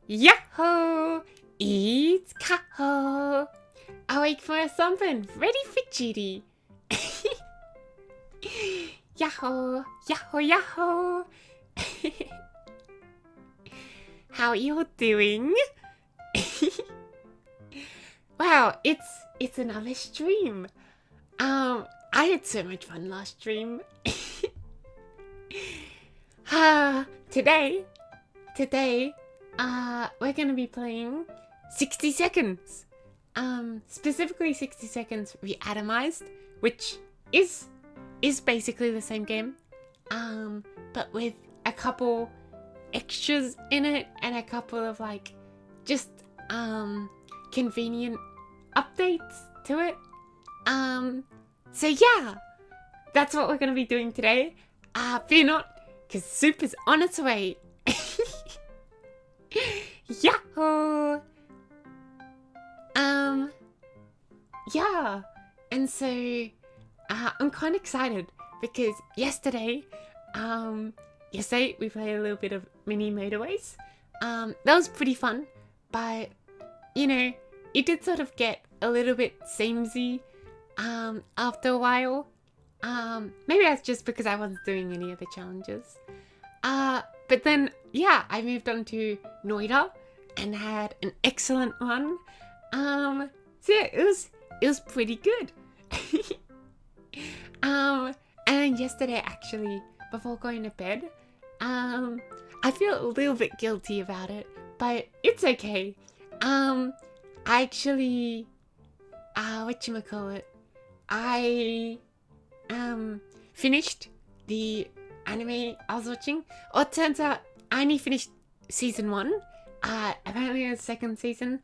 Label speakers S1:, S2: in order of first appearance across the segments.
S1: Yahoo! It's Kaho! Awake for a something, ready for duty. Yahoo! Yahoo! Yahoo! How you doing? Wow, it's another stream. I had so much fun last stream. Today, we're gonna be playing 60 Seconds. Specifically 60 Seconds Reatomized, which is basically the same game, but with a couple extras in it and a couple of just convenient updates to it. So yeah, that's what we're gonna be doing today. Fear not, because soup is on its way. Yahoo! Yeah, and so I'm kind of excited because yesterday we played a little bit of mini motorways. That was pretty fun, but it did sort of get a little bit samey after a while. Maybe that's just because I wasn't doing any of the challenges. But then, yeah, I moved on to Noida and had an excellent one. So yeah, it was pretty good. And then yesterday, actually, before going to bed, I feel a little bit guilty about it, but it's okay. I actually, whatchamacallit, I finished the anime I was watching. Oh, it turns out I only finished season 1. Apparently there's a second season.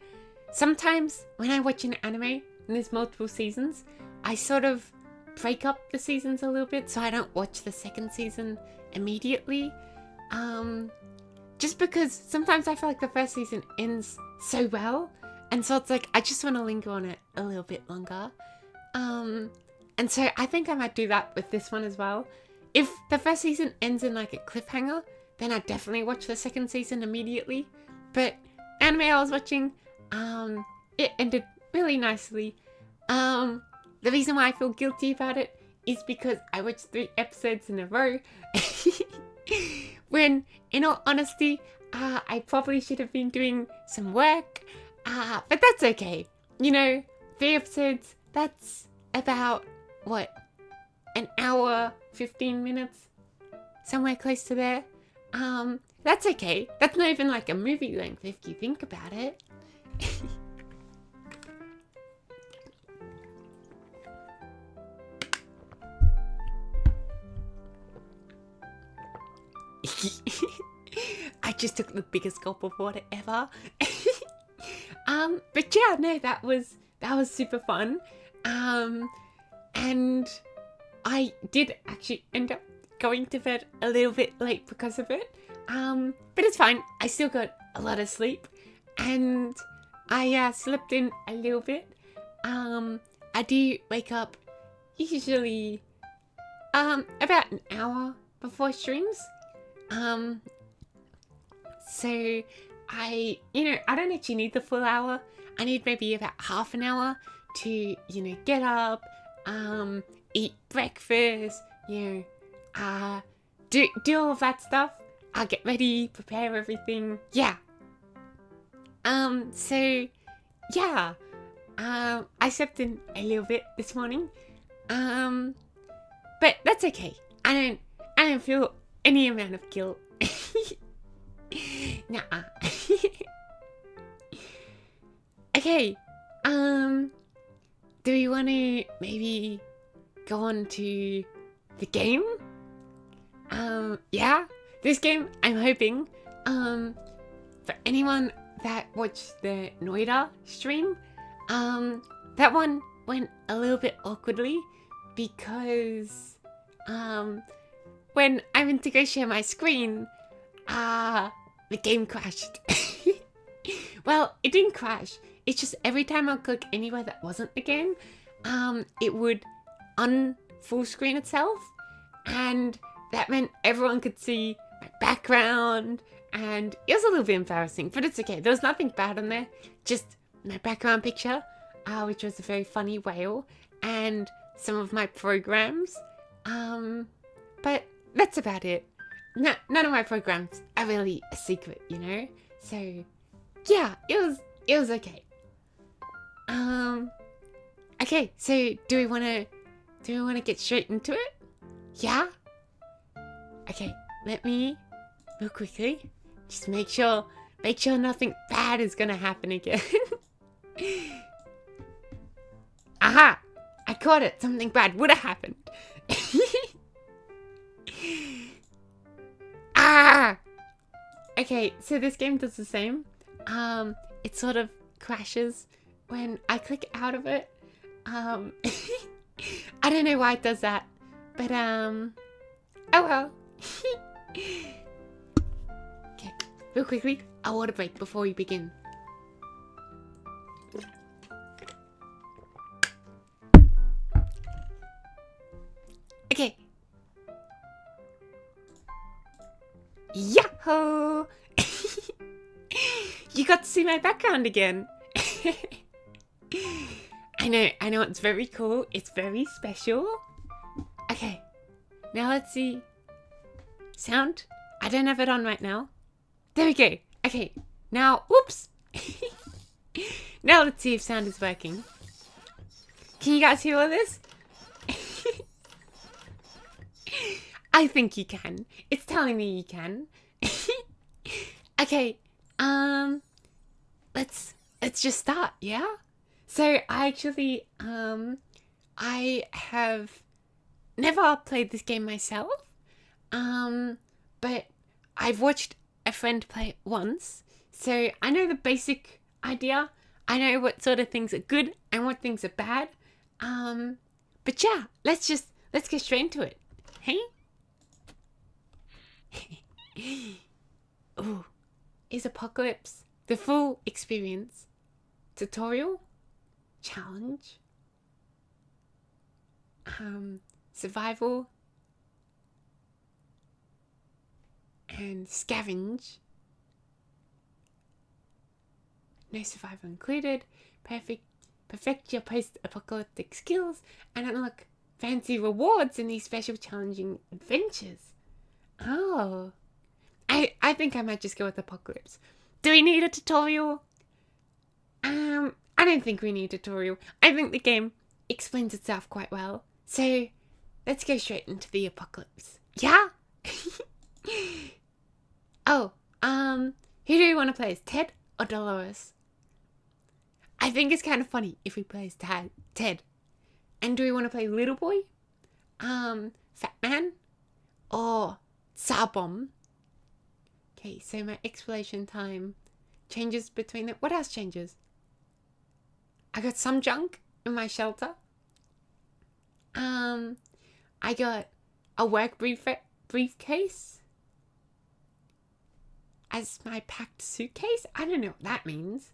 S1: Sometimes when I watch an anime and there's multiple seasons, I sort of break up the seasons a little bit so I don't watch the second season immediately. Just because sometimes I feel like the first season ends so well, and so it's like I just want to linger on it a little bit longer. And so I think I might do that with this one as well. If the first season ends in like a cliffhanger, then I'd definitely watch the second season immediately. But anime I was watching, it ended really nicely. The reason why I feel guilty about it is because I watched 3 episodes in a row. When, in all honesty, I probably should have been doing some work. But that's okay. 3 episodes, that's about, what, an hour, 15 minutes? Somewhere close to there. That's okay. That's not even like a movie length if you think about it. I just took the biggest gulp of water ever. But yeah, no, that was super fun. And I did actually end up going to bed a little bit late because of it. But it's fine. I still got a lot of sleep, and I slept in a little bit. I do wake up usually about an hour before streams. So I don't actually need the full hour. I need maybe about half an hour to, get up, eat breakfast, do all of that stuff. I'll get ready, prepare everything. Yeah. So yeah. I slept in a little bit this morning. But that's okay. I don't feel any amount of guilt. Nuh-uh. Okay. Do we want to maybe go on to the game? Yeah. This game, I'm hoping, for anyone that watched the Noida stream, that one went a little bit awkwardly because, when I went to go share my screen, the game crashed. Well, it didn't crash. It's just every time I click anywhere that wasn't the game, it would full screen itself, and that meant everyone could see my background And it was a little bit embarrassing, but it's okay. There was nothing bad on there. Just my background picture, which was a very funny whale, and some of my programs. But that's about it. None of my programs are really a secret, you know? So, yeah, it was okay. Okay, so do we wanna get straight into it? Yeah? Okay, let me real quickly just make sure nothing bad is gonna happen again. Aha! I caught it. Something bad would have happened. Ah! Okay, so this game does the same. It sort of crashes when I click out of it. I don't know why it does that, but oh well. Okay, real quickly, a water break before we begin. Okay. Yahoo! You got to see my background again. I know, it's very cool. It's very special. Okay, now let's see. Sound? I don't have it on right now. There we go. Okay, now, whoops. Now let's see if sound is working. Can you guys hear all this? I think you can. It's telling me you can. Okay, let's just start, yeah? So I actually, I have never played this game myself, but I've watched a friend play it once, so I know the basic idea. I know what sort of things are good and what things are bad. But yeah, let's get straight into it. Hey? Oh, is Apocalypse the full experience? Tutorial? Challenge? Survival? And scavenge? No survival included. Perfect your post-apocalyptic skills and unlock fancy rewards in these special challenging adventures. Oh. I think I might just go with Apocalypse. Do we need a tutorial? I don't think we need a tutorial. I think the game explains itself quite well. So, let's go straight into the Apocalypse. Yeah? Oh, who do we want to play as, Ted or Dolores? I think it's kind of funny if we play as Ted. And do we want to play Little Boy? Fat Man? Or Sarbomb? Okay, so my exploration time changes between them. What else changes? I got some junk in my shelter. I got a work briefcase as my packed suitcase. I don't know what that means.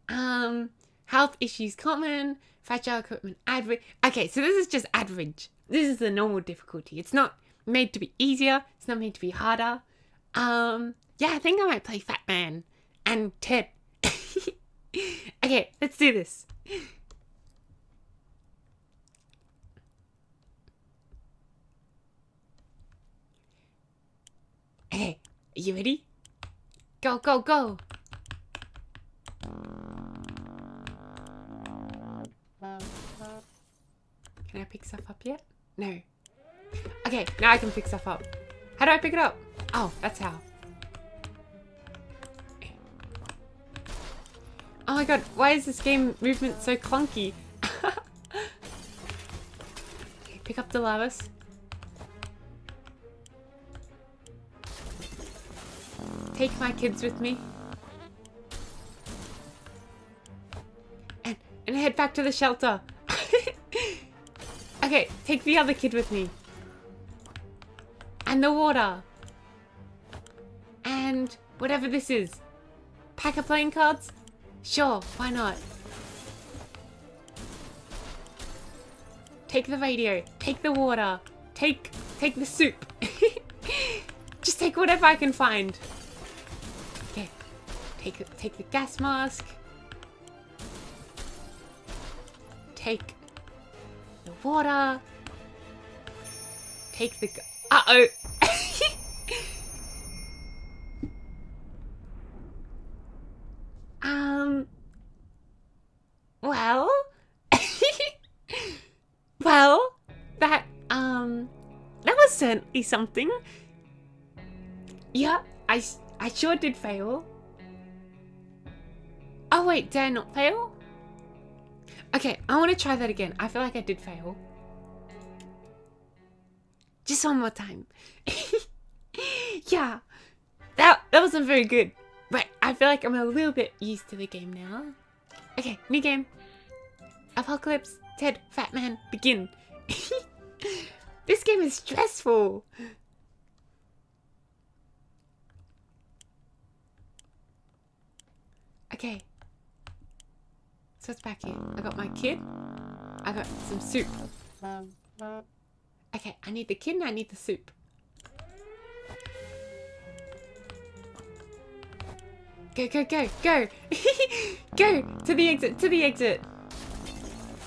S1: Health issues common, fragile equipment average. Okay, so this is just average. This is the normal difficulty. It's not made to be easier. It's not made to be harder. Yeah, I think I might play Fat Man and Ted. Okay, let's do this. Okay, are you ready? Go, go, go. Can I pick stuff up yet? No. Okay, now I can pick stuff up. How do I pick it up? Oh, that's how. Oh my god, why is this game movement so clunky? Okay, pick up the lavas. Take my kids with me. And head back to the shelter. Okay, take the other kid with me. And the water. And whatever this is. Pack of playing cards? Sure, why not? Take the radio. Take the water. Take the soup. Just take whatever I can find. Take the gas mask. Take the water. Take the... Uh-oh. Well... well, that was certainly something. Yeah, I sure did fail. Oh wait, did I not fail? Okay, I want to try that again. I feel like I did fail. Just one more time. Yeah, that wasn't very good. But I feel like I'm a little bit used to the game now. Okay, new game. Apocalypse, Ted, Fat Man, begin. This game is stressful. Okay. So what's back here? I got my kid. I got some soup. Okay, I need the kid and I need the soup. Go, go, go, go! Go! To the exit, to the exit!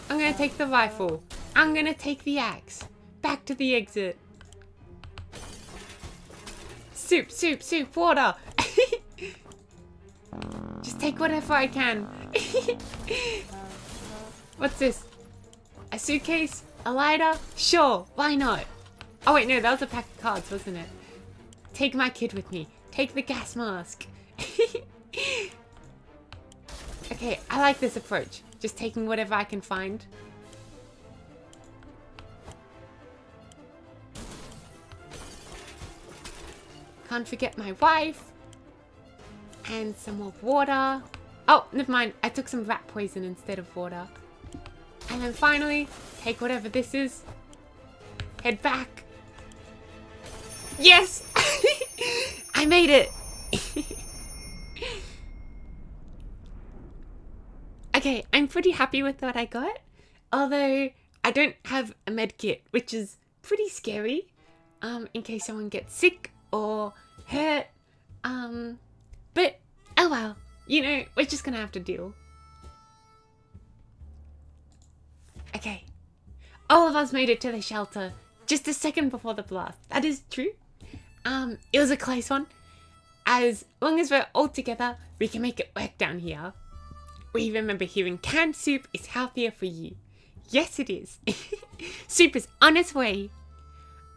S1: I'm gonna take the rifle. I'm gonna take the axe. Back to the exit. Soup, soup, soup, water! Just take whatever I can. What's this? A suitcase? A lighter? Sure, why not? Oh wait, no, that was a pack of cards, wasn't it? Take my kid with me. Take the gas mask. Okay, I like this approach. Just taking whatever I can find. Can't forget my wife. And some more water. Oh, never mind. I took some rat poison instead of water. And then finally, take whatever this is. Head back. Yes! I made it! Okay, I'm pretty happy with what I got. Although, I don't have a med kit, which is pretty scary. In case someone gets sick or hurt. But, oh well. You know, we're just gonna have to deal. Okay. All of us made it to the shelter just a second before the blast. That is true. It was a close one. As long as we're all together, we can make it work down here. We remember hearing canned soup is healthier for you. Yes, it is. Soup is on its way.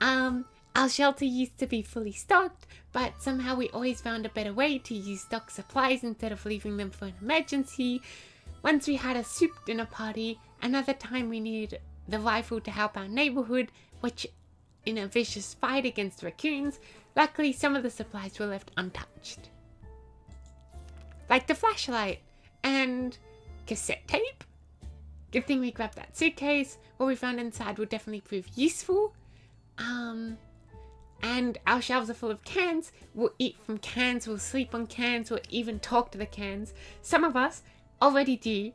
S1: Our shelter used to be fully stocked, but somehow we always found a better way to use stock supplies instead of leaving them for an emergency. Once we had a soup dinner party, another time we needed the rifle to help our neighborhood, which in a vicious fight against raccoons, luckily some of the supplies were left untouched. Like the flashlight and cassette tape. Good thing we grabbed that suitcase. What we found inside will definitely prove useful. And our shelves are full of cans. We'll eat from cans, we'll sleep on cans, we'll even talk to the cans. Some of us already do.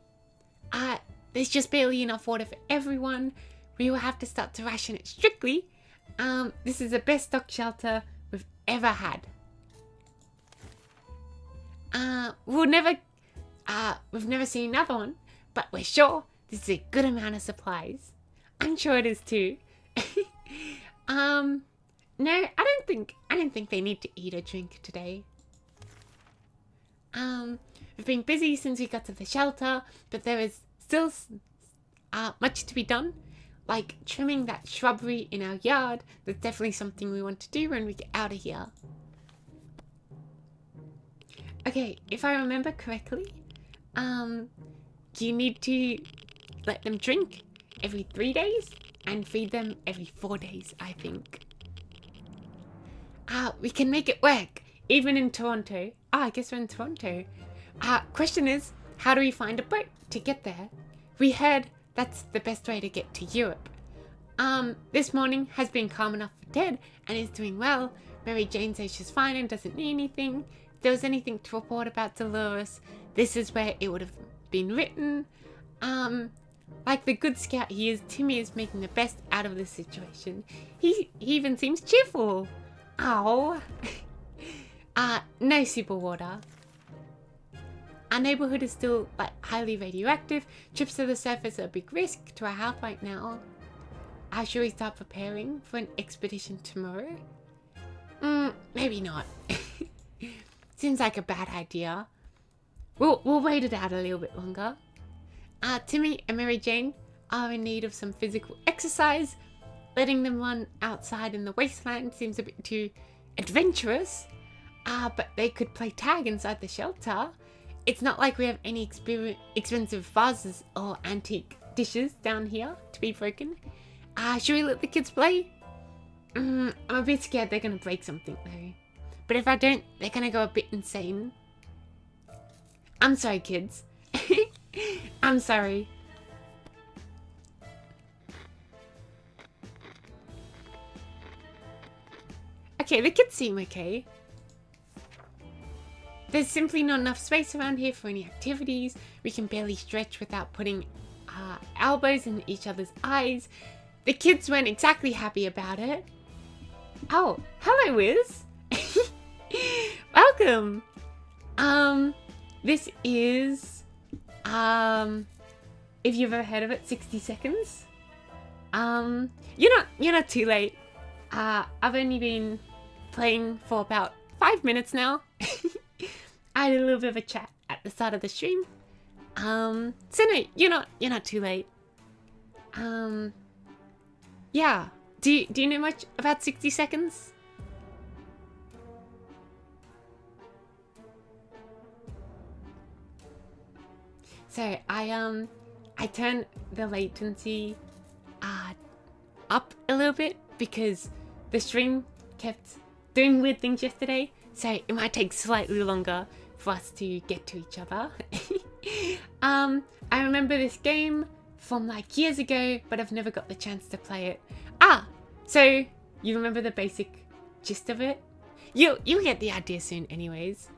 S1: There's just barely enough water for everyone. We will have to start to ration it strictly. This is the best stock shelter we've ever had. We've never seen another one, but we're sure this is a good amount of supplies. I'm sure it is too. No, I don't think they need to eat or drink today. We've been busy since we got to the shelter, but there is still much to be done. Like trimming that shrubbery in our yard. That's definitely something we want to do when we get out of here. Okay, if I remember correctly, you need to let them drink every 3 days and feed them every 4 days, I think. We can make it work, even in Toronto. I guess we're in Toronto. Question is, how do we find a boat to get there? We heard that's the best way to get to Europe. This morning has been calm enough for Ted and is doing well. Mary Jane says she's fine and doesn't need anything. If there was anything to report about Dolores, this is where it would have been written. Like the good scout he is, Timmy is making the best out of the situation. He even seems cheerful. Oh. No super water. Our neighborhood is still like highly radioactive. Trips to the surface are a big risk to our health right now. Should we start preparing for an expedition tomorrow? Maybe not. Seems like a bad idea. We'll wait it out a little bit longer. Timmy and Mary Jane are in need of some physical exercise. Letting them run outside in the wasteland seems a bit too adventurous. But they could play tag inside the shelter. It's not like we have any expensive vases or antique dishes down here to be broken. Should we let the kids play? I'm a bit scared they're gonna break something though. But if I don't, they're gonna go a bit insane. I'm sorry, kids. I'm sorry. Okay, the kids seem okay. There's simply not enough space around here for any activities. We can barely stretch without putting elbows in each other's eyes. The kids weren't exactly happy about it. Oh, hello, Wiz. Welcome. This is, if you've ever heard of it, 60 seconds. You're not too late. I've only been playing for about 5 minutes now. I had a little bit of a chat at the start of the stream. So no, you're not too late. Yeah. Do you know much about 60 seconds? So I turned the latency up a little bit because the stream kept doing weird things yesterday, so it might take slightly longer for us to get to each other. I remember this game from like years ago, but I've never got the chance to play it. So you remember the basic gist of it? You'll get the idea soon anyways.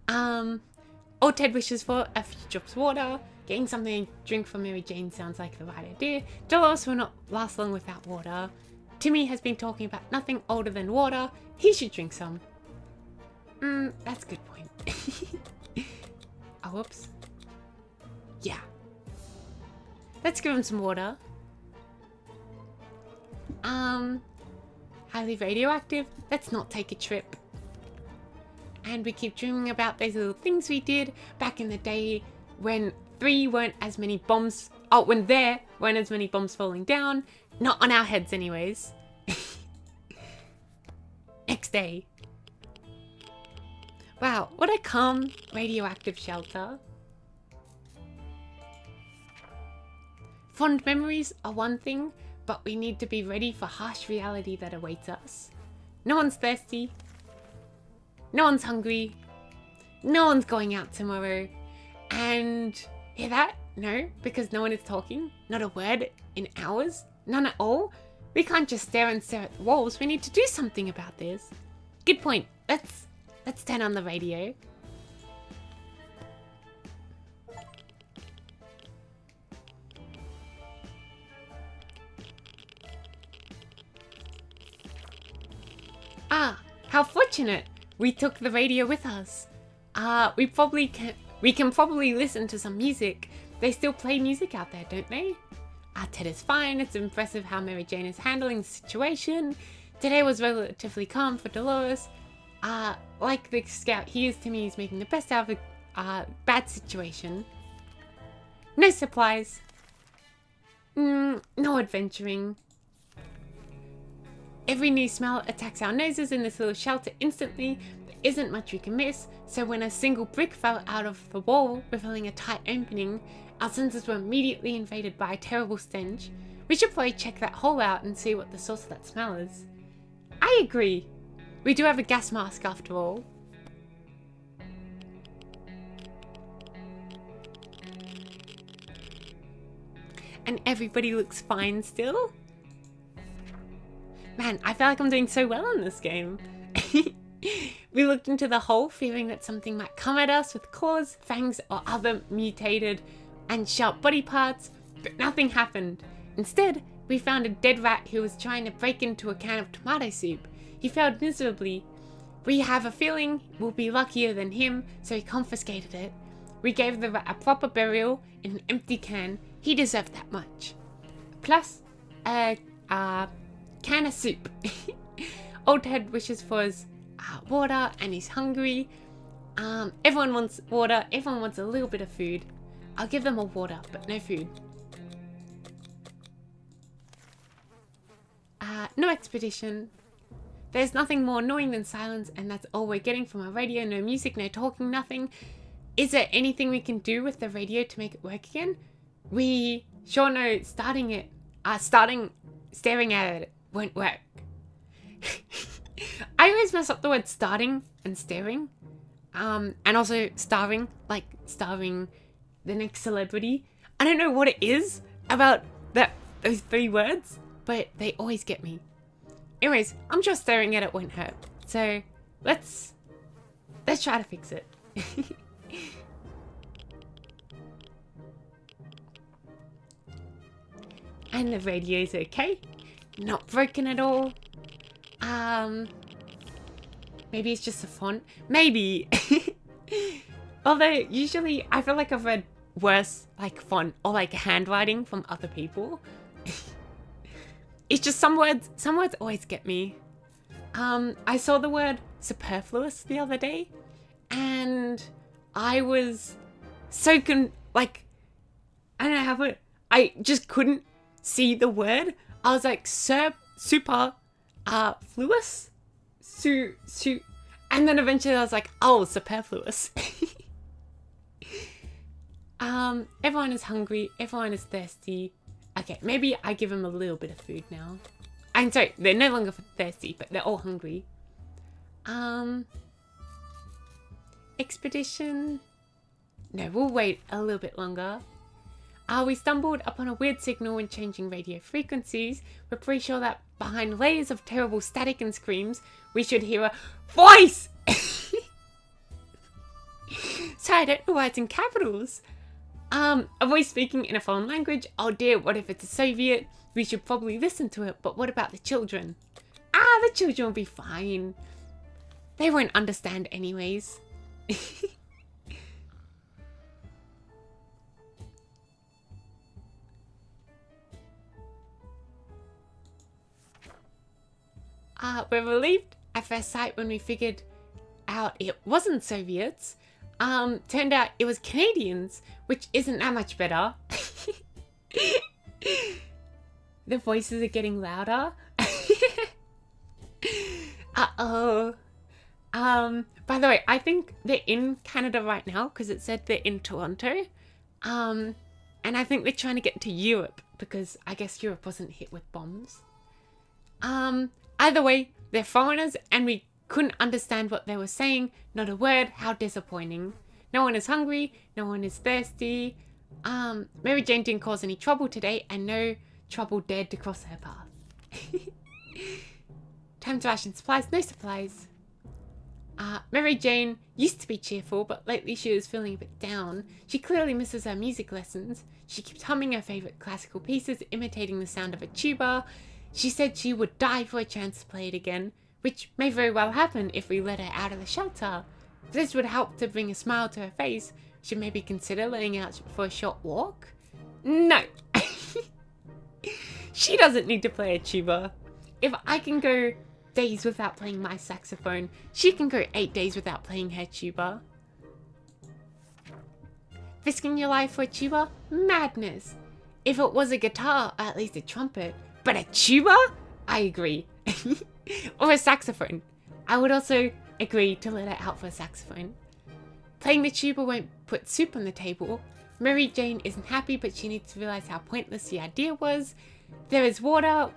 S1: All Ted wishes for a few drops of water. Getting something to drink from Mary Jane sounds like the right idea. Dolores will not last long without water. Timmy has been talking about nothing older than water. He should drink some. That's a good point. Oh, whoops. Yeah. Let's give him some water. Highly radioactive. Let's not take a trip. And we keep dreaming about those little things we did back in the day when there weren't as many bombs falling down. Not on our heads anyways. Next day. Wow, what a calm radioactive shelter. Fond memories are one thing, but we need to be ready for harsh reality that awaits us. No one's thirsty. No one's hungry. No one's going out tomorrow. And hear that? No, because no one is talking. Not a word in hours. None at all. We can't just stare at the walls. We need to do something about this. Good point. Let's turn on the radio. How fortunate. We took the radio with us. We can probably listen to some music. They still play music out there, don't they? Ted is fine. It's impressive how Mary Jane is handling the situation. Today was relatively calm for Dolores. Like the scout he is to me, he's making the best out of a bad situation. No supplies. No adventuring. Every new smell attacks our noses in this little shelter instantly. There isn't much we can miss, so when a single brick fell out of the wall, revealing a tight opening, our senses were immediately invaded by a terrible stench. We should probably check that hole out and see what the source of that smell is. I agree. We do have a gas mask after all. And everybody looks fine still? Man, I feel like I'm doing so well in this game. We looked into the hole, fearing that something might come at us with claws, fangs, or other mutated and sharp body parts, but nothing happened. Instead, we found a dead rat who was trying to break into a can of tomato soup. He failed miserably. We have a feeling we'll be luckier than him, so he confiscated it. We gave the rat a proper burial in an empty can. He deserved that much. Plus, a can of soup. Old Ted wishes for his water and he's hungry. Everyone wants water. Everyone wants a little bit of food. I'll give them a water, but no food. No expedition. There's nothing more annoying than silence, and that's all we're getting from our radio. No music, no talking, nothing. Is there anything we can do with the radio to make it work again? We sure know staring at it won't work. I always mess up the word starting and staring. And also starring, like starring the next celebrity. I don't know what it is about those 3 words, but they always get me. Anyways, I'm sure staring at it won't hurt. So let's try to fix it. And the radio's okay. Not broken at all. Maybe it's just a font. Maybe. Although usually I feel like I've read worse like font or like handwriting from other people. It's just some words always get me. I saw the word superfluous the other day and I was so I don't know how to put it. I just couldn't see the word. I was like super fluous. And then eventually I was like, oh, superfluous. Everyone is hungry. Everyone is thirsty. Okay, maybe I give them a little bit of food now. I'm sorry, they're no longer thirsty, but they're all hungry. Expedition. No, we'll wait a little bit longer. We stumbled upon a weird signal when changing radio frequencies. We're pretty sure that behind layers of terrible static and screams, we should hear a voice! Sorry, I don't know why it's in capitals. A voice speaking in a foreign language. Oh dear, what if it's a Soviet? We should probably listen to it, but what about the children? The children will be fine. They won't understand anyways. We're relieved at first sight when we figured out it wasn't Soviets. Turned out it was Canadians, which isn't that much better. The voices are getting louder. Uh-oh. By the way, I think they're in Canada right now because it said they're in Toronto. And I think they're trying to get to Europe because I guess Europe wasn't hit with bombs. Either way, they're foreigners and we couldn't understand what they were saying. Not a word. How disappointing. No one is hungry. No one is thirsty. Mary Jane didn't cause any trouble today and no trouble dared to cross her path. Time to ration supplies. No supplies. Mary Jane used to be cheerful, but lately she was feeling a bit down. She clearly misses her music lessons. She keeps humming her favourite classical pieces, imitating the sound of a tuba. She said she would die for a chance to play it again, which may very well happen if we let her out of the shelter. If this would help to bring a smile to her face, should maybe consider letting out for a short walk? No! She doesn't need to play a tuba. If I can go days without playing my saxophone, she can go 8 days without playing her tuba. Risking your life for a tuba? Madness! If it was a guitar, or at least a trumpet, but a tuba? I agree. Or a saxophone. I would also agree to let her out for a saxophone. Playing the tuba won't put soup on the table. Mary Jane isn't happy, but she needs to realize how pointless the idea was. There is water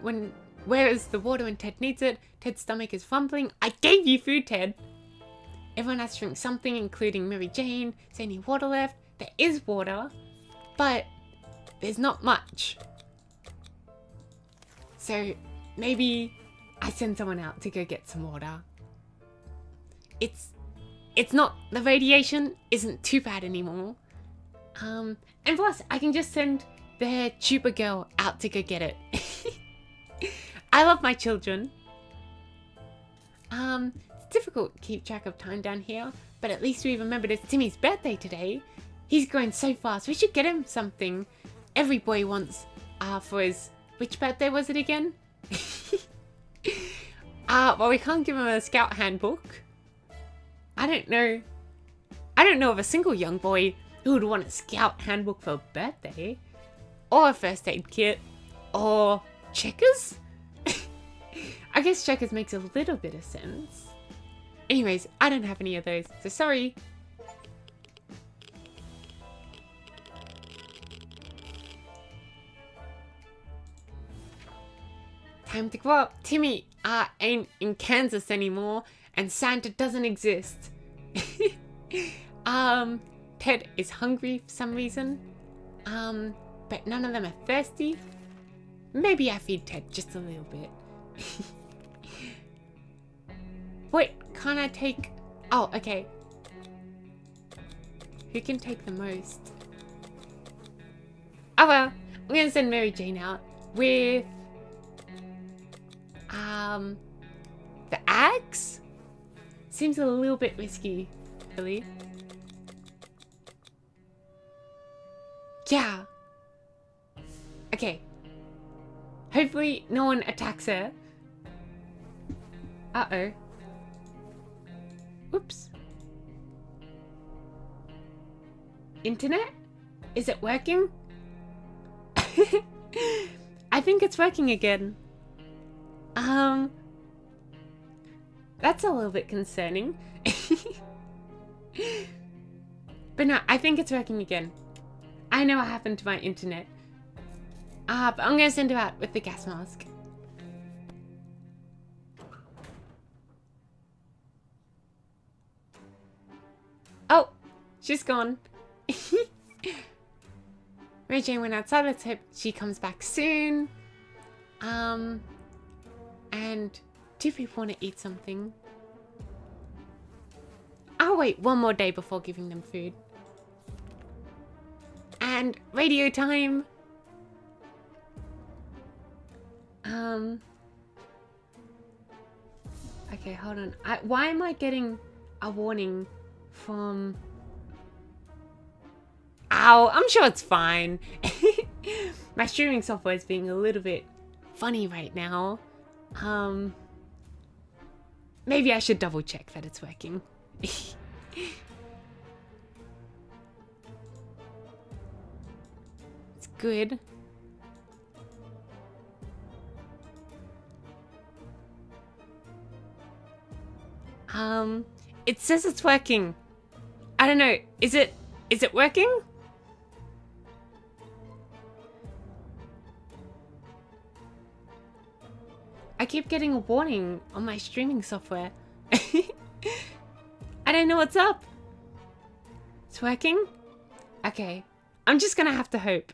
S1: where is the water when Ted needs it? Ted's stomach is fumbling. I gave you food, Ted. Everyone has to drink something, including Mary Jane. Is there any water left? There is water, but there's not much. So maybe I send someone out to go get some water. It's not, the radiation isn't too bad anymore. And plus I can just send the tuba girl out to go get it. I love my children. It's difficult to keep track of time down here, but at least we remembered it's Timmy's birthday today. He's growing so fast. We should get him something. Every boy wants for his... Which birthday was it again? Well, we can't give him a scout handbook. I don't know of a single young boy who would want a scout handbook for a birthday. Or a first aid kit. Or checkers? I guess checkers makes a little bit of sense. Anyways, I don't have any of those, so sorry. Time to grow up. Timmy ain't in Kansas anymore, and Santa doesn't exist. Ted is hungry for some reason. But none of them are thirsty. Maybe I feed Ted just a little bit. Wait, can't I take... Oh, okay. Who can take the most? Oh well, I'm gonna send Mary Jane out with... the axe? Seems a little bit risky, really. Yeah. Okay. Hopefully no one attacks her. Uh-oh. Whoops. Internet? Is it working? I think it's working again. That's a little bit concerning. But no, I think it's working again. I know what happened to my internet. But I'm gonna send her out with the gas mask. Oh, she's gone. Mary Jane went outside. Let's hope she comes back soon. And do people want to eat something? I'll wait one more day before giving them food. And radio time. Okay, hold on. Why am I getting a warning from... Ow, I'm sure it's fine. My streaming software is being a little bit funny right now. Maybe I should double check that it's working. It's good. It says it's working. I don't know. Is it working? I keep getting a warning on my streaming software. I don't know what's up. It's working? Okay. I'm just gonna have to hope.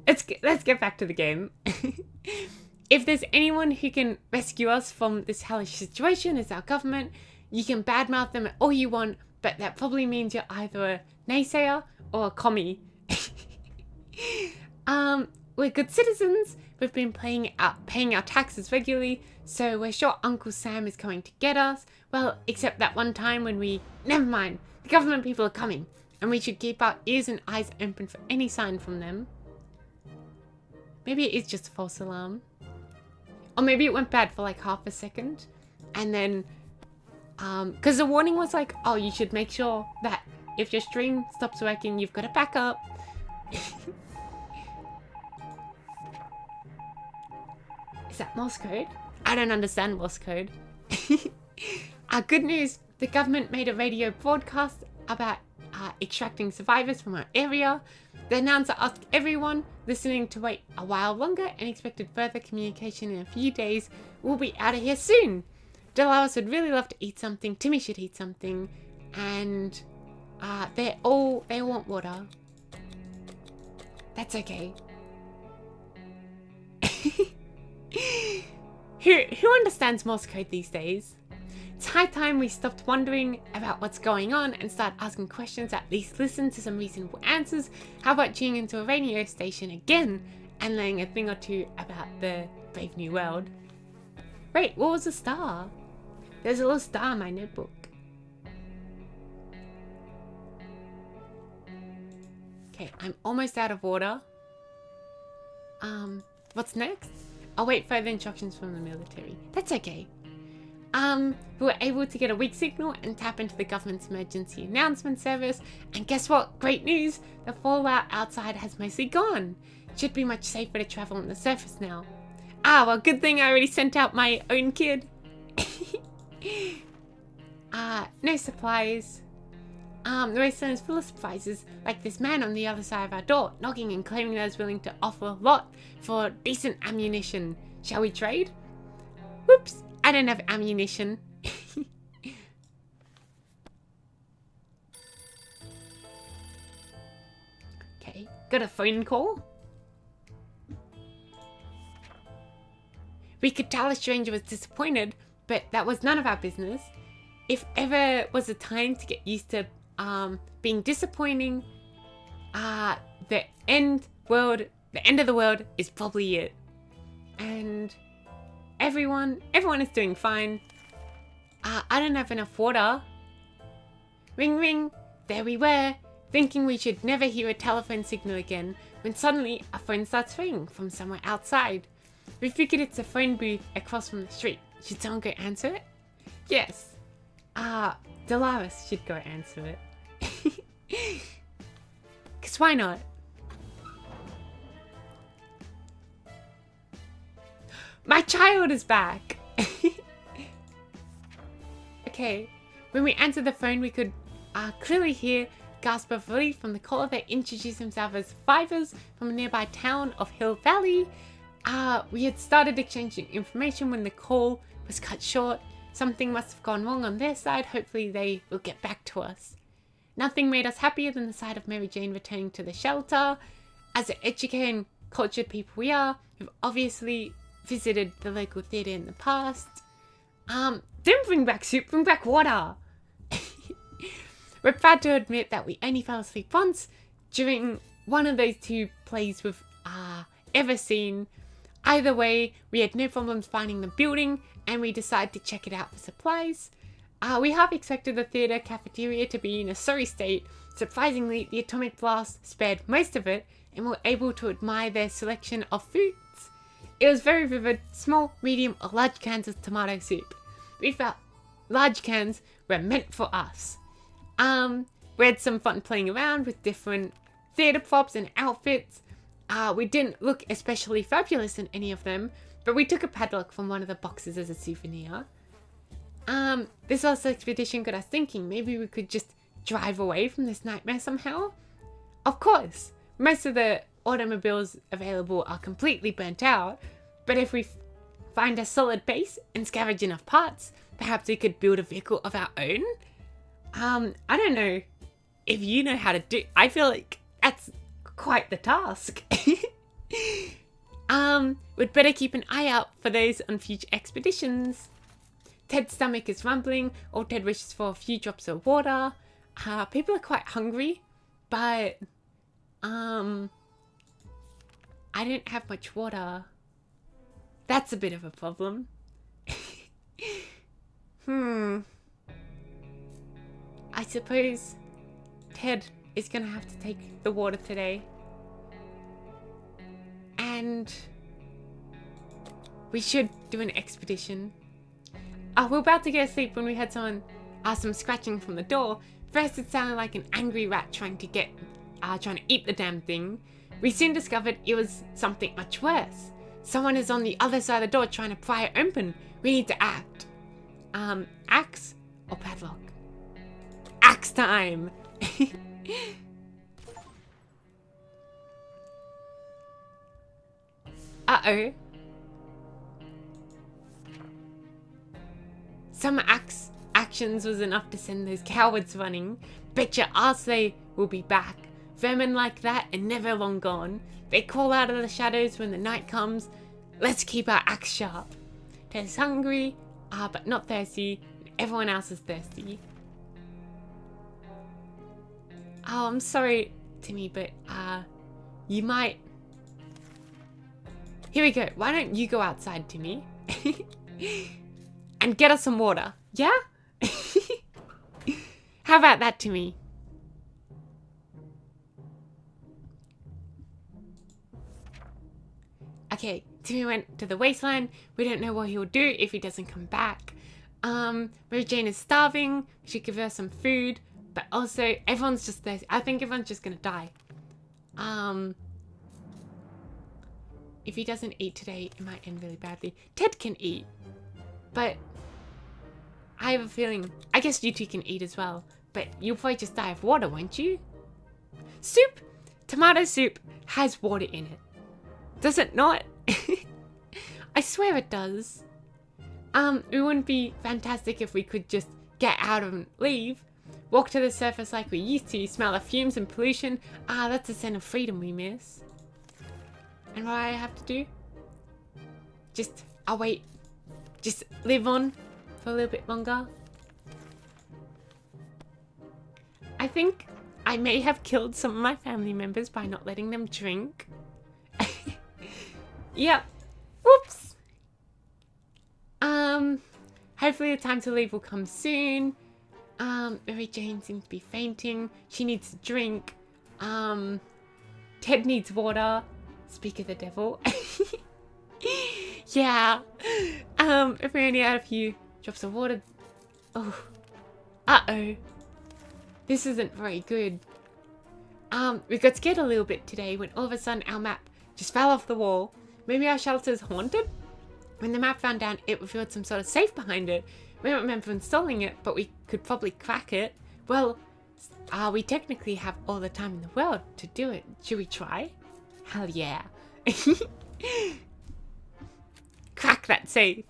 S1: Let's get back to the game. If there's anyone who can rescue us from this hellish situation, it's our government. You can badmouth them all you want, but that probably means you're either a naysayer or a commie. We're good citizens. We've been paying our taxes regularly, so we're sure Uncle Sam is coming to get us. Well, except that one time when we... Never mind. The government people are coming, and we should keep our ears and eyes open for any sign from them. Maybe it is just a false alarm. Or maybe it went bad for like half a second. And then... because the warning was like, oh, you should make sure that if your stream stops working, you've got to back up. Is that Morse code? I don't understand Morse code. Good news, the government made a radio broadcast about extracting survivors from our area. The announcer asked everyone listening to wait a while longer and expected further communication in a few days. We'll be out of here soon. Delawes would really love to eat something. Timmy should eat something. And they all want water. That's okay. Who understands Morse code these days? It's high time we stopped wondering about what's going on and start asking questions, at least listen to some reasonable answers. How about tuning into a radio station again and learning a thing or two about the brave new world? Wait, what was a star? There's a little star in my notebook. Okay, I'm almost out of water. What's next? I'll wait further instructions from the military. That's okay. We were able to get a weak signal and tap into the government's emergency announcement service. And guess what? Great news! The fallout outside has mostly gone. Should be much safer to travel on the surface now. Ah, well, good thing I already sent out my own kid. No supplies. The wasteland is full of surprises, like this man on the other side of our door, knocking and claiming that he's willing to offer a lot for decent ammunition. Shall we trade? Whoops, I don't have ammunition. Okay, got a phone call. We could tell the stranger was disappointed, but that was none of our business. If ever was a time to get used to being disappointing, the end of the world is probably it. And everyone is doing fine. I don't have enough water. Ring ring, there we were, thinking we should never hear a telephone signal again, when suddenly a phone starts ringing from somewhere outside. We figured it's a phone booth across from the street. Should someone go answer it? Yes. Dolores should go answer it. 'Cause why not? My child is back! Okay, when we answered the phone, we could clearly hear gasp of relief from the caller that introduced himself as Fivers from a nearby town of Hill Valley. We had started exchanging information when the call was cut short. Something must have gone wrong on their side. Hopefully they will get back to us. Nothing made us happier than the sight of Mary Jane returning to the shelter. As the educated and cultured people we are, we've obviously visited the local theatre in the past. Don't bring back soup, bring back water. We're proud to admit that we only fell asleep once during one of those two plays we've ever seen. Either way, we had no problems finding the building, and we decided to check it out for supplies. We half expected the theatre cafeteria to be in a sorry state. Surprisingly, the atomic blast spared most of it, and we were able to admire their selection of foods. It was very vivid, small, medium, or large cans of tomato soup. We felt large cans were meant for us. We had some fun playing around with different theatre props and outfits. We didn't look especially fabulous in any of them, but we took a padlock from one of the boxes as a souvenir. This last expedition got us thinking maybe we could just drive away from this nightmare somehow. Of course, most of the automobiles available are completely burnt out, but if we find a solid base and scavenge enough parts, perhaps we could build a vehicle of our own? I don't know if you know how to do. I feel like that's quite the task. We'd better keep an eye out for those on future expeditions. Ted's stomach is rumbling. All Ted wishes for a few drops of water. People are quite hungry, but I don't have much water. That's a bit of a problem. I suppose Ted is gonna have to take the water today. And we should do an expedition. We're about to go to sleep when we heard some scratching from the door. First it sounded like an angry rat trying to eat the damn thing. We soon discovered it was something much worse. Someone is on the other side of the door trying to pry it open. We need to act. Axe or padlock? Axe time! Uh-oh. Some axe actions was enough to send those cowards running. Bet your ass they will be back. Vermin like that and never long gone. They crawl out of the shadows when the night comes. Let's keep our axe sharp. Ted's hungry, but not thirsty. Everyone else is thirsty. Oh, I'm sorry, Timmy, but you might... Here we go. Why don't you go outside, Timmy? And get us some water. Yeah? How about that, Timmy? Okay, Timmy went to the wasteland. We don't know what he'll do if he doesn't come back. Mary Jane is starving. We should give her some food. But also, everyone's just there. I think everyone's just gonna die. If he doesn't eat today, it might end really badly. Ted can eat. But I have a feeling, I guess you two can eat as well. But you'll probably just die of water, won't you? Soup! Tomato soup has water in it. Does it not? I swear it does. It wouldn't be fantastic if we could just get out and leave. Walk to the surface like we used to, smell the fumes and pollution. That's a sense of freedom we miss. And what I have to do? I'll wait. Just live on for a little bit longer. I think I may have killed some of my family members by not letting them drink. Yep. Whoops. Hopefully the time to leave will come soon. Mary Jane seems to be fainting. She needs to drink. Ted needs water. Speak of the devil. Yeah. If we only had a few drops of water. Oh. Uh-oh. This isn't very good. We got scared a little bit today when all of a sudden our map just fell off the wall. Maybe our shelter's haunted? When the map found out, it revealed some sort of safe behind it. We don't remember installing it, but we could probably crack it. Well, we technically have all the time in the world to do it. Should we try? Hell yeah. Crack that safe.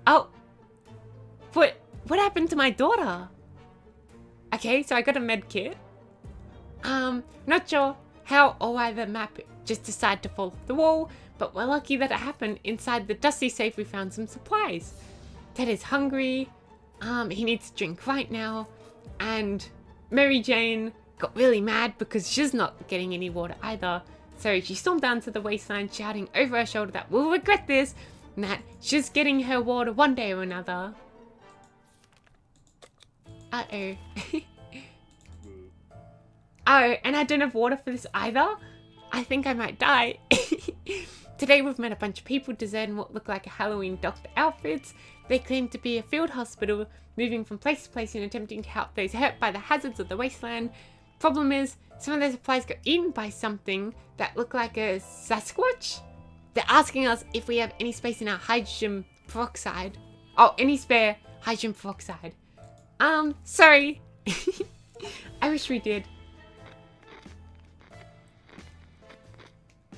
S1: Oh. What happened to my daughter? Okay, so I got a med kit. Not sure how or why the map just decided to fall off the wall, but we're lucky that it happened. Inside the dusty safe we found some supplies. Ted is hungry. He needs to drink right now. And Mary Jane got really mad because she's not getting any water either. So she stormed down to the wasteland shouting over her shoulder that we'll regret this and that she's getting her water one day or another. Uh-oh. Oh, and I don't have water for this either. I think I might die. Today we've met a bunch of people deserting what look like a Halloween doctor outfits. They claim to be a field hospital, moving from place to place and attempting to help those hurt by the hazards of the wasteland. Problem is, some of their supplies got eaten by something that looked like a Sasquatch. They're asking us if we have any space in our hydrogen peroxide. Oh, any spare hydrogen peroxide. Sorry. I wish we did.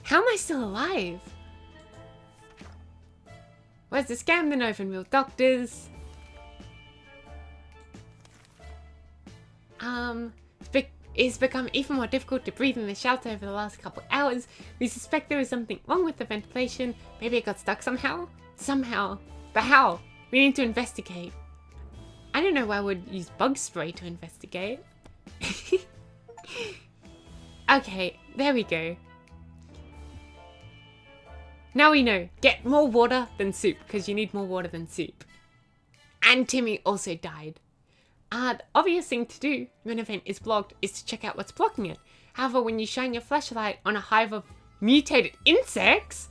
S1: How am I still alive? Where's the scam? The Novan real doctors? It's become even more difficult to breathe in the shelter over the last couple hours. We suspect there is something wrong with the ventilation. Maybe it got stuck somehow? Somehow. But how? We need to investigate. I don't know why I would use bug spray to investigate. Okay, there we go. Now we know. Get more water than soup, because you need more water than soup. And Timmy also died. The obvious thing to do when an event is blocked is to check out what's blocking it. However, when you shine your flashlight on a hive of mutated insects,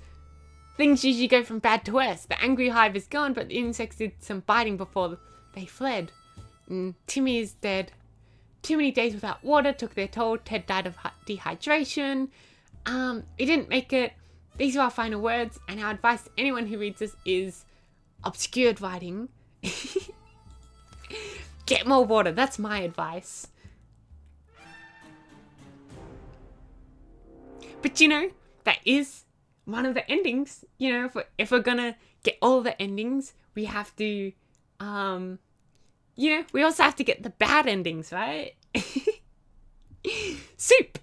S1: things usually go from bad to worse. The angry hive is gone, but the insects did some biting before they fled. Timmy is dead. Too many days without water took their toll. Ted died of dehydration. He didn't make it. These are our final words, and our advice to anyone who reads this is obscured writing. Get more water, that's my advice. But you know, that is one of the endings. You know, if we're gonna get all the endings, we have to, you know, we also have to get the bad endings, right? Soup!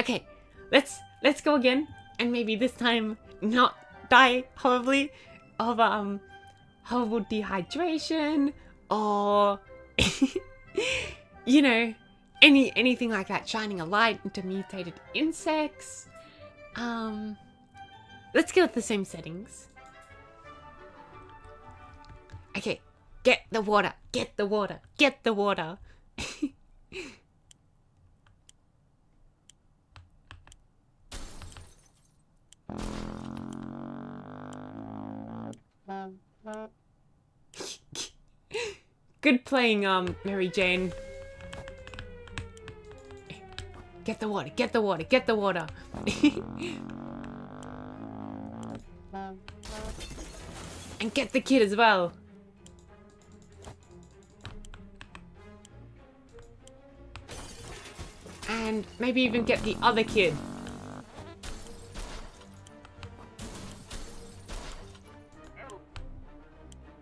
S1: Okay, let's go again, and maybe this time not die horribly of horrible dehydration or you know, anything like that, shining a light into mutated insects. Let's go with the same settings. Okay, Get the water. Get the water. Get the water. Good playing, Mary Jane. Get the water. Get the water. Get the water. And get the kid as well. And maybe even get the other kid.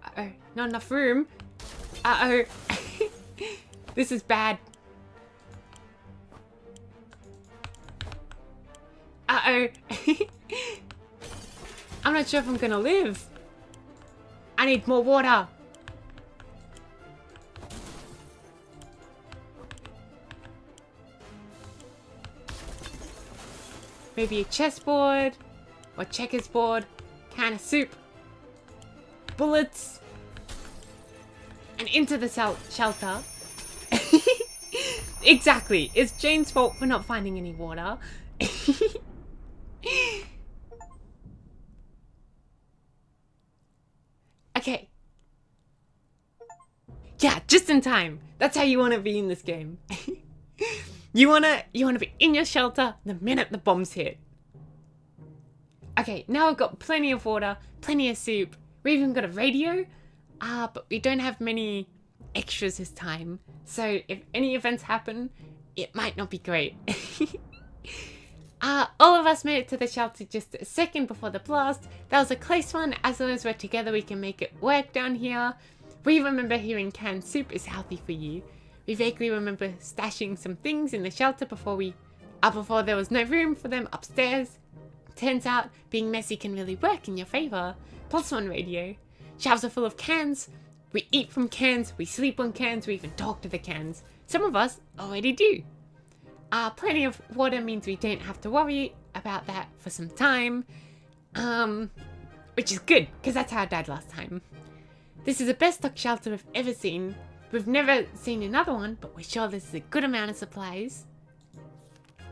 S1: Uh-oh, not enough room. Uh-oh. This is bad. Uh-oh. I'm not sure if I'm gonna live. I need more water. Maybe a chessboard or checkers board, can of soup, bullets, and into the shelter. Exactly. It's Jane's fault for not finding any water. Okay. Yeah, just in time. That's how you want to be in this game. You wanna be in your shelter the minute the bombs hit. Okay, now I've got plenty of water, plenty of soup. We even got a radio. But we don't have many extras this time. So if any events happen, it might not be great. All of us made it to the shelter just a second before the blast. That was a close one. As long as we're together, we can make it work down here. We remember hearing canned soup is healthy for you. We vaguely remember stashing some things in the shelter before there was no room for them upstairs. Turns out, being messy can really work in your favor. +1 radio. Shelves are full of cans. We eat from cans, we sleep on cans, we even talk to the cans. Some of us already do. Plenty of water means we don't have to worry about that for some time. Which is good, because that's how I died last time. This is the best stock shelter we've ever seen. We've never seen another one, but we're sure this is a good amount of supplies.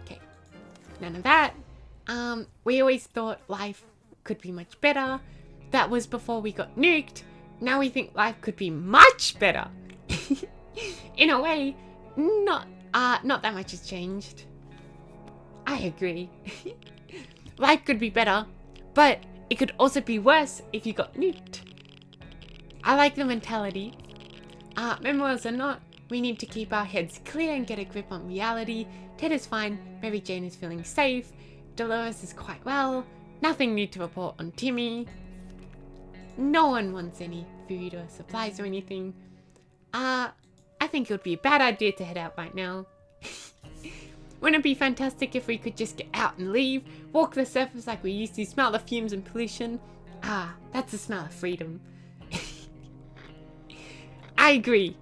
S1: Okay, none of that. We always thought life could be much better. That was before we got nuked. Now we think life could be much better. In a way, not that much has changed. I agree. Life could be better, but it could also be worse if you got nuked. I like the mentality. Memoirs or not, we need to keep our heads clear and get a grip on reality. Ted is fine, Mary Jane is feeling safe, Dolores is quite well, nothing new to report on Timmy. No one wants any food or supplies or anything. I think it would be a bad idea to head out right now. Wouldn't it be fantastic if we could just get out and leave, walk the surface like we used to, smell the fumes and pollution? That's the smell of freedom. I agree.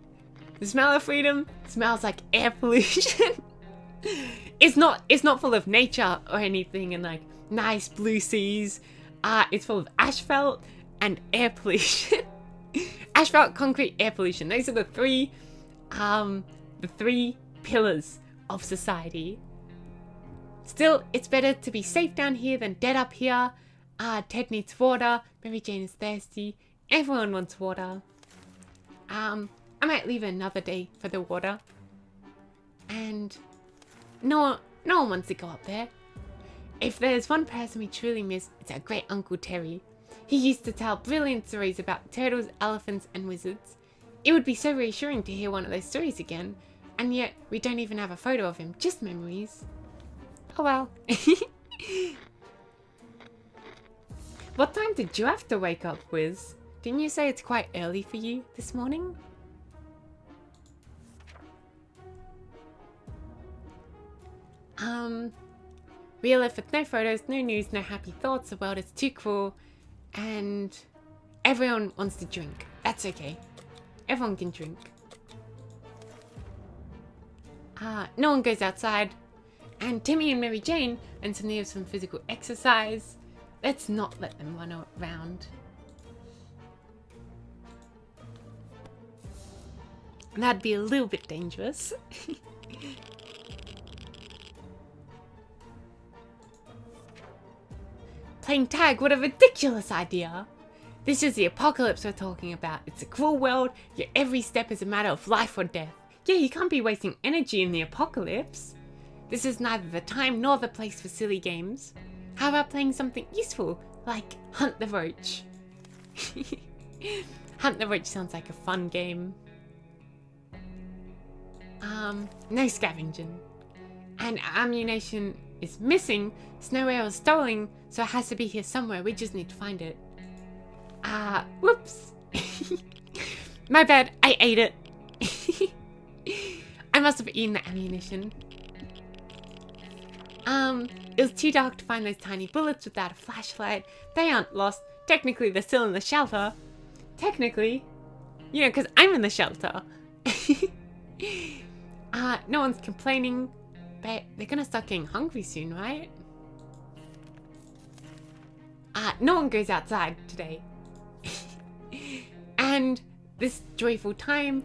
S1: The smell of freedom smells like air pollution. It's not full of nature or anything and like nice blue seas. It's full of asphalt and air pollution. Asphalt, concrete, air pollution. Those are the three pillars of society. Still, it's better to be safe down here than dead up here. Ted needs water. Mary Jane is thirsty. Everyone wants water. I might leave another day for the water. And no one wants to go up there. If there's one person we truly miss, it's our great Uncle Terry. He used to tell brilliant stories about turtles, elephants, and wizards. It would be so reassuring to hear one of those stories again, and yet we don't even have a photo of him, just memories. Oh well. What time did you have to wake up, Wiz? Didn't you say it's quite early for you this morning? We are left with no photos, no news, no happy thoughts. The world is too cruel, and everyone wants to drink. That's okay. Everyone can drink. No one goes outside. And Timmy and Mary Jane and need some physical exercise. Let's not let them run around. That'd be a little bit dangerous. Playing tag, what a ridiculous idea. This is the apocalypse we're talking about. It's a cruel world. Your every step is a matter of life or death. Yeah, you can't be wasting energy in the apocalypse. This is neither the time nor the place for silly games. How about playing something useful, like Hunt the Roach? Hunt the Roach sounds like a fun game. No scavenging. And ammunition is missing. Snow Ale is stolen, so it has to be here somewhere. We just need to find it. Whoops. My bad, I ate it. I must have eaten the ammunition. It was too dark to find those tiny bullets without a flashlight. They aren't lost. Technically, they're still in the shelter. Technically. You know, because I'm in the shelter. No one's complaining. But they're gonna start getting hungry soon, right? No one goes outside today. And this joyful time,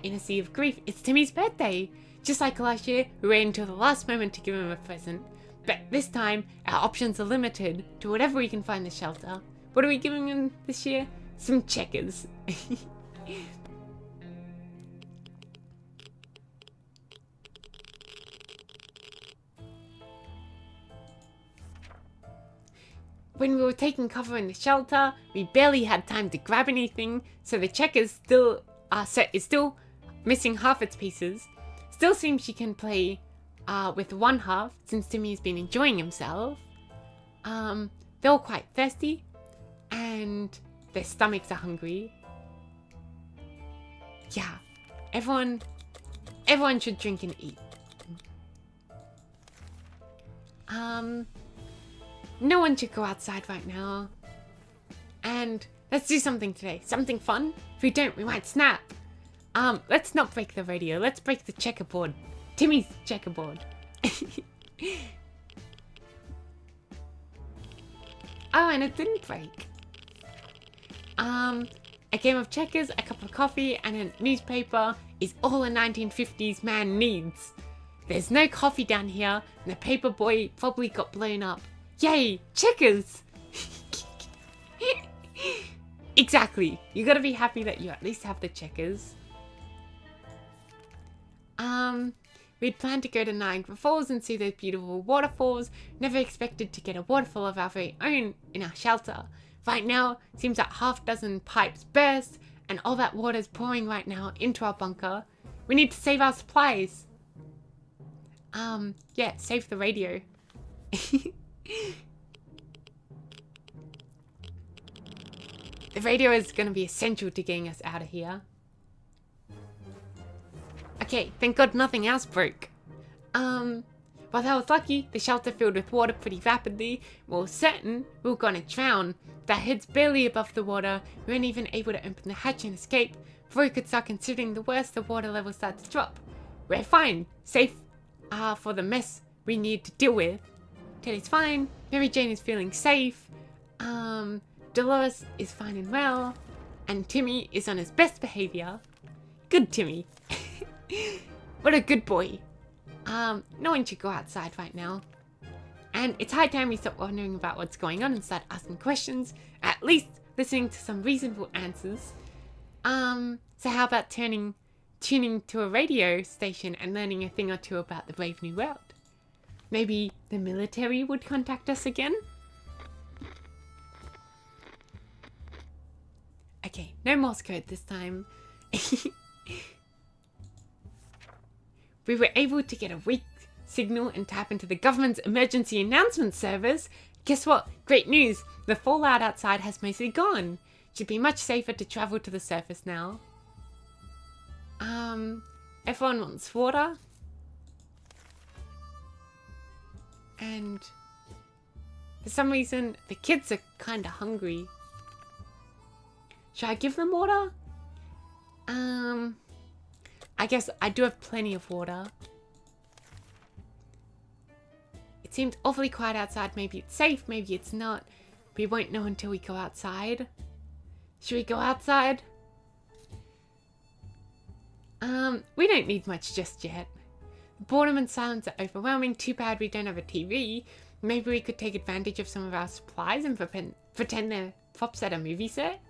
S1: in a sea of grief, it's Timmy's birthday. Just like last year, we waited until the last moment to give him a present. But this time, our options are limited to whatever we can find in the shelter. What are we giving him this year? Some checkers. When we were taking cover in the shelter, we barely had time to grab anything, so the checkers set is still missing half its pieces. Still seems she can play with one half, since Timmy's been enjoying himself. They're all quite thirsty, and their stomachs are hungry. Yeah, everyone should drink and eat. No one should go outside right now. And let's do something today. Something fun. If we don't, we might snap. Let's not break the radio. Let's break the checkerboard. Timmy's checkerboard. Oh, and it didn't break. A game of checkers, a cup of coffee, and a newspaper is all a 1950s man needs. There's no coffee down here, and the paper boy probably got blown up. Yay, checkers! Exactly. You gotta be happy that you at least have the checkers. We'd planned to go to Niagara Falls and see those beautiful waterfalls. Never expected to get a waterfall of our very own in our shelter. Right now, seems that half dozen pipes burst, and all that water's pouring right now into our bunker. We need to save our supplies. Yeah, save the radio. The radio is going to be essential to getting us out of here. Okay, thank God nothing else broke. Well, that was lucky. The shelter filled with water pretty rapidly. We were certain we were going to drown. With our heads barely above the water, we weren't even able to open the hatch and escape. Before we could start considering the worst, the water level started to drop. We're fine. Safe for the mess we need to deal with. Teddy's fine. Mary Jane is feeling safe. Dolores is fine and well. And Timmy is on his best behavior. Good Timmy. What a good boy. No one should go outside right now. And it's high time we stop wondering about what's going on and start asking questions. At least listening to some reasonable answers. So how about tuning to a radio station and learning a thing or two about the brave new world? Maybe the military would contact us again? Okay, no Morse code this time. We were able to get a weak signal and tap into the government's emergency announcement service. Guess what? Great news! The fallout outside has mostly gone. Should be much safer to travel to the surface now. Everyone wants water. And for some reason, the kids are kind of hungry. Should I give them water? I guess I do have plenty of water. It seems awfully quiet outside. Maybe it's safe, maybe it's not. We won't know until we go outside. Should we go outside? We don't need much just yet. Boredom and silence are overwhelming. Too bad we don't have a TV. Maybe we could take advantage of some of our supplies and pretend they're props at a movie set.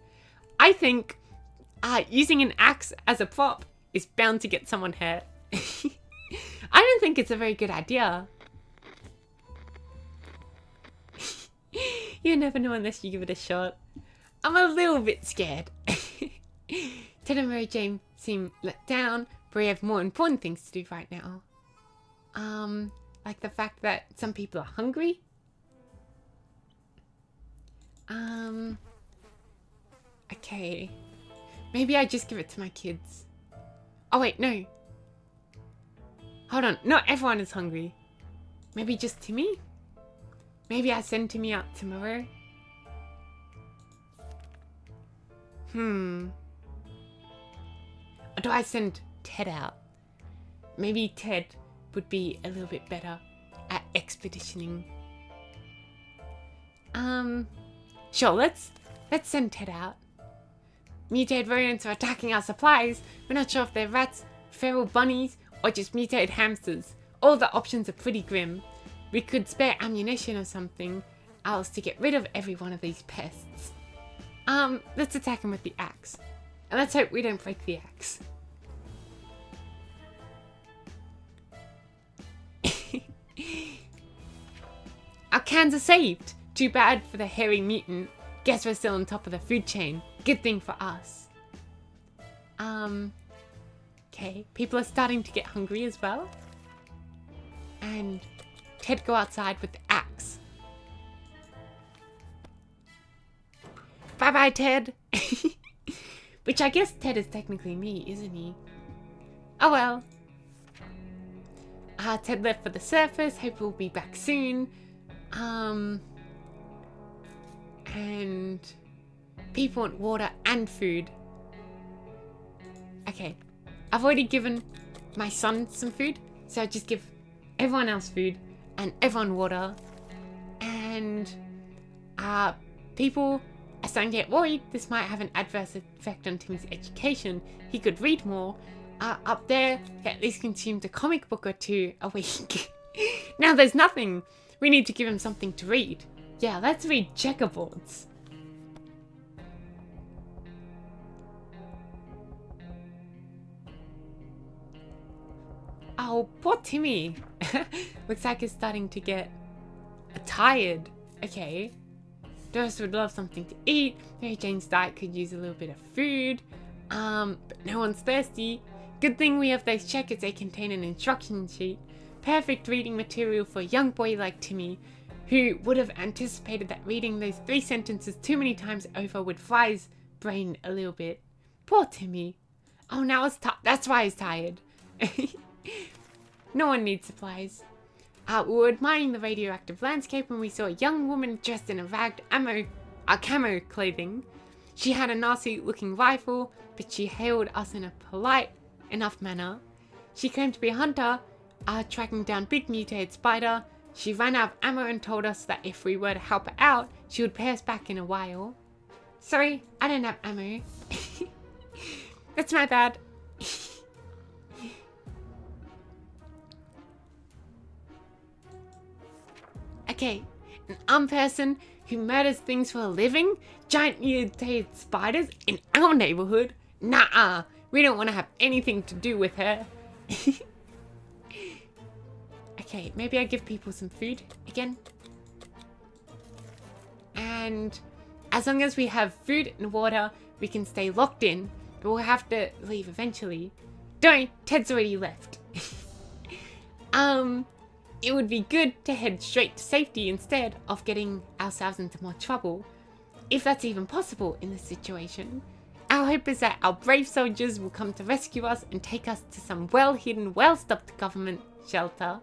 S1: I think using an axe as a prop is bound to get someone hurt. I don't think it's a very good idea. You never know unless you give it a shot. I'm a little bit scared. Ted and Mary Jane seem let down, but we have more important things to do right now. Like the fact that some people are hungry. Okay. Maybe I just give it to my kids. Oh wait, no. Hold on, not everyone is hungry. Maybe just Timmy? Maybe I send Timmy out tomorrow? Or do I send Ted out? Maybe Ted would be a little bit better at expeditioning. Sure, let's send Ted out. Mutated rodents are attacking our supplies. We're not sure if they're rats, feral bunnies, or just mutated hamsters. All the options are pretty grim. We could spare ammunition or something else to get rid of every one of these pests. Let's attack them with the axe. And let's hope we don't break the axe. Our cans are saved. Too bad for the hairy mutant. Guess we're still on top of the food chain. Good thing for us. Okay, people are starting to get hungry as well. And Ted go outside with the axe. Bye-bye, Ted. Which I guess Ted is technically me, isn't he? Oh well. Ted left for the surface. Hope we'll be back soon. And people want water and food. Okay. I've already given my son some food, so I'll just give everyone else food and everyone water. And people are starting to get worried this might have an adverse effect on Timmy's education. He could read more. Up there, he at least consumed a comic book or two a week. Now there's nothing. We need to give him something to read. Yeah, let's read checkerboards. Oh, poor Timmy. Looks like he's starting to get tired. Okay. Doris would love something to eat. Mary Jane's diet could use a little bit of food. But no one's thirsty. Good thing we have those checkers. They contain an instruction sheet. Perfect reading material for a young boy like Timmy, who would have anticipated that reading those 3 sentences too many times over would fry his brain a little bit. Poor Timmy. Oh, now that's why he's tired. No one needs supplies. We were admiring the radioactive landscape when we saw a young woman dressed in a ragged camo clothing. She had a nasty looking rifle, but she hailed us in a polite enough manner. She claimed to be a hunter, tracking down big mutated spider. She ran out of ammo and told us that if we were to help her out, she would pay us back in a while. Sorry, I don't have ammo. That's my bad. Okay, an armed person who murders things for a living? Giant mutated spiders in our neighborhood? Nah, we don't want to have anything to do with her. Okay, maybe I give people some food again. And as long as we have food and water, we can stay locked in, but we'll have to leave eventually. Don't, Ted's already left. It would be good to head straight to safety instead of getting ourselves into more trouble, if that's even possible in this situation. Our hope is that our brave soldiers will come to rescue us and take us to some well-hidden, well-stocked government shelter.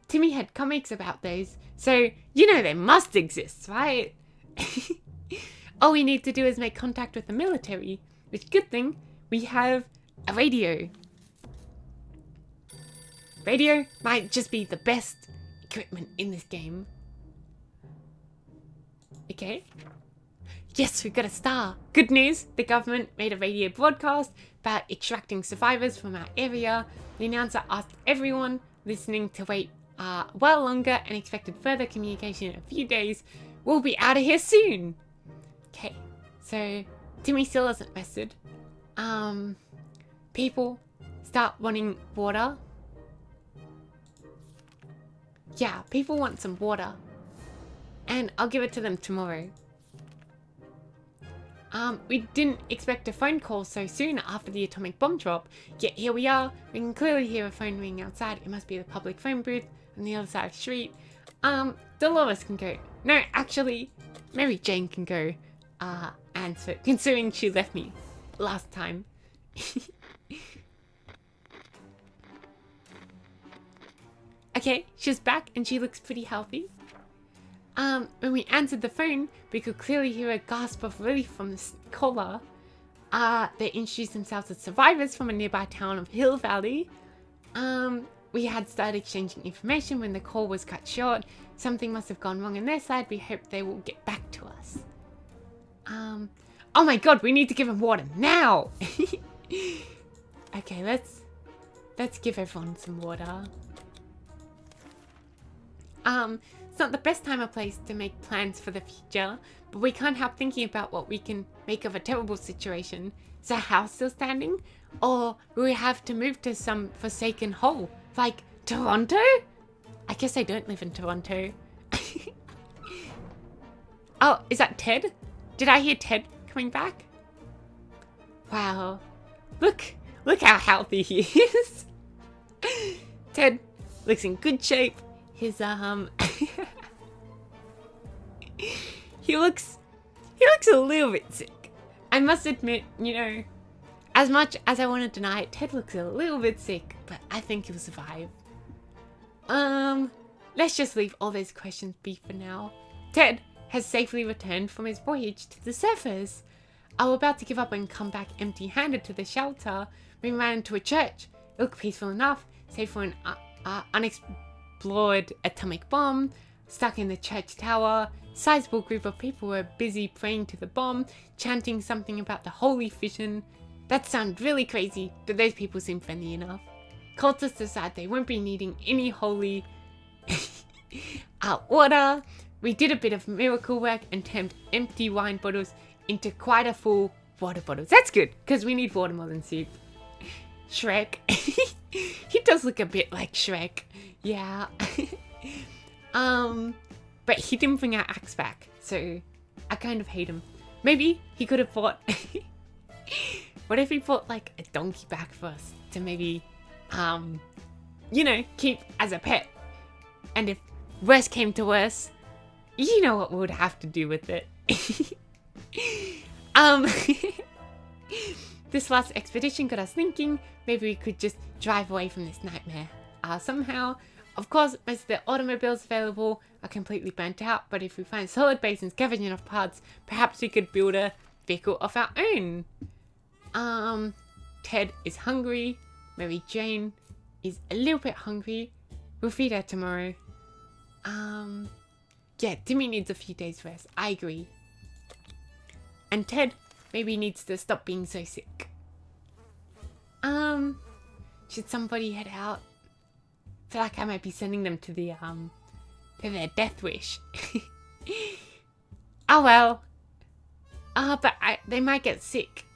S1: Timmy had comics about those, so you know they must exist, right? All we need to do is make contact with the military, which, good thing, we have a radio. Radio might just be the best equipment in this game. Okay. Yes, we got a star. Good news, the government made a radio broadcast about extracting survivors from our area. The announcer asked everyone listening to wait well longer and expected further communication in a few days. We'll be out of here soon. Okay, so Timmy still hasn't rested. People start wanting water. Yeah, people want some water. And I'll give it to them tomorrow. We didn't expect a phone call so soon after the atomic bomb drop, yet here we are. We can clearly hear a phone ringing outside. It must be the public phone booth on the other side of the street. Dolores can go. No, actually, Mary Jane can go answer, considering she left me last time. Okay, she's back and she looks pretty healthy. When we answered the phone, we could clearly hear a gasp of relief from the caller. They introduced themselves as survivors from a nearby town of Hill Valley. We had started exchanging information when the call was cut short. Something must have gone wrong on their side. We hope they will get back to us. Oh my god, we need to give them water now! Okay, let's give everyone some water. It's not the best time or place to make plans for the future, but we can't help thinking about what we can make of a terrible situation. Is our house still standing? Or will we have to move to some forsaken hole? Like Toronto? I guess I don't live in Toronto. Oh, is that Ted? Did I hear Ted coming back? Wow. Look how healthy he is. Ted looks in good shape. His he looks a little bit sick. I must admit, you know, as much as I want to deny it, Ted looks a little bit sick, but I think he'll survive. Let's just leave all those questions be for now. Ted has safely returned from his voyage to the surface. I was about to give up and come back empty-handed to the shelter. We ran into a church. It looked peaceful enough, save for an unexploded atomic bomb stuck in the church tower. Sizable group of people were busy praying to the bomb, chanting something about the holy fission. That sounds really crazy, but those people seem friendly enough. Cultists decide they won't be needing any holy water. We did a bit of miracle work and turned empty wine bottles into quite a full water bottles. That's good, because we need water more than soup. Shrek. He does look a bit like Shrek. Yeah. But he didn't bring our axe back, so I kind of hate him. Maybe he could have bought... What if he bought, like, a donkey back for us to maybe, you know, keep as a pet? And if worse came to worse, you know what we would have to do with it. This last expedition got us thinking, maybe we could just drive away from this nightmare. Somehow. Of course, most of the automobiles available are completely burnt out, but if we find solid base and scavenge enough parts, perhaps we could build a vehicle of our own. Ted is hungry. Mary Jane is a little bit hungry. We'll feed her tomorrow. Yeah, Timmy needs a few days rest. I agree. And Ted maybe needs to stop being so sick. Should somebody head out? I feel like I might be sending them to the to their death wish. Oh well. But they might get sick.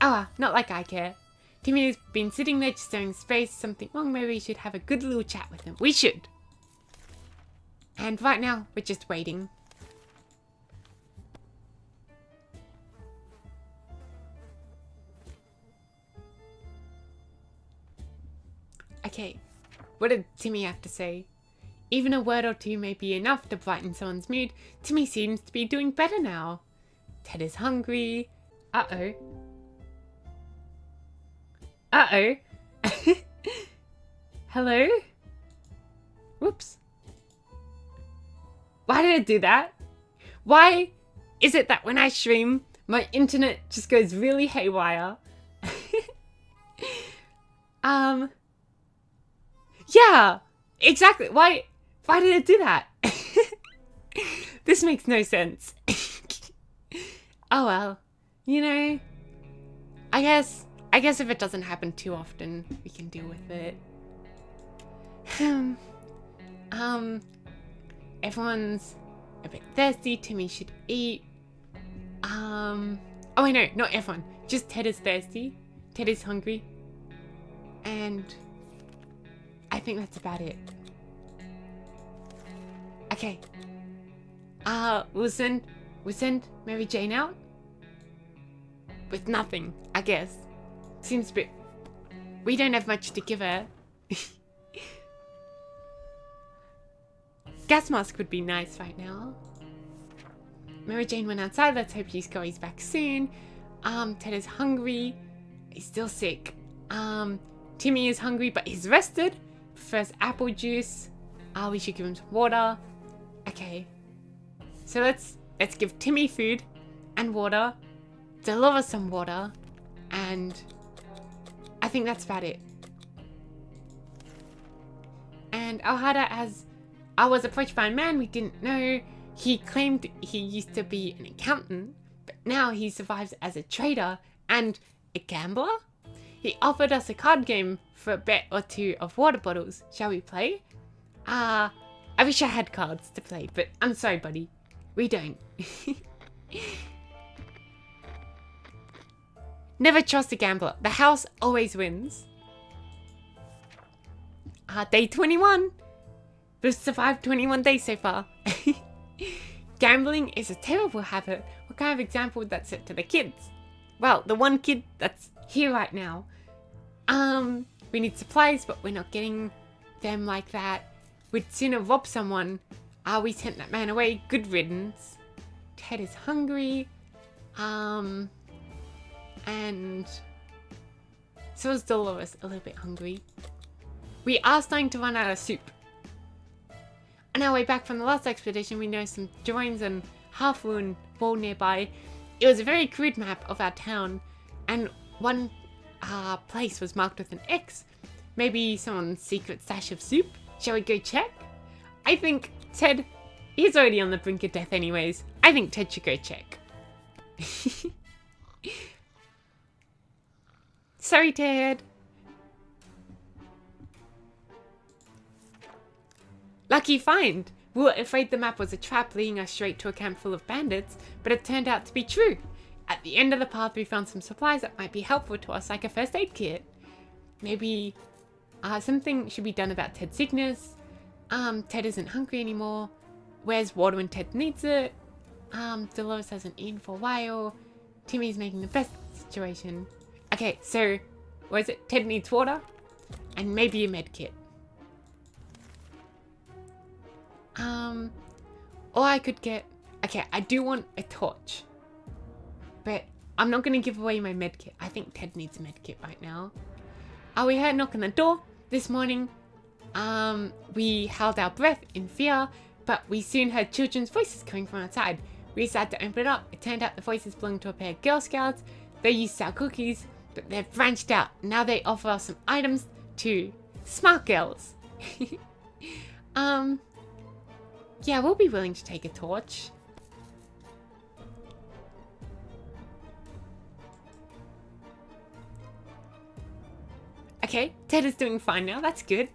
S1: Oh well, not like I care. Timmy has been sitting there just staring into space. Something wrong? Maybe we should have a good little chat with him. We should. And right now, we're just waiting. Okay, what did Timmy have to say? Even a word or two may be enough to brighten someone's mood. Timmy seems to be doing better now. Ted is hungry. Uh-oh. Uh-oh. Hello? Whoops. Why did it do that? Why is it that when I stream, my internet just goes really haywire? Yeah, exactly. Why did it do that? This makes no sense. Oh well. You know, I guess if it doesn't happen too often, we can deal with it. Everyone's a bit thirsty. Timmy should eat. Oh wait, no, not everyone. Just Ted is thirsty. Ted is hungry. And I think that's about it. Okay. We'll send Mary Jane out with nothing, I guess. Seems a bit... We don't have much to give her. Gas mask would be nice right now. Mary Jane went outside. Let's hope he's back soon. Ted is hungry. He's still sick. Timmy is hungry, but he's rested. Prefers apple juice. We should give him some water. Okay. So let's give Timmy food and water. Deliver some water. And I think that's about it. And Alhada, as I was approached by a man we didn't know. He claimed he used to be an accountant, but now he survives as a trader and a gambler. He offered us a card game for a bet or two of water bottles. Shall we play? I wish I had cards to play, but I'm sorry, buddy. We don't. Never trust a gambler. The house always wins. Day 21. We've survived 21 days so far. Gambling is a terrible habit. What kind of example would that set to the kids? Well, the one kid that's here right now. We need supplies, but we're not getting them like that. We'd sooner rob someone. We sent that man away. Good riddance. Ted is hungry. And so is Dolores, a little bit hungry. We are starting to run out of soup. On our way back from the last expedition, we noticed some drawings and half-ruined wall nearby. It was a very crude map of our town, and one place was marked with an X. Maybe someone's secret stash of soup? Shall we go check? I think Ted, he's already on the brink of death anyways. I think Ted should go check. Sorry, Ted. Lucky find! We were afraid the map was a trap leading us straight to a camp full of bandits, but it turned out to be true. At the end of the path we found some supplies that might be helpful to us, like a first aid kit. Maybe something should be done about Ted's sickness. Ted isn't hungry anymore. Where's water when Ted needs it? Dolores hasn't eaten for a while. Timmy's making the best of the situation. Okay, so what is it? Ted needs water and maybe a med kit. Or I could get... Okay, I do want a torch. But I'm not going to give away my medkit. I think Ted needs a medkit right now. We heard a knock on the door this morning. We held our breath in fear, but we soon heard children's voices coming from outside. We decided to open it up. It turned out the voices belonged to a pair of Girl Scouts. They used to sell cookies, but they've branched out. Now they offer us some items to smart girls. Yeah, we'll be willing to take a torch. Okay, Ted is doing fine now. That's good.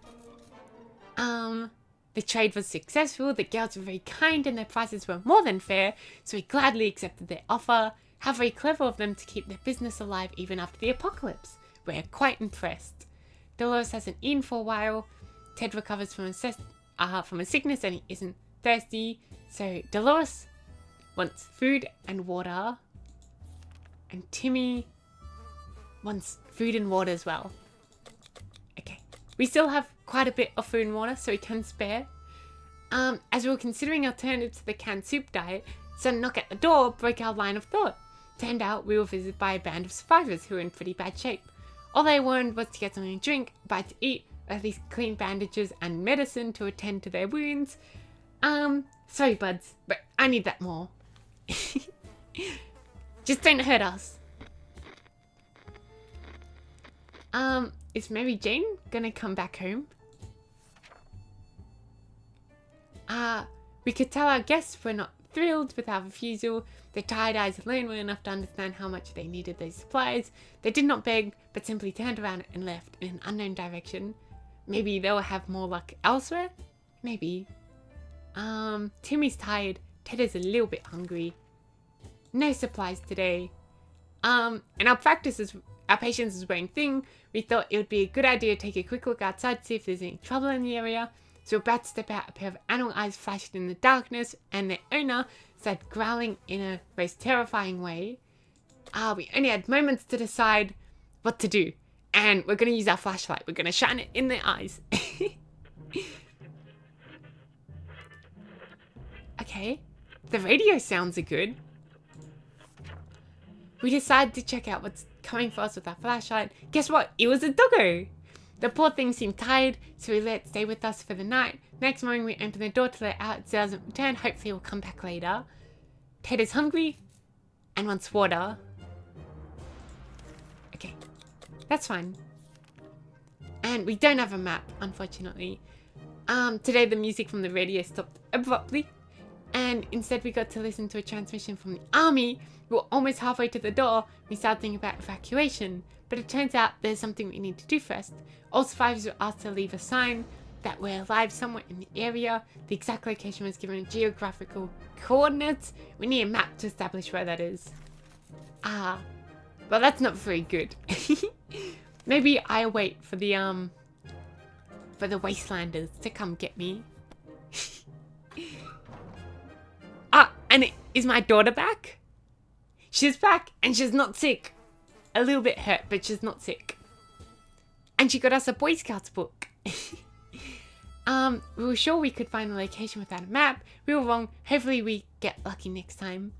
S1: The trade was successful. The girls were very kind and their prices were more than fair, so we gladly accepted their offer. How very clever of them to keep their business alive even after the apocalypse. We're quite impressed. Dolores hasn't eaten for a while. Ted recovers from a sickness and he isn't thirsty. So Dolores wants food and water. And Timmy wants food and water as well. Okay. We still have quite a bit of food and water, so we can spare. As we were considering alternatives to the canned soup diet, sudden knock at the door broke our line of thought. Turned out we were visited by a band of survivors who were in pretty bad shape. All they wanted was to get something to drink, a bite to eat, at least clean bandages and medicine to attend to their wounds. Sorry buds, but I need that more. Just don't hurt us. Is Mary Jane gonna come back home? We could tell our guests we're not thrilled with our refusal. The tired eyes alone were enough to understand how much they needed those supplies. They did not beg, but simply turned around and left in an unknown direction. Maybe they'll have more luck elsewhere? Maybe. Timmy's tired. Ted is a little bit hungry. No supplies today. And our patience is wearing thin. We thought it would be a good idea to take a quick look outside to see if there's any trouble in the area. So we're about to step out, a pair of animal eyes flashed in the darkness, and their owner started growling in a most terrifying way. We only had moments to decide what to do. And we're going to use our flashlight. We're going to shine it in their eyes. Okay. The radio sounds are good. We decided to check out what's coming for us with our flashlight. Guess what? It was a doggo. The poor thing seemed tired, so we let it stay with us for the night. Next morning, we opened the door to let it out. It doesn't return. Hopefully, it will come back later. Ted is hungry and wants water. Okay, that's fine. And we don't have a map, unfortunately. Today, the music from the radio stopped abruptly, and instead, we got to listen to a transmission from the army. We were almost halfway to the door. We started thinking about evacuation, but it turns out there's something we need to do first. All survivors were asked to leave a sign that we're alive somewhere in the area. The exact location was given geographical coordinates. We need a map to establish where that is. Well, that's not very good. Maybe I wait for the wastelanders to come get me. And is my daughter back? She's back, and she's not sick. A little bit hurt, but she's not sick. And she got us a Boy Scouts book. We were sure we could find the location without a map. We were wrong. Hopefully we get lucky next time.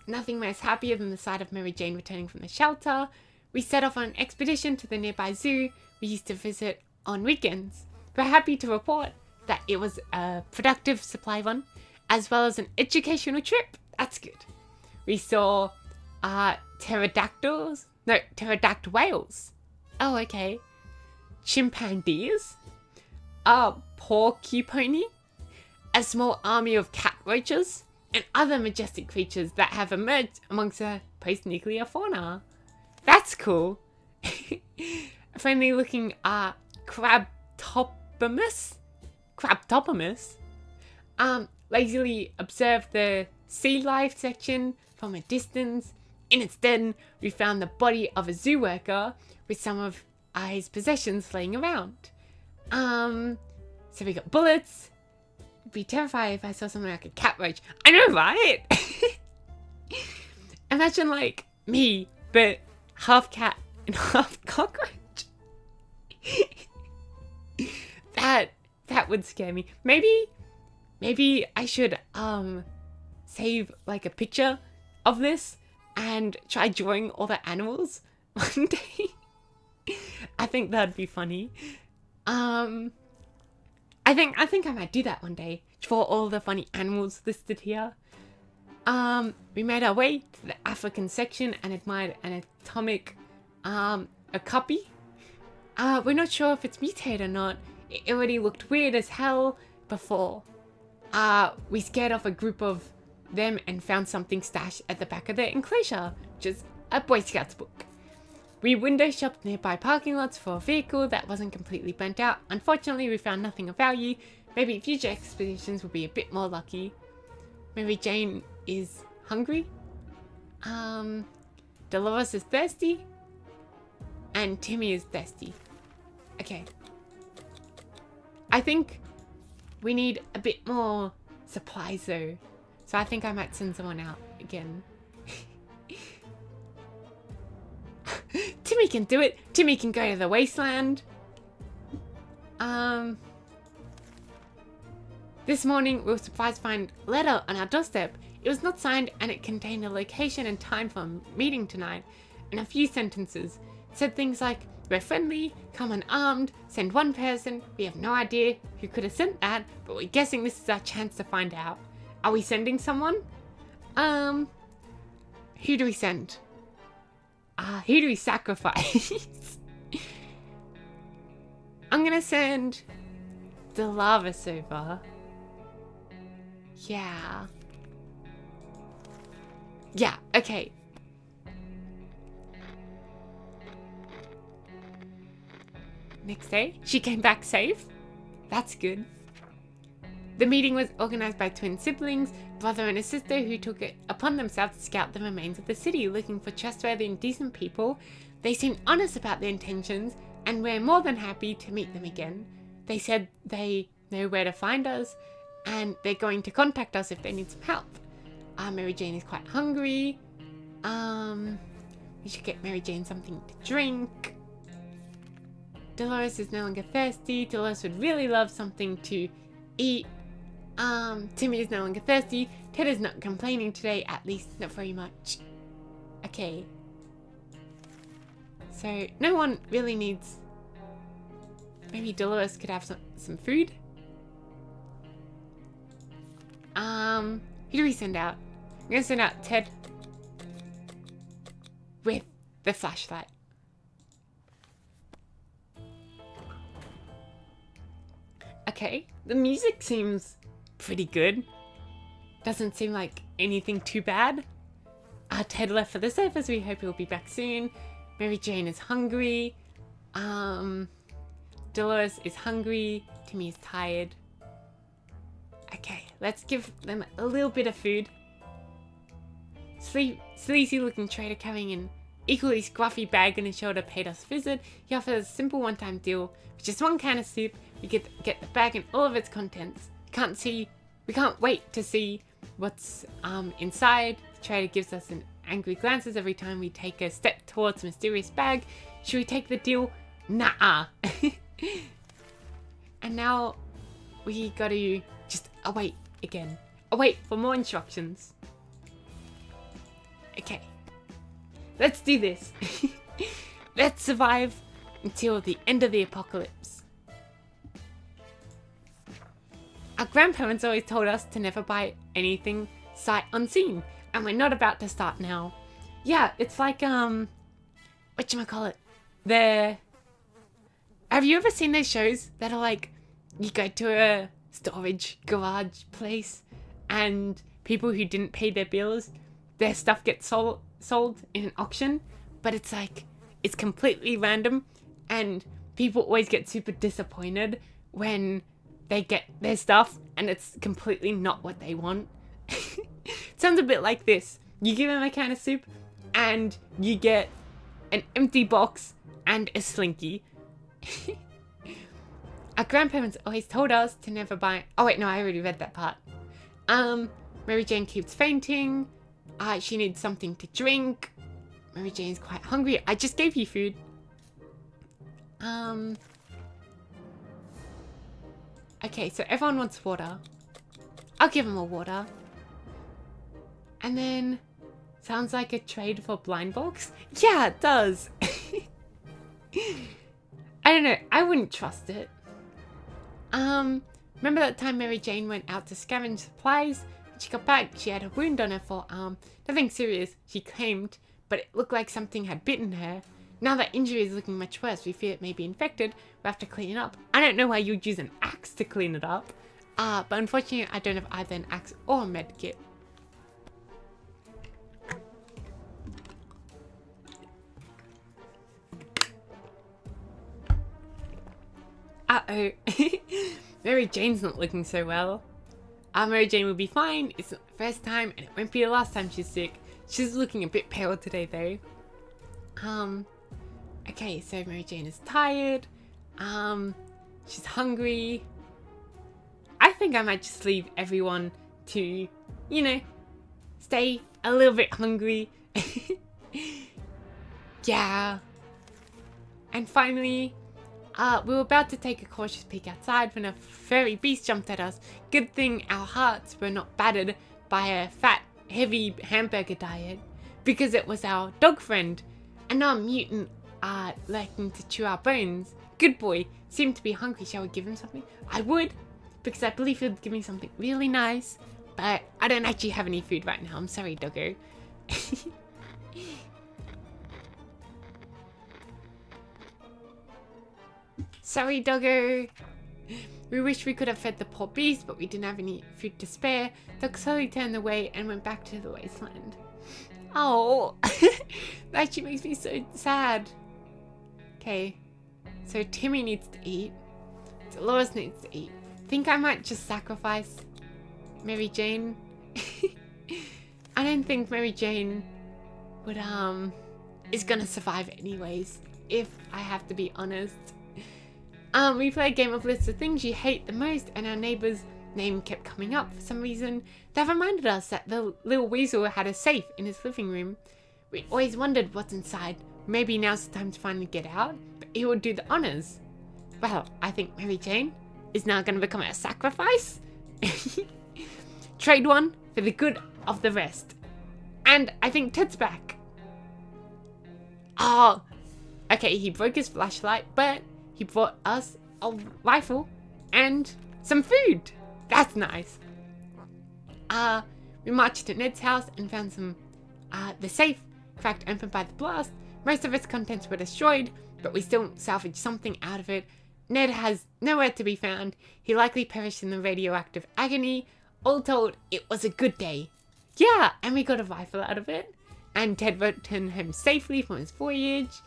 S1: Nothing was happier than the sight of Mary Jane returning from the shelter. We set off on an expedition to the nearby zoo we used to visit on weekends. We're happy to report that it was a productive supply run, as well as an educational trip. That's good. We saw pterodactyl whales. Oh, okay. Chimpanzees. A porcupine. A small army of cat roaches. And other majestic creatures that have emerged amongst the post-nuclear fauna. That's cool. Friendly looking crabtopomus. Lazily observed the sea life section from a distance. In its den, we found the body of a zoo worker with some of his possessions laying around. So we got bullets. I'd be terrified if I saw something like a cat roach. I know, right? Imagine like me, but half cat and half cockroach. That would scare me. Maybe I should save like a picture of this and try drawing all the animals one day. I think that'd be funny. I think I might do that one day. Draw all the funny animals listed here. We made our way to the African section and admired an atomic okapi. We're not sure if it's mutated or not. It already looked weird as hell before. We scared off a group of them and found something stashed at the back of the enclosure, which is a Boy Scouts book. We window shopped nearby parking lots for a vehicle that wasn't completely burnt out. Unfortunately, we found nothing of value. Maybe future expeditions will be a bit more lucky. Mary Jane is hungry. Dolores is thirsty. And Timmy is thirsty. Okay. I think we need a bit more supplies though. So I think I might send someone out again. Timmy can do it. Timmy can go to the wasteland. This morning we were surprised to find a letter on our doorstep. It was not signed and it contained a location and time for a meeting tonight. And a few sentences. It said things like, we're friendly, come unarmed, send one person. We have no idea who could have sent that, but we're guessing this is our chance to find out. Are we sending someone? Who do we send? Who do we sacrifice? I'm gonna send the lava over. Yeah. Yeah, okay. Next day, she came back safe. That's good. The meeting was organized by twin siblings, brother and a sister, who took it upon themselves to scout the remains of the city, looking for trustworthy and decent people. They seemed honest about their intentions, and we're more than happy to meet them again. They said they know where to find us, and they're going to contact us if they need some help. Mary Jane is quite hungry. We should get Mary Jane something to drink. Dolores is no longer thirsty. Dolores would really love something to eat. Timmy is no longer thirsty. Ted is not complaining today, at least not very much. Okay. So, no one really needs... Maybe Dolores could have some food? Who do we send out? I'm gonna send out Ted with the flashlight. Okay, the music seems pretty good. Doesn't seem like anything too bad. Ted left for the surface. We hope he'll be back soon. Mary Jane is hungry. Dolores is hungry. Timmy is tired. Okay, let's give them a little bit of food. Sleazy looking trader carrying an equally scruffy bag on his shoulder paid us a visit. He offers a simple one-time deal with just one can of soup. We get the bag and all of its contents. We can't wait to see what's inside. The trader gives us an angry glances every time we take a step towards the mysterious bag. Should we take the deal? Nah. And now we gotta just await again. Await for more instructions. Okay. Let's do this. Let's survive until the end of the apocalypse. Our grandparents always told us to never buy anything sight unseen, and we're not about to start now. Yeah, it's like whatchamacallit? Have you ever seen those shows that are like, you go to a storage garage place and people who didn't pay their bills, their stuff gets sold in an auction, but it's like, it's completely random, and people always get super disappointed when they get their stuff and it's completely not what they want. Sounds a bit like this. You give them a can of soup and you get an empty box and a slinky. Our grandparents always told us to never buy... Oh wait, no, I already read that part. Mary Jane keeps fainting. She needs something to drink. Mary Jane's quite hungry. I just gave you food. Okay, so everyone wants water. I'll give them a water. And then... Sounds like a trade for blind box. Yeah, it does. I don't know. I wouldn't trust it. Remember that time Mary Jane went out to scavenge supplies? When she got back, she had a wound on her forearm. Nothing serious, she claimed, but it looked like something had bitten her. Now that injury is looking much worse, we fear it may be infected. We'll have to clean it up. I don't know why you'd use an axe to clean it up. But unfortunately, I don't have either an axe or a med kit. Uh-oh. Mary Jane's not looking so well. Mary Jane will be fine. It's not the first time, and it won't be the last time she's sick. She's looking a bit pale today, though. Okay, so Mary Jane is tired. She's hungry. I think I might just leave everyone to, you know, stay a little bit hungry. Yeah. And finally, we were about to take a cautious peek outside when a furry beast jumped at us. Good thing our hearts were not battered by a fat, heavy hamburger diet, because it was our dog friend, and our mutant liking to chew our bones. Good boy, seemed to be hungry. Shall we give him something? I would, because I believe he'll give me something really nice, but I don't actually have any food right now. I'm sorry, doggo. Sorry, doggo. We wish we could have fed the poor beast, but we didn't have any food to spare. Doug slowly turned away and went back to the wasteland. Oh, that actually makes me so sad. Okay, so Timmy needs to eat. Dolores needs to eat. Think I might just sacrifice Mary Jane. I don't think Mary Jane would is gonna survive anyways, if I have to be honest. We play a game of lists of things you hate the most, and our neighbour's name kept coming up for some reason. That reminded us that the little weasel had a safe in his living room. We always wondered what's inside. Maybe now's the time to finally get out, but he would do the honours. Well, I think Mary Jane is now going to become a sacrifice. Trade one for the good of the rest. And I think Ted's back. Oh, okay, he broke his flashlight, but he brought us a rifle and some food. That's nice. We marched to Ned's house and found the safe cracked open by the blast. Most of its contents were destroyed, but we still salvaged something out of it. Ned has nowhere to be found. He likely perished in the radioactive agony. All told, it was a good day. Yeah, and we got a rifle out of it. And Ted returned home safely from his voyage.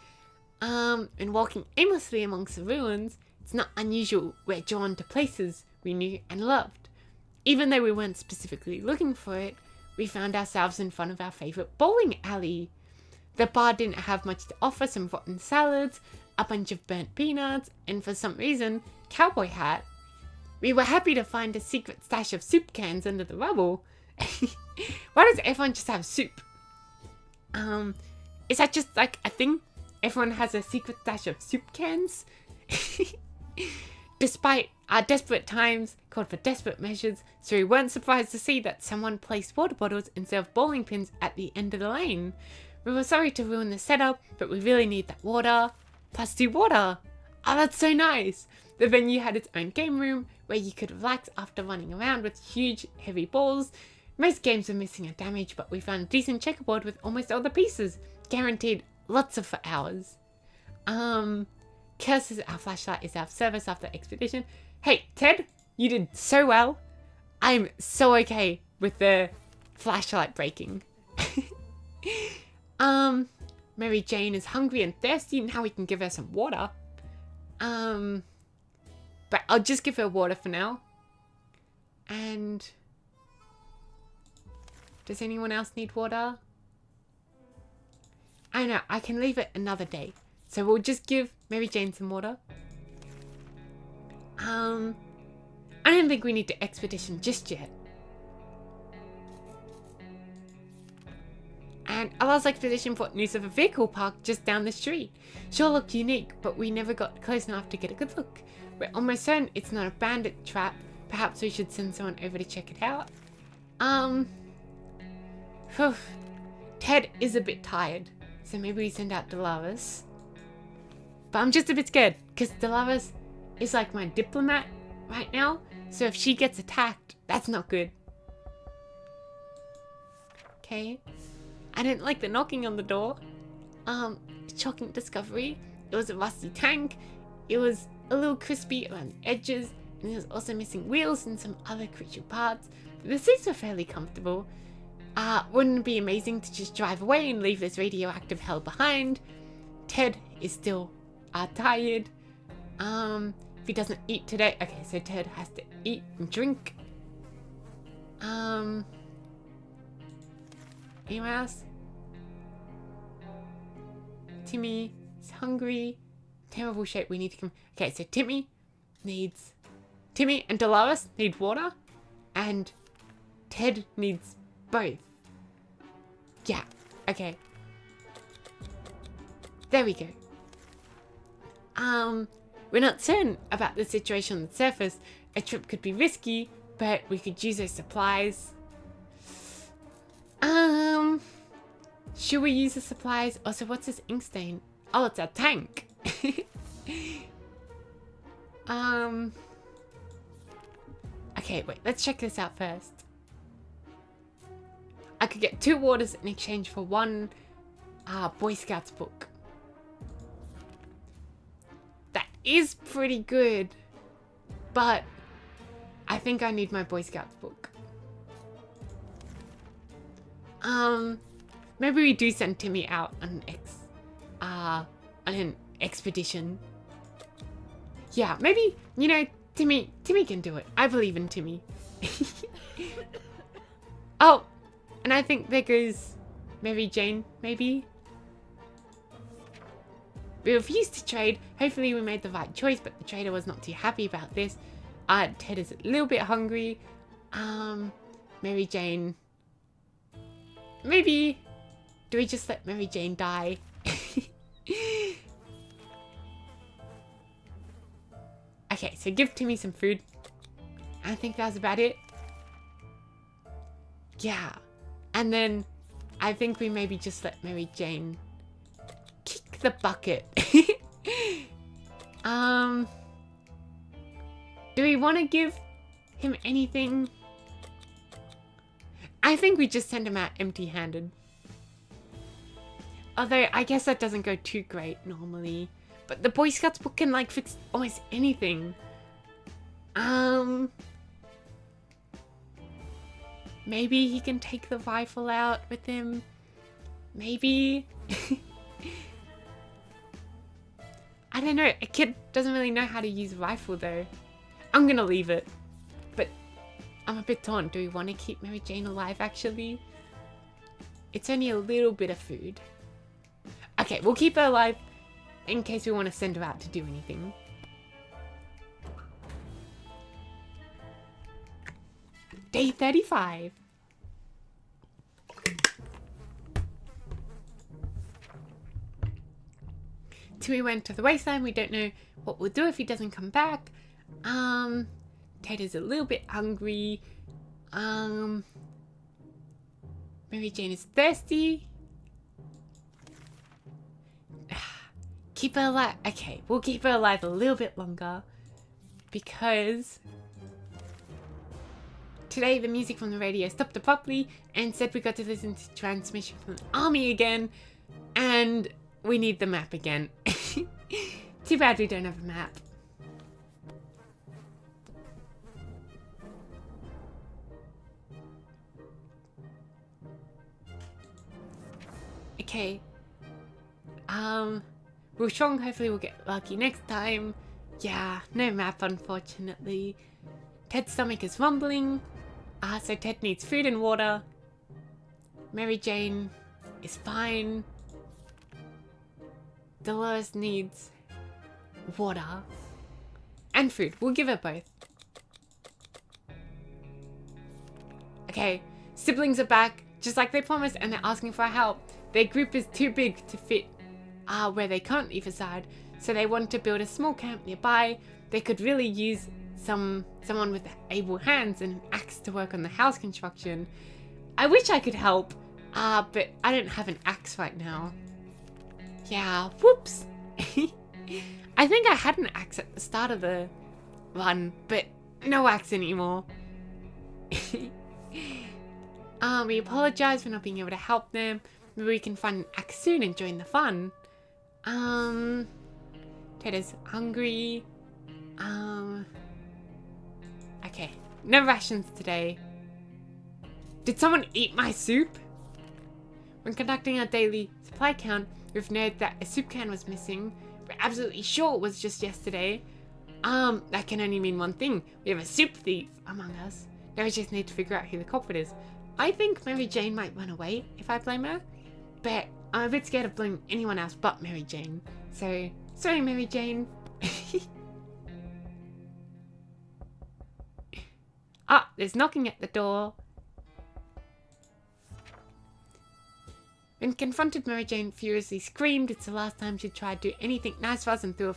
S1: And walking aimlessly amongst the ruins, it's not unusual we're drawn to places we knew and loved. Even though we weren't specifically looking for it, we found ourselves in front of our favourite bowling alley. The bar didn't have much to offer, some rotten salads, a bunch of burnt peanuts, and for some reason, cowboy hat. We were happy to find a secret stash of soup cans under the rubble. Why does everyone just have soup? Is that just like a thing? Everyone has a secret stash of soup cans? Despite our desperate times called for desperate measures, so we weren't surprised to see that someone placed water bottles instead of bowling pins at the end of the lane. We were sorry to ruin the setup, but we really need that water. Plus 2 water. Oh, that's so nice. The venue had its own game room where you could relax after running around with huge, heavy balls. Most games were missing or damaged, but we found a decent checkerboard with almost all the pieces. Guaranteed lots of for hours. Curses our flashlight is out of service after expedition. Hey, Ted, you did so well. I'm so okay with the flashlight breaking. Mary Jane is hungry and thirsty. Now we can give her some water. But I'll just give her water for now. And does anyone else need water? I know, I can leave it another day. So we'll just give Mary Jane some water. I don't think we need to expedition just yet. And Allah's expedition brought news of a vehicle park just down the street. Sure looked unique, but we never got close enough to get a good look. We're almost certain it's not a bandit trap. Perhaps we should send someone over to check it out. Ted is a bit tired, so maybe we send out Dolores. But I'm just a bit scared, because Dolores is like my diplomat right now, so if she gets attacked, that's not good. Okay. I didn't like the knocking on the door. Shocking discovery. It was a rusty tank. It was a little crispy around the edges, and it was also missing wheels and some other crucial parts. But the seats were fairly comfortable. Wouldn't it be amazing to just drive away and leave this radioactive hell behind? Ted is still tired. If he doesn't eat today, okay, so Ted has to eat and drink. Anyone else? Timmy is hungry. Terrible shape. We need to come. Okay, so Timmy and Dolores need water, and Ted needs both. Yeah. Okay. There we go. We're not certain about the situation on the surface. A trip could be risky, but we could use those supplies. Should we use the supplies? Also, what's this ink stain? Oh, it's a tank. Okay, wait, let's check this out first. I could get 2 waters in exchange for 1 Boy Scouts book. That is pretty good, but I think I need my Boy Scouts book. Maybe we do send Timmy out on an expedition. Yeah, maybe, you know, Timmy can do it. I believe in Timmy. Oh, and I think there goes Mary Jane, maybe. We refused to trade. Hopefully we made the right choice, but the trader was not too happy about this. Ted is a little bit hungry. Mary Jane. Maybe. Do we just let Mary Jane die? Okay, so give Timmy some food. I think that's about it. Yeah. And then I think we maybe just let Mary Jane kick the bucket. Do we want to give him anything? I think we just send him out empty-handed. Although, I guess that doesn't go too great normally. But the Boy Scouts book can, like, fix almost anything. Maybe he can take the rifle out with him. Maybe. I don't know. A kid doesn't really know how to use a rifle, though. I'm gonna leave it. But I'm a bit torn. Do we want to keep Mary Jane alive, actually? It's only a little bit of food. Okay, we'll keep her alive in case we want to send her out to do anything. Day 35. Timmy went to the wasteland. We don't know what we'll do if he doesn't come back. Ted is a little bit hungry. Mary Jane is thirsty. Keep her alive. Okay, we'll keep her alive a little bit longer because today the music from the radio stopped abruptly and said we got to listen to transmission from the army again, and we need the map again. Too bad we don't have a map. Okay. We're strong. Hopefully we'll get lucky next time. Yeah, no map, unfortunately. Ted's stomach is rumbling. So Ted needs food and water. Mary Jane is fine. Dolores needs water and food. We'll give her both. Okay, siblings are back, just like they promised, and they're asking for our help. Their group is too big to fit where they currently reside, so they want to build a small camp nearby. They could really use someone with able hands and an axe to work on the house construction. I wish I could help, but I don't have an axe right now. Yeah, whoops. I think I had an axe at the start of the run, but no axe anymore. We apologize for not being able to help them. Maybe we can find an axe soon and join the fun. Ted is hungry. Okay, no rations today. Did someone eat my soup? When conducting our daily supply count, we've noted that a soup can was missing. We're absolutely sure it was just yesterday. That can only mean one thing. We have a soup thief among us. Now we just need to figure out who the culprit is. I think Mary Jane might run away if I blame her, but I'm a bit scared of blaming anyone else but Mary Jane. So, sorry Mary Jane. There's knocking at the door. When confronted, Mary Jane furiously screamed. It's the last time she'd tried to do anything nice for us and threw a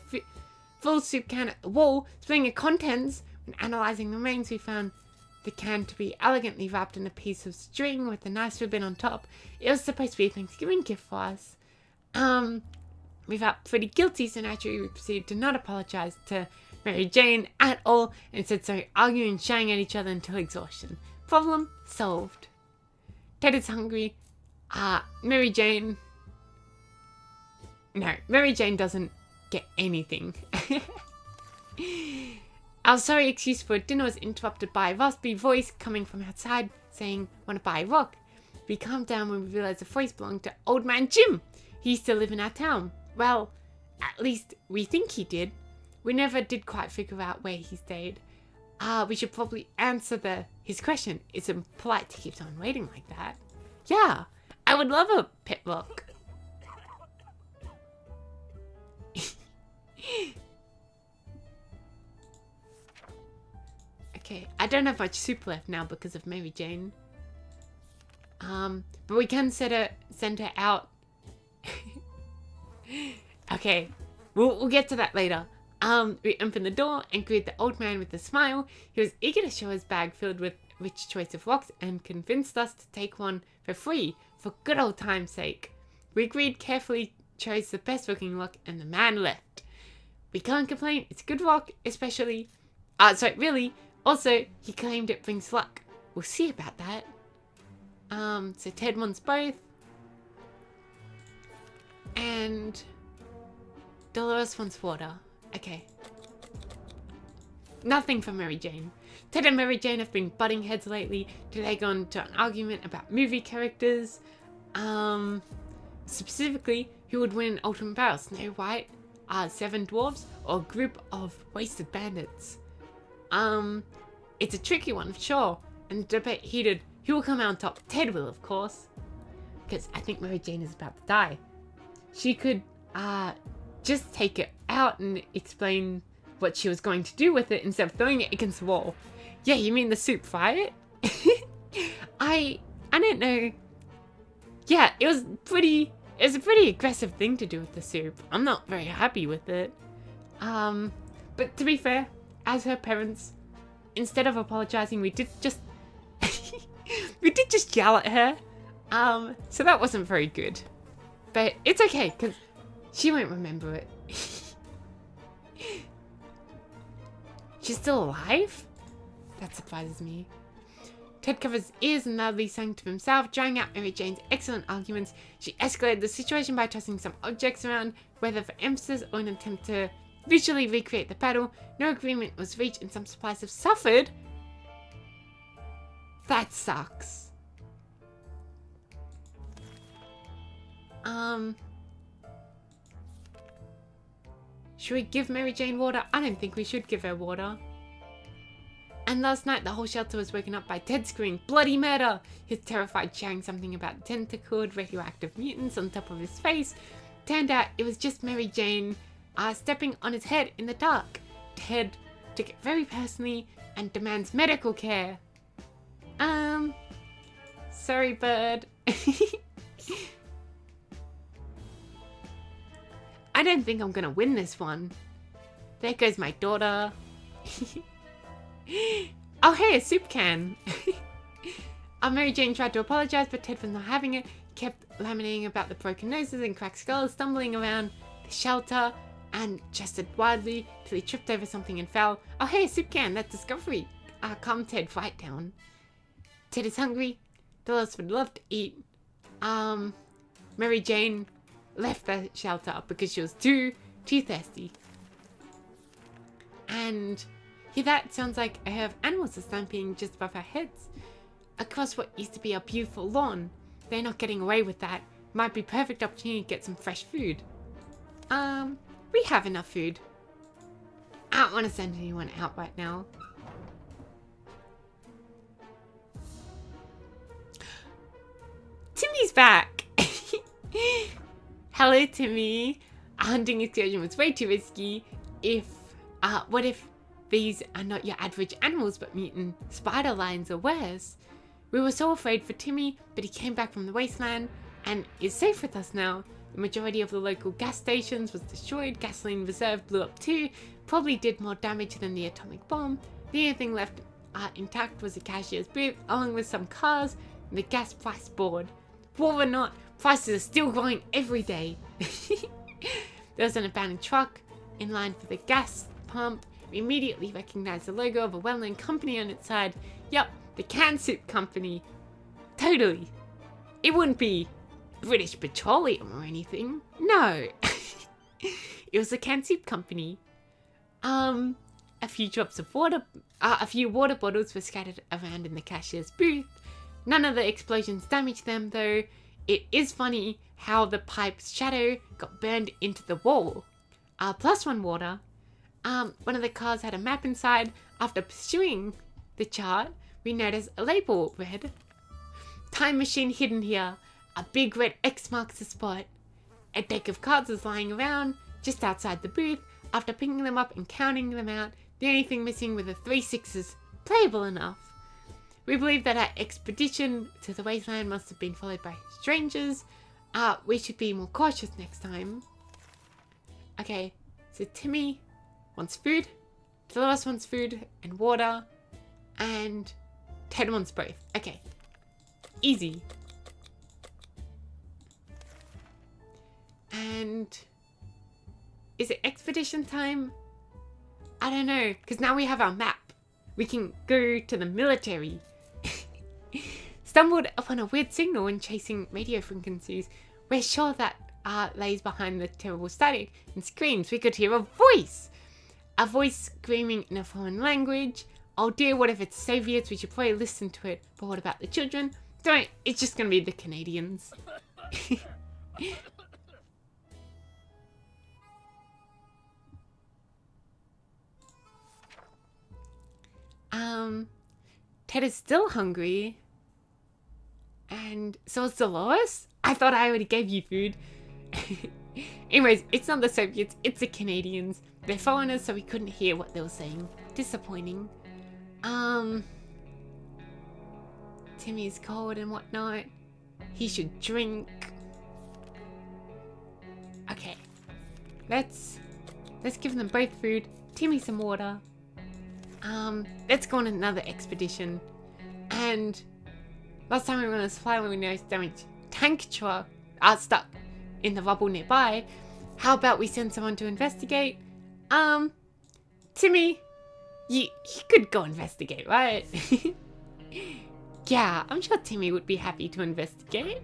S1: full soup can at the wall, spilling the contents. When analysing the remains, we found the can to be elegantly wrapped in a piece of string with a nice ribbon on top. It was supposed to be a Thanksgiving gift for us. We felt pretty guilty, so naturally we proceeded to not apologise to Mary Jane at all, and instead started arguing and shouting at each other until exhaustion. Problem solved. Ted is hungry. Mary Jane... No, Mary Jane doesn't get anything. Our sorry excuse for dinner was interrupted by a raspy voice coming from outside saying, "Want to buy a rock?" We calmed down when we realized the voice belonged to Old Man Jim. He used to live in our town. Well, at least we think he did. We never did quite figure out where he stayed. We should probably answer his question. It's impolite to keep someone waiting like that. Yeah, I would love a pet rock. Okay, I don't have much soup left now because of Mary Jane. But we can send her out. Okay, we'll get to that later. We opened the door and greeted the old man with a smile. He was eager to show his bag filled with rich choice of rocks and convinced us to take one for free for good old time's sake. We agreed, carefully chose the best looking rock, and the man left. We can't complain, it's a good rock, especially... really, also, he claimed it brings luck. We'll see about that. So Ted wants both. And Dolores wants water. Okay. Nothing for Mary Jane. Ted and Mary Jane have been butting heads lately. Today gone to an argument about movie characters. Specifically, who would win in Ultimate Battle? Snow White, Seven Dwarfs, or a group of wasted bandits? It's a tricky one, sure. And the debate heated. Who will come out on top? Ted will, of course. Because I think Mary Jane is about to die. She could, just take it out and explain what she was going to do with it instead of throwing it against the wall. Yeah, you mean the soup fight? I don't know. Yeah, it was a pretty aggressive thing to do with the soup. I'm not very happy with it. But to be fair, as her parents, instead of apologizing, we did just yell at her. So that wasn't very good. But it's okay, because she won't remember it. She's still alive? That surprises me. Ted covers his ears and loudly sang to himself, drawing out Mary Jane's excellent arguments. She escalated the situation by tossing some objects around, whether for emphasis or an attempt to visually recreate the battle. No agreement was reached and some supplies have suffered. That sucks. Should we give Mary Jane water? I don't think we should give her water. And last night, the whole shelter was woken up by Ted screaming, "Bloody murder!" He was terrified, shouting something about tentacled radioactive mutants on top of his face. Turned out it was just Mary Jane stepping on his head in the dark. Ted took it very personally and demands medical care. Sorry, bird. I don't think I'm gonna win this one. There goes my daughter. Oh, hey, a soup can. Mary Jane tried to apologize, but Ted was not having it. He kept lamenting about the broken noses and cracked skulls, stumbling around the shelter and gestured wildly till he tripped over something and fell. Oh, hey, a soup can. That's discovery. Calm Ted right down. Ted is hungry. Dolores would love to eat. Mary Jane left the shelter because she was too thirsty. And here that sounds like a herd of animals are stamping just above our heads across what used to be a beautiful lawn. They're not getting away with that. Might be perfect opportunity to get some fresh food. We have enough food. I don't want to send anyone out right now. Timmy's back. Hello, Timmy. A hunting excursion was way too risky. What if these are not your average animals, but mutant spider lions or worse? We were so afraid for Timmy, but he came back from the wasteland and is safe with us now. The majority of the local gas stations was destroyed. Gasoline reserve blew up too. Probably did more damage than the atomic bomb. The only thing left intact was the cashier's booth, along with some cars and the gas price board. War or not, prices are still growing every day. There was an abandoned truck in line for the gas pump. We immediately recognized the logo of a well-known company on its side. Yup, the Can Soup Company. Totally. It wouldn't be British Petroleum or anything. No. It was the Can Soup Company. a few drops of water, a few water bottles were scattered around in the cashier's booth. None of the explosions damaged them, though. It is funny how the pipe's shadow got burned into the wall. +1 water. One of the cars had a map inside. After pursuing the chart, we noticed a label read, "Time machine hidden here. A big red X marks the spot." A deck of cards was lying around just outside the booth. After picking them up and counting them out, the only thing missing were the 3 sixes. Playable enough. We believe that our expedition to the wasteland must have been followed by strangers. We should be more cautious next time. Okay, so Timmy wants food, Dolores wants food and water, and Ted wants both. Okay, easy. And is it expedition time? I don't know, because now we have our map. We can go to the military. Stumbled upon a weird signal when chasing radio frequencies. We're sure that lays behind the terrible static and screams. We could hear a voice. A voice screaming in a foreign language. Oh dear, what if it's Soviets? We should probably listen to it. But what about the children? Don't. It's just going to be the Canadians. Ted is still hungry. And so is Dolores? I thought I already gave you food. Anyways, it's not the Soviets, it's the Canadians. They're foreigners, so we couldn't hear what they were saying. Disappointing. Timmy's cold and whatnot. He should drink. Okay. Let's give them both food. Timmy some water. Let's go on another expedition. And last time we were on a supply when we noticed damaged tank truck stuck in the rubble nearby. How about we send someone to investigate? Timmy, you could go investigate, right? Yeah, I'm sure Timmy would be happy to investigate.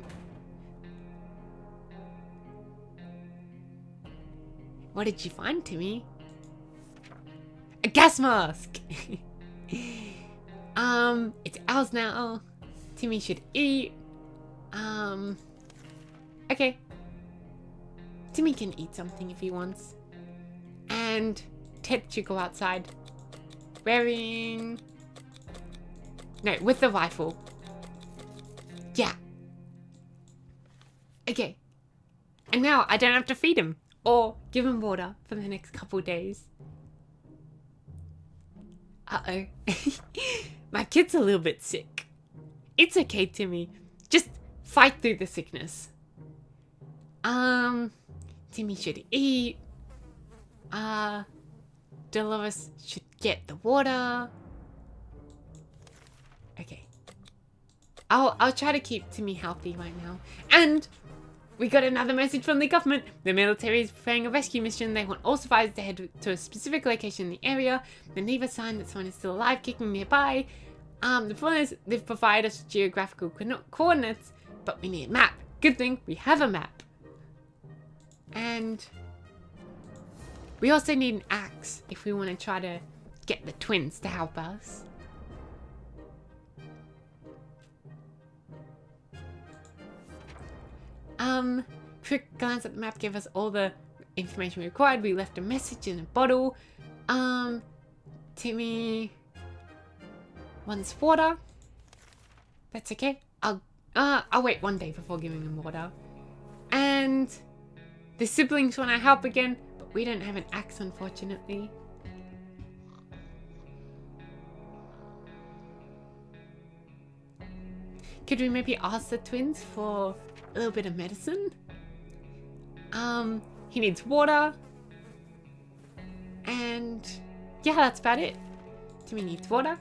S1: What did you find, Timmy? A gas mask! It's ours now. Timmy should eat. Okay. Timmy can eat something if he wants. And Ted should go outside. Wearing... No, with the rifle. Yeah. Okay. And now I don't have to feed him or give him water for the next couple days. Uh-oh. My kid's a little bit sick. It's okay, Timmy. Just fight through the sickness. Timmy should eat. Dolores should get the water. Okay. I'll try to keep Timmy healthy right now. And we got another message from the government. The military is preparing a rescue mission. They want all survivors to head to a specific location in the area. Then leave a sign that someone is still alive kicking nearby. The problem is they've provided us geographical coordinates, but we need a map. Good thing we have a map. And we also need an axe if we want to try to get the twins to help us. Quick glance at the map gave us all the information we required. We left a message in a bottle. Timmy wants water. That's okay. I'll wait one day before giving him water. And the siblings want to help again, but we don't have an axe, unfortunately. Could we maybe ask the twins for a little bit of medicine? He needs water. And yeah, that's about it. Timmy needs water.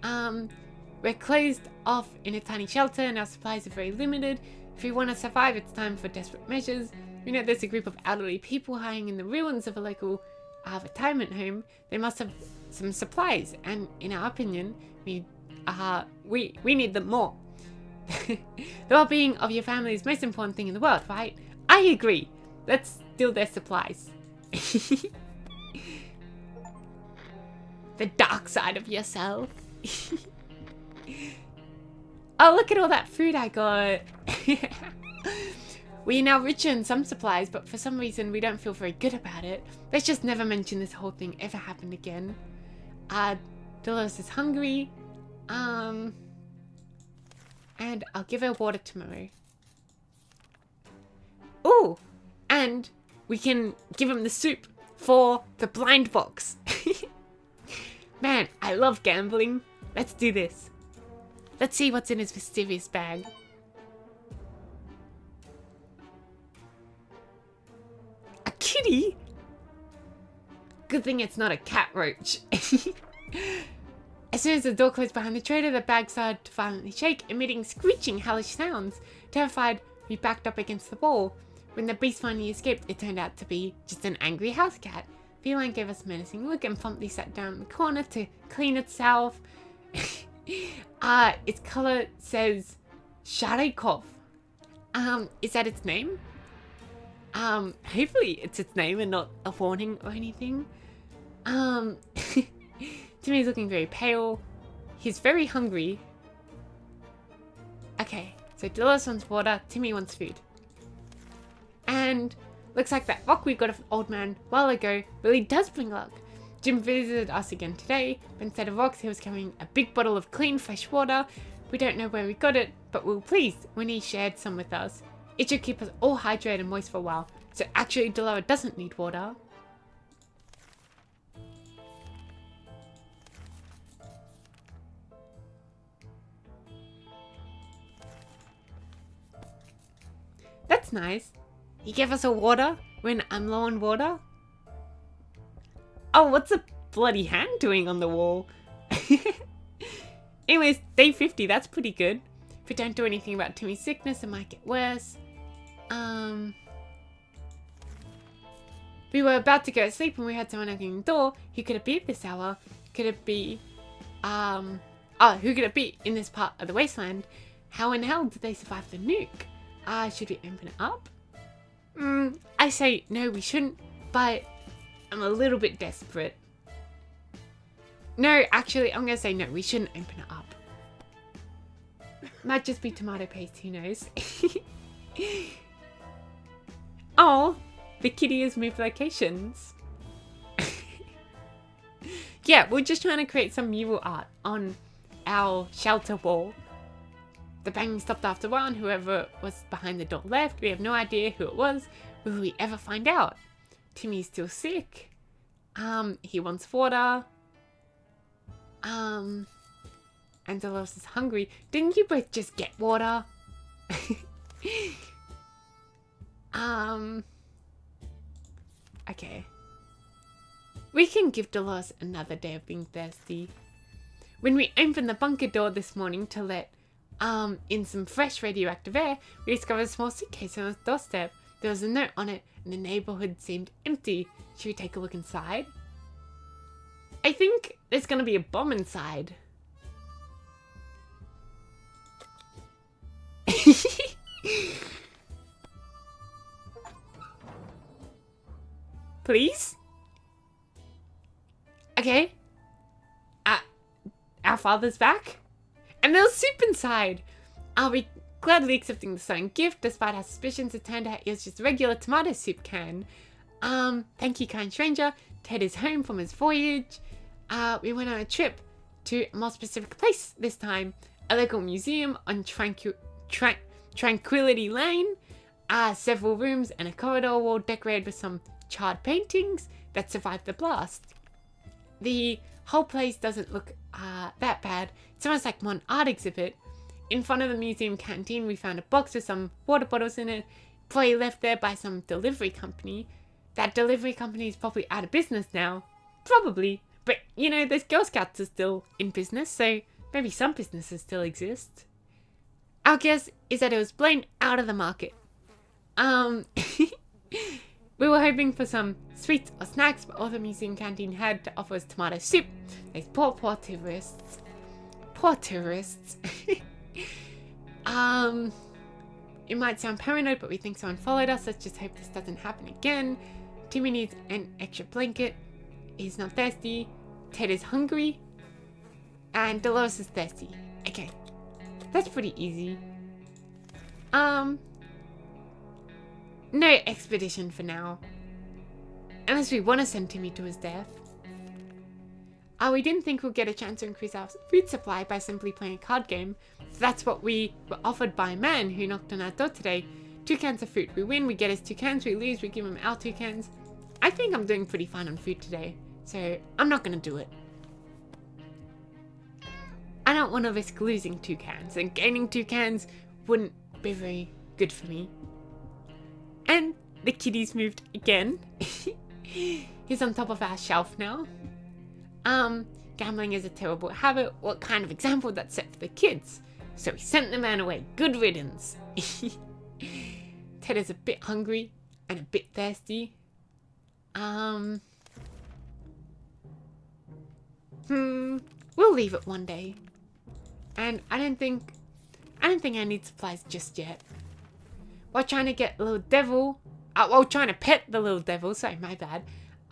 S1: We're closed off in a tiny shelter and our supplies are very limited. If we want to survive, it's time for desperate measures. We know there's a group of elderly people hiding in the ruins of a local retirement home. They must have some supplies, and in our opinion, we need them more. The well-being of your family is the most important thing in the world, right? I agree. Let's steal their supplies. the dark side of yourself. Oh, look at all that food I got. We are now richer in some supplies, but for some reason we don't feel very good about it. Let's just never mention this whole thing ever happened again. Dolores is hungry. And I'll give her water tomorrow. Ooh, and we can give him the soup for the blind box. Man, I love gambling. Let's do this. Let's see what's in his mysterious bag. A kitty? Good thing it's not a cat roach. As soon as the door closed behind the trader, the bag started to violently shake, emitting screeching, hellish sounds. Terrified, we backed up against the wall. When the beast finally escaped, it turned out to be just an angry house cat. Feline gave us a menacing look and promptly sat down in the corner to clean itself. Its color says Sharekov. Is that its name? Hopefully it's its name and not a warning or anything. Timmy's looking very pale. He's very hungry. Okay, so Dolores wants water, Timmy wants food. And looks like that rock we got of old man a while ago really does bring luck. Jim visited us again today, but instead of rocks he was carrying a big bottle of clean fresh water. We don't know where we got it, but we were pleased when he shared some with us. It should keep us all hydrated and moist for a while, so actually Dolores doesn't need water. That's nice. He gave us a water when I'm low on water. Oh, what's a bloody hand doing on the wall? Anyways, day 50, that's pretty good. If we don't do anything about Timmy's sickness, it might get worse. We were about to go to sleep when we heard someone knocking the door. Who could it be at this hour? Could it be, who could it be in this part of the wasteland? How in hell did they survive the nuke? Should we open it up? I say no, we shouldn't, but I'm a little bit desperate. No, actually, I'm gonna say no, we shouldn't open it up. Might just be tomato paste, who knows? Oh, the kitty has moved locations. Yeah, we're just trying to create some mural art on our shelter wall. The banging stopped after a while, and whoever was behind the door left. We have no idea who it was. Will we ever find out? Timmy's still sick. He wants water. And Dolores is hungry. Didn't you both just get water? Okay. We can give Dolores another day of being thirsty. When we opened the bunker door this morning to let in some fresh radioactive air, we discovered a small suitcase on the doorstep. There was a note on it, and the neighborhood seemed empty. Should we take a look inside? I think there's gonna be a bomb inside. Please? Okay. Our father's back? And there's soup inside. I'll be gladly accepting the signed gift. Despite our suspicions, it turned out it was just a regular tomato soup can. Thank you, kind stranger. Ted is home from his voyage. We went on a trip to a more specific place this time. A local museum on Tranquility Lane. Several rooms and a corridor wall decorated with some charred paintings that survived the blast. The whole place doesn't look that bad. It's almost like one art exhibit. In front of the museum canteen, we found a box with some water bottles in it, probably left there by some delivery company. That delivery company is probably out of business now. Probably. But, you know, those Girl Scouts are still in business, so maybe some businesses still exist. Our guess is that it was blown out of the market. We were hoping for some sweets or snacks, but all the museum canteen had to offer was tomato soup. Those poor tourists. Poor tourists. It might sound paranoid, but we think someone followed us. Let's just hope this doesn't happen again. Timmy needs an extra blanket. He's not thirsty. Ted is hungry. And Dolores is thirsty. Okay. That's pretty easy. No expedition for now. Unless we want to send Timmy to his death. We didn't think we'd get a chance to increase our food supply by simply playing a card game. So that's what we were offered by a man who knocked on our door today. 2 cans of food. We win, we get his 2 cans. We lose, we give him our 2 cans. I think I'm doing pretty fine on food today. So I'm not going to do it. I don't want to risk losing 2 cans. And gaining 2 cans wouldn't be very good for me. And the kitty's moved again. He's on top of our shelf now. Gambling is a terrible habit. What kind of example would that set for the kids? So we sent the man away. Good riddance. Ted is a bit hungry and a bit thirsty. We'll leave it one day. And I don't think I need supplies just yet. While trying to get the little devil, while trying to pet the little devil, sorry, my bad,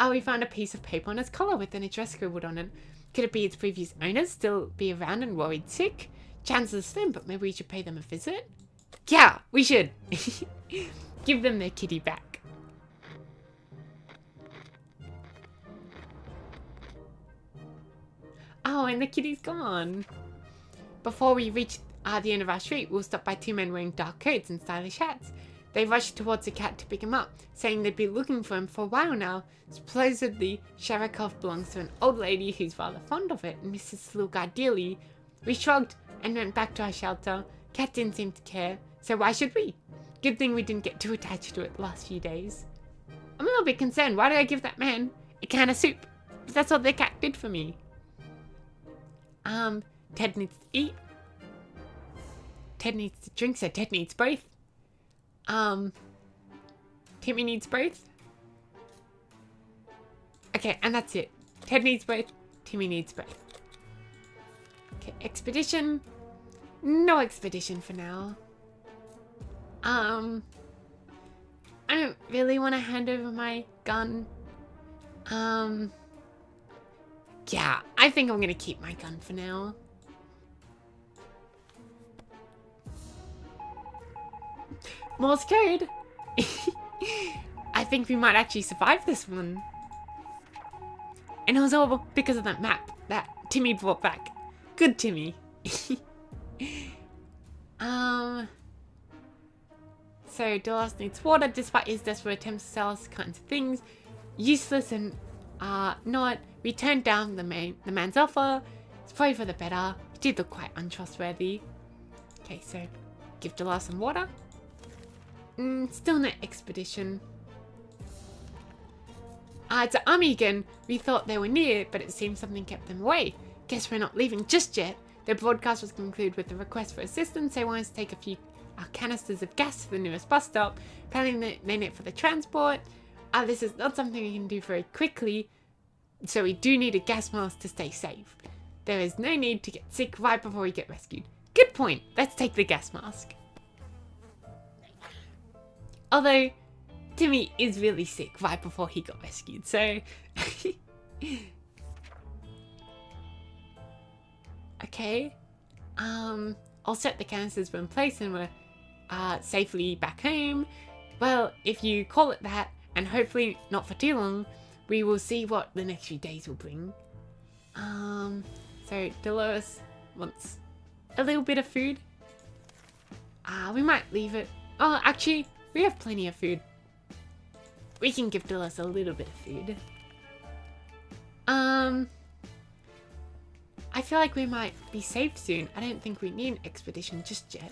S1: we found a piece of paper on its collar with an address scribbled on it. Could it be its previous owners still be around and worried sick? Chances are slim, but maybe we should pay them a visit? Yeah, we should. Give them their kitty back. Oh, and the kitty's gone. Before we reach the end of our street, we'll stop by 2 men wearing dark coats and stylish hats. They rushed towards the cat to pick him up, saying they'd been looking for him for a while now. Supposedly, Sharakov belongs to an old lady who's rather fond of it and misses the little guy dearly. We shrugged and went back to our shelter. Cat didn't seem to care, so why should we? Good thing we didn't get too attached to it the last few days. I'm a little bit concerned. Why did I give that man a can of soup? Because that's what the cat did for me. Ted needs to eat. Ted needs to drink, so Ted needs both. Timmy needs both. Okay, and that's it. Ted needs both. Timmy needs both. Okay, expedition. No expedition for now. I don't really want to hand over my gun. Yeah, I think I'm gonna keep my gun for now. Morse code. I think we might actually survive this one. And it was all because of that map that Timmy brought back. Good Timmy. So Dolores needs water despite his desperate attempts to sell us kinds of things. Useless and not. We turned down the man's offer. It's probably for the better. He did look quite untrustworthy. Okay, so give Dolores some water. Still no expedition. It's an army again. We thought they were near, but it seems something kept them away. Guess we're not leaving just yet. Their broadcast was concluded with a request for assistance. They wanted to take a few canisters of gas to the nearest bus stop. Apparently they need it for the transport. This is not something we can do very quickly, so we do need a gas mask to stay safe. There is no need to get sick right before we get rescued. Good point. Let's take the gas mask. Although, Timmy is really sick right before he got rescued, so... Okay. I'll set the canisters in place and we're safely back home. Well, if you call it that, and hopefully not for too long, we will see what the next few days will bring. So Dolores wants a little bit of food. We might leave it. Oh, actually, we have plenty of food. We can give Dolores a little bit of food. I feel like we might be safe soon. I don't think we need an expedition just yet.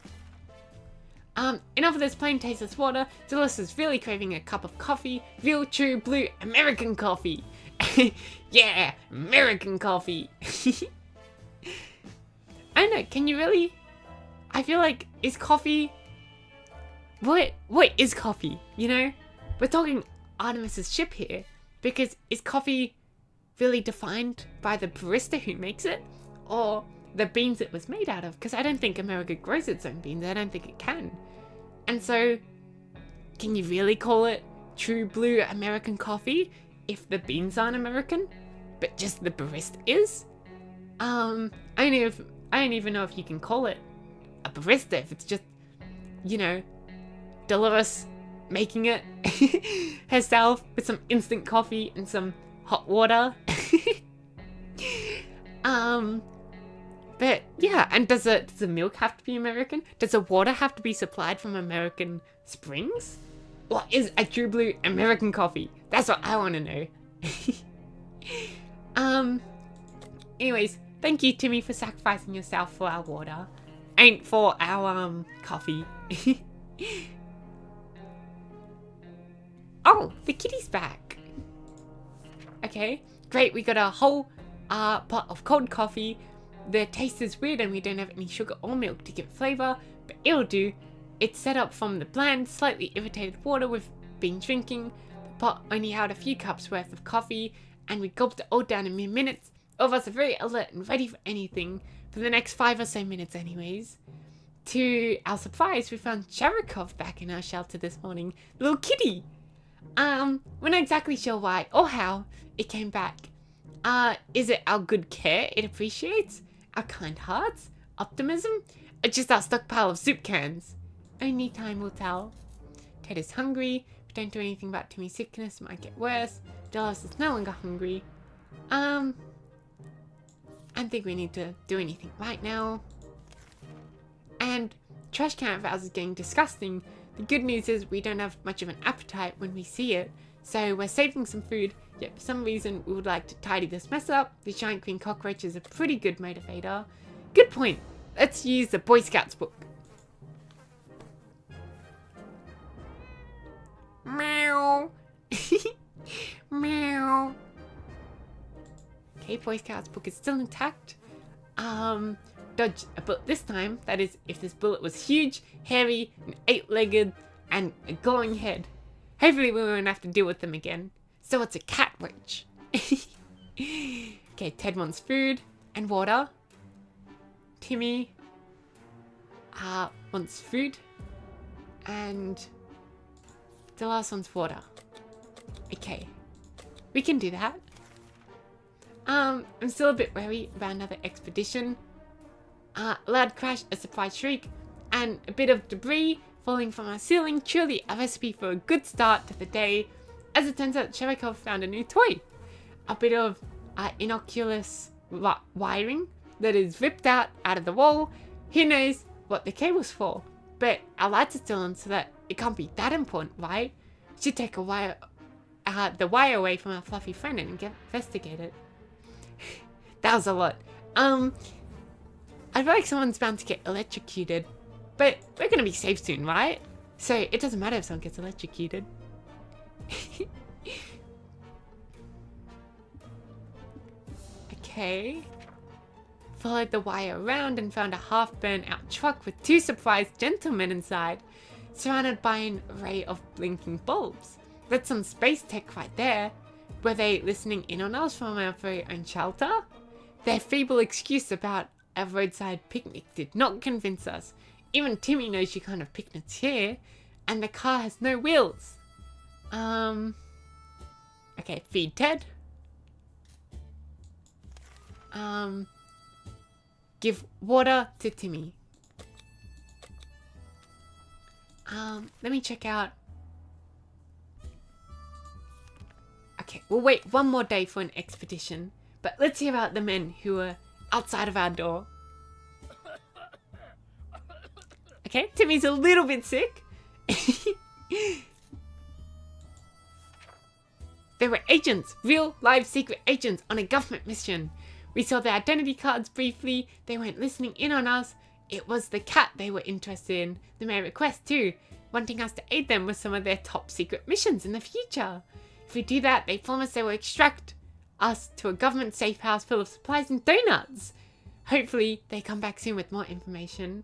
S1: Enough of this plain tasteless water. Dolores is really craving a cup of coffee. Real, true, blue, American coffee. Yeah, American coffee. I don't know, can you really? I feel like, is coffee... What is coffee, you know? We're talking Artemis's ship here. Because is coffee really defined by the barista who makes it? Or the beans it was made out of? Because I don't think America grows its own beans. I don't think it can. And so, can you really call it true blue American coffee if the beans aren't American? but just the barista is. I don't even know if you can call it a barista if it's just, Dolores making it herself with some instant coffee and some hot water. But yeah, and does the milk have to be American? Does the water have to be supplied from American springs? Or is a True Blue American coffee? That's what I want to know. Anyways, thank you, Timmy, for sacrificing yourself for our water. And for our, coffee. Oh, the kitty's back. Okay, great. We got a whole pot of cold coffee. The taste is weird and we don't have any sugar or milk to give it flavor, but it'll do. It's set up from the bland, slightly irritated water we've been drinking. The pot only held a few cups worth of coffee, and we gulped it all down in mere minutes. All of us are very alert and ready for anything, for the next 5 or so minutes anyways. To our surprise, we found Cherikov back in our shelter this morning. Little kitty! We're not exactly sure why or how it came back. Is it our good care it appreciates? Our kind hearts? Optimism? Or just our stockpile of soup cans? Only time will tell. Ted is hungry. If we don't do anything about Timmy's sickness, it might get worse. Dolores is no longer hungry. I don't think we need to do anything right now. And trash can of ours is getting disgusting. The good news is we don't have much of an appetite when we see it, so we're saving some food, yet for some reason we would like to tidy this mess up. The giant green cockroach is a pretty good motivator. Good point. Let's use the Boy Scouts book. Meow. Meow. Okay, Boy Scouts book is still intact. Dodge a bullet this time. That is, if this bullet was huge, hairy, and 8-legged, and a glowing head. Hopefully we won't have to deal with them again. So it's a cat witch. Okay, Ted wants food and water. Timmy wants food. And the last one's water. Okay, we can do that. I'm still a bit wary about another expedition. A loud crash, a surprise shriek, and a bit of debris falling from our ceiling. Truly a recipe for a good start to the day. As it turns out, Cherikov found a new toy. A bit of innocuous wiring that is ripped out of the wall. Who knows what the cable's for? But our lights are still on, so that it can't be that important, right? We should take the wire away from our fluffy friend and investigate it. That was a lot. I feel like someone's bound to get electrocuted, but we're gonna be safe soon, right? So it doesn't matter if someone gets electrocuted. Okay. Followed the wire around and found a half-burnt-out truck with 2 surprised gentlemen inside, surrounded by an array of blinking bulbs. That's some space tech right there. Were they listening in on us from our very own shelter? Their feeble excuse about a roadside picnic did not convince us. Even Timmy knows you can't have picnics here, and the car has no wheels. Okay, feed Ted. Give water to Timmy. Let me check out. Okay, we'll wait one more day for an expedition, but let's hear about the men who are outside of our door. Okay, Timmy's a little bit sick. They were agents, real live secret agents on a government mission. We saw their identity cards briefly. They weren't listening in on us. It was the cat they were interested in. They made a request too, wanting us to aid them with some of their top secret missions in the future. If we do that, they promise they will extract us to a government safe house full of supplies and donuts. Hopefully, they come back soon with more information.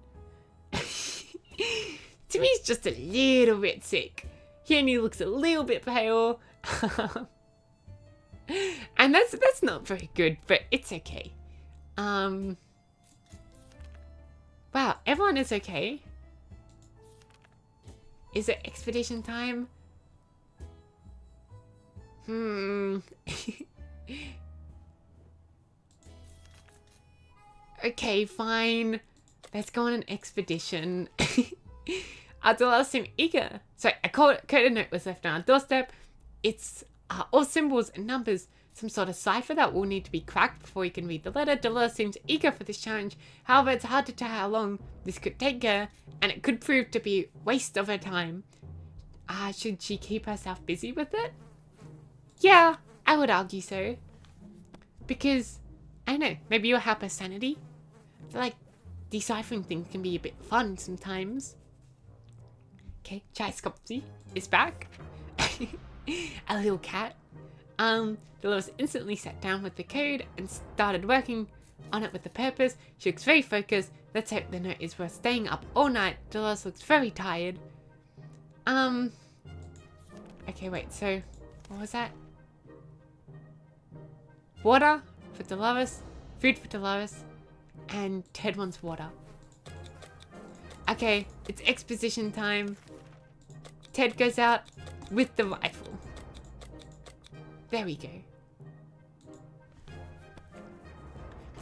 S1: Timmy's just a little bit sick. He only looks a little bit pale. And that's not very good, but it's okay. Wow, everyone is okay. Is it expedition time? Okay, fine. Let's go on an expedition. Dolores seemed eager. So a coded note was left on our doorstep. It's all symbols and numbers. Some sort of cipher that will need to be cracked before we can read the letter. Dolores seems eager for this challenge. However, it's hard to tell how long this could take her, and it could prove to be a waste of her time. Should she keep herself busy with it? Yeah, I would argue so. Because, I don't know, maybe it'll help her sanity. I feel like deciphering things can be a bit fun sometimes. Okay, Chai Scopsy is back. A little cat. Dolores instantly sat down with the code and started working on it with a purpose. She looks very focused. Let's hope the note is worth staying up all night. Dolores looks very tired. Okay, wait, so what was that? Water for Dolores, food for Dolores, and Ted wants water. Okay, it's exposition time. Ted goes out with the rifle. There we go.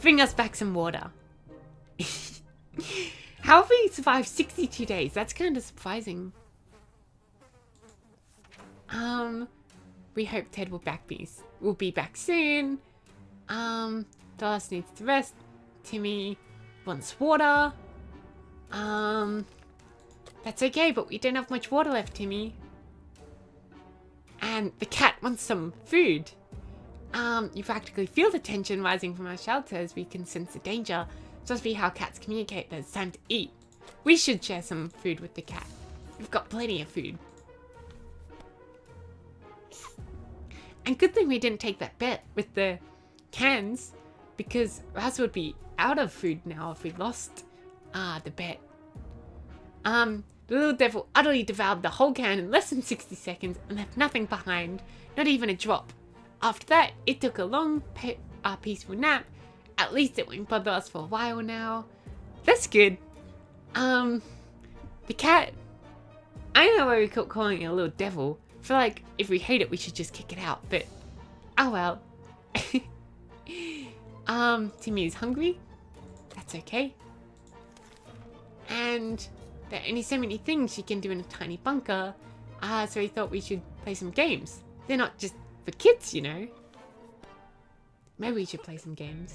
S1: Bring us back some water. How have we survived 62 days? That's kind of surprising. We hope Ted will be back soon. Dolores needs to rest. Timmy wants water. That's okay, but we don't have much water left, Timmy. And the cat wants some food. You practically feel the tension rising from our shelter as we can sense the danger. It's must be how cats communicate that it's time to eat. We should share some food with the cat. We've got plenty of food. And good thing we didn't take that bet with the cans, because Raz would be out of food now if we lost the bet. The little devil utterly devoured the whole can in less than 60 seconds and left nothing behind, not even a drop. After that, it took a long, peaceful nap. At least it won't bother us for a while now. That's good. The cat, I don't know why we kept calling it a little devil. I feel like if we hate it, we should just kick it out, but oh well. Timmy is hungry. That's okay. And there are only so many things you can do in a tiny bunker. So we thought we should play some games. They're not just for kids, you know. Maybe we should play some games.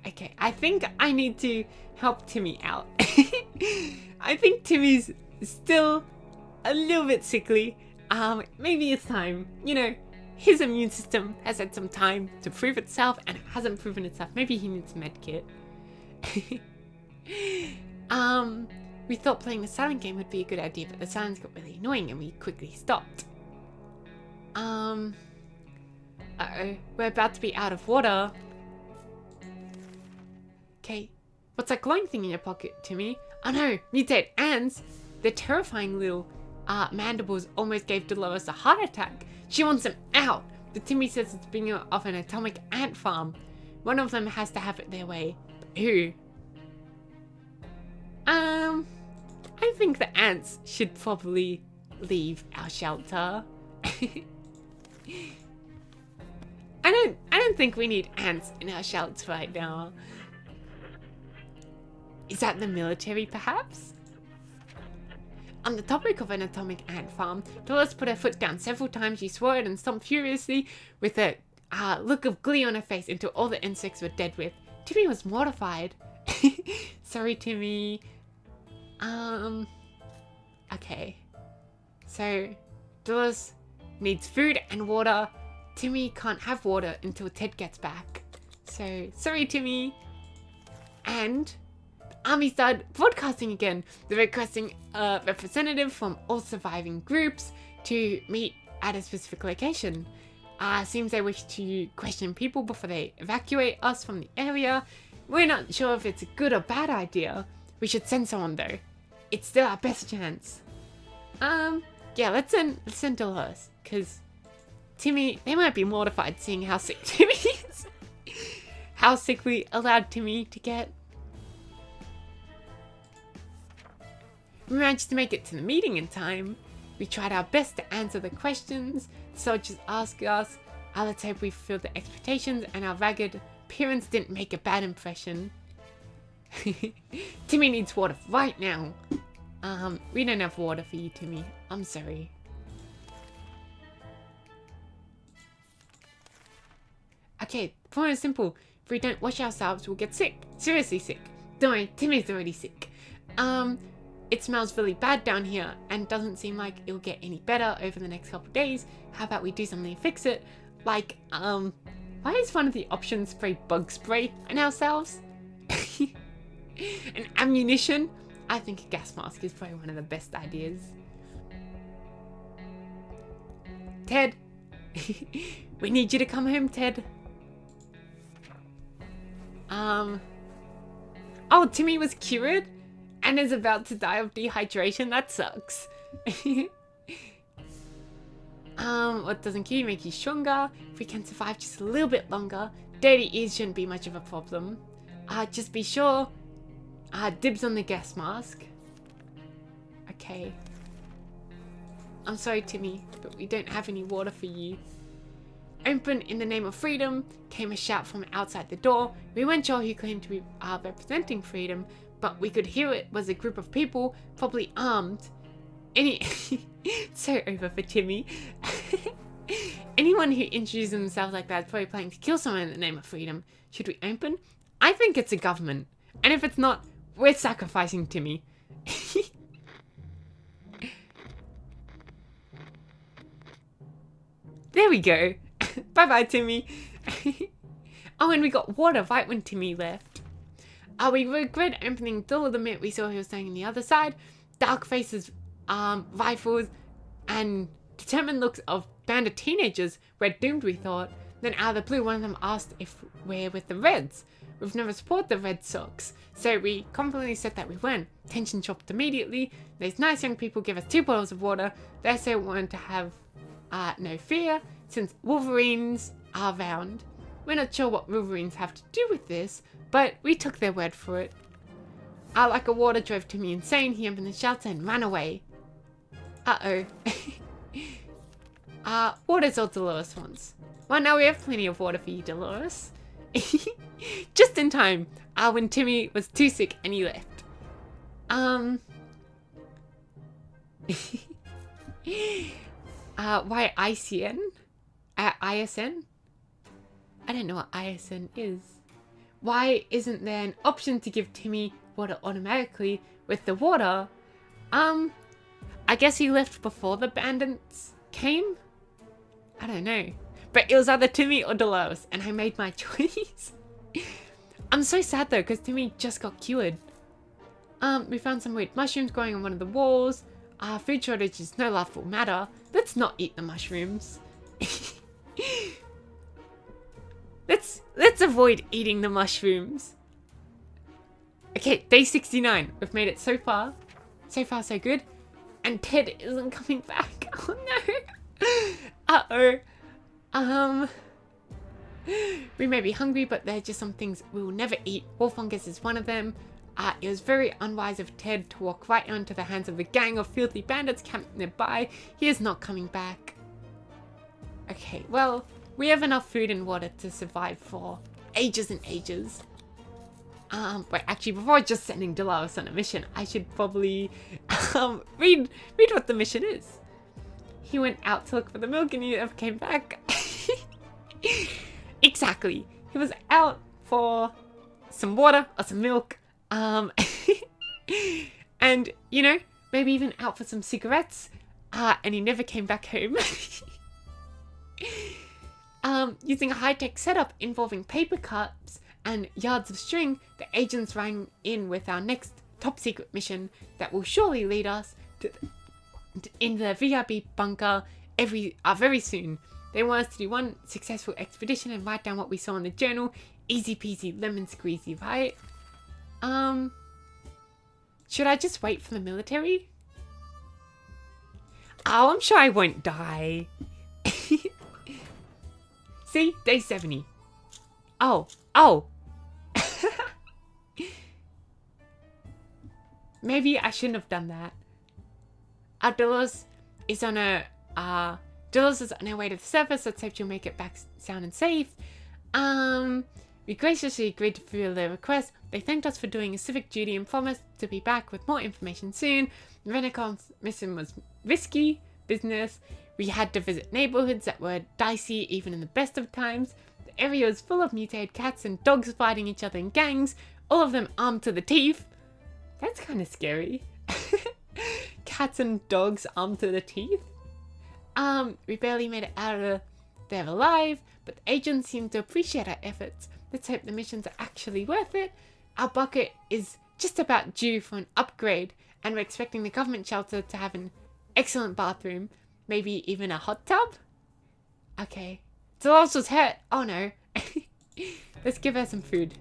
S1: Okay, I think I need to help Timmy out. I think Timmy's still a little bit sickly. Maybe it's time. You know, his immune system has had some time to prove itself and it hasn't proven itself. Maybe he needs a med kit. We thought playing the silent game would be a good idea, but the silence got really annoying and we quickly stopped. Uh-oh, we're about to be out of water. Okay, what's that glowing thing in your pocket, Timmy? Oh no, mutate ants! The terrifying little mandibles almost gave Dolores a heart attack. She wants them out, but Timmy says it's being off an atomic ant farm. One of them has to have it their way. But who? I think the ants should probably leave our shelter. I don't think we need ants in our shelter right now. Is that the military, perhaps? On the topic of an atomic ant farm, Dolores put her foot down several times. She swore and stomped furiously with a look of glee on her face until all the insects were dead with. Timmy was mortified. Sorry, Timmy. Okay. So, Dolores needs food and water. Timmy can't have water until Ted gets back. So, sorry, Timmy. And Army started broadcasting again. They're requesting a representative from all surviving groups to meet at a specific location. Seems they wish to question people before they evacuate us from the area. We're not sure if it's a good or bad idea. We should send someone though. It's still our best chance. Yeah, let's send Dolores, because Timmy, they might be mortified seeing how sick Timmy is. How sick we allowed Timmy to get. We managed to make it to the meeting in time. We tried our best to answer the questions the soldiers asked us. Let's hope we fulfilled the expectations and our ragged appearance didn't make a bad impression. Timmy needs water right now. We don't have water for you, Timmy. I'm sorry. Okay, the point is simple. If we don't wash ourselves, we'll get sick. Seriously sick. Don't worry, Timmy's already sick. It smells really bad down here and doesn't seem like it'll get any better over the next couple of days. How about we do something to fix it? Like, why is one of the options spray bug spray on ourselves? An ammunition? I think a gas mask is probably one of the best ideas. Ted! We need you to come home, Ted. Oh, Timmy was cured and is about to die of dehydration. That sucks. What doesn't kill you make you stronger. If we can survive just a little bit longer, dirty ears shouldn't be much of a problem. Just be sure. Dibs on the gas mask. Okay. I'm sorry, Timmy, but we don't have any water for you. Open in the name of freedom, came a shout from outside the door. We weren't sure who claimed to be representing freedom, but we could hear it was a group of people, probably armed. So over for Timmy. Anyone who introduces themselves like that is probably planning to kill someone in the name of freedom. Should we open? I think it's a government. And if it's not, we're sacrificing Timmy. There we go. Bye-bye, Timmy. Oh, and we got water right when Timmy left. We regret opening the door the minute we saw he was standing on the other side. Dark faces, rifles, and determined looks of band of teenagers. We're doomed, we thought. Then out of the blue, one of them asked if we're with the Reds. We've never supported the Red Sox, so we confidently said that we weren't. Tension chopped immediately. These nice young people give us 2 bottles of water. They also wanted to have no fear, since Wolverines are around. We're not sure what Wolverines have to do with this, but we took their word for it. Like a water drove Timmy insane, he opened the shelter and ran away. Uh-oh. Water's all Dolores wants. Well, now we have plenty of water for you, Dolores. Just in time, when Timmy was too sick and he left. Why ICN? ISN? I don't know what ISN is. Why isn't there an option to give Timmy water automatically with the water? I guess he left before the bandits came? I don't know. But it was either Timmy or Dolores, and I made my choice. I'm so sad though, because Timmy just got cured. We found some weird mushrooms growing on one of the walls. Food shortage is no laughable matter. Let's not eat the mushrooms. Let's avoid eating the mushrooms. Okay, day 69. We've made it so far. So far, so good. And Ted isn't coming back. Oh no. Uh-oh. We may be hungry, but they're just some things we will never eat. Wolf fungus is one of them. It was very unwise of Ted to walk right onto the hands of a gang of filthy bandits camped nearby. He is not coming back. Okay, well, we have enough food and water to survive for ages and ages. Wait, actually, before just sending Dolores on a mission, I should probably read what the mission is. He went out to look for the milk and he never came back. Exactly. He was out for some water or some milk. And, you know, maybe even out for some cigarettes. And he never came back home. Using a high-tech setup involving paper cups and yards of string, the agents rang in with our next top-secret mission that will surely lead us to in the VIP bunker very soon. They want us to do one successful expedition and write down what we saw in the journal. Easy peasy, lemon squeezy, right? Should I just wait for the military? Oh, I'm sure I won't die. See? Day 70. Oh. Maybe I shouldn't have done that. Dolores is on a Dolores is on her way to the surface. Let's hope she'll make it back sound and safe. We graciously agreed to fulfill their request. They thanked us for doing a civic duty and promised to be back with more information soon. Renecon's mission was risky business. We had to visit neighborhoods that were dicey even in the best of times. The area was full of mutated cats and dogs fighting each other in gangs, all of them armed to the teeth. That's kind of scary. Cats and dogs armed to the teeth. We barely made it out of there alive, but the agents seem to appreciate our efforts. Let's hope the missions are actually worth it. Our bucket is just about due for an upgrade, and we're expecting the government shelter to have an excellent bathroom, maybe even a hot tub? Okay. Dolores was hurt. Oh no. Let's give her some food.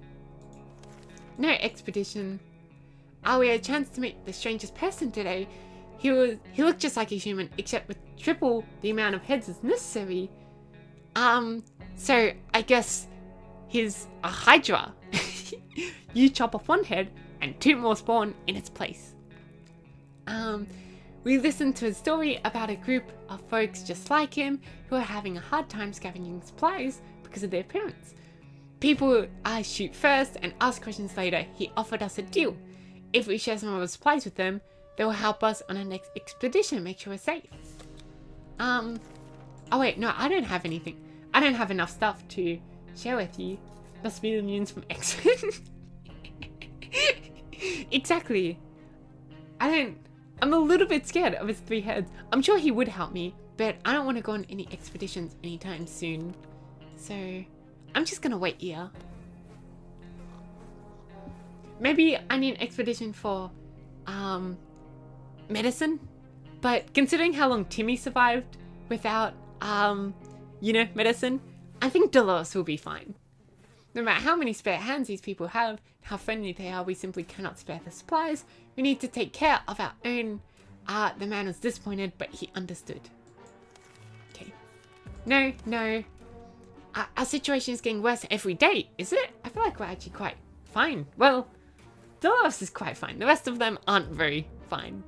S1: No expedition. We had a chance to meet the strangest person today. He looked just like a human, except with triple the amount of heads as necessary. So I guess he's a Hydra. You chop off one head and 2 more spawn in its place. We listened to a story about a group of folks just like him who are having a hard time scavenging supplies because of their appearance. People shoot first and ask questions later. He offered us a deal. If we share some of our supplies with them, they will help us on our next expedition, make sure we're safe. Oh wait, no, I don't have anything. I don't have enough stuff to share with you. Must be the mutants from X-Men. Exactly. I'm a little bit scared of his 3 heads. I'm sure he would help me, but I don't want to go on any expeditions anytime soon. So, I'm just gonna wait here. Maybe I need an expedition for, medicine? But considering how long Timmy survived without, medicine, I think Dolores will be fine. No matter how many spare hands these people have, how friendly they are, we simply cannot spare the supplies. We need to take care of our own. The man was disappointed, but he understood. Okay. No. Our situation is getting worse every day, is it? I feel like we're actually quite fine. Well, Dolores is quite fine. The rest of them aren't very fine.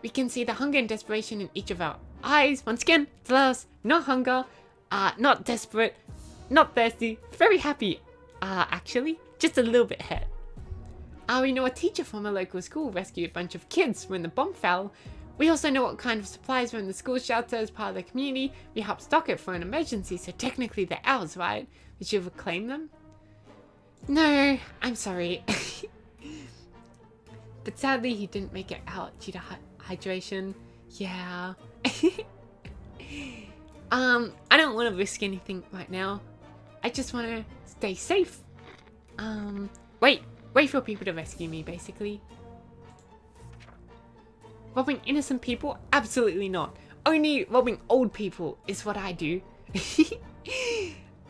S1: We can see the hunger and desperation in each of our eyes. Once again, Dolores, not hunger, not desperate, not thirsty, very happy, actually, just a little bit hurt. We know a teacher from a local school rescued a bunch of kids when the bomb fell. We also know what kind of supplies were in the school shelter as part of the community. We helped stock it for an emergency, so technically they're ours, right? Did you ever claim them? No, I'm sorry. But sadly, he didn't make it out due to hydration. Yeah. I don't want to risk anything right now. I just want to stay safe. Wait for people to rescue me, basically. Robbing innocent people? Absolutely not. Only robbing old people is what I do.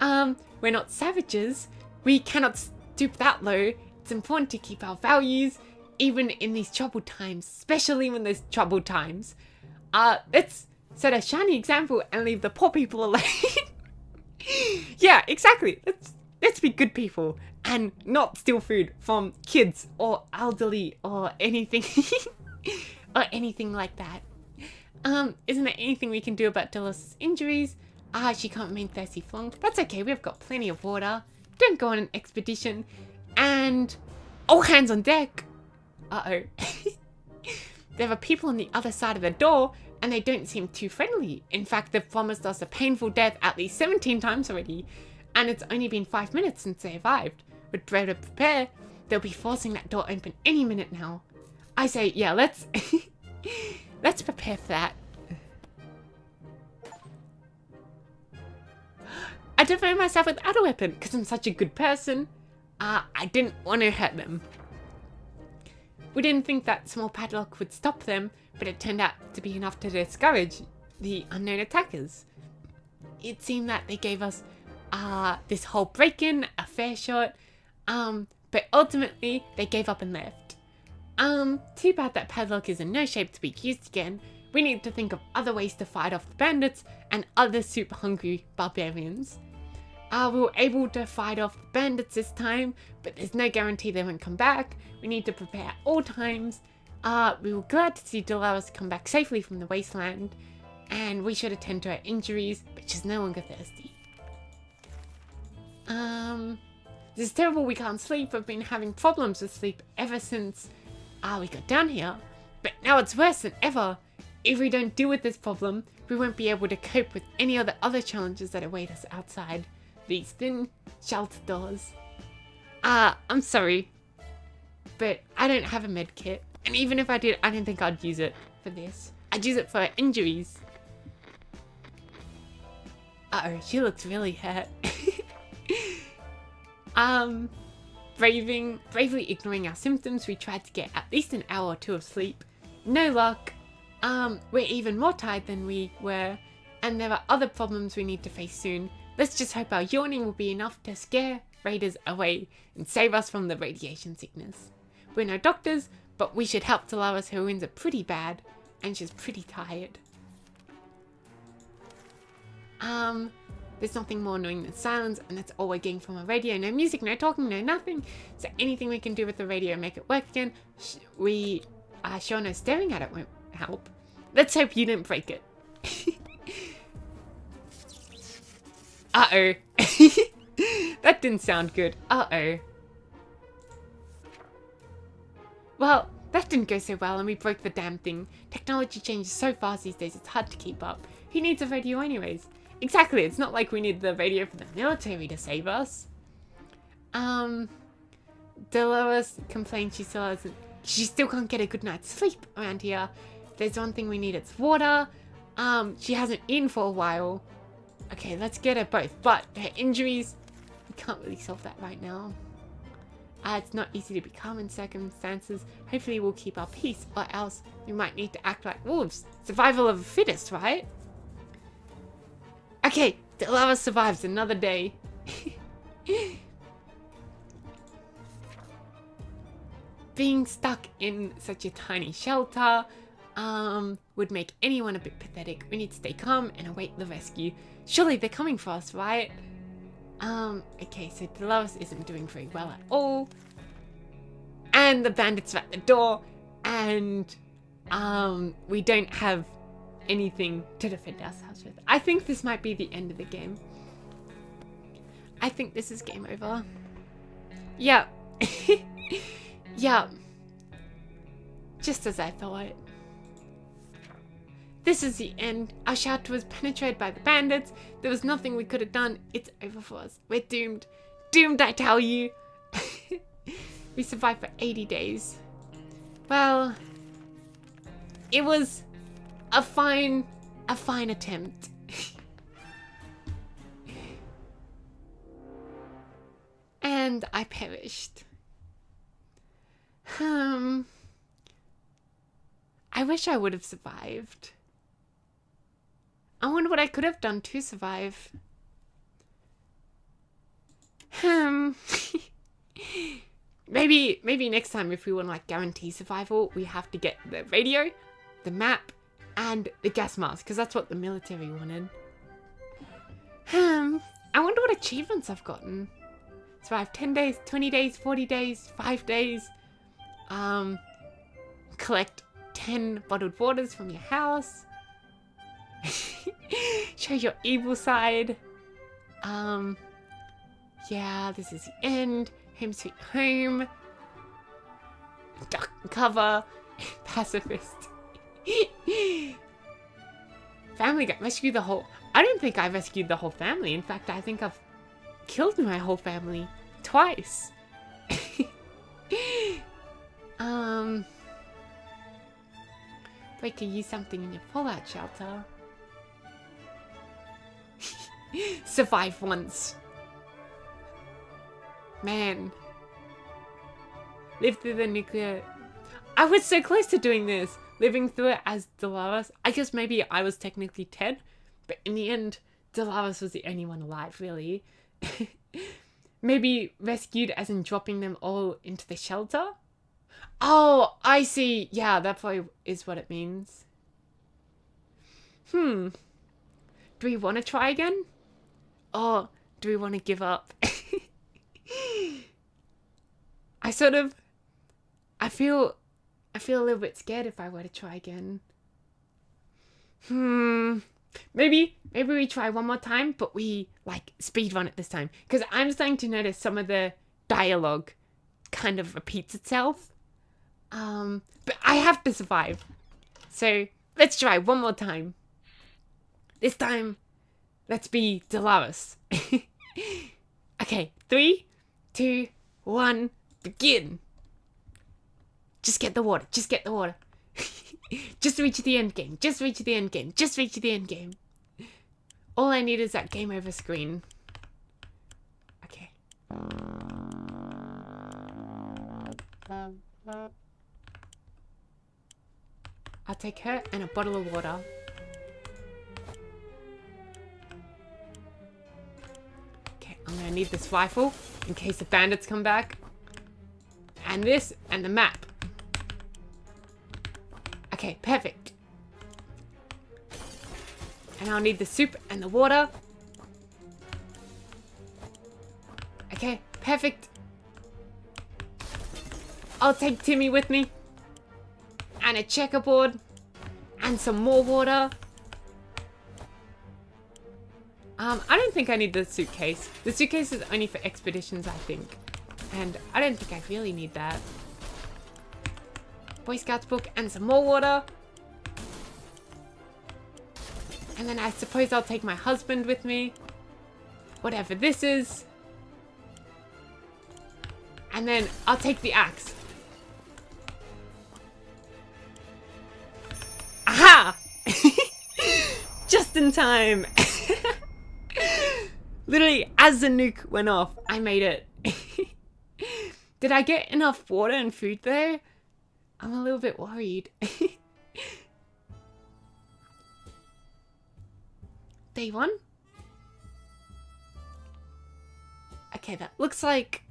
S1: We're not savages. We cannot stoop that low. It's important to keep our values, even in these troubled times, especially when there's troubled times. Let's set a shiny example and leave the poor people alone. Yeah, exactly. Let's be good people and not steal food from kids or elderly or anything or anything like that. Isn't there anything we can do about Dolores' injuries? She can't remain thirsty for long. That's okay, we've got plenty of water. Don't go on an expedition. And all hands on deck. Uh-oh. There are people on the other side of the door, and they don't seem too friendly. In fact, they've promised us a painful death at least 17 times already, and it's only been 5 minutes since they arrived. With bread to prepare, they'll be forcing that door open any minute now. I say, yeah, let's let's prepare for that. I defend myself without a weapon because I'm such a good person. I didn't want to hurt them. We didn't think that small padlock would stop them, but it turned out to be enough to discourage the unknown attackers. It seemed that they gave us this whole break-in a fair shot, but ultimately they gave up and left. Too bad that padlock is in no shape to be used again. We need to think of other ways to fight off the bandits and other super hungry barbarians. We were able to fight off the bandits this time, but there's no guarantee they won't come back. We need to prepare at all times. We were glad to see Dolores come back safely from the wasteland. And we should attend to her injuries, but she's no longer thirsty. This is terrible, we can't sleep. We've been having problems with sleep ever since we got down here. But now it's worse than ever. If we don't deal with this problem, we won't be able to cope with any of the other challenges that await us outside these thin shelter doors. I'm sorry, but I don't have a med kit. And even if I did, I don't think I'd use it for this. I'd use it for injuries. Uh-oh, she looks really hurt. Bravely ignoring our symptoms, we tried to get at least an hour or two of sleep. No luck. We're even more tired than we were, and there are other problems we need to face soon. Let's just hope our yawning will be enough to scare raiders away and save us from the radiation sickness. We're no doctors, but we should help Delara's. Her wounds are pretty bad, and she's pretty tired. There's nothing more annoying than silence, and that's all we're getting from a radio. No music, no talking, no nothing. So anything we can do with the radio and make it work again, we are sure no staring at it won't help. Let's hope you didn't break it. Uh-oh. That didn't sound good. Uh-oh. Well, that didn't go so well and we broke the damn thing. Technology changes so fast these days, it's hard to keep up. Who needs a radio anyways? Exactly, it's not like we need the radio for the military to save us. Dolores complains she still can't get a good night's sleep around here. There's one thing we need, it's water. She hasn't eaten for a while. Okay, let's get her both. But her injuries, we can't really solve that right now. It's not easy to be calm in circumstances. Hopefully we'll keep our peace, or else we might need to act like wolves. Survival of the fittest, right? Okay, Delava survives another day. Being stuck in such a tiny shelter would make anyone a bit pathetic. We need to stay calm and await the rescue. Surely they're coming for us, right? Okay, so Delava isn't doing very well at all. And the bandits are at the door. And we don't have anything to defend ourselves with. I think this might be the end of the game. I think this is game over. Yeah. Yeah. Just as I thought. This is the end. Our shelter was penetrated by the bandits. There was nothing we could have done. It's over for us. We're doomed. Doomed, I tell you. We survived for 80 days. Well, it was a fine attempt. And I perished. I wish I would have survived. I wonder what I could have done to survive. Maybe next time, if we want like guarantee survival, we have to get the radio, the map, and the gas mask, because that's what the military wanted. I wonder what achievements I've gotten. Survive 10 days, 20 days, 40 days, 5 days. Collect 10 bottled waters from your house. Show your evil side. Yeah, this is the end. Home sweet home. Duck and cover. Pacifist. Family guy. Rescue the whole... I don't think I rescued the whole family. In fact, I think I've killed my whole family. Twice. Wait to use something in your fallout shelter. Survive once. Man. Live through the nuclear... I was so close to doing this. Living through it as Dolores. I guess maybe I was technically Ted. But in the end, Dolores was the only one alive, really. Maybe rescued as in dropping them all into the shelter? Oh, I see. Yeah, that probably is what it means. Do we want to try again? Or do we want to give up? I feel a little bit scared if I were to try again. Maybe we try one more time, but we like speed run it this time. Because I'm starting to notice some of the dialogue kind of repeats itself. But I have to survive. So let's try one more time. This time, let's be Dolores. Okay, 3, 2, 1, begin. Just get the water. Just get the water. Just reach the end game. Just reach the end game. Just reach the end game. All I need is that game over screen. Okay. I'll take her and a bottle of water. Okay, I'm gonna need this rifle in case the bandits come back. And this and the map. Okay, perfect. And I'll need the soup and the water. Okay, perfect. I'll take Timmy with me. And a checkerboard. And some more water. I don't think I need the suitcase. The suitcase is only for expeditions, I think. And I don't think I really need that. Boy Scouts book and some more water. And then I suppose I'll take my husband with me. Whatever this is. And then I'll take the axe. Aha! Just in time. Literally, as the nuke went off, I made it. Did I get enough water and food there? I'm a little bit worried. Day 1? Okay, that looks like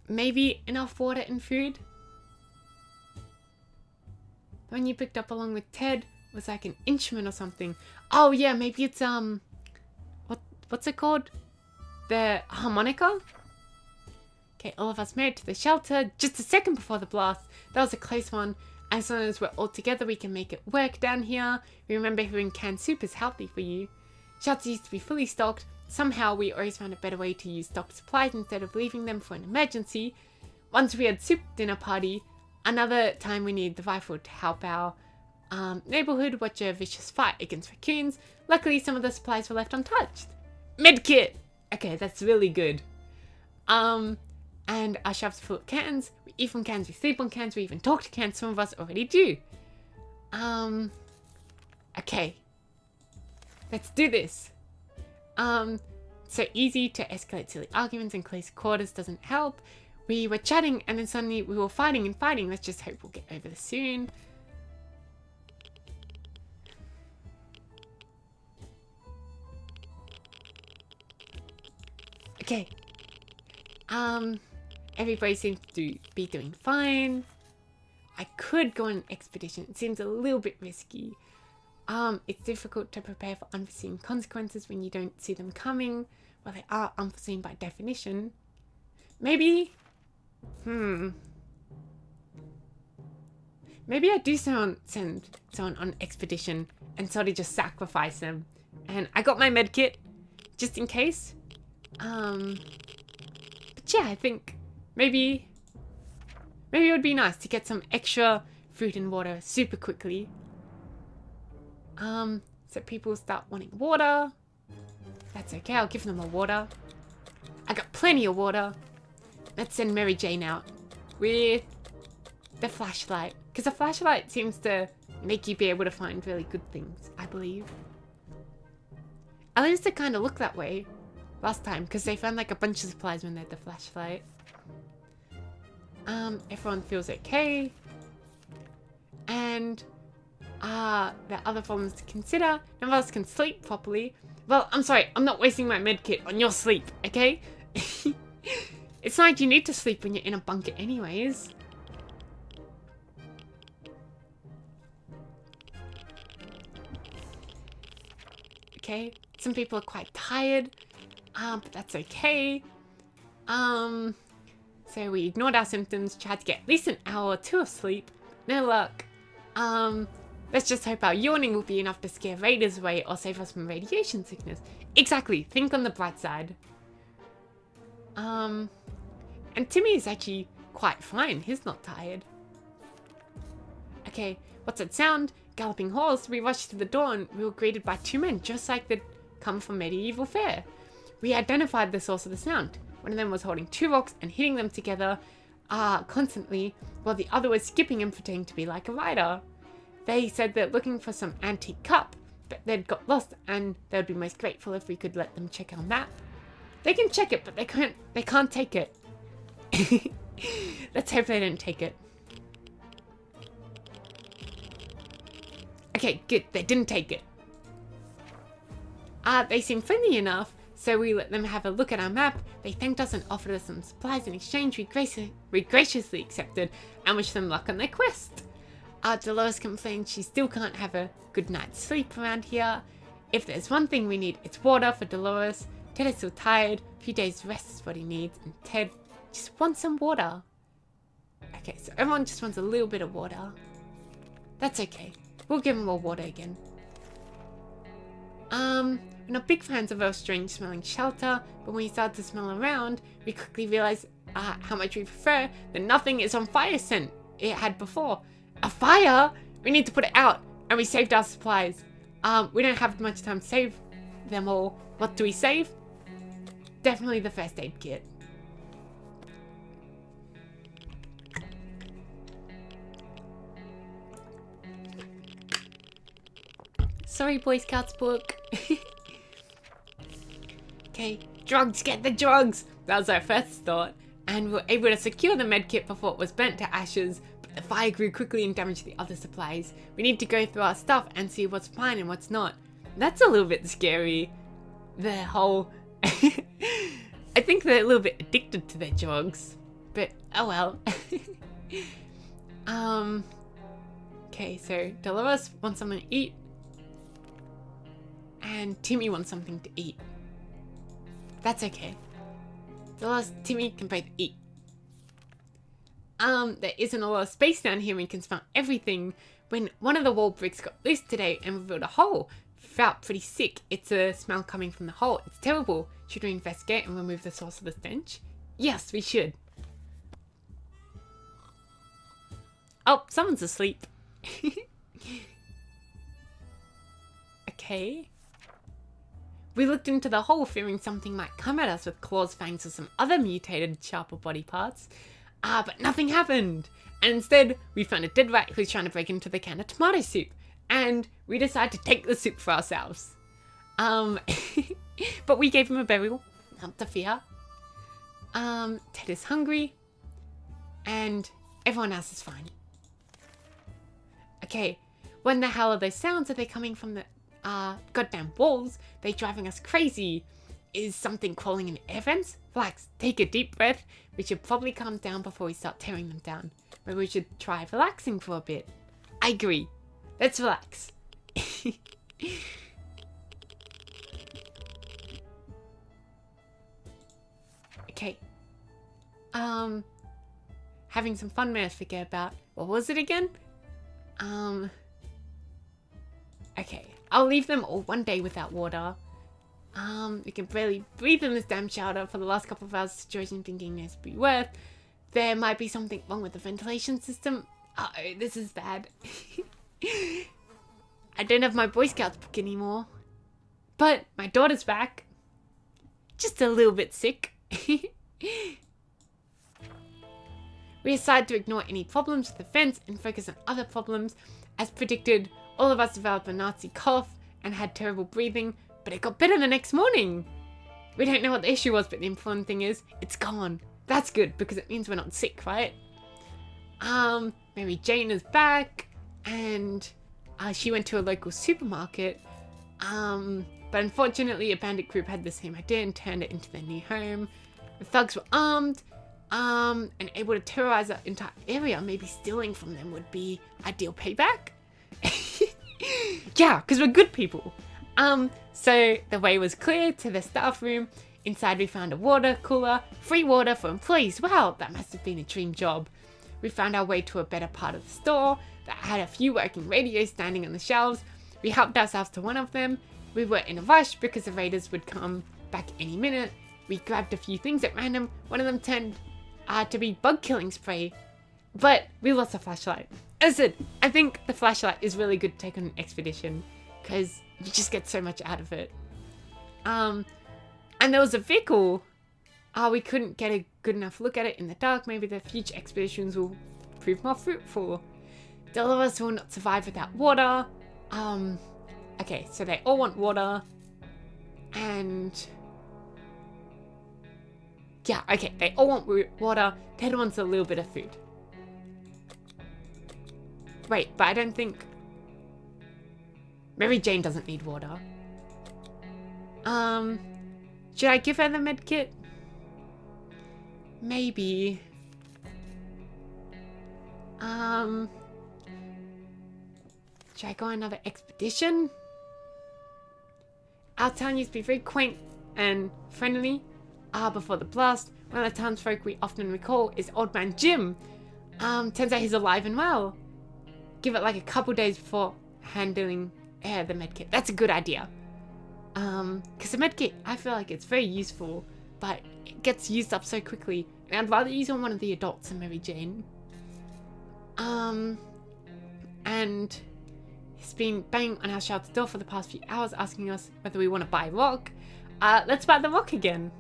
S1: maybe enough water and food. The one you picked up along with Ted was like an instrument or something. Oh yeah, maybe it's what's it called? The harmonica? Okay, all of us made it to the shelter just a second before the blast. That was a close one. As long as we're all together, we can make it work down here. We remember hearing canned soup is healthy for you. Shelter used to be fully stocked. Somehow we always found a better way to use stocked supplies instead of leaving them for an emergency. Once we had soup dinner party. Another time we needed the rifle to help our neighborhood watch a vicious fight against raccoons. Luckily, some of the supplies were left untouched. Medkit! Okay, that's really good. And our shelves are full of cans. We eat from cans, we sleep on cans, we even talk to cans. Some of us already do. Okay. Let's do this. So easy to escalate silly arguments in close quarters doesn't help. We were chatting and then suddenly we were fighting and fighting. Let's just hope we'll get over this soon. Okay. Everybody seems to be doing fine. I could go on an expedition. It seems a little bit risky. It's difficult to prepare for unforeseen consequences when you don't see them coming. Well, they are unforeseen by definition. Maybe... Maybe I do send someone on an expedition and sort of just sacrifice them. And I got my med kit, just in case. But yeah, I think maybe it would be nice to get some extra food and water super quickly. So people start wanting water. That's okay, I'll give them the water. I got plenty of water. Let's send Mary Jane out with the flashlight. Because the flashlight seems to make you be able to find really good things, I believe. At least it kind of looked that way last time. Because they found like a bunch of supplies when they had the flashlight. Everyone feels okay. And there are other problems to consider. None of us can sleep properly. Well, I'm sorry, I'm not wasting my medkit on your sleep, okay? It's not like you need to sleep when you're in a bunker anyways. Okay, some people are quite tired, but that's okay. So we ignored our symptoms, tried to get at least an hour or two of sleep. No luck. Let's just hope our yawning will be enough to scare raiders away or save us from radiation sickness. Exactly, think on the bright side. And Timmy is actually quite fine, he's not tired. Okay, what's that sound? Galloping horse. We rushed to the door and we were greeted by two men just like they'd come from medieval fair. We identified the source of the sound. One of them was holding two rocks and hitting them together constantly, while the other was skipping and pretending to be like a rider. They said they're looking for some antique cup, but they'd got lost and they would be most grateful if we could let them check our map. They can check it, but they can't take it. Let's hope they don't take it. Okay, good, they didn't take it. They seemed friendly enough, so we let them have a look at our map. They thanked us and offered us some supplies in exchange. We graciously accepted and wished them luck on their quest. Dolores complained she still can't have a good night's sleep around here. If there's one thing we need, it's water for Dolores. Ted is still tired. A few days rest is what he needs, and Ted just wants some water. Okay, so everyone just wants a little bit of water. That's okay. We'll give him more water again. We're not big fans of our strange smelling shelter, but when we started to smell around, we quickly realized how much we prefer that nothing is on fire scent it had before. A fire? We need to put it out, and we saved our supplies. We don't have much time to save them all. What do we save? Definitely the first aid kit. Sorry, Boy Scouts book. Okay, drugs, get the drugs! That was our first thought, and we were able to secure the medkit before it was burnt to ashes, but the fire grew quickly and damaged the other supplies. We need to go through our stuff and see what's fine and what's not. That's a little bit scary. The whole... I think they're a little bit addicted to their drugs, but oh well. Okay, so Dolores wants something to eat, and Timmy wants something to eat. That's okay. Dolores, Timmy can both eat. There isn't a lot of space down here and we can smell everything. When one of the wall bricks got loose today and revealed a hole, felt pretty sick. It's a smell coming from the hole. It's terrible. Should we investigate and remove the source of the stench? Yes, we should. Oh, someone's asleep. Okay. We looked into the hole fearing something might come at us with claws, fangs, or some other mutated, sharper body parts. But nothing happened. And instead, we found a dead rat who's trying to break into the can of tomato soup. And we decided to take the soup for ourselves. But we gave him a burial, not to fear. Ted is hungry. And everyone else is fine. Okay, when the hell are those sounds? Are they coming from the goddamn walls? They're driving us crazy. Is something crawling in air vents? Relax, take a deep breath. We should probably calm down before we start tearing them down. Maybe we should try relaxing for a bit. I agree. Let's relax. Okay. Having some fun to figure about. What was it again? Okay. I'll leave them all one day without water. We can barely breathe in this damn shelter for the last couple of hours. Situation thinking this be worth. There might be something wrong with the ventilation system. Uh-oh, this is bad. I don't have my Boy Scouts book anymore. But my daughter's back. Just a little bit sick. We decided to ignore any problems with the fence and focus on other problems. As predicted, all of us developed a Nazi cough and had terrible breathing, but it got better the next morning. We don't know what the issue was, but the important thing is, it's gone. That's good, because it means we're not sick, right? Mary Jane is back, and she went to a local supermarket. But unfortunately, a bandit group had the same idea and turned it into their new home. The thugs were armed, and able to terrorize the entire area. Maybe stealing from them would be ideal payback. Yeah, because we're good people. So the way was clear to the staff room. Inside we found a water cooler, free water for employees. Wow, that must have been a dream job. we found our way to a better part of the store that had a few working radios standing on the shelves. We helped ourselves to one of them. We were in a rush because the raiders would come back any minute. We grabbed a few things at random. One of them turned to be bug killing spray, but we lost the flashlight. As I said, I think the flashlight is really good to take on an expedition because you just get so much out of it. And there was a vehicle. We couldn't get a good enough look at it in the dark. Maybe the future expeditions will prove more fruitful. The all of us will not survive without water. Okay, so they all want water. And yeah, okay, they all want water. Ted wants a little bit of food. Wait, but I don't think Mary Jane doesn't need water. Should I give her the med kit? Maybe. Should I go on another expedition? Our town used to be very quaint and friendly. Before the blast, one of the townsfolk we often recall is Old Man Jim. Turns out he's alive and well. Give it like a couple days before handling the medkit. That's a good idea. Because the medkit, I feel like it's very useful, but it gets used up so quickly. And I'd rather use on one of the adults than Mary Jane. And he's been banging on our shelter door for the past few hours, asking us whether we want to buy rock. Let's buy the rock again.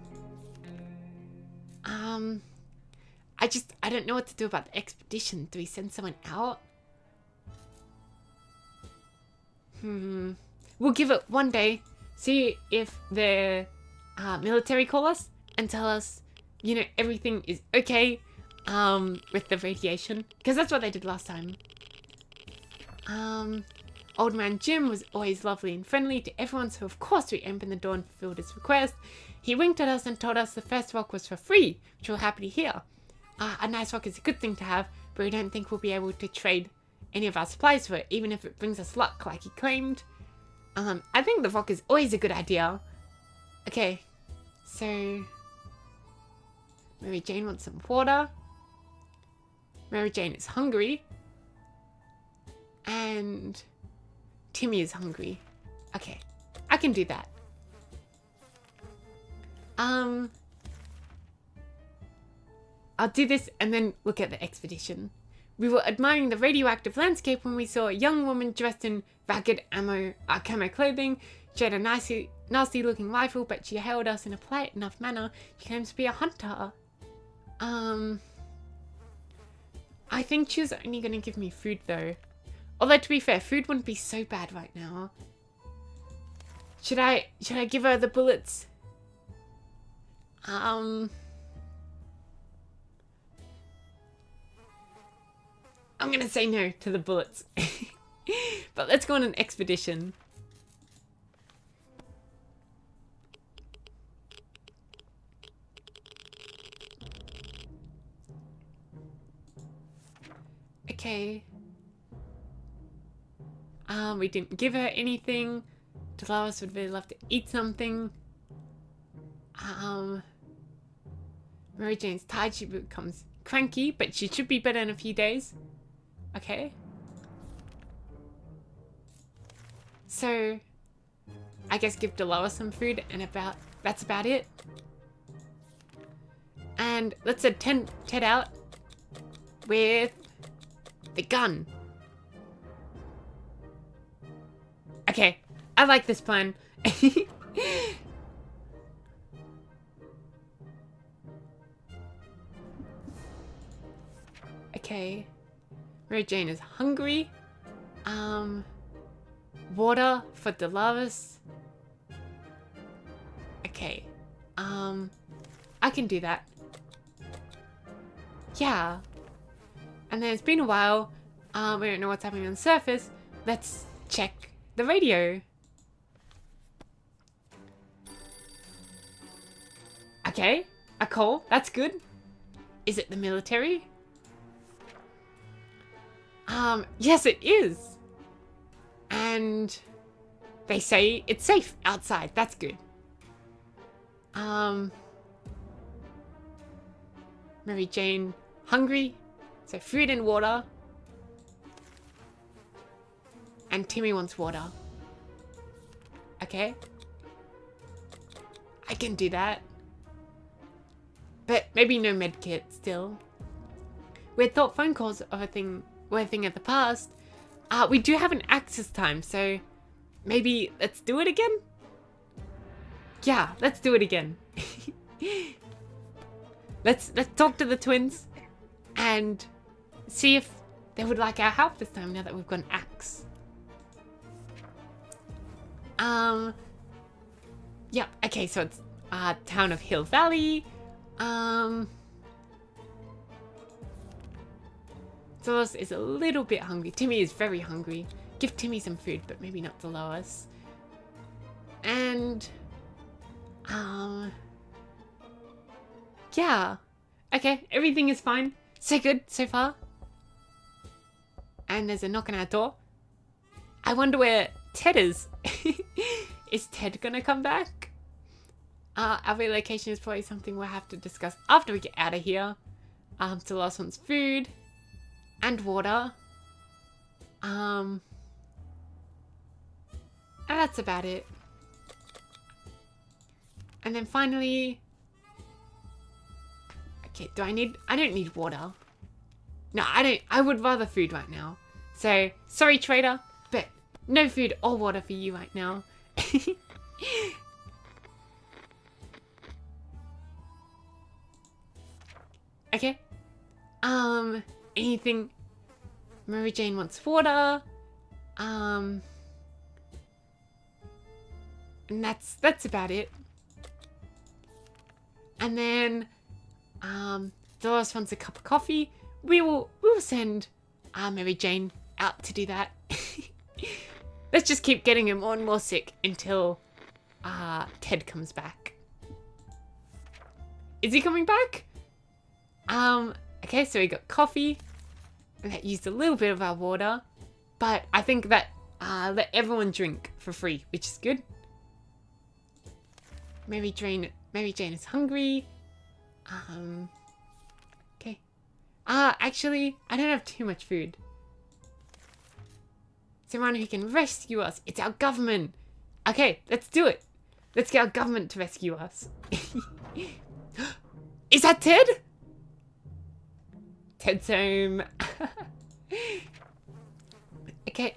S1: I don't know what to do about the expedition. Do we send someone out? We'll give it one day. See if the military call us and tell us, you know, everything is okay with the radiation. Because that's what they did last time. Old Man Jim was always lovely and friendly to everyone, so of course we opened the door and fulfilled his request. He winked at us and told us the first rock was for free, which we're happy to hear. A nice rock is a good thing to have, but we don't think we'll be able to trade any of our supplies for it, even if it brings us luck like he claimed. I think the rock is always a good idea. Okay, so Mary Jane wants some water. Mary Jane is hungry. And Timmy is hungry. Okay, I can do that. I'll do this and then look at the expedition. We were admiring the radioactive landscape when we saw a young woman dressed in ragged camo clothing. She had a nasty looking rifle, but she hailed us in a polite enough manner. She claims to be a hunter. I think she was only going to give me food though. Although to be fair, food wouldn't be so bad right now. Should I give her the bullets? I'm gonna say no to the bullets. But let's go on an expedition. Okay. We didn't give her anything. Dolores would really love to eat something. Mary Jane's tired. She becomes cranky, but she should be better in a few days. Okay. So, I guess give Dolores some food, and that's about it. And let's send Ted out with the gun. Okay, I like this plan. Okay, Mary Jane is hungry. Water for Dolores. Okay, I can do that. Yeah. And then it's been a while. We don't know what's happening on the surface. Let's check the radio. Okay, a call. That's good. Is it the military? Yes, it is. And they say it's safe outside. That's good. Mary Jane, hungry. So food and water. And Timmy wants water. Okay. I can do that. But maybe no medkit still. We had thought phone calls of were a thing of the past. We do have an access time, so maybe let's do it again? Yeah, let's do it again. Let's talk to the twins and see if they would like our help this time now that we've got an axe. Yep, okay, so it's town of Hill Valley. Dolores is a little bit hungry. Timmy is very hungry. Give Timmy some food, but maybe not Dolores. And yeah. Okay, everything is fine. So good so far. And there's a knock on our door. I wonder where Ted is. Is Ted gonna come back? Our relocation is probably something we'll have to discuss after we get out of here. Dolores wants food and water. And that's about it. And then finally, okay, I don't need water. No, I would rather food right now. So, sorry trader, but no food or water for you right now. Okay. Anything? Mary Jane wants water. And that's about it. And then, Dolores wants a cup of coffee. We will send Mary Jane out to do that. Let's just keep getting him more and more sick until Ted comes back. Is he coming back? Okay, so we got coffee. That used a little bit of our water, but I think that let everyone drink for free, which is good. Mary Jane is hungry. Okay. Actually, I don't have too much food. Someone who can rescue us. It's our government. Okay, let's do it. Let's get our government to rescue us. Is that Ted? Ted's home. Okay.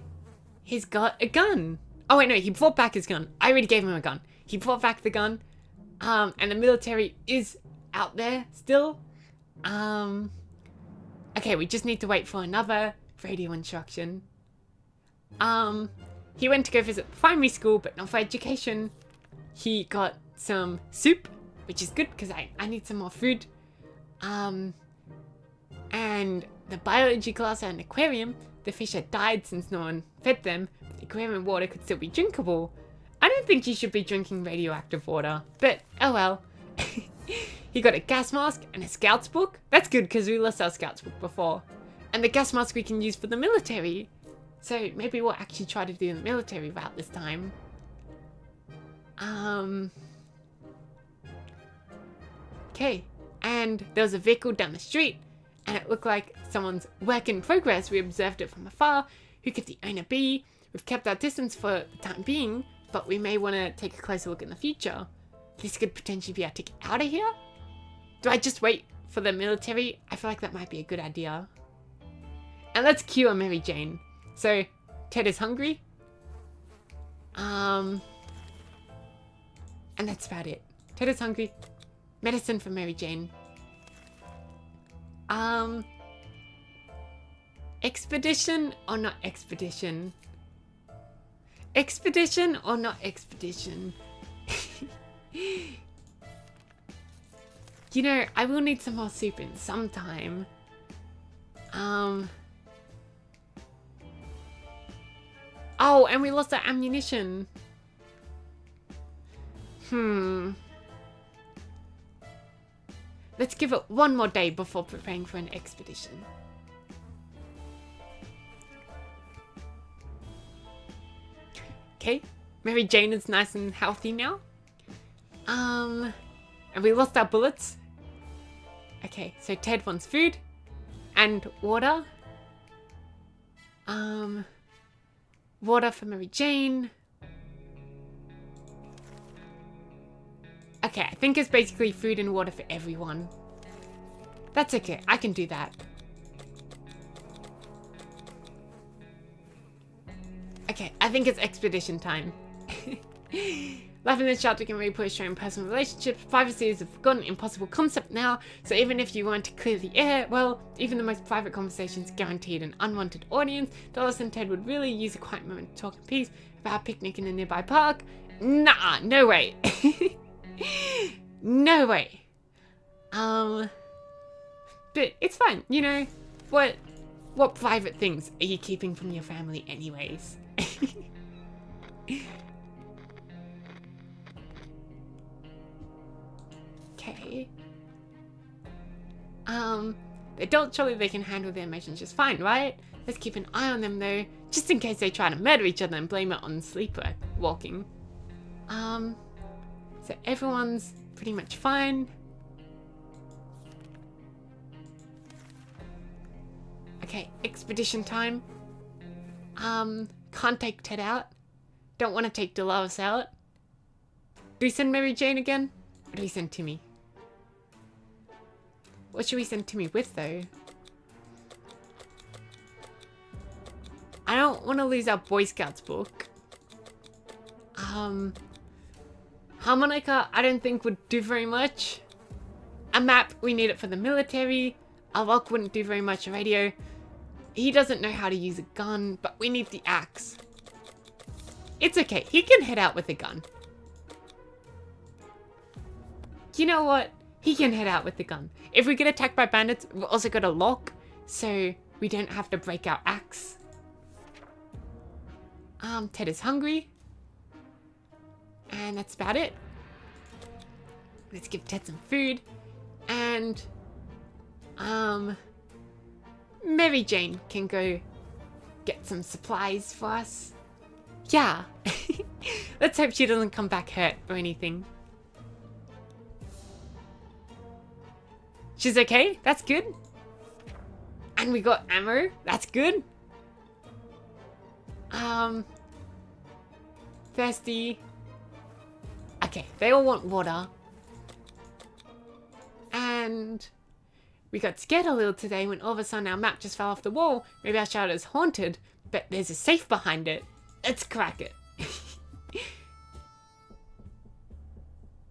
S1: He's got a gun. Oh wait, no, he brought back his gun. I already gave him a gun. He brought back the gun. And the military is out there still. Okay, we just need to wait for another radio instruction. He went to go visit primary school, but not for education. He got some soup, which is good because I need some more food. And the biology class at an aquarium, the fish had died since no one fed them. The aquarium water could still be drinkable. I don't think you should be drinking radioactive water, but oh well. He got a gas mask and a scouts book. That's good because we lost our scouts book before. And the gas mask we can use for the military. So maybe we'll actually try to do the military route this time. Okay, and there was a vehicle down the street, and it looked like someone's work in progress. We observed it from afar. Who could the owner be? We've kept our distance for the time being, but we may want to take a closer look in the future. This could potentially be our ticket out of here. Do I just wait for the military? I feel like that might be a good idea. And let's cure Mary Jane. So, Ted is hungry. And that's about it. Ted is hungry. Medicine for Mary Jane. Expedition or not expedition? Expedition or not expedition? You know, I will need some more soup in some time. Oh, and we lost our ammunition. Let's give it one more day before preparing for an expedition. Okay, Mary Jane is nice and healthy now. And we lost our bullets. Okay, so Ted wants food And water. Water for Mary Jane. Okay, I think it's basically food and water for everyone. That's okay, I can do that. Okay, I think it's expedition time. Life in the shelter can really push your own personal relationships. Privacy is a forgotten, impossible concept now, so even if you want to clear the air, well, even the most private conversations guaranteed an unwanted audience. Dolores and Ted would really use a quiet moment to talk in peace about a picnic in a nearby park. Nah, no way. No way. But it's fine, you know, what private things are you keeping from your family anyways? Okay. The adults, surely they can handle their emotions just fine, right? Let's keep an eye on them though, just in case they try to murder each other and blame it on sleepwalking. So everyone's pretty much fine. Okay, expedition time. Can't take Ted out. Don't want to take Dolores out. Do we send Mary Jane again? Or do we send Timmy? What should we send Timmy with though? I don't want to lose our Boy Scouts book. Harmonica, I don't think would do very much. A map, we need it for the military. A lock wouldn't do very much. A radio. He doesn't know how to use a gun, but we need the axe. It's okay, he can head out with a gun. You know what? He can head out with the gun. If we get attacked by bandits, we've also got a lock, so we don't have to break our axe. Ted is hungry. And that's about it. Let's give Ted some food. And, Mary Jane can go get some supplies for us. Yeah. Let's hope she doesn't come back hurt or anything. She's okay. That's good. And we got ammo. That's good. Thirsty. Okay, they all want water. And we got scared a little today when all of a sudden our map just fell off the wall. Maybe our shelter is haunted, but there's a safe behind it. Let's crack it.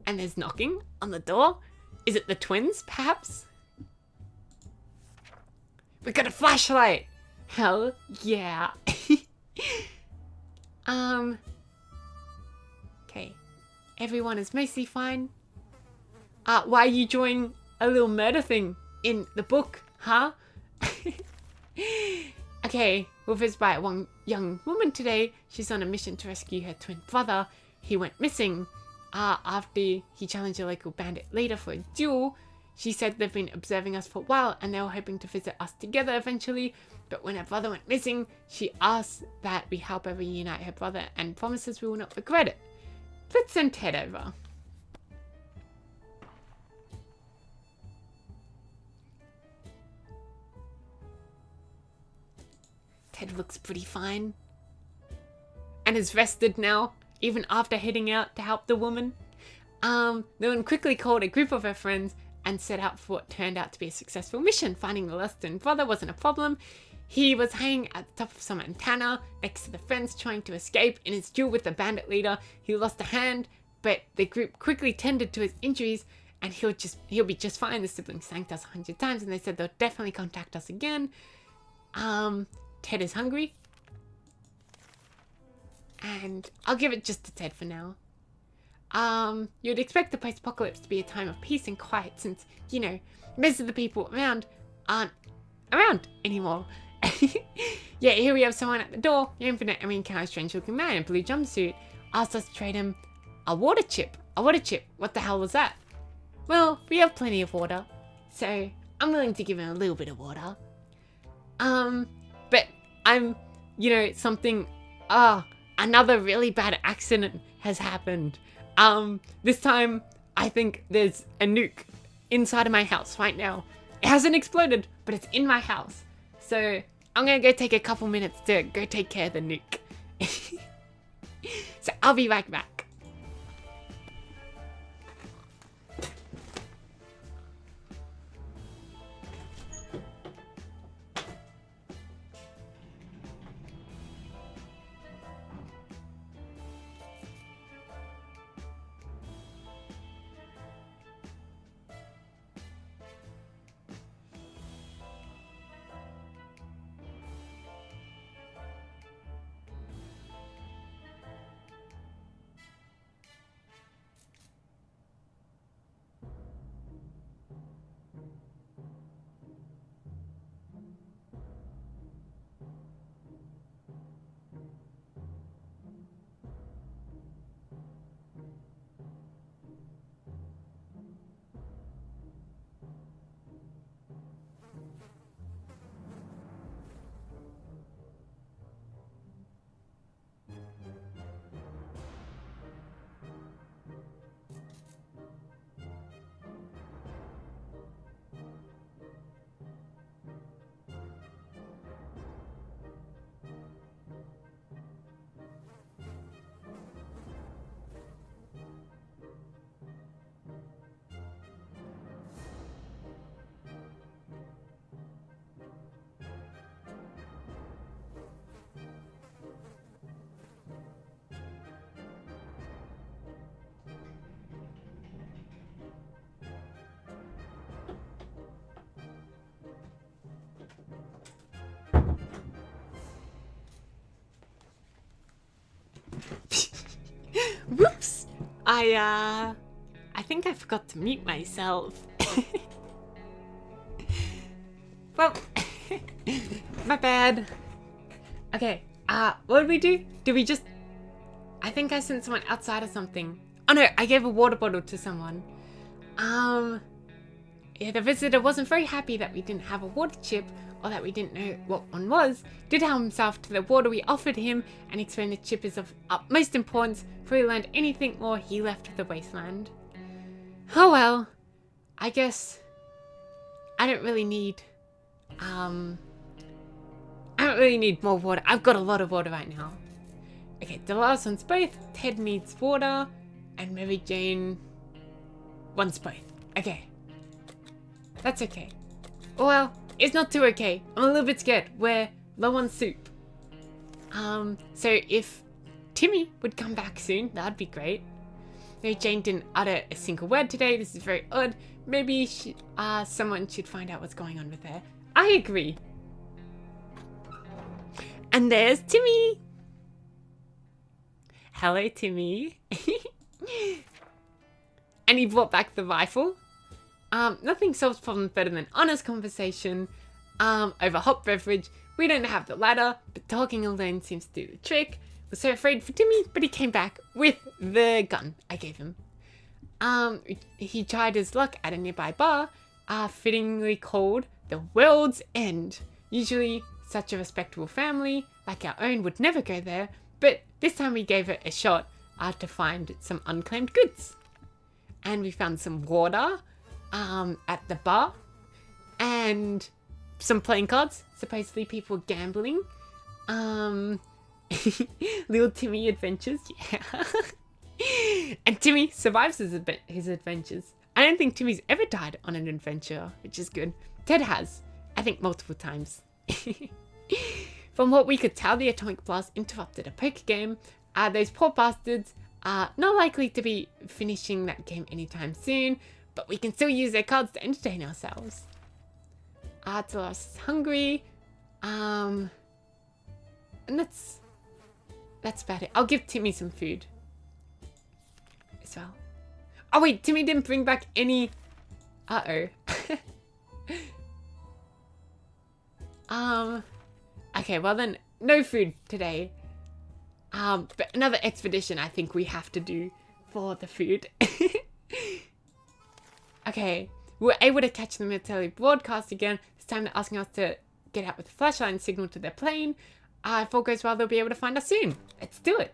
S1: And there's knocking on the door. Is it the twins, perhaps? We got a flashlight. Hell yeah. Okay. Everyone is mostly fine. Why are you drawing a little murder thing in the book, huh? Okay, we're visited by one young woman today. She's on a mission to rescue her twin brother. He went missing after he challenged a local bandit leader for a duel. She said they've been observing us for a while and they were hoping to visit us together eventually. But when her brother went missing, she asked that we help her reunite her brother and promises we will not regret it. Let's send Ted over. Ted looks pretty fine. And is rested now, even after heading out to help the woman. The woman quickly called a group of her friends and set out for what turned out to be a successful mission. Finding the lost twin brother wasn't a problem. He was hanging at the top of some antenna next to the fence trying to escape. In his duel with the bandit leader, he lost a hand, but the group quickly tended to his injuries and he'll be just fine. The siblings thanked us 100 times and they said they'll definitely contact us again. Ted is hungry. And I'll give it just to Ted for now. You'd expect the post-apocalypse to be a time of peace and quiet since, you know, most of the people around aren't around anymore. Yeah, here we have someone at the door. The infinite, kind of strange-looking man in a blue jumpsuit asked us to trade him a water chip. A water chip? What the hell was that? Well, we have plenty of water, so I'm willing to give him a little bit of water. But I'm, another really bad accident has happened. This time, I think there's a nuke inside of my house right now. It hasn't exploded, but it's in my house. So I'm gonna go take a couple minutes to go take care of the nuke. So I'll be right back. Whoops! I think I forgot to mute myself. Well, my bad. Okay, what did we do? Did we just... I think I sent someone outside or something. Oh no, I gave a water bottle to someone. Yeah, the visitor wasn't very happy that we didn't have a water chip, or that we didn't know what one was, did help himself to the water we offered him, and explained the chip is of utmost importance. Before he learned anything more, he left the wasteland. Oh well, I guess I don't really need more water. I've got a lot of water right now. Okay, the last one's both. Ted needs water, and Mary Jane wants both. Okay. That's okay. Well, it's not too okay. I'm a little bit scared. We're low on soup. So if Timmy would come back soon, that'd be great. Mary Jane didn't utter a single word today. This is very odd. Maybe someone should find out what's going on with her. I agree. And there's Timmy. Hello, Timmy. And he brought back the rifle. Nothing solves problems better than honest conversation over hot beverage. We don't have the ladder, but talking alone seems to do the trick. Was so afraid for Timmy, but he came back with the gun I gave him. He tried his luck at a nearby bar, fittingly called the World's End. Usually, such a respectable family like our own would never go there, but this time we gave it a shot to find some unclaimed goods. And we found some water at the bar, and some playing cards. Supposedly people gambling. Little Timmy adventures, yeah. And Timmy survives his adventures. I don't think Timmy's ever died on an adventure, which is good. Ted has, I think, multiple times. From what we could tell, the atomic blast interrupted a poker game. Those poor bastards are not likely to be finishing that game anytime soon, but we can still use their cards to entertain ourselves. Artelos is hungry. And that's about it. I'll give Timmy some food as well. Oh wait, Timmy didn't bring back any... Uh-oh. Okay, well then, no food today. But another expedition I think we have to do for the food. Okay, we were able to catch the military broadcast again. This time they're asking us to get out with a flashlight and signal to their plane. If all goes well, they'll be able to find us soon. Let's do it.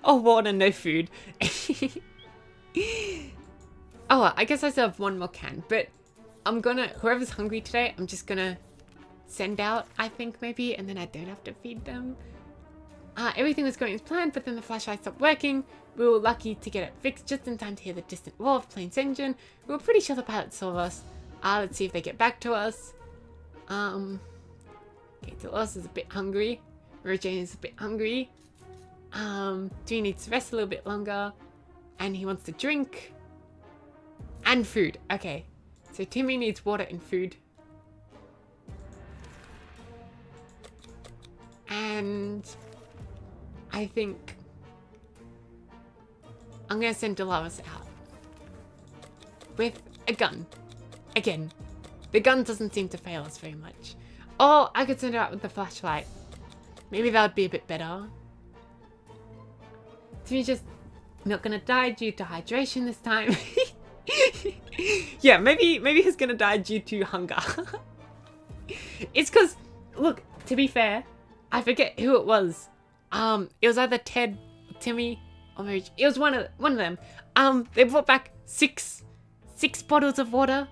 S1: Oh, water, no food. Oh, well, I guess I still have one more can, but I'm gonna, whoever's hungry today, I'm just gonna send out, I think, maybe, and then I don't have to feed them. Everything was going as planned, but then the flashlight stopped working. We were lucky to get it fixed just in time to hear the distant roar of the plane's engine. We were pretty sure the pilot saw us. Let's see if they get back to us. Okay, Dolores is a bit hungry. Mary Jane is a bit hungry. Dewey needs to rest a little bit longer. And he wants to drink. And food. Okay. So Timmy needs water and food. And I think I'm going to send Dolores out. With a gun. Again. The gun doesn't seem to fail us very much. Oh, I could send her out with the flashlight. Maybe that would be a bit better. Timmy's just not gonna die due to hydration this time. Yeah, maybe he's gonna die due to hunger. It's because, look, to be fair, I forget who it was. It was either Ted, Timmy, or Mary. It was one of them. They brought back six bottles of water.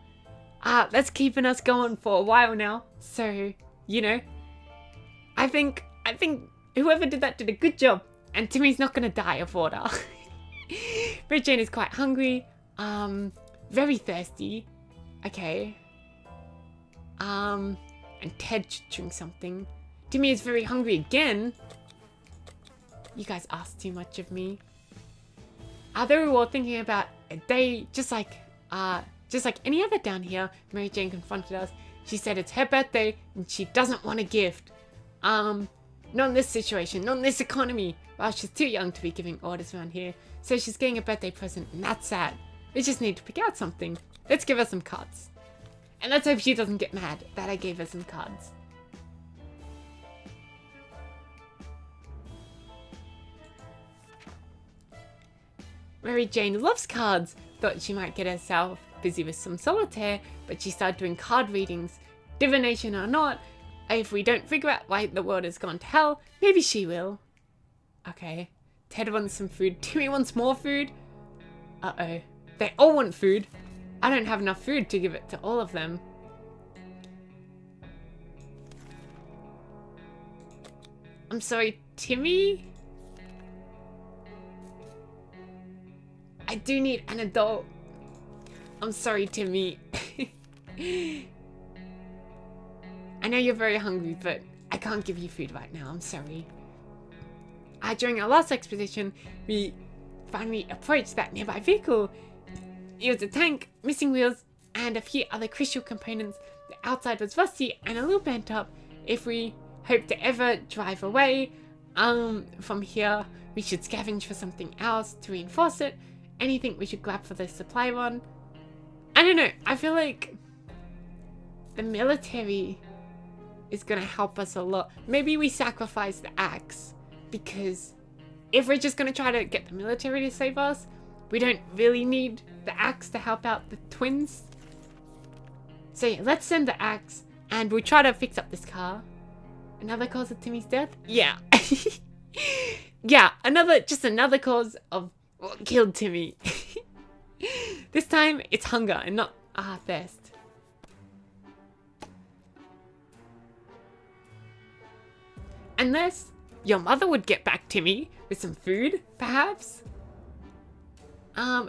S1: That's keeping us going for a while now. So, you know, I think whoever did that did a good job. And Timmy's not gonna die of water. Mary Jane is quite hungry. Very thirsty. Okay. And Ted should drink something. Timmy is very hungry again. You guys ask too much of me. They were all thinking about a day, just like any other down here. Mary Jane confronted us. She said it's her birthday and she doesn't want a gift. Not in this situation, not in this economy. Well, she's too young to be giving orders around here. So she's getting a birthday present and that's sad. We just need to pick out something. Let's give her some cards. And let's hope she doesn't get mad that I gave her some cards. Mary Jane loves cards. Thought she might get herself busy with some solitaire, but she started doing card readings. Divination or not, if we don't figure out why the world has gone to hell, maybe she will. Okay. Ted wants some food. Timmy wants more food. Uh-oh. They all want food. I don't have enough food to give it to all of them. I'm sorry, Timmy? I do need an adult. I'm sorry, Timmy. I know you're very hungry, but I can't give you food right now. I'm sorry. During our last expedition, we finally approached that nearby vehicle. It was a tank, missing wheels, and a few other crucial components. The outside was rusty and a little bent up. If we hope to ever drive away from here, we should scavenge for something else to reinforce it. Anything we should grab for the supply run. I don't know. I feel like the military is going to help us a lot. Maybe we sacrifice the axe. Because if we're just going to try to get the military to save us, we don't really need the axe to help out the twins. So yeah, let's send the axe and we'll try to fix up this car. Another cause of Timmy's death? Yeah. Yeah, just another cause of what killed Timmy. This time it's hunger and not thirst. Unless your mother would get back to me with some food, perhaps?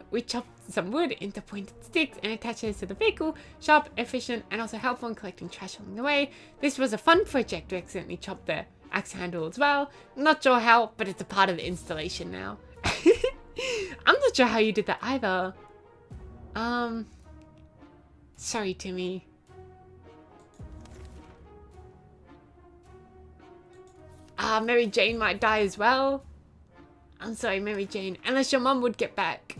S1: We chopped some wood into pointed sticks and attached those to the vehicle. Sharp, efficient, and also helpful in collecting trash along the way. This was a fun project to accidentally chop the axe handle as well. Not sure how, but it's a part of the installation now. I'm not sure how you did that either. Sorry, Timmy. Mary Jane might die as well. I'm sorry, Mary Jane. Unless your mum would get back.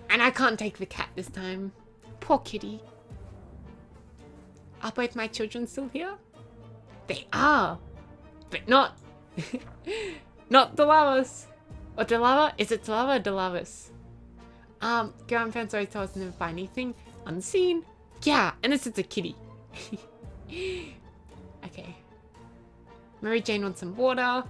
S1: And I can't take the cat this time. Poor kitty. Are both my children still here? They are. But not... not Dolores. Or Delara? Is it Delara or Dolores? Grandparents always tell us to never buy anything unseen. Yeah, unless it's a kitty. Okay. Mary Jane wants some water.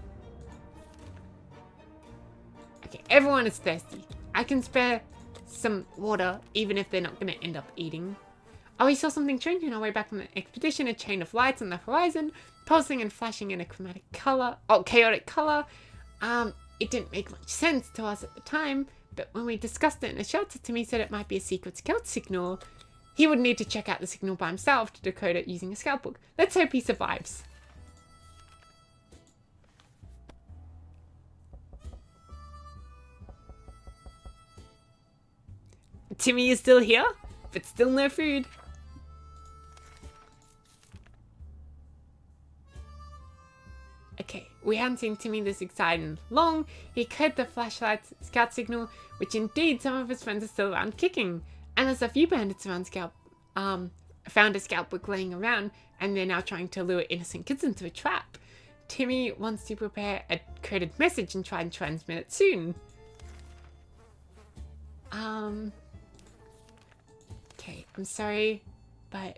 S1: Okay, everyone is thirsty. I can spare some water, even if they're not going to end up eating. Oh, we saw something strange on our way back from the expedition. A chain of lights on the horizon, pulsing and flashing in a chaotic color. It didn't make much sense to us at the time, but when we discussed it in the shelter, Timmy said it might be a secret scout signal. He would need to check out the signal by himself to decode it using a scout book. Let's hope he survives. Timmy is still here, but still no food. Okay, we hadn't seen Timmy this excited long. He cleared the flashlight's scout signal, which indeed some of his friends are still around kicking. And there's a few bandits around found a scout book laying around, and they're now trying to lure innocent kids into a trap. Timmy wants to prepare a coded message and try and transmit it soon. Okay, I'm sorry, but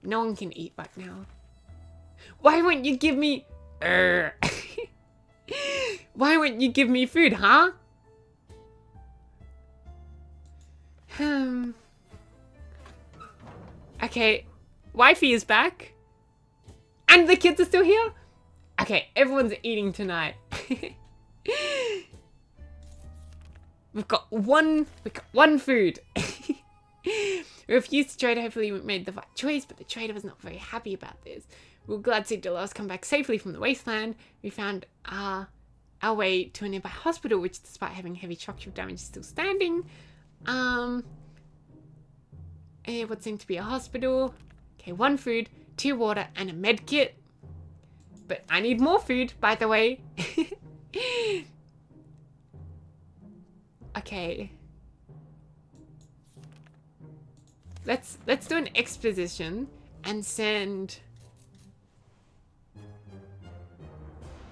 S1: no one can eat right now. Why won't you give me... Why won't you give me food, huh? Okay, wifey is back. And the kids are still here? Okay, everyone's eating tonight. We've got one food. We refused to trade. Hopefully we made the right choice, but the trader was not very happy about this. We were glad to see Dolores come back safely from the wasteland. We found our way to a nearby hospital, which, despite having heavy structural damage, is still standing. What seemed to be a hospital. Okay, 1 food, 2 water, and a med kit. But I need more food, by the way. Okay. Let's do an exposition and send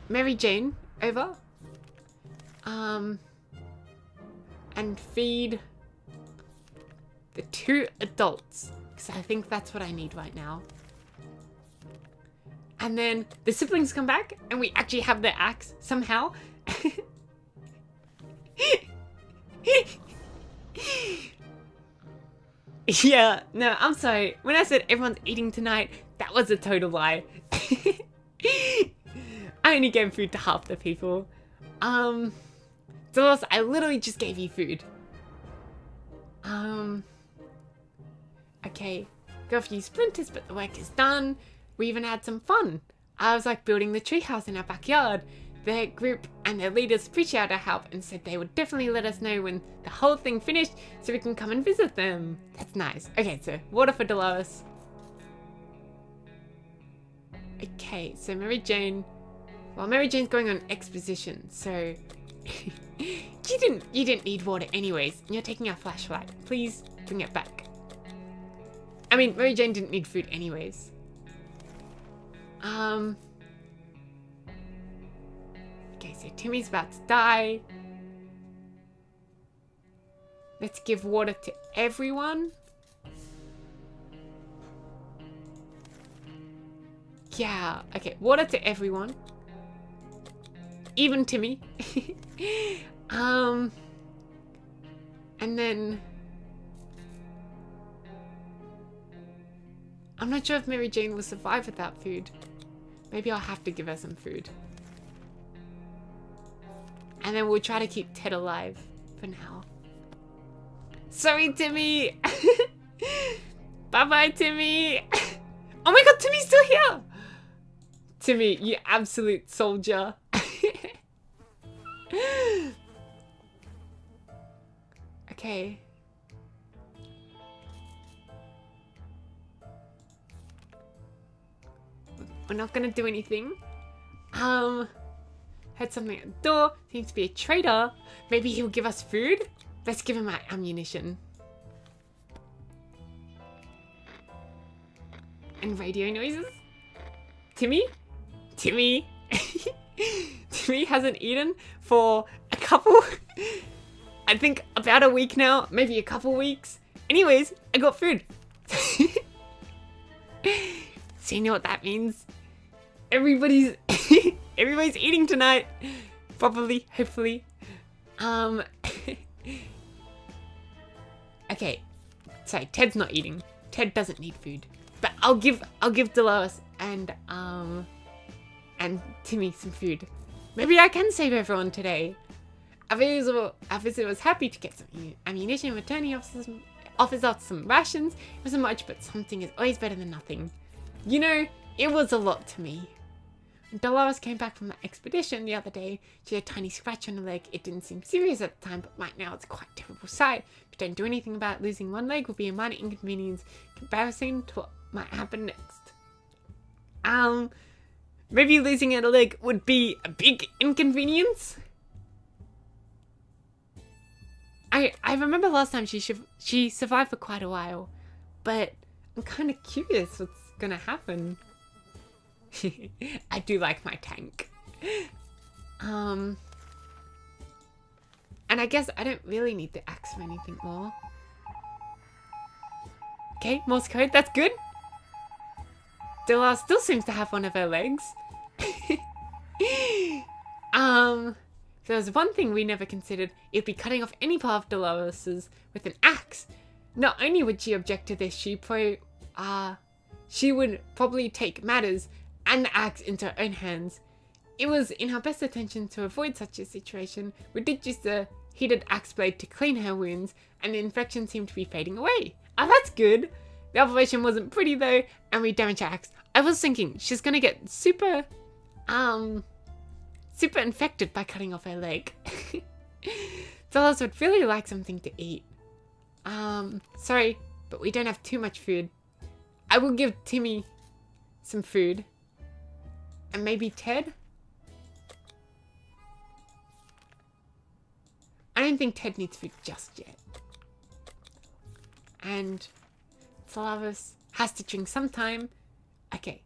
S1: Mary Jane over. And feed the 2 adults, because I think that's what I need right now. And then the siblings come back and we actually have their axe somehow. Yeah, no, I'm sorry. When I said everyone's eating tonight, that was a total lie. I only gave food to half the people. Dolores, I literally just gave you food. Okay, got a few splinters, but the work is done. We even had some fun. I was like building the treehouse in our backyard. The group and their leaders appreciated our help and said they would definitely let us know when the whole thing finished so we can come and visit them. That's nice. Okay, so water for Dolores. Okay, so Mary Jane. Well, Mary Jane's going on exposition, so you didn't need water anyways. You're taking our flashlight. Please bring it back. I mean, Mary Jane didn't need food anyways. Okay, so Timmy's about to die. Let's give water to everyone. Yeah, okay, water to everyone. Even Timmy. And then I'm not sure if Mary Jane will survive without food. Maybe I'll have to give her some food. And then we'll try to keep Ted alive for now. Sorry, Timmy. Bye-bye, Timmy. Oh my god, Timmy's still here. Timmy, you absolute soldier. Okay. We're not gonna do anything. Heard something at the door. Seems to be a traitor. Maybe he'll give us food? Let's give him our ammunition. And radio noises. Timmy? Timmy? Timmy hasn't eaten for a couple... I think about a week now. Maybe a couple weeks. Anyways, I got food. So you know what that means? Everybody's eating tonight. Probably, hopefully. Okay. Sorry, Ted's not eating. Ted doesn't need food. But I'll give Dolores and Timmy some food. Maybe I can save everyone today. Our visitor was happy to get some ammunition. Returning offers us some rations. It wasn't much, but something is always better than nothing. You know, it was a lot to me. When Dolores came back from that expedition the other day, she had a tiny scratch on her leg. It didn't seem serious at the time, but right now it's quite a terrible sight. If you don't do anything about it, losing one leg will be a minor inconvenience in comparison to what might happen next. Maybe losing a leg would be a big inconvenience? I remember last time she survived for quite a while, but I'm kind of curious what's gonna happen. I do like my tank. And I guess I don't really need the axe for anything more. Okay, Morse code, that's good. Dolores still seems to have one of her legs. If there was one thing we never considered, it'd be cutting off any part of Dolores's with an axe. Not only would she object to this, she would probably take matters and the axe into her own hands. It was in her best intention to avoid such a situation. We did use the heated axe blade to clean her wounds, and the infection seemed to be fading away. Oh, that's good. The operation wasn't pretty though, and we damaged her axe. I was thinking she's gonna get super infected by cutting off her leg. Dolores would really like something to eat. Sorry, but we don't have too much food. I will give Timmy some food. And maybe Ted? I don't think Ted needs food just yet. And Dolores has to drink sometime. Okay.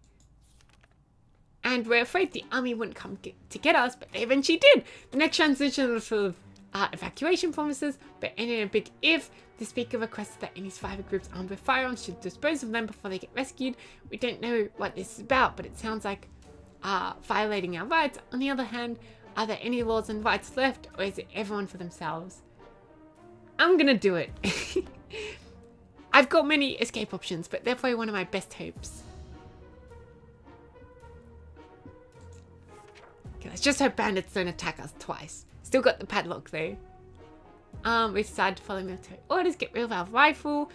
S1: And we're afraid the army wouldn't come to get us, but they eventually did. The next transition was full of evacuation promises, but ended in a big if. The speaker requested that any survivor groups armed with firearms should dispose of them before they get rescued. We don't know what this is about, but it sounds like violating our rights. On the other hand, are there any laws and rights left, or is it everyone for themselves? I'm gonna do it. I've got many escape options, but they're probably one of my best hopes. Okay, let's just hope bandits don't attack us twice. Still got the padlock though. We decided to follow military orders, get rid of our rifle.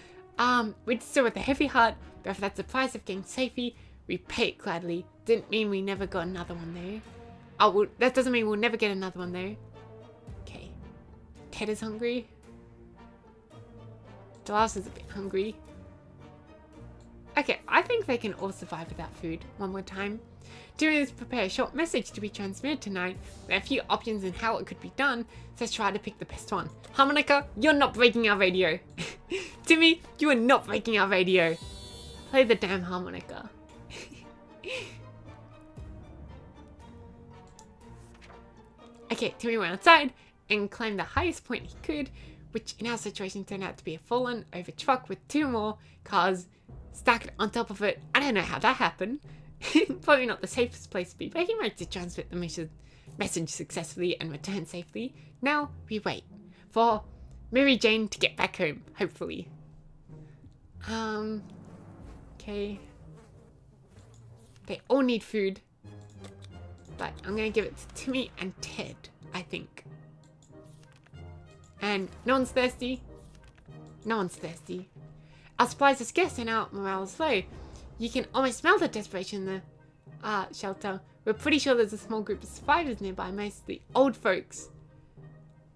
S1: We'd still with a heavy heart, but if that's the price of getting safety, we pay it gladly. Didn't mean we never got another one though. Oh, well, that doesn't mean we'll never get another one though. Okay. Ted is hungry. Dolores is a bit hungry. Okay, I think they can all survive without food. One more time. Doing this, prepare a short message to be transmitted tonight. There are a few options in how it could be done, so let's try to pick the best one. Harmonica, you're not breaking our radio. Timmy, you are not breaking our radio. Play the damn harmonica. Okay, Timmy went outside and climbed the highest point he could, which in our situation turned out to be a fallen over truck with 2 more cars stacked on top of it. I don't know how that happened. Probably not the safest place to be, but he managed to transmit the message successfully and return safely. Now we wait for Mary Jane to get back home, hopefully. Okay. They all need food, but I'm gonna give it to Timmy and Ted, I think. And no one's thirsty. No one's thirsty. Our supplies are scarce and our morale is low. You can almost smell the desperation in the shelter. We're pretty sure there's a small group of survivors nearby, mostly old folks.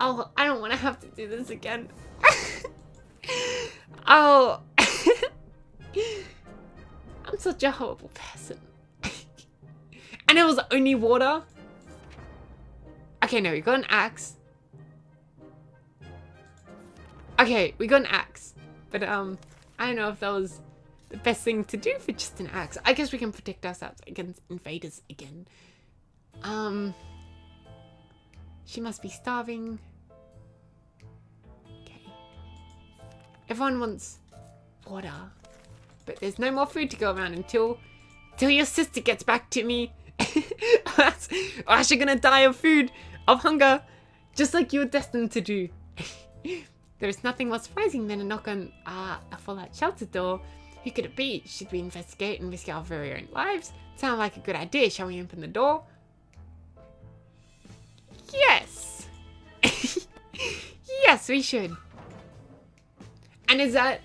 S1: Oh, I don't want to have to do this again. Oh. I'm such a horrible person. And it was only water. Okay, no, we got an axe. Okay, we got an axe. But, I don't know if that was the best thing to do for just an axe. I guess we can protect ourselves against invaders again. She must be starving. Okay. Everyone wants water. But there's no more food to go around until your sister gets back to me. Or else you're gonna die of food. of hunger, just like you were destined to do. There is nothing more surprising than a knock on a fallout shelter door. Who could it be? Should we investigate and risk our very own lives? Sounds like a good idea. Shall we open the door? Yes. Yes, we should. And is that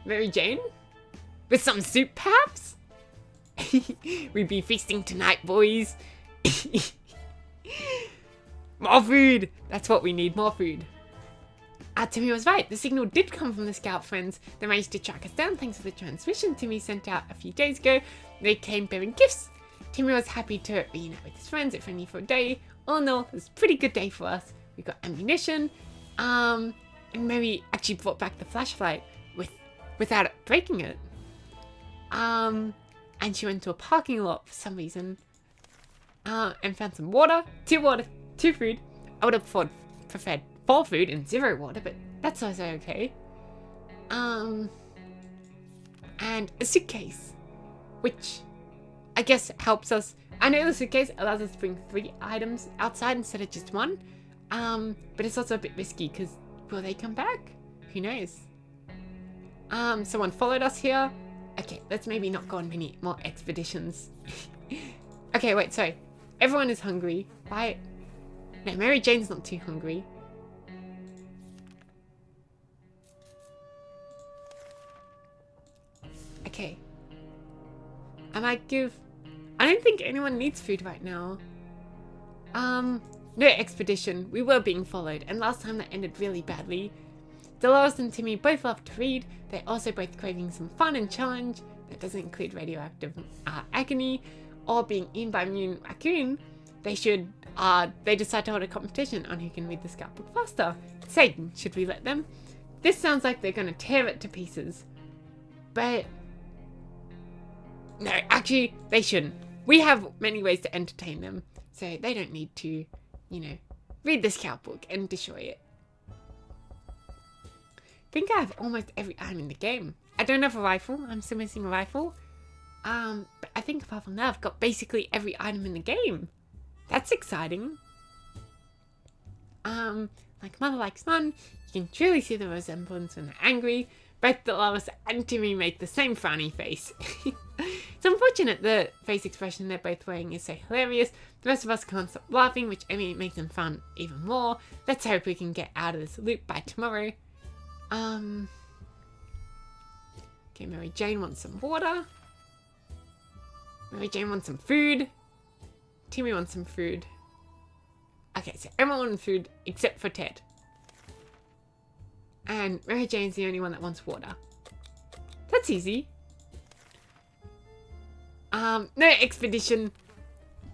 S1: Mary Jane? With some soup, perhaps? We'd be feasting tonight, boys. More food! That's what we need, more food. Timmy was right. The signal did come from the scout friends. They managed to track us down thanks to the transmission Timmy sent out a few days ago. They came bearing gifts. Timmy was happy to reunite with his friends, if only for a day. All in all, it was a pretty good day for us. We got ammunition. And Mary actually brought back the flashlight without breaking it. And she went to a parking lot for some reason. And found some water, two food. I would have preferred 4 food and 0 water, but that's also okay. And a suitcase, which I guess helps us. I know the suitcase allows us to bring 3 items outside instead of just 1. But it's also a bit risky because will they come back? Who knows? Someone followed us here. Okay, let's maybe not go on many more expeditions. Okay, wait, sorry. Everyone is hungry. Why? No, Mary Jane's not too hungry. Okay. I might give... I don't think anyone needs food right now. No expedition. We were being followed, and last time that ended really badly. Dolores and Timmy both love to read. They're also both craving some fun and challenge. That doesn't include radioactive agony or being eaten by a mutant raccoon. They decide to hold a competition on who can read the scout book faster. Satan, should we let them? This sounds like they're going to tear it to pieces. But... no, actually, they shouldn't. We have many ways to entertain them. So they don't need to, read the scout book and destroy it. I think I have almost every item in the game. I don't have a rifle. I'm still missing a rifle. But I think apart from that, I've got basically every item in the game. That's exciting. Like mother like son, you can truly see the resemblance when they're angry. Both Dolores and Timmy make the same frowny face. It's unfortunate the face expression they're both wearing is so hilarious. The rest of us can't stop laughing, which only makes them fun even more. Let's hope we can get out of this loop by tomorrow. Okay, Mary Jane wants some water. Mary Jane wants some food. Timmy wants some food. Okay, so everyone wants food except for Ted. And Mary Jane's the only one that wants water. That's easy. No expedition.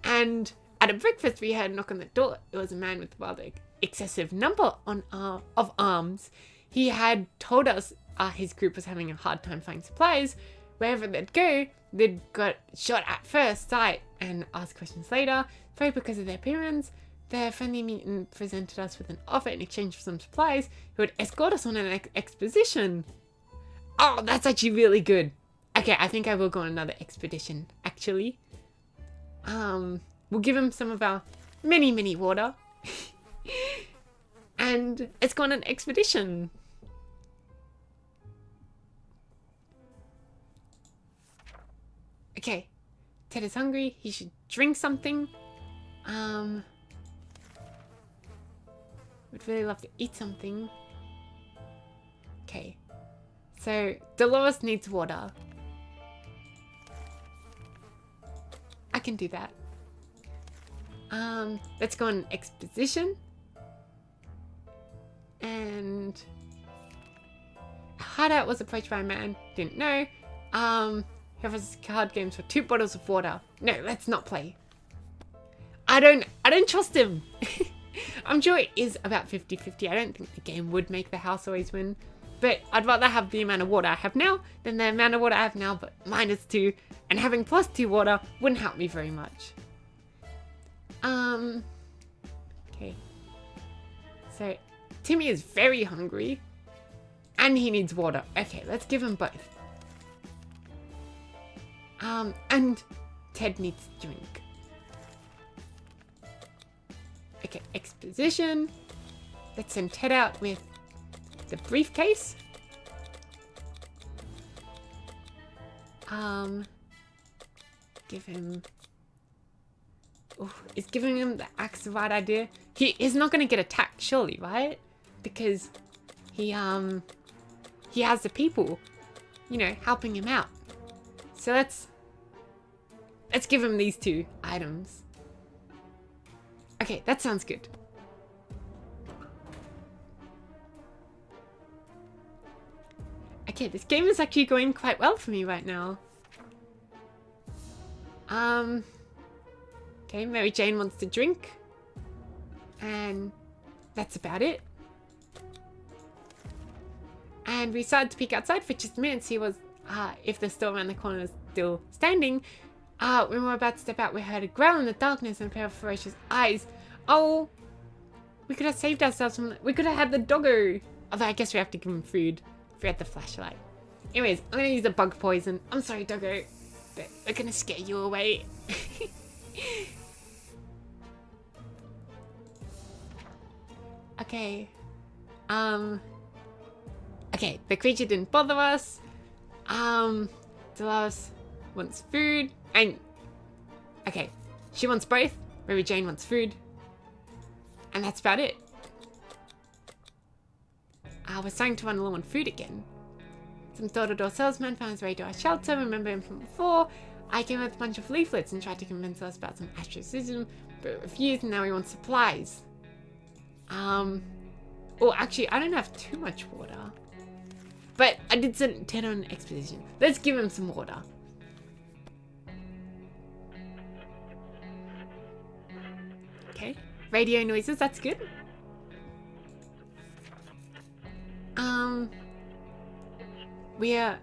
S1: And at a breakfast we heard a knock on the door. It was a man with a rather excessive number of arms. He had told us his group was having a hard time finding supplies. Wherever they'd go, they'd got shot at first sight and asked questions later. Probably because of their appearance. Their friendly mutant presented us with an offer in exchange for some supplies who would escort us on an exposition. Oh, that's actually really good. Okay, I think I will go on another expedition, actually. We'll give him some of our mini water. And let's go on an expedition. Okay, Ted is hungry. He should drink something. Would really love to eat something. Okay, so Dolores needs water. I can do that. Let's go on exposition. And hideout was approached by a man. Didn't know. He offers card games for 2 bottles of water. No, let's not play. I don't trust him. I'm sure it is about 50-50. I don't think the game would make the house always win. But I'd rather have the amount of water I have now than the amount of water I have now, but -2. And having +2 water wouldn't help me very much. Okay. So, Timmy is very hungry. And he needs water. Okay, let's give him both. And Ted needs to drink. Okay, exposition. Let's send Ted out with the briefcase. Give him... Oh, is giving him the axe the right idea? He is not going to get attacked, surely, right? Because he has the people, you know, helping him out. So let's give him these 2 items. Okay, that sounds good. Okay, this game is actually going quite well for me right now. Okay, Mary Jane wants to drink. And that's about it. And we decided to peek outside for just a minute and see if the store around the corner was still standing. When we were about to step out, we heard a growl in the darkness and a pair of ferocious eyes. Oh, we could have saved ourselves from... We could have had the doggo. Although I guess we have to give him food if we had the flashlight. Anyways, I'm going to use the bug poison. I'm sorry, doggo, but we're going to scare you away. Okay. Okay, the creature didn't bother us. Dolores wants food. And... Okay, she wants both. Mary Jane wants food. And that's about it. We're starting to run low on food again. Some door-to-door salesman found his way to our shelter. Remember him from before. I came with a bunch of leaflets and tried to convince us about some astrocism, but refused, and now he wants supplies. Oh, actually, I don't have too much water. But I did send Ted on an expedition. Let's give him some water. Okay. Radio noises, that's good. We are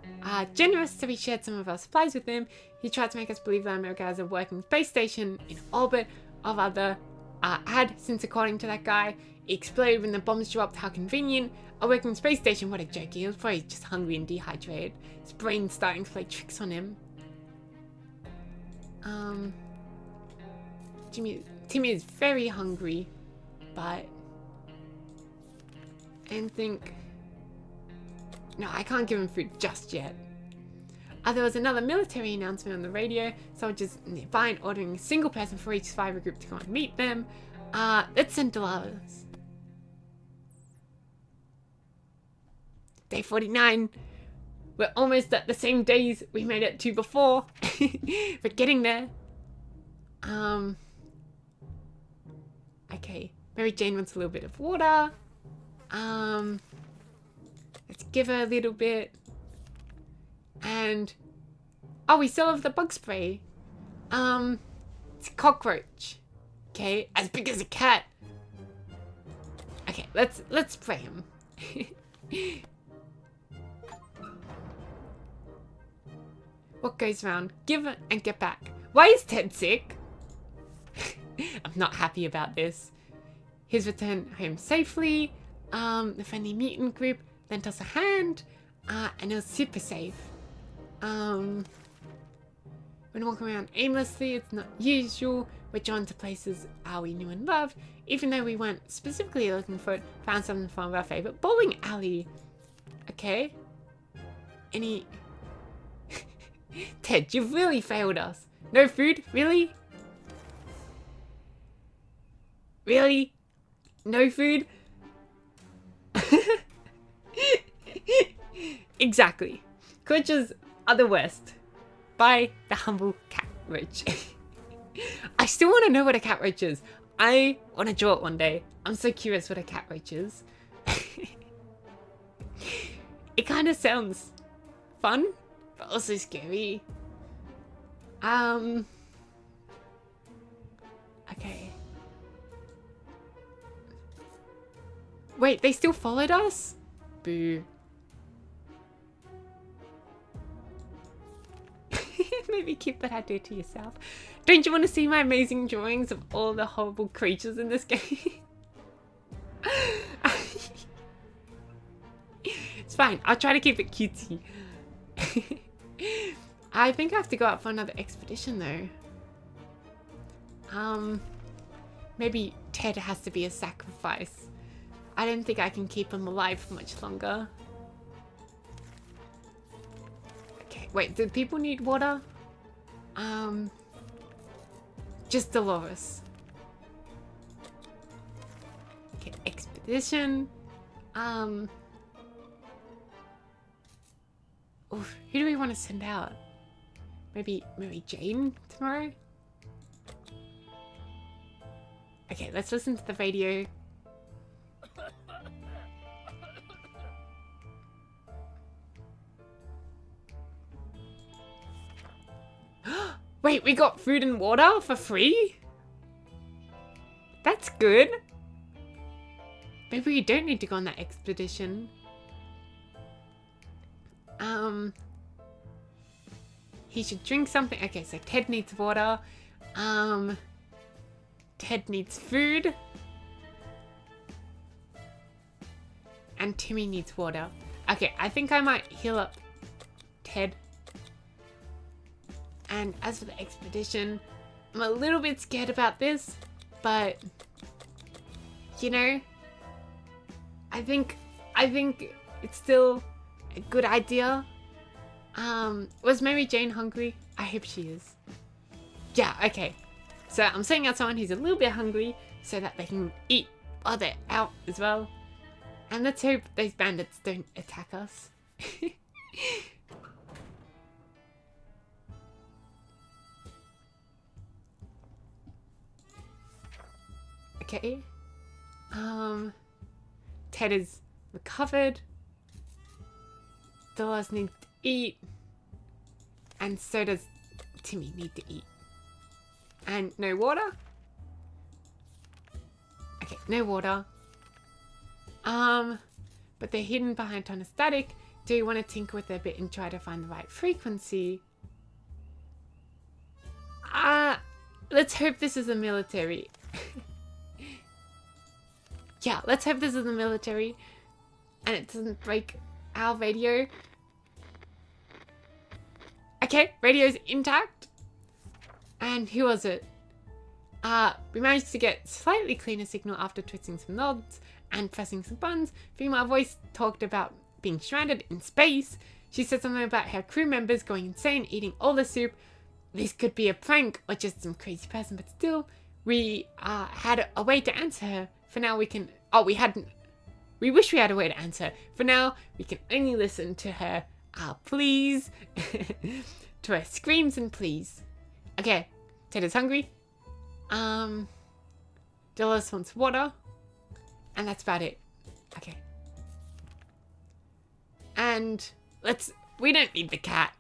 S1: generous, so we shared some of our supplies with him. He tried to make us believe that America has a working space station in orbit of other had, since according to that guy, it exploded when the bombs dropped. How convenient. A working space station, what a joke. He was probably just hungry and dehydrated. His brain's starting to play tricks on him. Timmy is very hungry, but I don't think... No, I can't give him food just yet. There was another military announcement on the radio. Soldiers nearby and ordering a single person for each survivor group to go and meet them. Let's send Dolores. Day 49. We're almost at the same days we made it to before. We're getting there. Okay. Mary Jane wants a little bit of water. Let's give her a little bit. And... Oh, we still have the bug spray. It's a cockroach. Okay, as big as a cat. Okay, let's spray him. What goes around? Give it and get back. Why is Ted sick? I'm not happy about this. His return home safely. The friendly mutant group lent us a hand. And it was super safe. When walking around aimlessly, it's not usual. We're drawn to places we knew and loved. Even though we weren't specifically looking for it, found something from our favorite bowling alley. Okay. Any... Ted, you've really failed us. No food? Really? Really? No food? Exactly. Creatures are the worst. By the humble cat roach. I still want to know what a cat roach is. I want to draw it one day. I'm so curious what a cat roach is. It kind of sounds fun, but also scary. Okay. Wait, they still followed us? Boo. Maybe keep that idea to yourself. Don't you want to see my amazing drawings of all the horrible creatures in this game? It's fine. I'll try to keep it cutesy. I think I have to go out for another expedition though. maybe Ted has to be a sacrifice. I don't think I can keep him alive for much longer. Okay, wait, do people need water? Just Dolores. Okay, expedition. Oof, who do we want to send out? Maybe Jane tomorrow? Okay, let's listen to the radio. Wait, we got food and water for free? That's good. Maybe we don't need to go on that expedition. He should drink something. Okay, so Ted needs water. Ted needs food. And Timmy needs water. Okay, I think I might heal up Ted. And as for the expedition, I'm a little bit scared about this, but you know, I think it's still a good idea. Was Mary Jane hungry? I hope she is. Yeah, okay. So I'm sending out someone who's a little bit hungry so that they can eat while they're out as well. And let's hope those bandits don't attack us. Okay. Ted is recovered. Dolores needs to eat. And so does Timmy need to eat. And no water? Okay, no water. But they're hidden behind ton of static. Do you want to tinker with it a bit and try to find the right frequency? Let's hope this is the military. Yeah, let's hope this is the military and it doesn't break our radio. Okay, radio's intact. And who was it? We managed to get slightly cleaner signal after twisting some knobs and pressing some buttons. Female voice talked about being stranded in space. She said something about her crew members going insane, eating all the soup. This could be a prank or just some crazy person, but still, we had a way to answer her. For now, we can. Oh, we hadn't. We wish we had a way to answer. For now, we can only listen to her please, to her screams and pleas. Okay, Ted is hungry. Dolores wants water. And that's about it. Okay. And we don't need the cat.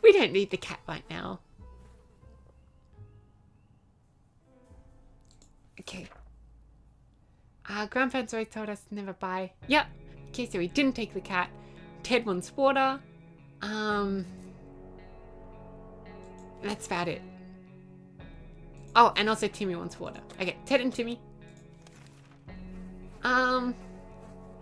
S1: We don't need the cat right now. Okay. Grandparents always told us to never buy. Yep. Okay, so we didn't take the cat. Ted wants water. That's about it. Oh, and also Timmy wants water. Okay, Ted and Timmy.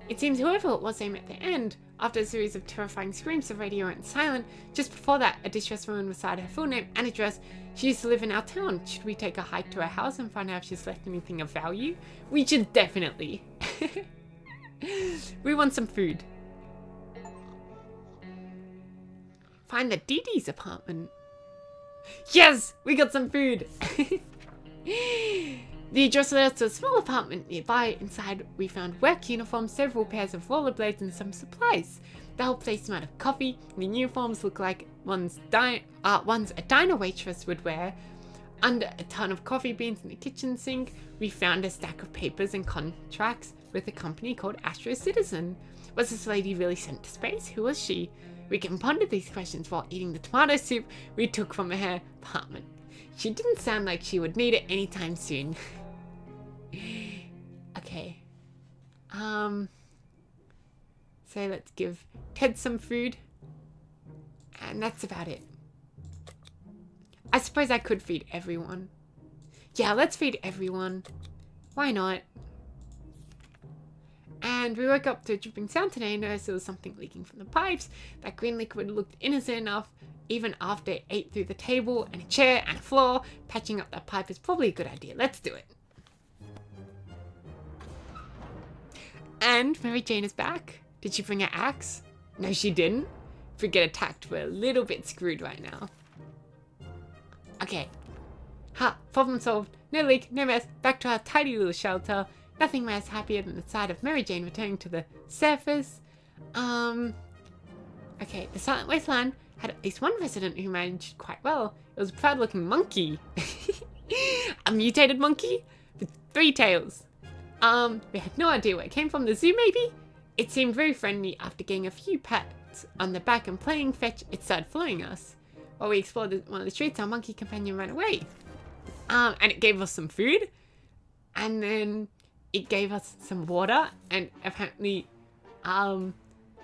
S1: It seems whoever it was they met at the end, after a series of terrifying screams, the radio went silent. Just before that, a distressed woman beside her full name and address. She used to live in our town. Should we take a hike to her house and find out if she's left anything of value? We should definitely. We want some food. Find the Dee Dee's apartment. Yes! We got some food! The address led us to a small apartment nearby. Inside, we found work uniforms, several pairs of rollerblades, and some supplies. The whole place smelled of coffee. The uniforms looked like ones a diner waitress would wear. Under a ton of coffee beans in the kitchen sink, we found a stack of papers and contracts with a company called Astro Citizen. Was this lady really sent to space? Who was she? We can ponder these questions while eating the tomato soup we took from her apartment. She didn't sound like she would need it anytime soon. Okay. So let's give Ted some food. And that's about it. I suppose I could feed everyone. Yeah, let's feed everyone. Why not? And we woke up to a dripping sound today and noticed there was something leaking from the pipes. That green liquid looked innocent enough even after it ate through the table and a chair and a floor. Patching up that pipe is probably a good idea. Let's do it. And Mary Jane is back. Did she bring her axe? No, she didn't. If we get attacked, we're a little bit screwed right now. Okay. Ha, problem solved. No leak, no mess. Back to our tidy little shelter. Nothing makes happier than the sight of Mary Jane returning to the surface. Okay, the Silent Wasteland had at least one resident who managed quite well. It was a proud-looking monkey. A mutated monkey with 3 tails. We had no idea where it came from. The zoo, maybe? It seemed very friendly. After getting a few pats on the back and playing fetch, it started following us. While we explored one of the streets, our monkey companion ran away. And it gave us some food. And then it gave us some water. And apparently,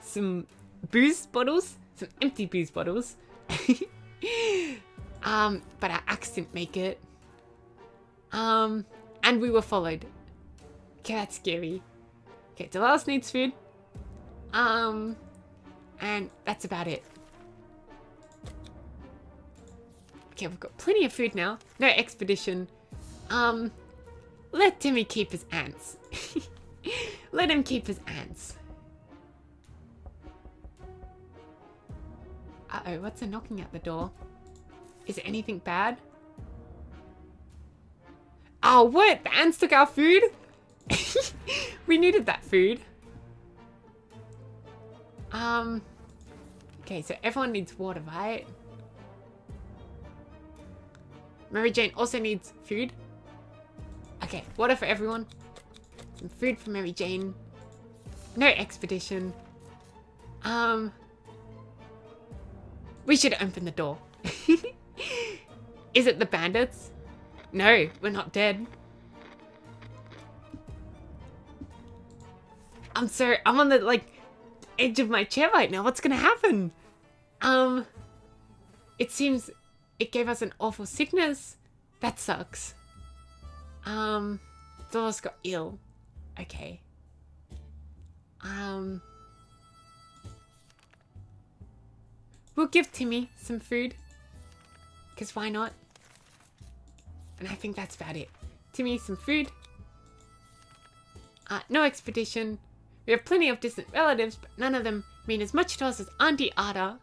S1: some booze bottles. Some empty booze bottles. But our axe didn't make it. And we were followed. Okay, that's scary. Okay, Dolores needs food. And that's about it. Okay, we've got plenty of food now. No expedition. Let Timmy keep his ants. Let him keep his ants. Uh-oh, what's a knocking at the door? Is it anything bad? Oh, what? The ants took our food? We needed that food. Okay, so everyone needs water, right? Mary Jane also needs food. Okay, water for everyone. Some food for Mary Jane. No expedition. We should open the door. Is it the bandits? No, we're not dead. I'm on the, edge of my chair right now. What's gonna happen? It seems it gave us an awful sickness. That sucks. Dolores got ill. Okay. We'll give Timmy some food. Because why not? And I think that's about it. Timmy, some food. No expedition. We have plenty of distant relatives, but none of them mean as much to us as Auntie Ada.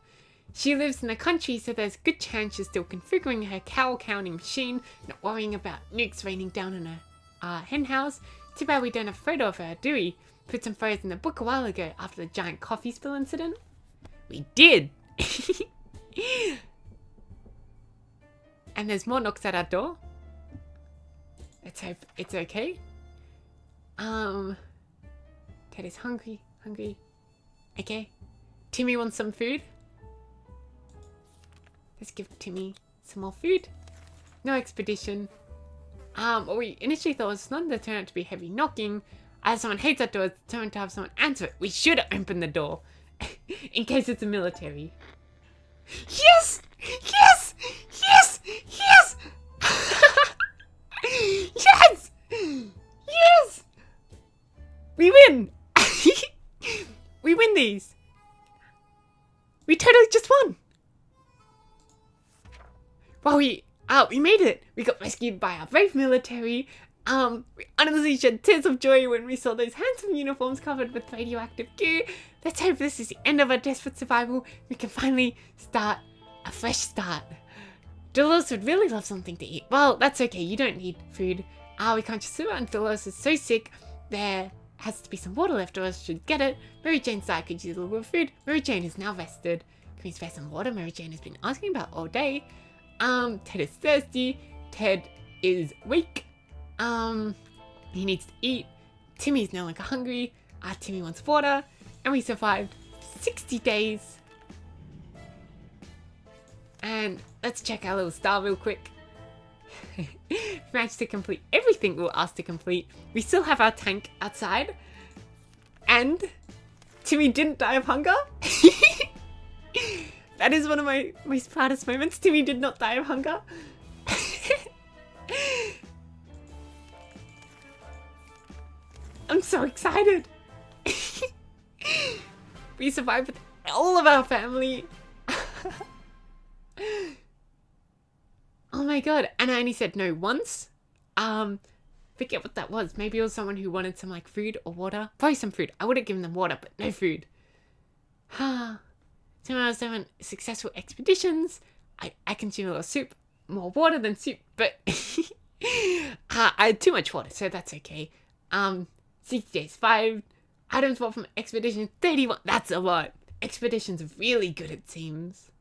S1: She lives in the country, so there's a good chance she's still configuring her cow counting machine, not worrying about nukes raining down on her hen house. Too bad we don't have a photo of her, do we? Put some photos in the book a while ago after the giant coffee spill incident. We did! And there's more knocks at our door. Let's hope it's okay. Ted is hungry. Okay. Timmy wants some food. Let's give Timmy some more food. No expedition. What we initially thought was none that turned out to be heavy knocking. As someone hates that door, it's determined to have someone answer it. We should open the door. In case it's a military. Yes! Yes! Yes! Yes! Yes! Yes! We win! We win these! We totally just won! Well, we made it! We got rescued by our brave military. We honestly shed tears of joy when we saw those handsome uniforms covered with radioactive goo. Let's hope this is the end of our desperate survival. We can finally start a fresh start. Dolores would really love something to eat. Well, that's okay. You don't need food. We can't just sit around. Dolores is so sick. There has to be some water left, or else should get it. Mary Jane's side could use a little bit of food. Mary Jane is now rested. Can we spare some water? Mary Jane has been asking about all day. Ted is thirsty. Ted is weak. He needs to eat. Timmy's no longer hungry. Timmy wants water. And we survived 60 days. And let's check our little star real quick. We managed to complete everything we were asked to complete. We still have our tank outside. And Timmy didn't die of hunger. That is one of my most proudest moments. Timmy did not die of hunger. I'm so excited. We survived with all of our family. my god. And I only said no once. Forget what that was. Maybe it was someone who wanted some like food or water. Probably some food. I would have given them water, but no food. So when I was doing successful expeditions, I consumed a lot of soup. More water than soup, but I had too much water, so that's okay. 60 days, 5 items bought from expedition, 31. That's a lot. Expedition's really good, it seems.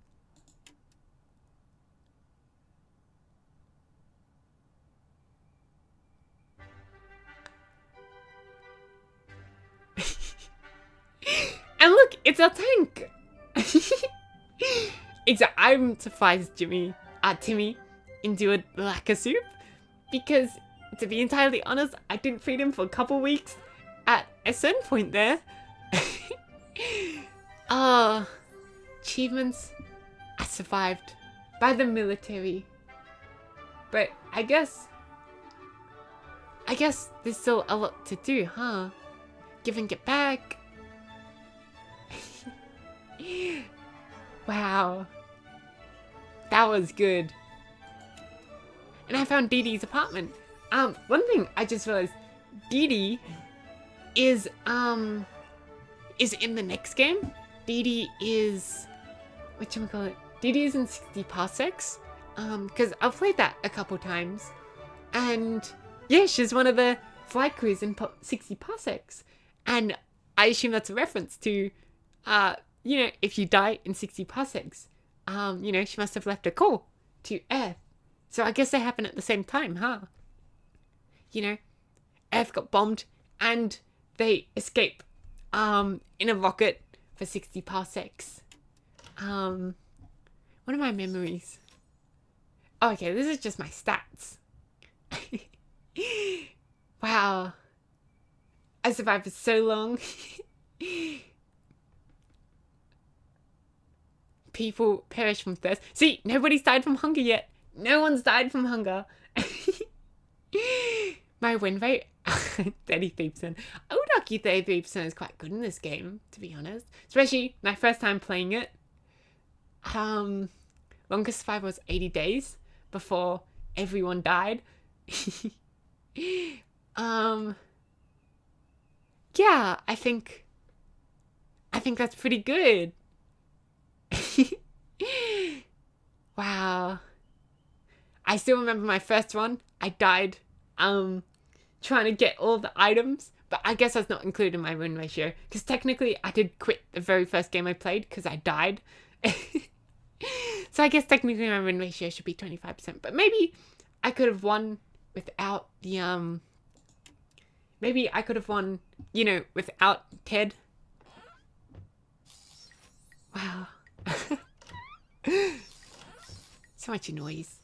S1: And look, it's our tank. Exactly. I'm surprised Timmy endured lack of soup, because to be entirely honest, I didn't feed him for a couple weeks at a certain point there. Achievements. I survived by the military, but I guess there's still a lot to do, huh? Give and get back. Wow, that was good. And I found Dee Dee's apartment. One thing I just realized, Dee Dee is in the next game. Dee Dee is, whatchamacallit? Dee Dee is in 60 parsecs. Because I've played that a couple times. And yeah, she's one of the flight crews in 60 parsecs. And I assume that's a reference to, you know, if you die in 60 parsecs, you know, she must have left a call to Earth. So I guess they happen at the same time, huh? You know, Earth got bombed and they escape in a rocket for 60 parsecs. What are my memories? Oh, okay, this is just my stats. Wow. I survived for so long. People perish from thirst. See, nobody's died from hunger yet. No one's died from hunger. My win rate, 33%. I would argue 33% is quite good in this game, to be honest. Especially my first time playing it. Longest survival was 80 days before everyone died. Yeah, I think that's pretty good. Wow. I still remember my first one. I died trying to get all the items, but I guess that's not included in my win ratio, because technically I did quit the very first game I played because I died. So I guess technically my win ratio should be 25%, but maybe I could have won without the maybe I could have won, you know, without Ted. Wow. So much noise.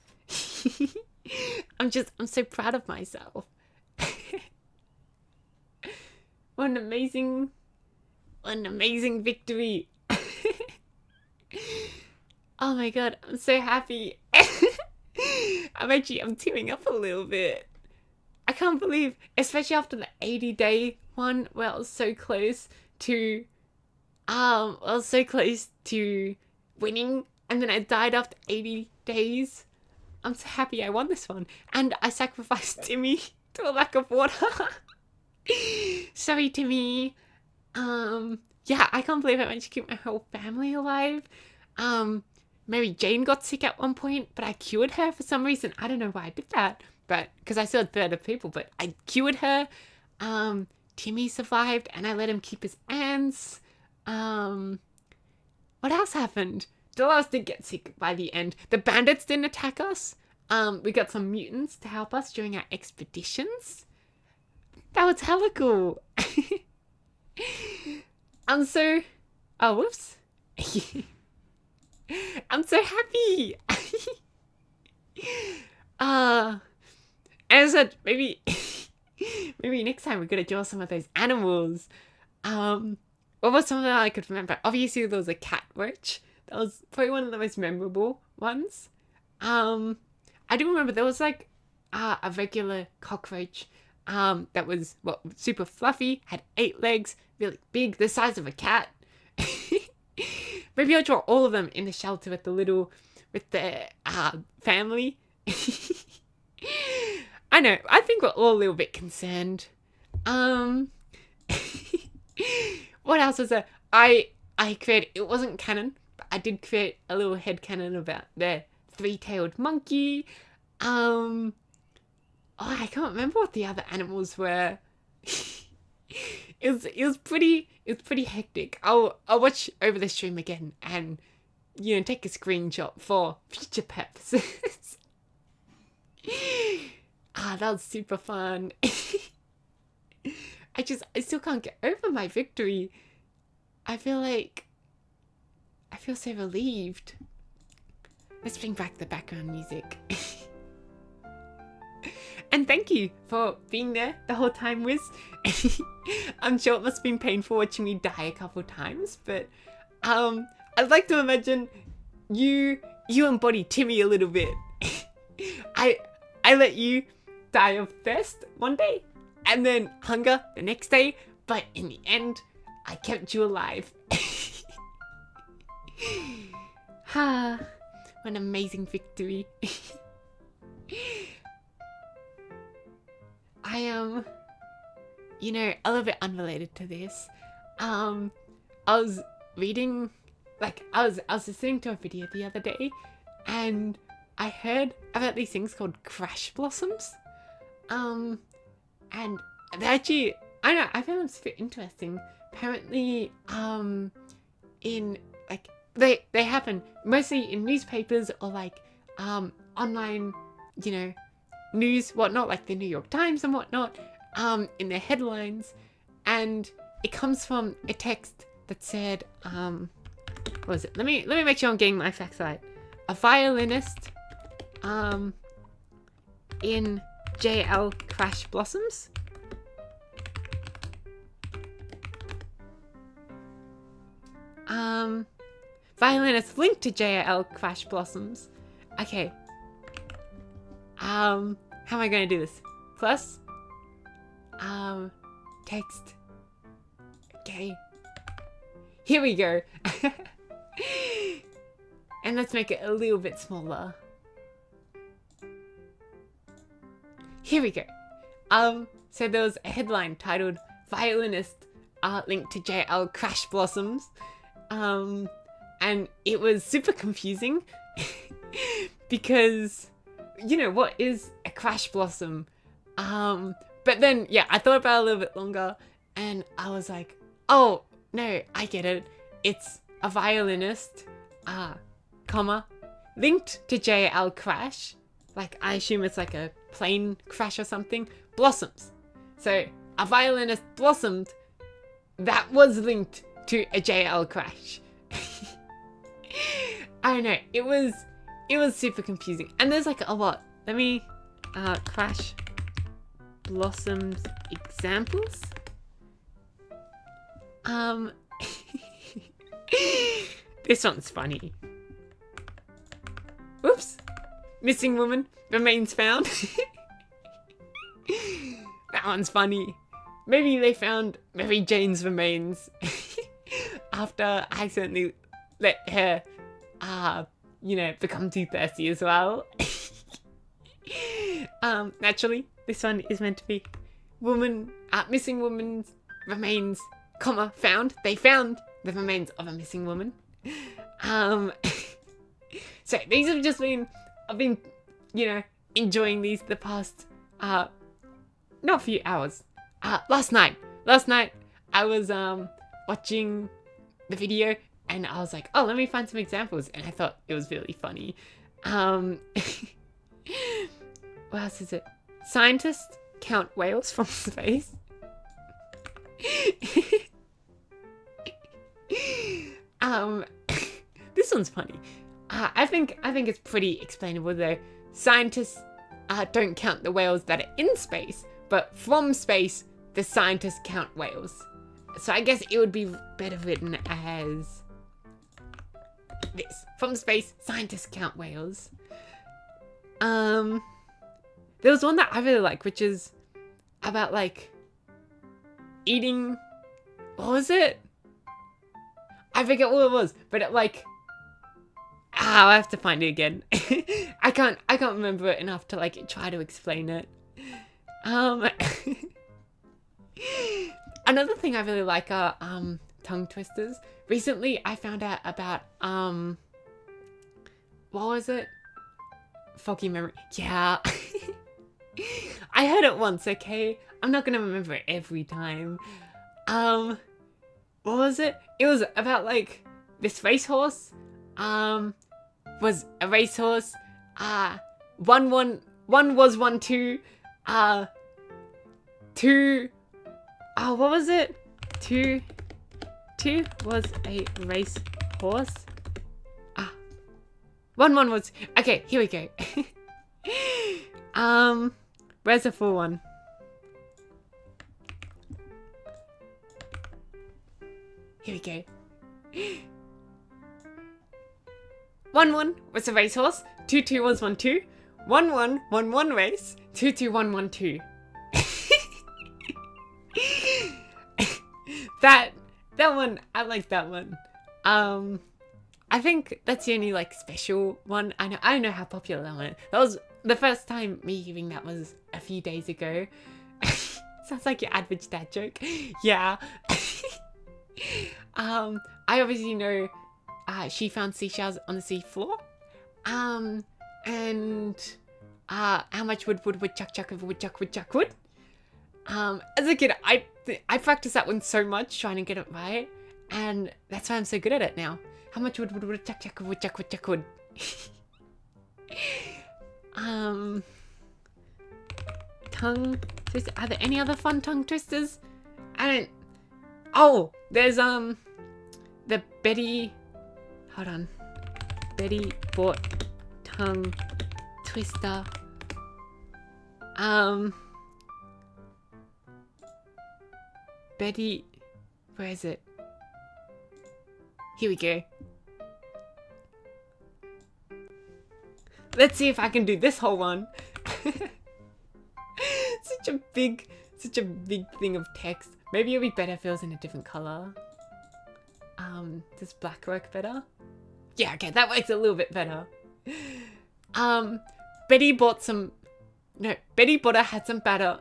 S1: I'm so proud of myself. What an amazing victory. Oh my god, I'm so happy. I'm tearing up a little bit. I can't believe, especially after the 80-day one where I was so close to winning, and then I died after 80 days. I'm so happy I won this one. And I sacrificed Timmy to a lack of water. Sorry, Timmy. Yeah, I can't believe I managed to keep my whole family alive. Mary Jane got sick at one point, but I cured her for some reason. I don't know why I did that, but because I still had 30 people, but I cured her. Timmy survived, and I let him keep his ants. What else happened? Dolores did get sick by the end. The bandits didn't attack us. We got some mutants to help us during our expeditions. That was hella cool. I'm so... Oh, whoops. I'm so happy. As I said, maybe next time we're gonna draw some of those animals. What was something that I could remember? Obviously, there was a cat roach. That was probably one of the most memorable ones. I do remember there was like a regular cockroach that was super fluffy, had 8 legs, really big, the size of a cat. Maybe I'll draw all of them in the shelter with the family. I know, I think we're all a little bit concerned. What else was there? I created, it wasn't canon, but I did create a little headcanon about the three-tailed monkey. Oh, I can't remember what the other animals were. it was pretty hectic. I'll watch over the stream again and take a screenshot for future purposes. That was super fun. I still can't get over my victory. I feel so relieved. Let's bring back the background music. And thank you for being there the whole time, Wiz. I'm sure it must have been painful watching me die a couple times, but I'd like to imagine you embody Timmy a little bit. I let you die of thirst one day, and then hunger the next day, but in the end, I kept you alive. What an amazing victory. I am, a little bit unrelated to this. I was reading, I was listening to a video the other day, and I heard about these things called crash blossoms. And they actually, I don't know, I found them super interesting. Apparently, in they happen mostly in newspapers or online, news, whatnot, like the New York Times and whatnot, in their headlines. And it comes from a text that said, what was it? Let me make sure I'm getting my facts right. A violinist, in JL Crash Blossoms. Violinist linked to JL Crash Blossoms. Okay. How am I going to do this? Plus, text. Okay. Here we go. And let's make it a little bit smaller. Here we go. So there was a headline titled "Violinist linked to JL Crash Blossoms," and it was super confusing because what is a crash blossom? But then I thought about it a little bit longer, and I was like, oh no, I get it. It's a violinist, linked to JL Crash. I assume it's like a plane crash or something. Blossoms. So a violinist blossomed that was linked to a JL Crash. I don't know. It was super confusing. And there's a lot. Let me Crash Blossoms examples. This one's funny. Oops. Missing woman remains found. That one's funny. Maybe they found Mary Jane's remains after I accidentally let her, become too thirsty as well. Naturally, this one is meant to be missing woman's remains, found. They found the remains of a missing woman. So these have just been, I've been, enjoying these the past, not a few hours. Last night I was, watching the video, and I was like, oh, let me find some examples, and I thought it was really funny. What else is it? Scientists count whales from space. This one's funny. I think it's pretty explainable though. Scientists don't count the whales that are in space, but from space, the scientists count whales. So I guess it would be better written as this. From space, scientists count whales. There was one that I really like, which is about eating, what was it? I forget what it was, but it I'll have to find it again. I can't remember it enough to like try to explain it. Another thing I really like are tongue twisters. Recently I found out about what was it? Foggy memory. Yeah. I heard it once, okay? I'm not gonna remember it every time. What was it? It was about like this racehorse. Was a racehorse. One was 1-2. Two. Oh, what was it? Two was a race horse. 1-1 was. Okay, here we go. Where's the full one? Here we go. 1-1 was a racehorse. 2-2 was 1-2. 1-1 won one race. 2-2 won 1-2. That one, I like that one. I think that's the only like special one. I don't know how popular that one is. That was the first time me hearing that was a few days ago. Sounds like your average dad joke. Yeah. I obviously know she found seashells on the seafloor. And how much wood chuck wood. As a kid, I practiced that one so much trying to get it right, and that's why I'm so good at it now. How much wood chuck wood. Tongue twister. Are there any other fun tongue twisters? Oh, there's the Betty. Hold on. Betty bought tongue twister. Betty, where is it? Here we go. Let's see if I can do this whole one. Such a big thing of text. Maybe it'll be better if it was in a different color. Does black work better? Yeah, okay, that works a little bit better. Betty bought Butter had some batter.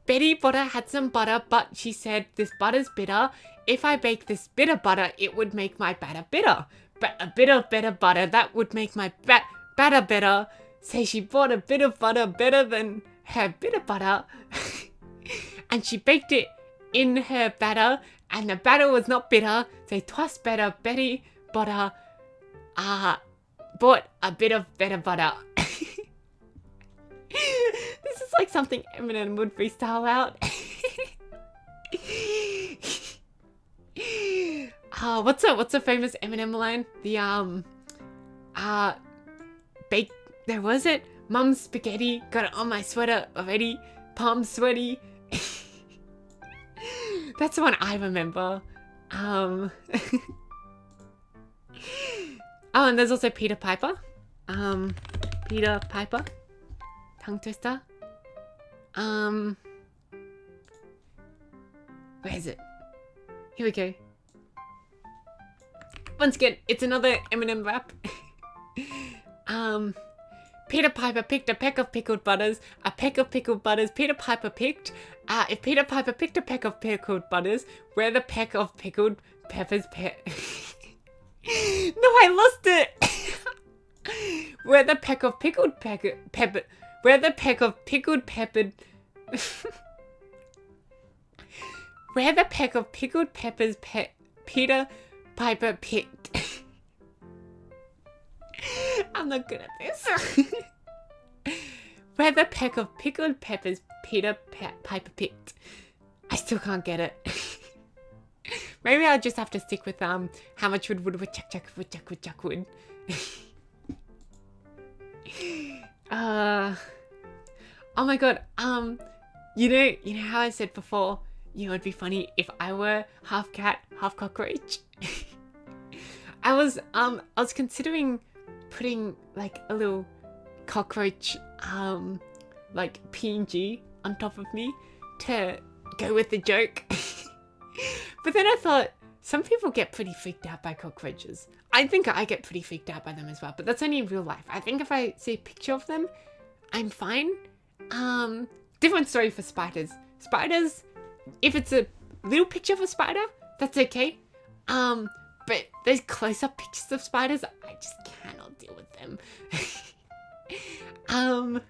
S1: Betty Butter had some butter, but she said, this butter's bitter. If I bake this bitter butter, it would make my batter bitter. But a bit of better butter, that would make my batter better. Say she bought a bit of butter better than her bitter butter. And she baked it in her batter, and the batter was not bitter. Say twice better, Betty Butter bought a bit of better butter. This is like something Eminem would freestyle out. What's a famous Eminem line? There was it. Mum's spaghetti got it on my sweater already. Palms sweaty. That's the one I remember. Oh, and there's also Peter Piper. Peter Piper. Tongue twister. Where is it? Here we go. Once again, it's another Eminem rap. Peter Piper picked a peck of pickled butters. A peck of pickled butters Peter Piper picked. If Peter Piper picked a peck of pickled butters, where the peck of pickled peppers No, I lost it! Where the peck of pickled pepper... Where the peck of pickled peppered... Where the peck of pickled peppers Peter Piper picked. I'm not good at this. Where the peck of pickled peppers Peter Piper picked. I still can't get it. Maybe I'll just have to stick with how much wood chuck wood. Oh my god. You know how I said before, it'd be funny if I were half cat, half cockroach. I was considering putting like a little cockroach like PNG on top of me to go with the joke. But then I thought some people get pretty freaked out by cockroaches. I think I get pretty freaked out by them as well, but that's only in real life. I think if I see a picture of them, I'm fine. Different story for spiders. Spiders, if it's a little picture of a spider, that's okay. But those close-up pictures of spiders, I just cannot deal with them.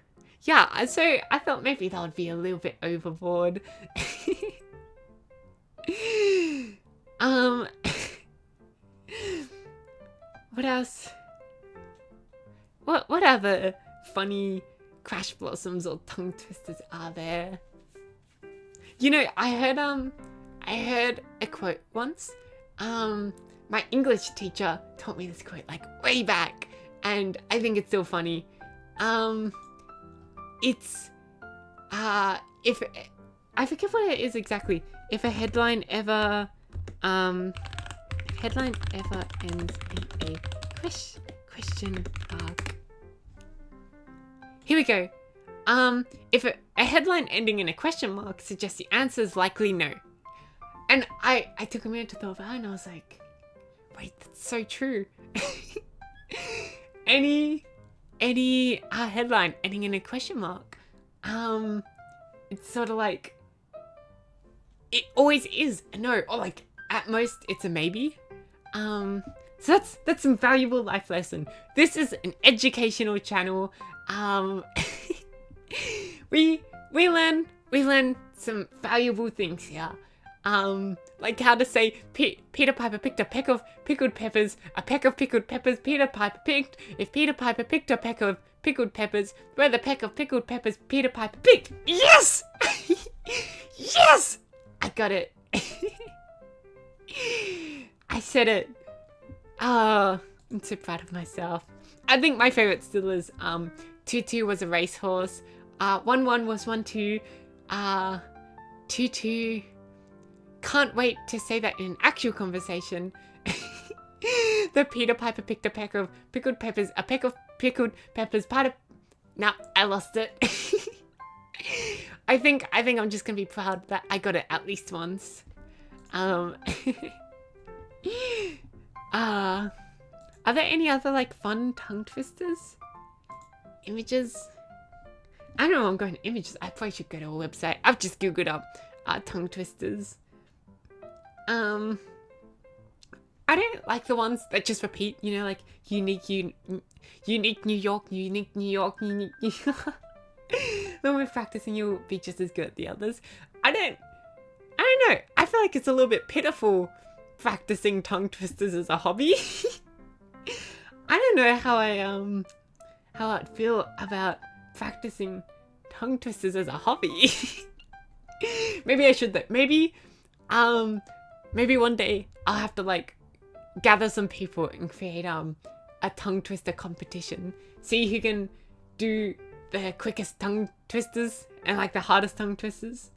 S1: Yeah, so I thought maybe that would be a little bit overboard. What else? What other funny crash blossoms or tongue twisters are there? You know, I heard a quote once. My English teacher taught me this quote like way back, and I think it's still funny. It's if I forget what it is exactly. If a headline ever ends in a question mark. Here we go. If a headline ending in a question mark suggests the answer is likely no. And I took a minute to think about it, and I was like, wait, that's so true. Any headline ending in a question mark, it's sort of like, it always is a no, or like at most it's a maybe. So that's some valuable life lesson. This is an educational channel. We learn some valuable things here. Like how to say Peter Piper picked a peck of pickled peppers, a peck of pickled peppers Peter Piper picked. If Peter Piper picked a peck of pickled peppers, where the peck of pickled peppers Peter Piper picked. Yes! Yes! I got it. I said it. Oh, I'm so proud of myself. I think my favorite still is 2-2 was a racehorse. 1-1 was 1-2. 2-2. Can't wait to say that in an actual conversation. The Peter Piper picked a peck of pickled peppers. A peck of pickled peppers. Nah, I lost it. I think I'm just gonna be proud that I got it at least once. Are there any other like fun tongue twisters? Images? I don't know, I'm going to images. I probably should go to a website. I've just googled up tongue twisters. I don't like the ones that just repeat, you know, like unique New York, unique New York, unique New York. When we're practicing, you'll be just as good at the others. I don't know. I feel like it's a little bit pitiful practicing tongue twisters as a hobby. I don't know how I'd feel about practicing tongue twisters as a hobby. Maybe I should though. Maybe one day I'll have to like gather some people and create a tongue twister competition. See who can do the quickest tongue twisters and like the hardest tongue twisters.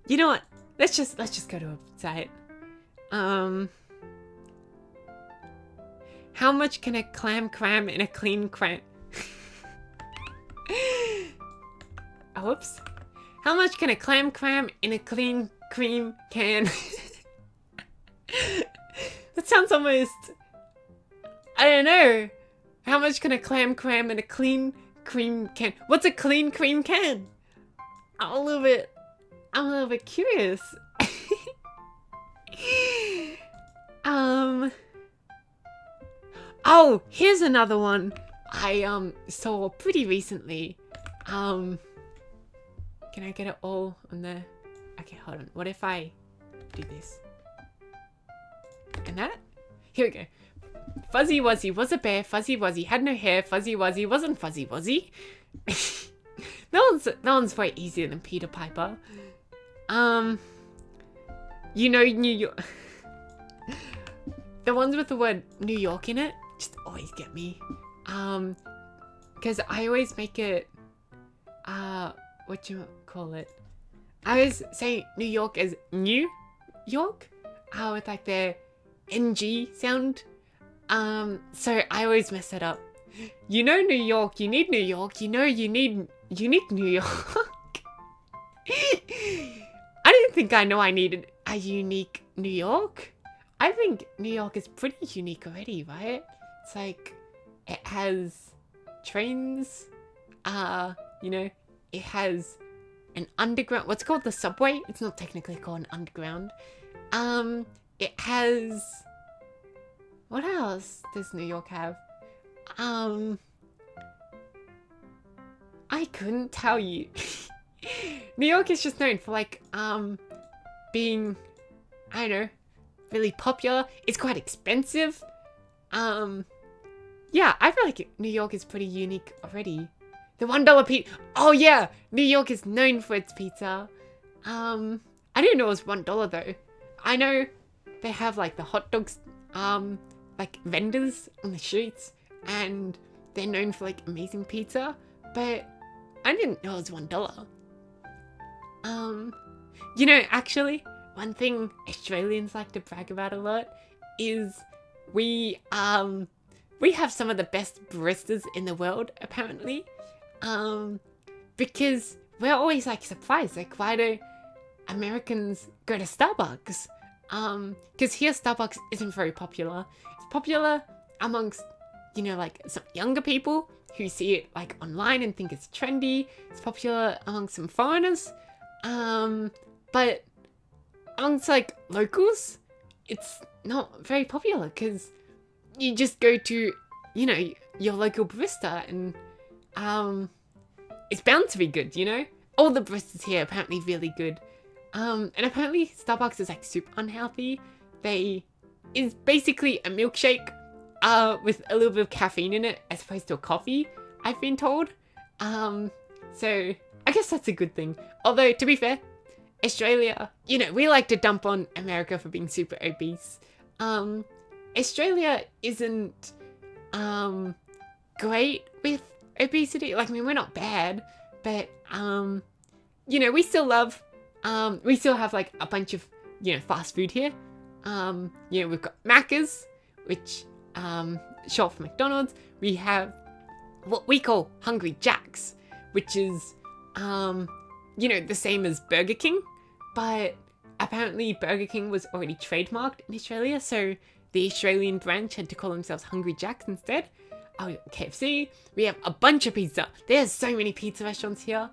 S1: You know what? Let's just go to a website. How much can a clam cram in a clean cram? Whoops. How much can a clam cram in a clean cream can? That sounds almost... I don't know. How much can a clam cram in a clean cream can? What's a clean cream can? I'm a little bit curious. Oh, here's another one I saw pretty recently. Can I get it all on there? Okay, hold on. What if I do this? And that? Here we go. Fuzzy Wuzzy was a bear. Fuzzy Wuzzy had no hair. Fuzzy Wuzzy wasn't Fuzzy Wuzzy. That one's way easier than Peter Piper. You know New York. The ones with the word New York in it just always get me. Because I always make it, what you call it? I always say New York as New York, with like the NG sound. So I always mess it up. You know New York, you need New York, you know you need unique New York. think I know I needed a unique New York. I think New York is pretty unique already, right? It's like, it has trains, you know, it has an underground, what's called the subway? It's not technically called an underground. It has, what else does New York have? I couldn't tell you. New York is just known for like, being, I don't know, really popular. It's quite expensive. Yeah, I feel like New York is pretty unique already. The $1 pizza. Oh yeah, New York is known for its pizza. I didn't know it was $1 though. I know they have like the hot dogs, like vendors on the streets, and they're known for like amazing pizza, but I didn't know it was $1. You know, actually, one thing Australians like to brag about a lot is we have some of the best baristas in the world, apparently. Because we're always like surprised, like why do Americans go to Starbucks? Because here Starbucks isn't very popular. It's popular amongst, you know, like some younger people who see it like online and think it's trendy. It's popular amongst some foreigners. But amongst like locals, it's not very popular because you just go to, you know, your local barista and it's bound to be good, you know? All the baristas here are apparently really good. And apparently Starbucks is like super unhealthy. It's basically a milkshake with a little bit of caffeine in it as opposed to a coffee, I've been told. So I guess that's a good thing. Although, to be fair, Australia, you know, we like to dump on America for being super obese. Australia isn't great with obesity. Like, I mean, we're not bad, but you know, we still have like a bunch of, you know, fast food here. You know, we've got Macca's, which short for McDonald's. We have what we call Hungry Jack's, which is you know, the same as Burger King, but apparently Burger King was already trademarked in Australia, so the Australian branch had to call themselves Hungry Jack's instead. Oh, KFC. We have a bunch of pizza. There's so many pizza restaurants here.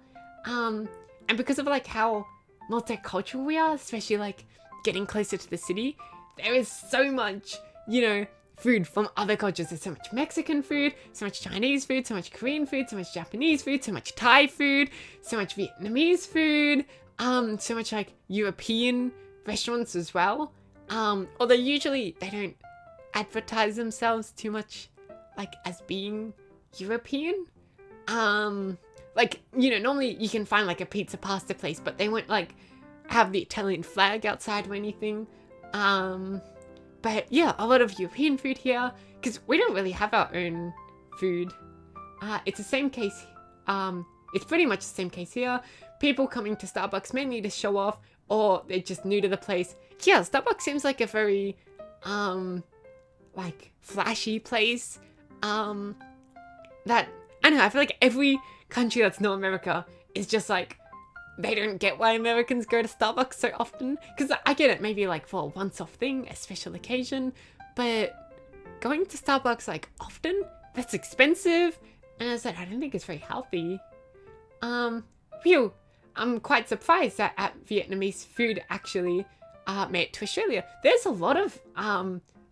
S1: And because of like how multicultural we are, especially like getting closer to the city, there is so much, you know, food from other cultures. There's so much Mexican food, so much Chinese food, so much Korean food, so much Japanese food, so much Thai food, so much Vietnamese food, so much like European restaurants as well. Although usually they don't advertise themselves too much like as being European. Like, you know, normally you can find like a pizza pasta place, but they won't like have the Italian flag outside or anything. But yeah, a lot of European food here, because we don't really have our own food. It's the same case, it's pretty much the same case here. People coming to Starbucks mainly to show off, or they're just new to the place. Yeah, Starbucks seems like a very, like, flashy place. That, I don't know, I feel like every country that's not America is just like, they don't get why Americans go to Starbucks so often. Because I get it, maybe like for a once-off thing, a special occasion. But going to Starbucks like often, that's expensive. And I said, I don't think it's very healthy. Phew, I'm quite surprised that Vietnamese food actually made it to Australia. There's a lot of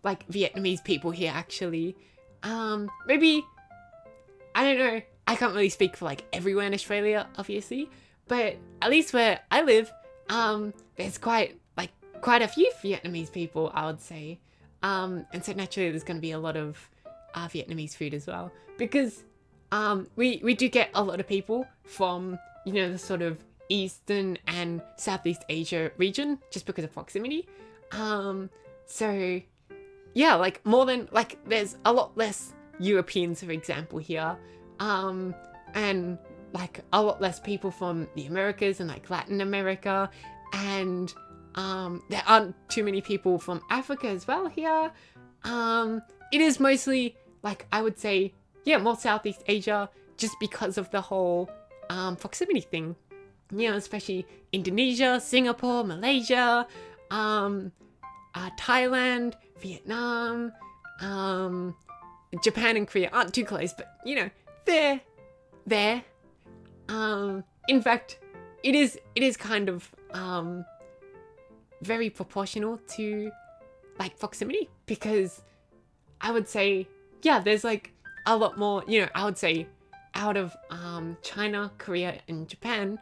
S1: like Vietnamese people here actually. Maybe, I don't know, I can't really speak for like everywhere in Australia, obviously. But at least where I live, there's quite a few Vietnamese people, I would say. And so naturally there's going to be a lot of Vietnamese food as well. Because we do get a lot of people from, you know, the sort of Eastern and Southeast Asia region, just because of proximity. So, yeah, like more than, like there's a lot less Europeans, for example, here. And like a lot less people from the Americas and like Latin America, and there aren't too many people from Africa as well here. It is mostly like, I would say, yeah, more Southeast Asia, just because of the whole proximity thing. especially Indonesia, Singapore, Malaysia, Thailand, Vietnam, Japan and Korea aren't too close, but they're there. In fact, it is kind of very proportional to like proximity, because I would say, there's like a lot more, I would say out of China, Korea and Japan,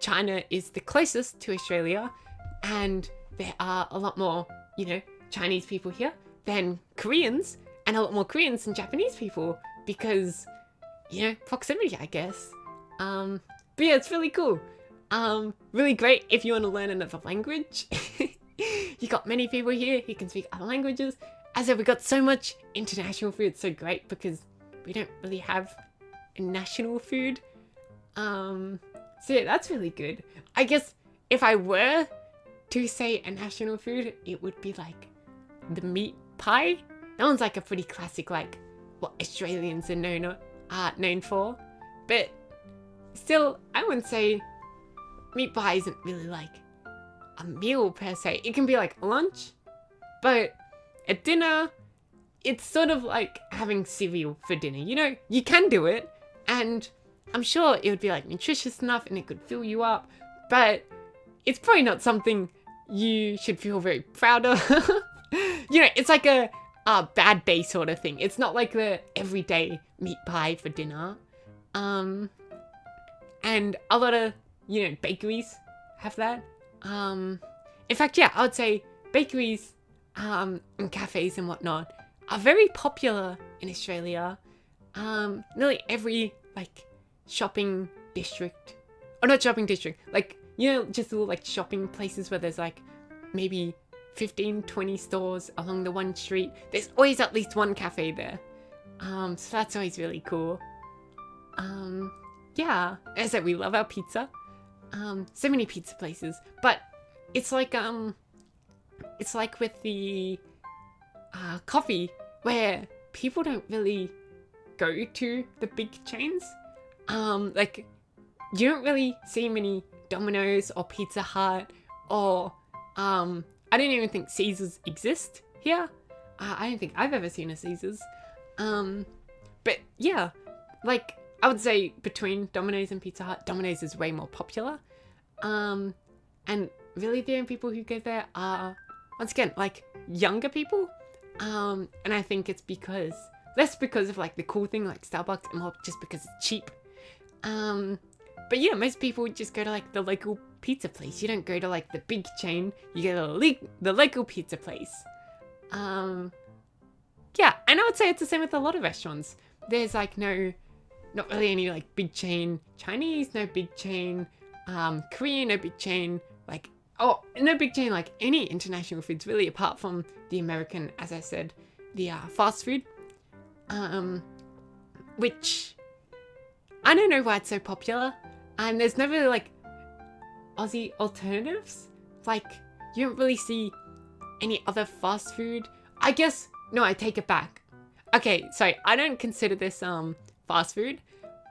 S1: China is the closest to Australia, and there are a lot more, Chinese people here than Koreans, and a lot more Koreans than Japanese people, because, proximity, I guess. But yeah, it's really cool. Really great if you want to learn another language. You got many people here who can speak other languages. As I said, we got so much international food. It's so great because we don't really have a national food. So yeah, that's really good. I guess if I were to say a national food, it would be like the meat pie. That one's like a pretty classic, like what Australians are known for. But still, I wouldn't say meat pie isn't really like a meal per se. It can be like a lunch, but at dinner, it's sort of like having cereal for dinner. You can do it, and I'm sure it would be like nutritious enough and it could fill you up, but it's probably not something you should feel very proud of. It's like a bad day sort of thing. It's not like the everyday meat pie for dinner. And a lot of, bakeries have that. In fact, I would say bakeries and cafes and whatnot are very popular in Australia. Nearly every, like, shopping district, or not shopping district, like, just little, like, shopping places where there's, like, maybe 15, 20 stores along the one street. There's always at least one cafe there. So that's always really cool. As I said, we love our pizza. So many pizza places, but it's like with the coffee, where people don't really go to the big chains. Like, you don't really see many Domino's or Pizza Hut, or I don't even think Caesars exist here. I don't think I've ever seen a Caesars. But yeah, like, I would say between Domino's and Pizza Hut, Domino's is way more popular. And really the only people who go there are, once again, like, younger people. And I think it's less because of like the cool thing like Starbucks, and more just because it's cheap. But yeah, most people just go to like the local pizza place. You don't go to like the big chain. You go to the local pizza place. And I would say it's the same with a lot of restaurants. There's like not really any like big chain Chinese, no big chain Korean, no big chain no big chain like any international foods really, apart from the American, as I said, the fast food, which I don't know why it's so popular, and there's no really like Aussie alternatives. Like, you don't really see any other fast food. I guess, no, I take it back. Okay, sorry, I don't consider this fast food,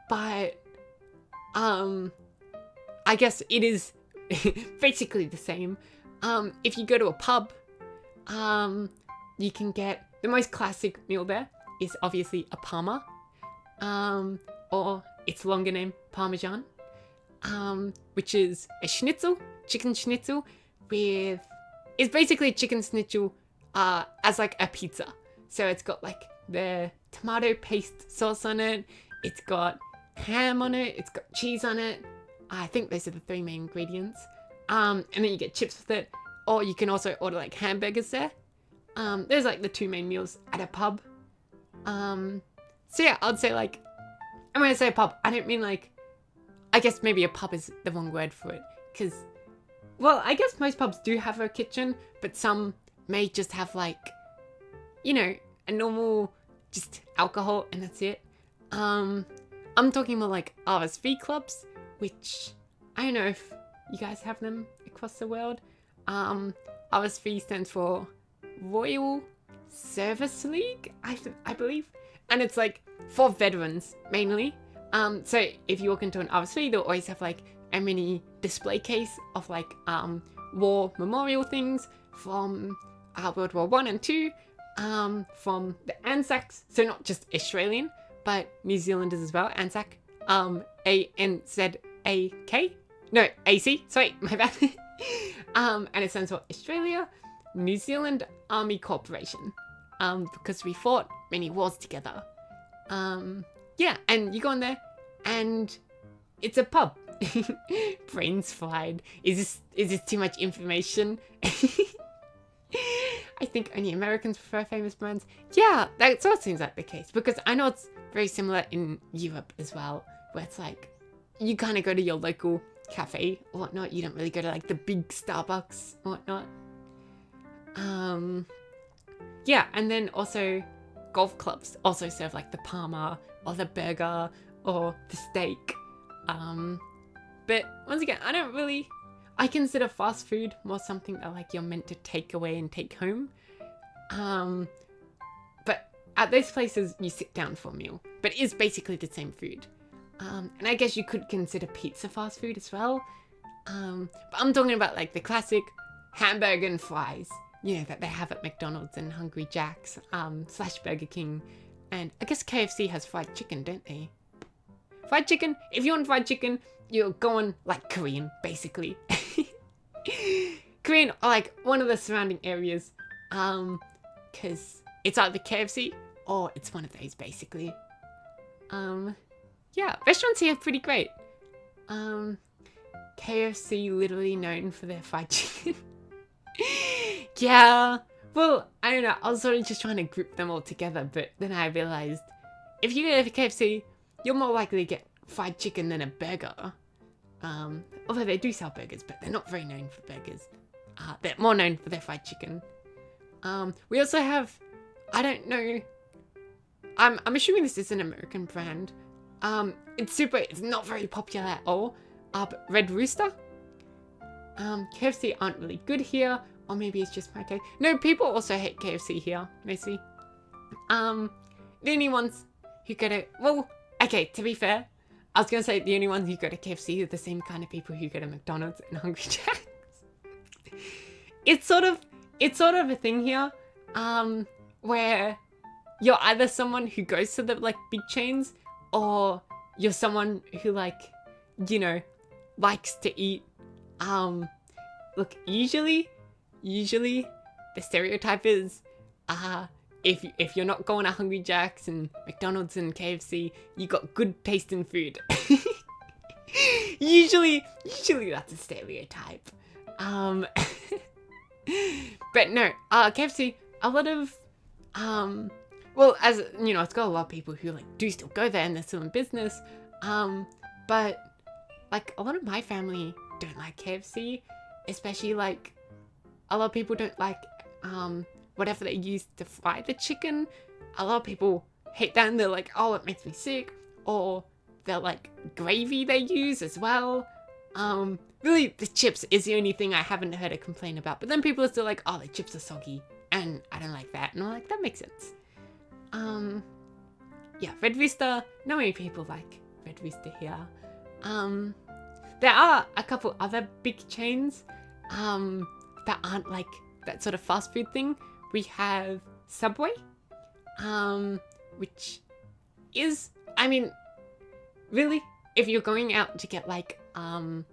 S1: but I guess it is basically the same. If you go to a pub, you can get the most classic meal there is obviously a parma, or its longer name, parmesan, which is a chicken schnitzel it's basically a chicken schnitzel as like a pizza. So it's got like the tomato paste sauce on it, it's got ham on it, it's got cheese on it. I think those are the three main ingredients. And then you get chips with it, or you can also order like hamburgers there. There's like the two main meals at a pub. So yeah, I'd say like, and when I say a pub, I don't mean like, I guess maybe a pub is the wrong word for it, because, well, I guess most pubs do have a kitchen, but some may just have like, a normal just alcohol and that's it. I'm talking more like RSV clubs, which I don't know if you guys have them across the world. RSV stands for Royal Service League, I believe, and it's like for veterans mainly. So if you walk into an RSV, they'll always have like a mini display case of like war memorial things from World War One and Two, from the Anzacs, so not just Australian, but New Zealanders as well. Anzac, ANZAK, no, AC, sorry, my bad. And it stands for Australia New Zealand Army Corporation, because we fought many wars together. Yeah, and you go in there, and it's a pub. Brains fried. Is this too much information? I think only Americans prefer famous brands. Yeah, that sort of seems like the case, because I know it's very similar in Europe as well, where it's like you kind of go to your local cafe or whatnot. You don't really go to like the big Starbucks or whatnot. Yeah, and then also golf clubs also serve like the parma or the burger or the steak. But once again, I consider fast food more something that like you're meant to take away and take home. But at those places you sit down for a meal, but it is basically the same food. And I guess you could consider pizza fast food as well. But I'm talking about like the classic hamburger and fries, you know, that they have at McDonald's and Hungry Jack's, / Burger King. And I guess KFC has fried chicken, don't they? Fried chicken, if you want fried chicken, you're going like Korean, basically. Korean or like one of the surrounding areas. Because it's either KFC or it's one of those, basically. Yeah, restaurants here are pretty great. KFC literally known for their fried chicken. Yeah, well, I don't know, I was sort of just trying to group them all together, but then I realized if you go to KFC, you're more likely to get fried chicken than a burger. Although they do sell burgers, but they're not very known for burgers. They're more known for their fried chicken. We also have, I don't know, I'm assuming this is an American brand. It's not very popular at all. But Red Rooster. KFC aren't really good here, or maybe it's just my case. No, people also hate KFC here, mostly. The only ones who go to, well, okay, to be fair, I was gonna say the only ones who go to KFC are the same kind of people who go to McDonald's and Hungry Jack's. It's sort of a thing here, where you're either someone who goes to the like big chains, or you're someone who like, you know, likes to eat. Look, usually the stereotype is, if you're not going to Hungry Jack's and McDonald's and KFC, you got good taste in food. usually that's a stereotype. But no, KFC, a lot of, well, as you know, it's got a lot of people who like do still go there and they're still in business. But like a lot of my family don't like KFC, especially like a lot of people don't like whatever they use to fry the chicken. A lot of people hate that and they're like, oh, it makes me sick. Or they're like gravy they use as well. Really, the chips is the only thing I haven't heard a complaint about. But then people are still like, oh, the chips are soggy and I don't like that. And I'm like, that makes sense. Yeah, Red Rooster, not many people like Red Rooster here. There are a couple other big chains that aren't like that sort of fast food thing. We have Subway, which is, I mean, really, if you're going out to get like, you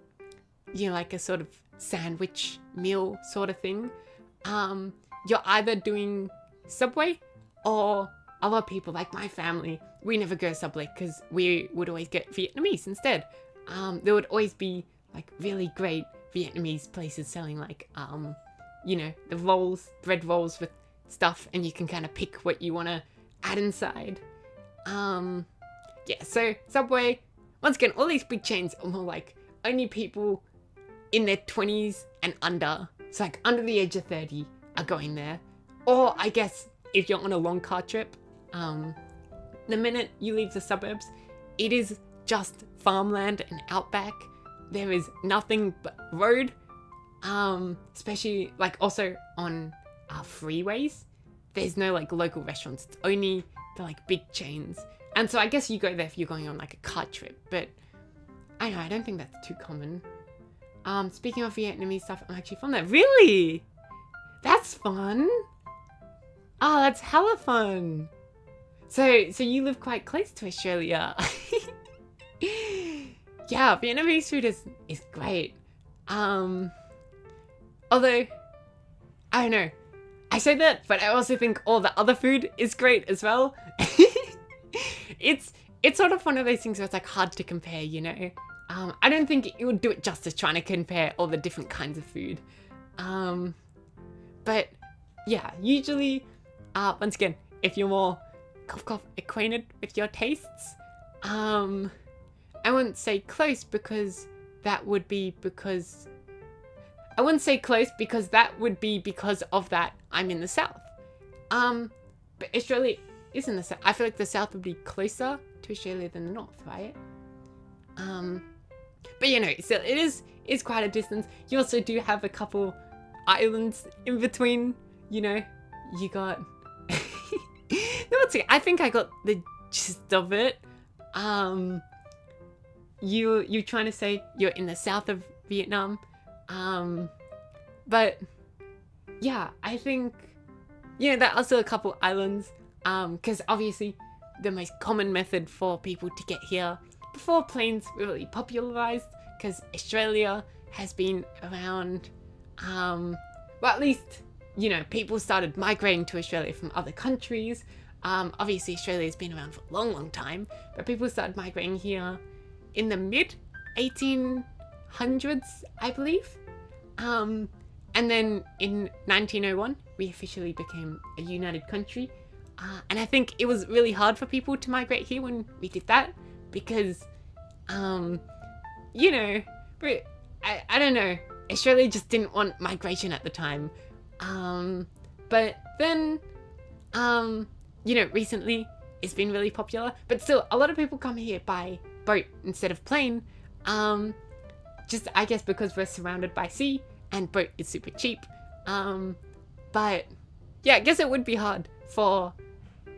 S1: know, like a sort of sandwich meal sort of thing, you're either doing Subway, or a lot of people, like my family, we never go Subway because we would always get Vietnamese instead. There would always be like really great Vietnamese places selling like, you know, the rolls, bread rolls with stuff, and you can kind of pick what you want to add inside. Yeah, so Subway, once again, all these big chains are more like only people in their 20s and under, so like under the age of 30 are going there. Or I guess if you're on a long car trip, the minute you leave the suburbs, it is just farmland and outback. There is nothing but road, especially like also on freeways. There's no like local restaurants. It's only the like big chains. And so I guess you go there if you're going on like a car trip, but I don't know, I don't think that's too common. Speaking of Vietnamese stuff, I'm actually from there. Really? That's fun. Oh, that's hella fun. So you live quite close to Australia. Yeah, Vietnamese food is great. Although, I don't know. I say that, but I also think all the other food is great as well. It's sort of one of those things where it's like hard to compare, you know? I don't think it would do it justice trying to compare all the different kinds of food. But yeah, usually, once again, if you're more acquainted with your tastes, I wouldn't say close because that would be because I wouldn't say close because that would be because of that I'm in the south. But Australia is in the south. I feel like the south would be closer to Australia than the north, right? But you know, still it is quite a distance. You also do have a couple islands in between, you know. You got no, I think I got the gist of it. You trying to say you're in the south of Vietnam. But yeah, I think, you know, there are also a couple islands, because obviously the most common method for people to get here before planes were really popularized, because Australia has been around, well, at least, you know, people started migrating to Australia from other countries. Obviously Australia has been around for a long time, but people started migrating here in the mid 1800s, I believe. And then in 1901, we officially became a united country. And I think it was really hard for people to migrate here when we did that, because, you know, I don't know, Australia just didn't want migration at the time. But then, you know, recently it's been really popular, but still a lot of people come here by boat instead of plane. Just, I guess, because we're surrounded by sea and boat is super cheap. But yeah, I guess it would be hard for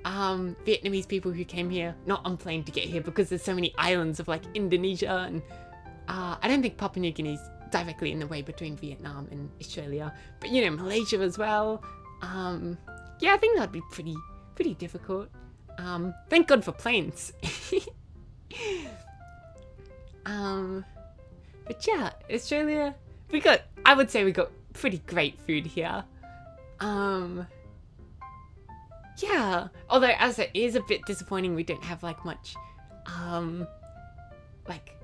S1: Vietnamese people who came here not on plane to get here, because there's so many islands of like Indonesia, and I don't think Papua New Guinea is directly in the way between Vietnam and Australia, but you know, Malaysia as well. Yeah, I think that'd be pretty difficult. Thank God for planes. But yeah, Australia, I would say we got pretty great food here. Yeah, although as it is a bit disappointing, we don't have like much, like,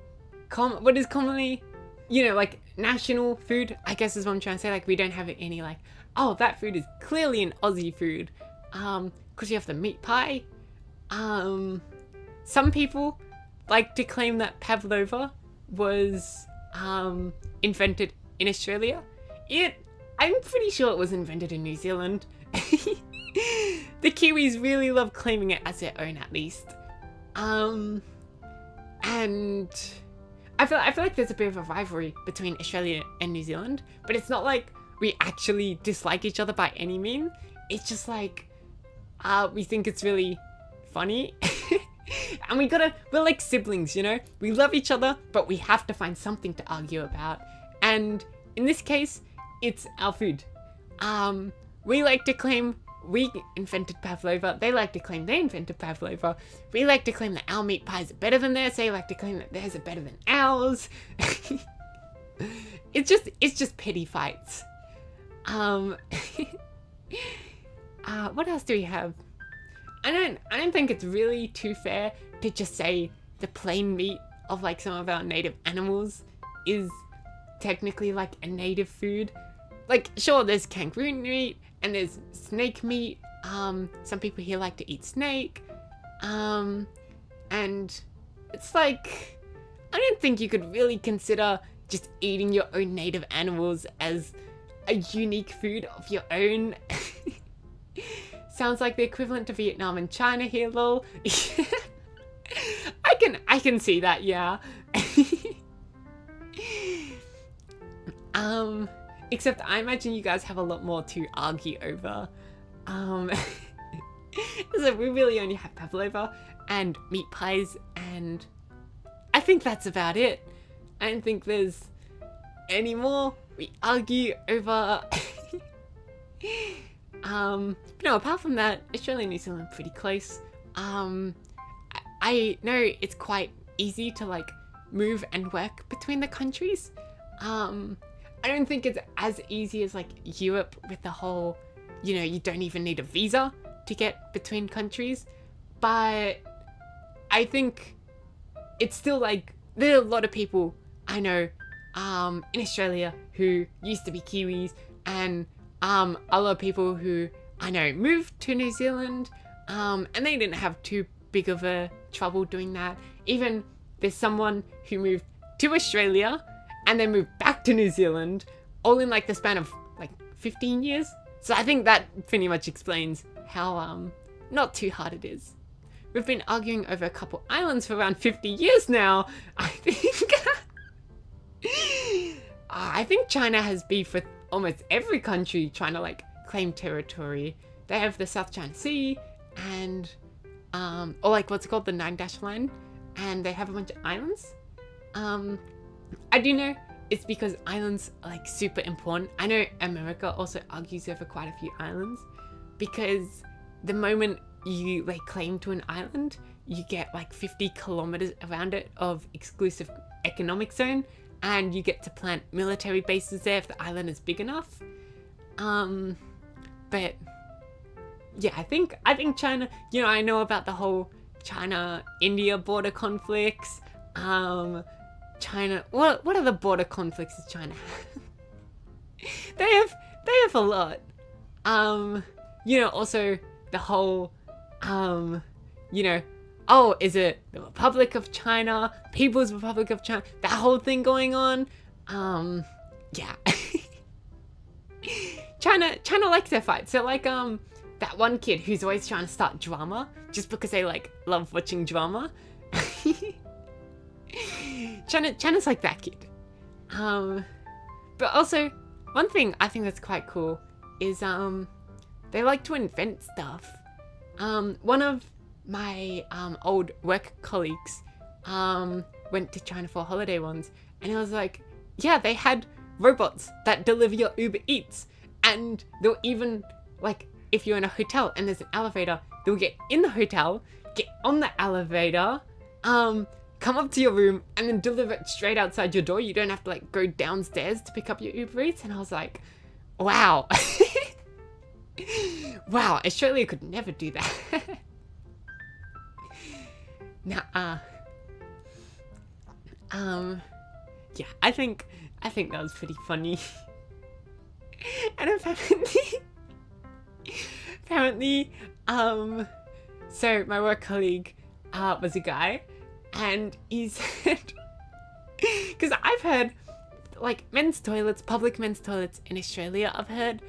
S1: what is commonly, you know, like national food, I guess is what I'm trying to say. Like, we don't have any like, oh, that food is clearly an Aussie food, because you have the meat pie. Some people like to claim that pavlova was invented in Australia. I'm pretty sure it was invented in New Zealand. The Kiwis really love claiming it as their own, at least. And I feel like there's a bit of a rivalry between Australia and New Zealand, but it's not like we actually dislike each other by any means. It's just like, we think it's really funny. And we're like siblings, you know? We love each other, but we have to find something to argue about. And in this case, it's our food. We like to claim we invented pavlova. They like to claim they invented pavlova. We like to claim that our meat pies are better than theirs. They like to claim that theirs are better than ours. It's just petty fights. What else do we have? I don't think it's really too fair to just say the plain meat of like some of our native animals is technically like a native food. Like, sure, there's kangaroo meat and there's snake meat. Some people here like to eat snake. And it's like, I don't think you could really consider just eating your own native animals as a unique food of your own. Sounds like the equivalent to Vietnam and China here, lol. I can see that, yeah. Except I imagine you guys have a lot more to argue over. So we really only have pavlova and meat pies, and I think that's about it. I don't think there's anymore. We argue over no, apart from that, Australia and New Zealand are pretty close. I know it's quite easy to like move and work between the countries. I don't think it's as easy as like Europe with the whole, you don't even need a visa to get between countries. But I think it's still like, there are a lot of people I know in Australia who used to be Kiwis, and a lot of people who I know moved to New Zealand, and they didn't have too big of a trouble doing that. Even there's someone who moved to Australia and then moved back to New Zealand, all in like the span of like 15 years. So I think that pretty much explains how not too hard it is. We've been arguing over a couple islands for around 50 years now. I think I think China has beef with almost every country trying to like claim territory. They have the South China Sea and or like what's it called, the 9-dash line, and they have a bunch of islands. I do know it's because islands are like super important. I know America also argues over quite a few islands, because the moment you lay claim to an island, you get like 50 kilometers around it of exclusive economic zone, and you get to plant military bases there if the island is big enough. But yeah, I think China, I know about the whole China-India border conflicts. China, what are the border conflicts that China have? they have a lot. Also the whole, is it the Republic of China, People's Republic of China, that whole thing going on? Yeah. China likes their fight. So like, that one kid who's always trying to start drama just because they like love watching drama. China's like that kid. But also one thing I think that's quite cool is they like to invent stuff. One of my old work colleagues went to China for a holiday once, and it was like, yeah, they had robots that deliver your Uber Eats, and they'll even like, if you're in a hotel and there's an elevator, they'll get in the hotel, get on the elevator, come up to your room, and then deliver it straight outside your door. You don't have to like go downstairs to pick up your Uber Eats. And I was like, wow. Wow, Australia could never do that. Now, yeah, I think that was pretty funny. And apparently, so my work colleague was a guy, and he said, because I've heard like men's toilets, public men's toilets in Australia, I've heard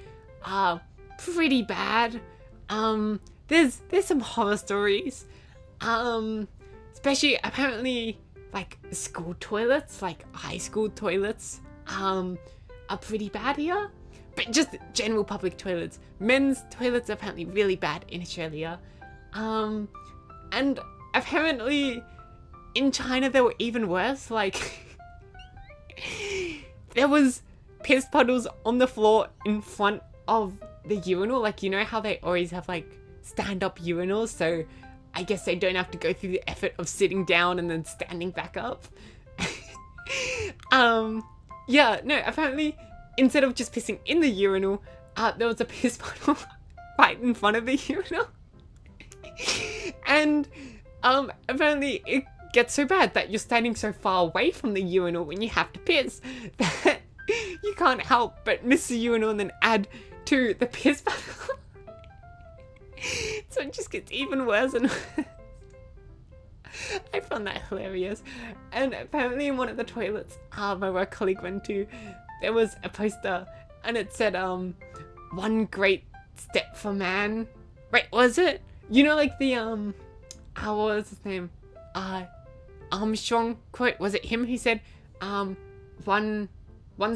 S1: pretty bad. There's some horror stories, especially apparently like school toilets, like high school toilets, are pretty bad here. But just general public toilets, men's toilets are apparently really bad in Australia, and apparently in China they were even worse. Like there was piss puddles on the floor in front of the urinal. Like, how they always have like stand-up urinals, so I guess they don't have to go through the effort of sitting down and then standing back up. Yeah, no, apparently instead of just pissing in the urinal, there was a piss puddle right in front of the urinal. And apparently it gets so bad that you're standing so far away from the urinal when you have to piss that you can't help but miss the urinal and then add to the piss puddle. So it just gets even worse and worse. I found that hilarious. And apparently in one of the toilets my work colleague went to, there was a poster and it said, one great step for man. Right, was it? Like the, what was his name? Armstrong quote. Was it him who said, one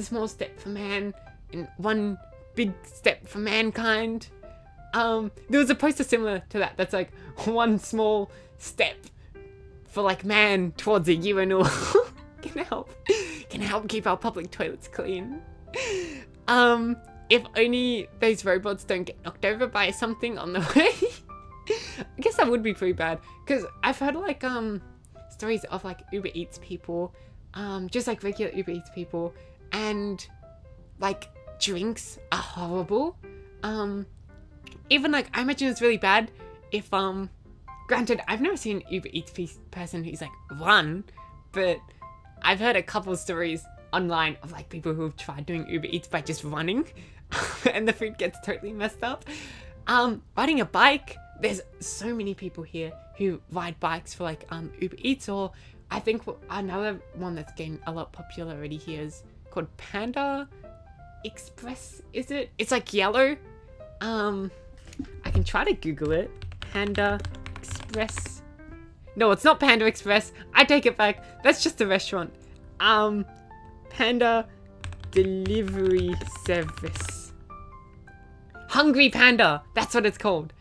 S1: small step for man and one big step for mankind? There was a poster similar to that. That's like one small step for like man towards a urinal. Can can help keep our public toilets clean. If only those robots don't get knocked over by something on the way. I guess that would be pretty bad, because I've heard like stories of like Uber Eats people, just like regular Uber Eats people, and like drinks are horrible. Even like I imagine it's really bad if granted I've never seen an Uber Eats person who's like run, but I've heard a couple stories online of like people who've tried doing Uber Eats by just running and the food gets totally messed up. Riding a bike, there's so many people here who ride bikes for like Uber Eats, or I think another one that's getting a lot of popularity here is called Panda Express, is it? It's like yellow. I can try to Google it. Panda Express. No, it's not Panda Express. I take it back. That's just a restaurant. Panda Delivery Service. Hungry Panda. That's what it's called.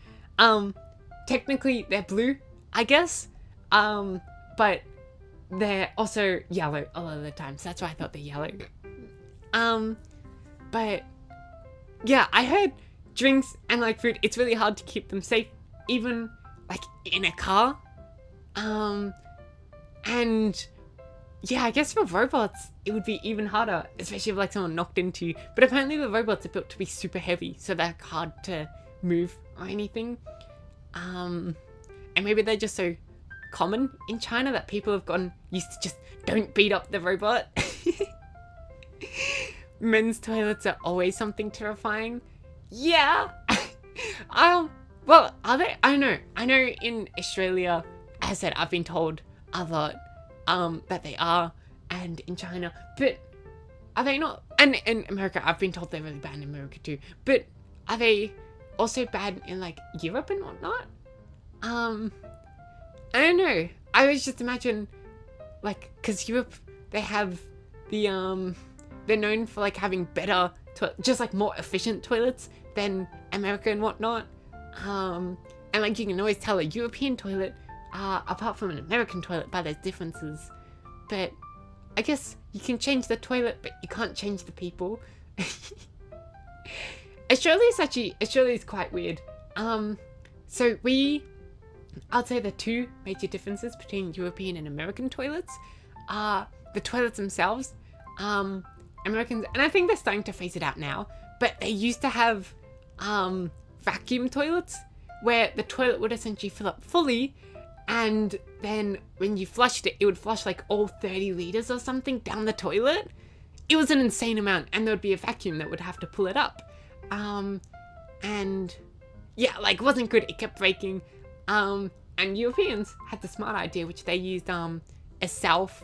S1: Technically they're blue, I guess. But they're also yellow a lot of the time. So that's why I thought they're yellow. But yeah, I heard drinks and like food, it's really hard to keep them safe, even like in a car. And yeah, I guess for robots, it would be even harder, especially if like someone knocked into you. But apparently the robots are built to be super heavy, so they're hard to move or anything. And maybe they're just so common in China that people have gotten used to just don't beat up the robot. Men's toilets are always something terrifying. Yeah. Well, are they? I don't know. I know in Australia, as I said, I've been told a lot that they are, and in China, but are they not? And in America, I've been told they're really bad in America too. But are they also bad in like Europe and whatnot? I don't know. I was just imagine, like, because Europe, they have the they're known for like having better, just like more efficient toilets than America and whatnot. And like you can always tell a European toilet apart from an American toilet by those differences. But I guess you can change the toilet, but you can't change the people. Australia's quite weird. So I'd say the two major differences between European and American toilets are the toilets themselves. Americans, and I think they're starting to phase it out now, but they used to have vacuum toilets where the toilet would essentially fill up fully, and then when you flushed it, it would flush like all 30 liters or something down the toilet. It was an insane amount, and there would be a vacuum that would have to pull it up. And yeah, like it wasn't good. It kept breaking. And Europeans had the smart idea, which they used a self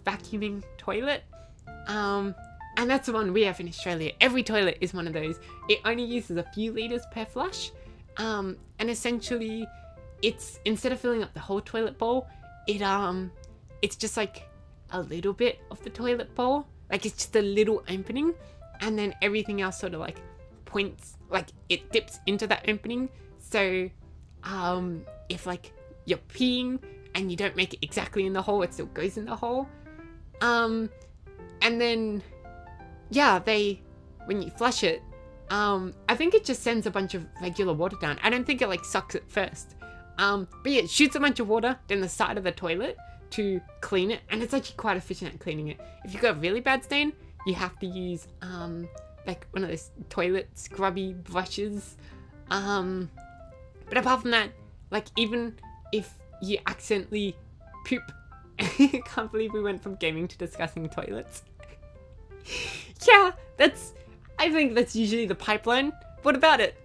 S1: vacuuming toilet. And that's the one we have in Australia. Every toilet is one of those. It only uses a few liters per flush. And essentially it's, instead of filling up the whole toilet bowl, it's just like a little bit of the toilet bowl. Like it's just a little opening, and then everything else sort of like points, like it dips into that opening. So if like you're peeing and you don't make it exactly in the hole, it still goes in the hole. And then yeah, when you flush it, I think it just sends a bunch of regular water down. I don't think it like sucks it first. But yeah, it shoots a bunch of water down the side of the toilet to clean it, and it's actually quite efficient at cleaning it. If you've got a really bad stain, you have to use like one of those toilet scrubby brushes. But apart from that, like even if you accidentally poop, I can't believe we went from gaming to discussing toilets. Yeah, I think that's usually the pipeline. What about it?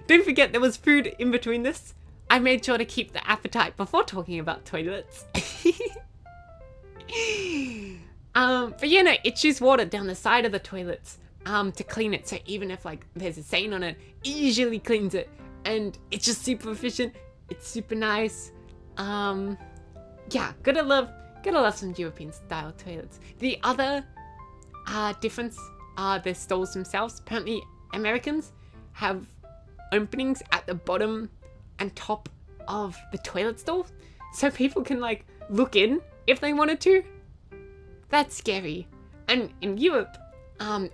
S1: Don't forget there was food in between this. I made sure to keep the appetite before talking about toilets. But yeah, no, it shoots water down the side of the toilets to clean it. So even if like there's a stain on it, it usually cleans it, and it's just super efficient. It's super nice. Yeah, gotta love some European style toilets. The other difference are the stalls themselves. Apparently Americans have openings at the bottom and top of the toilet stall, so people can like look in if they wanted to. That's scary. And in Europe,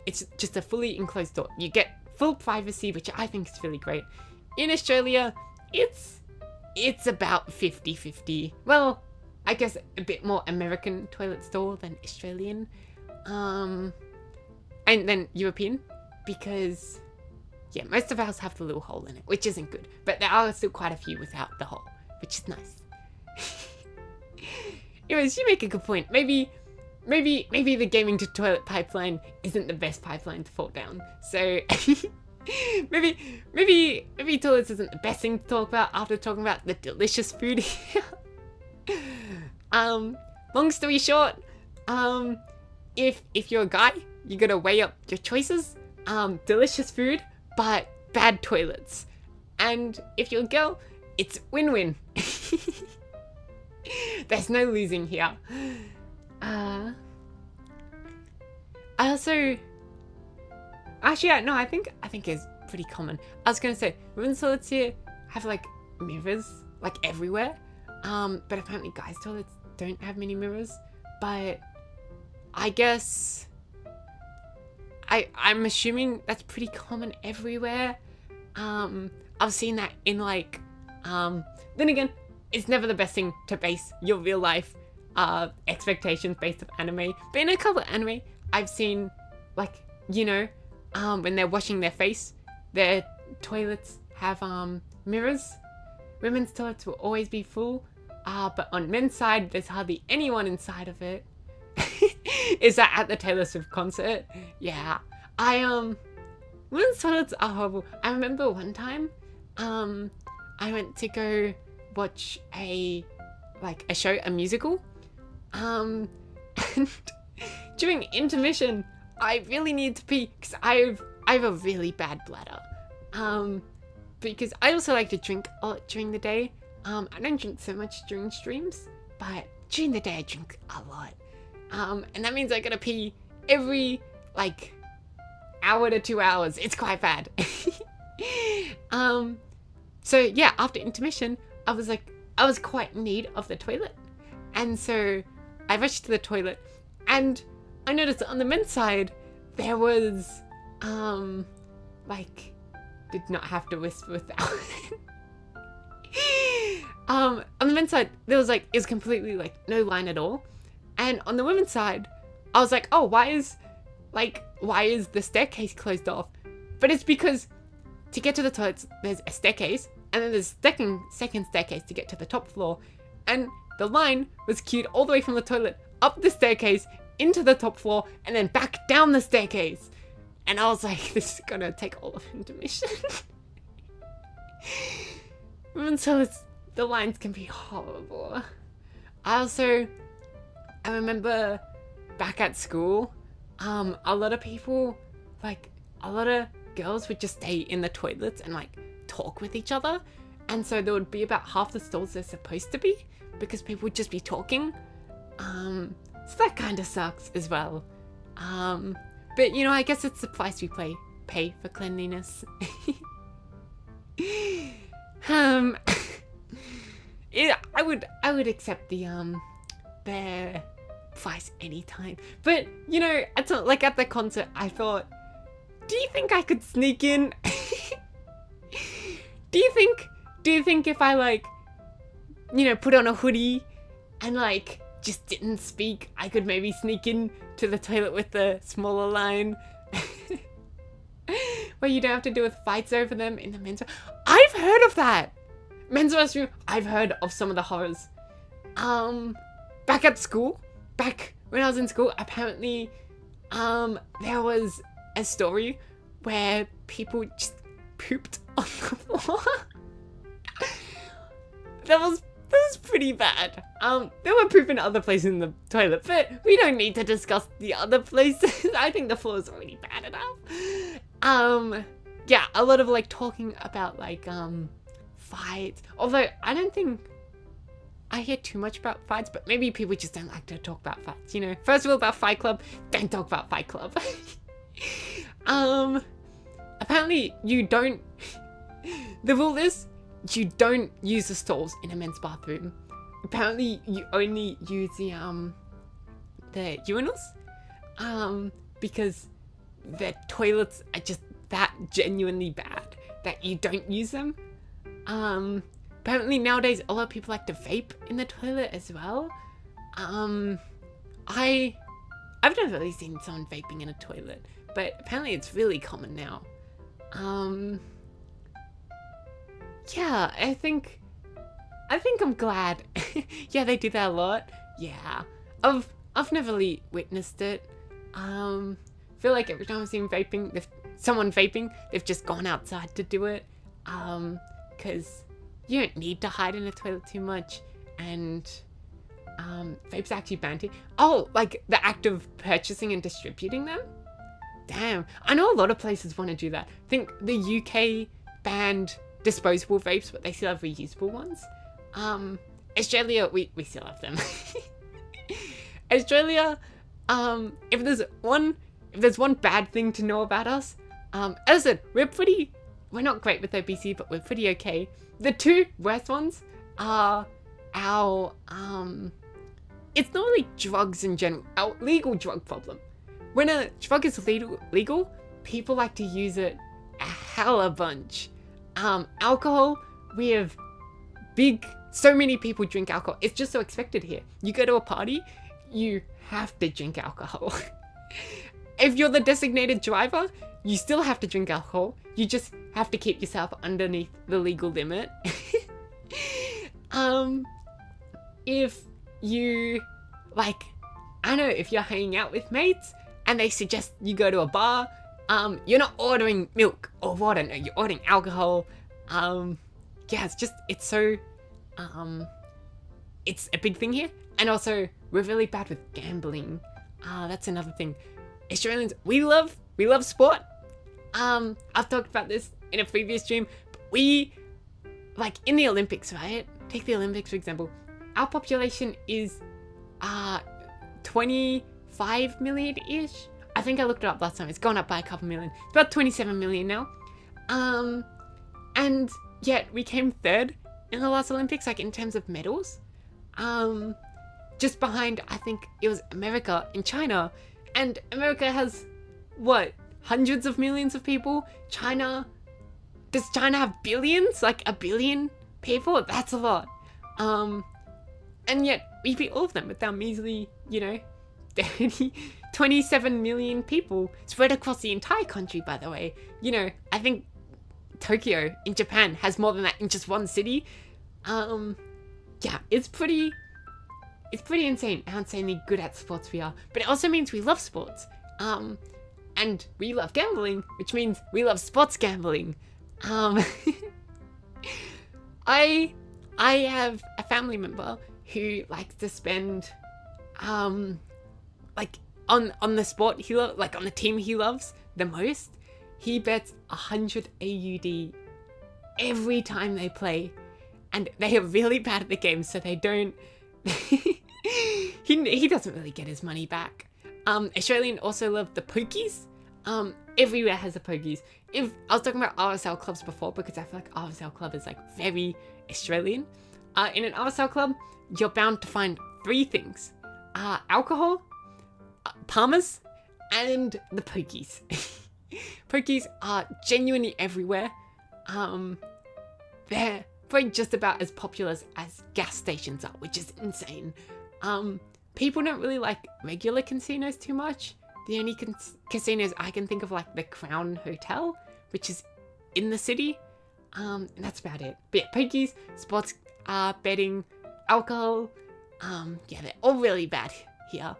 S1: it's just a fully enclosed door. You get full privacy, which I think is really great. In Australia, it's about 50-50. Well, I guess a bit more American toilet stall than Australian. And then European, because yeah, most of ours have the little hole in it, which isn't good. But there are still quite a few without the hole, which is nice. Anyways, you make a good point. Maybe the gaming to toilet pipeline isn't the best pipeline to fall down. So maybe toilets isn't the best thing to talk about after talking about the delicious food here. Long story short, if you're a guy, you gotta weigh up your choices. Delicious food, but bad toilets. And if you're a girl, it's win-win. There's no losing here. I also... Actually, no, I think it's pretty common. I was gonna say, women's toilets here have, like, mirrors, like, everywhere. But apparently guys' toilets don't have many mirrors. But I guess... I'm assuming that's pretty common everywhere. I've seen that in, like... Then again, it's never the best thing to base your real life expectations based on anime. But in a couple of anime, I've seen, like, you know, when they're washing their face, their toilets have mirrors. Women's toilets will always be full, but on men's side, there's hardly anyone inside of it. Is that at the Taylor Swift concert? Yeah. Women's toilets are horrible. I remember one time, I went to go watch a show, a musical. And during intermission, I really need to pee because I have a really bad bladder. Because I also like to drink a lot during the day. I don't drink so much during streams, but during the day I drink a lot. And that means I gotta pee every, like, hour to 2 hours. It's quite bad. So yeah, after intermission, I was quite in need of the toilet. And so I rushed to the toilet and I noticed on the men's side, there was, did not have to whisper without on the men's side, there was, like, it was completely, like, no line at all. And on the women's side, I was like, oh, why is the staircase closed off? But it's because to get to the toilets, there's a staircase, and then there's a second staircase to get to the top floor. And the line was queued all the way from the toilet, up the staircase, into the top floor, and then back down the staircase. And I was like, this is gonna take all of intermission. Women's toilets, the lines can be horrible. I remember back at school, a lot of people, like, a lot of girls would just stay in the toilets and, like, talk with each other. And so there would be about half the stalls they're supposed to be because people would just be talking. So that kind of sucks as well. But, you know, I guess it's the price we pay for cleanliness. Yeah, I would accept the price anytime. But, you know, at the concert, I thought, do you think I could sneak in? Do you think if I, like, you know, put on a hoodie and, like, just didn't speak, I could maybe sneak in to the toilet with the smaller line? Where you don't have to deal with fights over them in the men's restroom. I've heard of that! Men's restroom, I've heard of some of the horrors. Back at school, back when I was in school, apparently, there was a story where people just pooped on the floor. That was pretty bad. There were poop in other places in the toilet, but we don't need to discuss the other places. I think the floor is already bad enough. Yeah, a lot of, like, talking about, like, fights. Although, I don't think I hear too much about fights, but maybe people just don't like to talk about fights, you know? First rule about Fight Club, don't talk about Fight Club. Apparently, you don't... The rule is, you don't use the stalls in a men's bathroom. apparently you only use the urinals, because the toilets are just that genuinely bad that you don't use them. Apparently nowadays a lot of people like to vape in the toilet as well. I've never really seen someone vaping in a toilet, but apparently it's really common now. Yeah, I think I'm glad. Yeah, they do that a lot. Yeah, I've never really witnessed it. Feel like every time I've seen someone vaping, they've just gone outside to do it. Because you don't need to hide in a toilet too much, and vapes actually banned here. Oh, like the act of purchasing and distributing them? Damn, I know a lot of places want to do that. I think the UK banned disposable vapes, but they still have reusable ones. Australia, we still have them. Australia, if there's one bad thing to know about us, as I said, we're not great with obesity, but we're pretty okay. The two worst ones are our, it's not really drugs in general, our legal drug problem. When a drug is legal, people like to use it a hella bunch. Alcohol, we have so many people drink alcohol. It's just so expected here. You go to a party, you have to drink alcohol. If you're the designated driver, you still have to drink alcohol. You just have to keep yourself underneath the legal limit. If you, like, I don't know, if you're hanging out with mates and they suggest you go to a bar, you're not ordering milk or water, no, you're ordering alcohol. Yeah, it's so, it's a big thing here. And also, we're really bad with gambling. That's another thing. Australians, we love sport. I've talked about this in a previous stream, but we, like, in the Olympics, right? Take the Olympics, for example. Our population is, 25 million-ish. I think I looked it up last time. It's gone up by a couple million. It's about 27 million now. And yet we came third in the last Olympics, like, in terms of medals. Just behind, I think it was America and China. And America has, what, hundreds of millions of people? Does China have billions? Like a billion people? That's a lot. And yet we beat all of them with our measly, 27 million people spread across the entire country, by the way. I think Tokyo in Japan has more than that in just one city. Yeah, it's pretty insane how insanely good at sports we are. But it also means we love sports. And we love gambling, which means we love sports gambling. I have a family member who likes to spend, like, on the sport he loves, like on the team he loves the most. He bets 100 AUD every time they play, and they are really bad at the game, so they don't. He doesn't really get his money back. Australian also love the pokies. Everywhere has the pokies. If I was talking about RSL clubs before, because I feel like RSL club is like very Australian. In an RSL club, you're bound to find three things: alcohol, palmers, and the pokies. Pokies are genuinely everywhere. They're probably just about as popular as gas stations are, which is insane. People don't really like regular casinos too much. The only casinos I can think of, like the Crown Hotel, which is in the city. And that's about it. But yeah, pokies, sports, betting, alcohol. Yeah, they're all really bad here.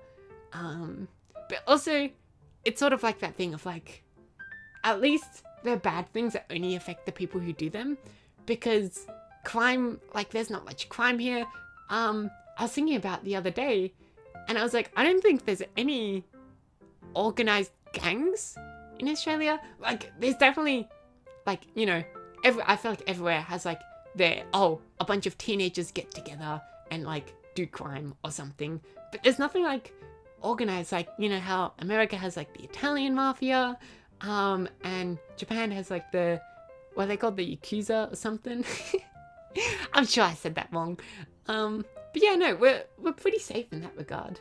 S1: But also, it's sort of like that thing of like, at least they're bad things that only affect the people who do them. Because crime, like, there's not much crime here. I was thinking about the other day, and I was like, I don't think there's any organized gangs in Australia. Like, there's definitely, like, I feel like everywhere has like a bunch of teenagers get together and like do crime or something. But there's nothing like organized, like, how America has like the Italian mafia, and Japan has like what are they called, the Yakuza or something? I'm sure I said that wrong. But yeah, no, we're pretty safe in that regard.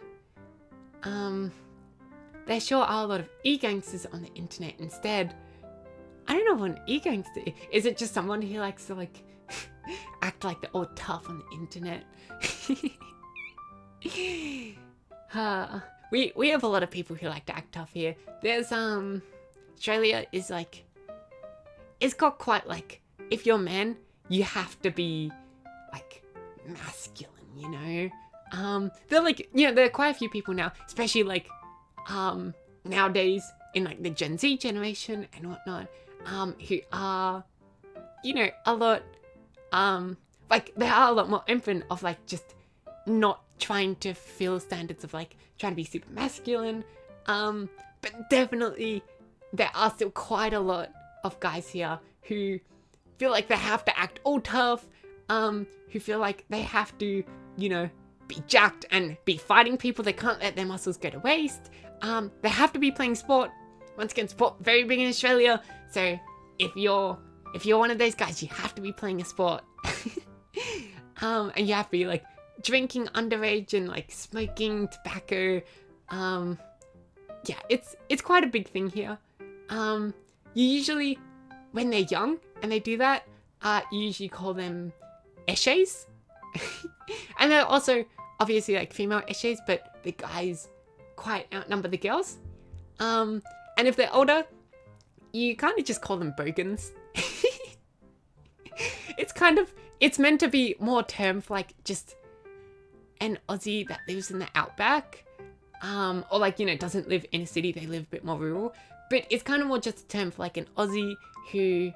S1: There sure are a lot of e-gangsters on the internet instead. I don't know what an e-gangster is. Is it just someone who likes to like act like they're all tough on the internet? We have a lot of people who like to act tough here. There's Australia is like, it's got quite like, if you're a man, you have to be like masculine, you know? They're like, you know, there are quite a few people now, especially like nowadays in like the Gen Z generation and whatnot, who are, you know, a lot like they are a lot more open of like just not trying to fill standards of like trying to be super masculine, but definitely there are still quite a lot of guys here who feel like they have to act all tough, who feel like they have to, you know, be jacked and be fighting people. They can't let their muscles go to waste. They have to be playing sport. Once again, sport very big in Australia. So if you're one of those guys, you have to be playing a sport. And you have to be like drinking underage and like smoking tobacco. Yeah, it's quite a big thing here. You usually, when they're young and they do that, you usually call them eshays. And they're also obviously like female eshays, but the guys quite outnumber the girls. And if they're older, you kind of just call them bogans. It's meant to be more term for like just an Aussie that lives in the outback, or like, you know, doesn't live in a city, they live a bit more rural. But it's kind of more just a term for like an Aussie who,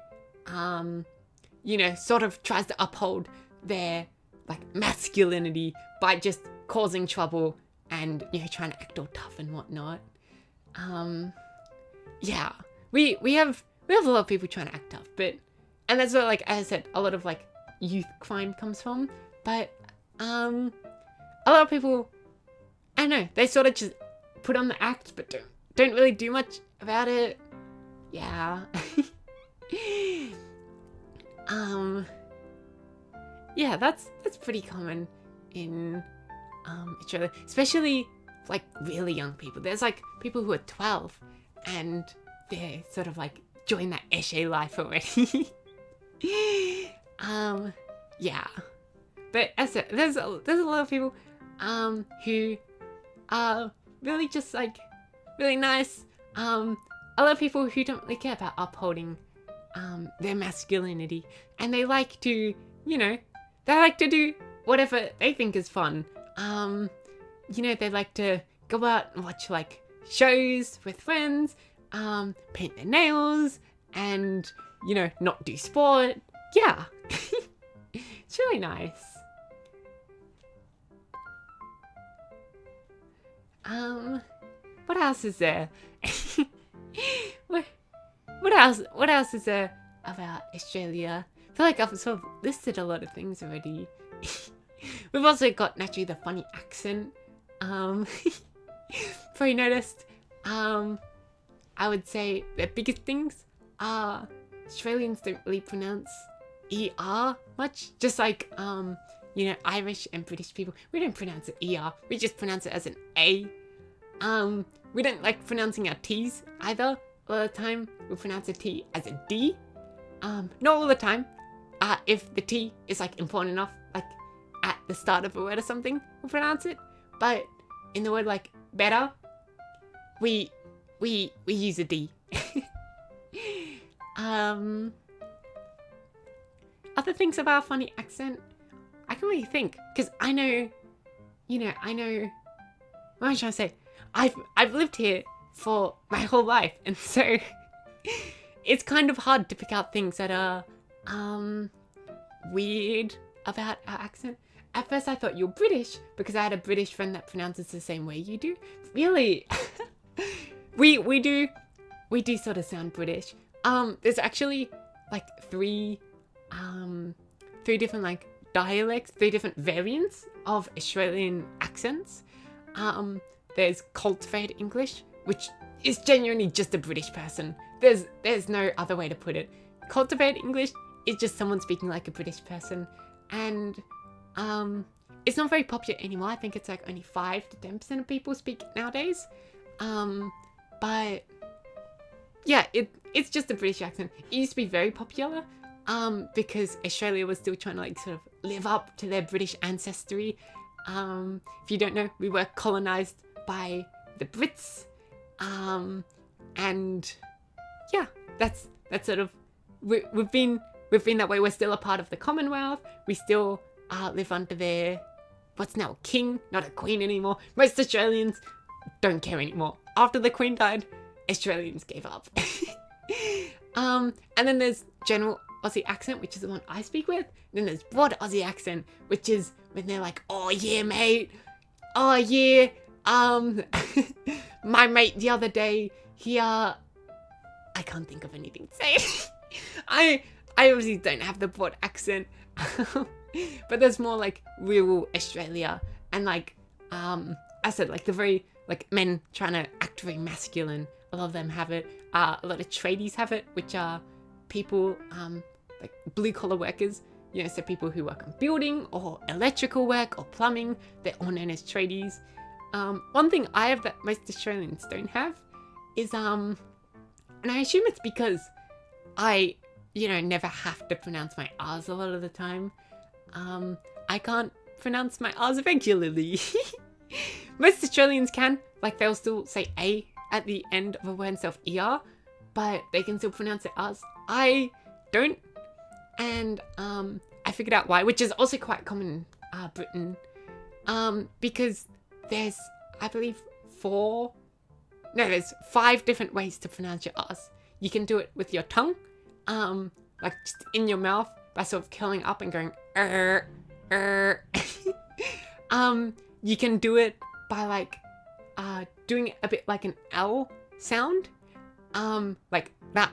S1: you know, sort of tries to uphold their like masculinity by just causing trouble and, you know, trying to act all tough and whatnot. Yeah, we have a lot of people trying to act tough, and that's where, like, as I said, a lot of like youth crime comes from. But a lot of people, I don't know, they sort of just put on the act, but don't really do much about it. Yeah. Yeah, that's pretty common in Australia, especially like really young people. There's like people who are 12 and they're sort of like join that eshe life already. Yeah, but as I said, there's a lot of people who are really just like really nice. A lot of people who don't really care about upholding their masculinity, and they like to, you know, they like to do whatever they think is fun. You know, they like to go out and watch like shows with friends, paint their nails, and, you know, not do sport. Yeah. It's really nice. What else is there? What else is there about Australia? I feel like I've sort of listed a lot of things already. We've also got naturally the funny accent. Probably noticed. I would say the biggest things are Australians don't really pronounce ER much. Just like you know, Irish and British people, we don't pronounce it ER. We just pronounce it as an A. We don't like pronouncing our T's either. A lot of the time, we pronounce a T as a D. Not all the time. If the T is like important enough, like at the start of a word or something, we'll pronounce it. But in the word like better, we use a D. Other things about a funny accent, I can really think, because I know, what am I trying to say? I've lived here for my whole life, and so it's kind of hard to pick out things that are weird about our accent. At first I thought you were British because I had a British friend that pronounces the same way you do. Really? we do sort of sound British. There's actually like three different like dialects, 3 different variants of Australian accents. There's cultivated English, which is genuinely just a British person. There's no other way to put it. Cultivated English is just someone speaking like a British person. And it's not very popular anymore. I think it's like only 5 to 10% of people speak it nowadays. But yeah, it's just a British accent. It used to be very popular because Australia was still trying to like sort of live up to their British ancestry. If you don't know, we were colonized by the Brits. And yeah, that's sort of, we've been that way. We're still a part of the Commonwealth. We still live under their, what's now a king, not a queen anymore. Most Australians don't care anymore. After the Queen died, Australians gave up. And then there's general Aussie accent, which is the one I speak with. And then there's broad Aussie accent, which is when they're like, oh yeah, mate. Oh yeah. My mate the other day, I can't think of anything to say. I obviously don't have the broad accent. But there's more like rural Australia. And like, I said, like the very, like men trying to act very masculine. A lot of them have it. A lot of tradies have it, which are people, like blue collar workers, you know, so people who work on building or electrical work or plumbing, they're all known as tradies. One thing I have that most Australians don't have is, and I assume it's because I, you know, never have to pronounce my R's a lot of the time. I can't pronounce my R's regularly. Most Australians can, like they'll still say A at the end of a word instead of ER, but they can still pronounce it as. I don't, and I figured out why, which is also quite common in Britain, because there's, I believe, there's 5 different ways to pronounce your R's. You can do it with your tongue, like just in your mouth by sort of curling up and going you can do it by like doing it a bit like an L sound, like that.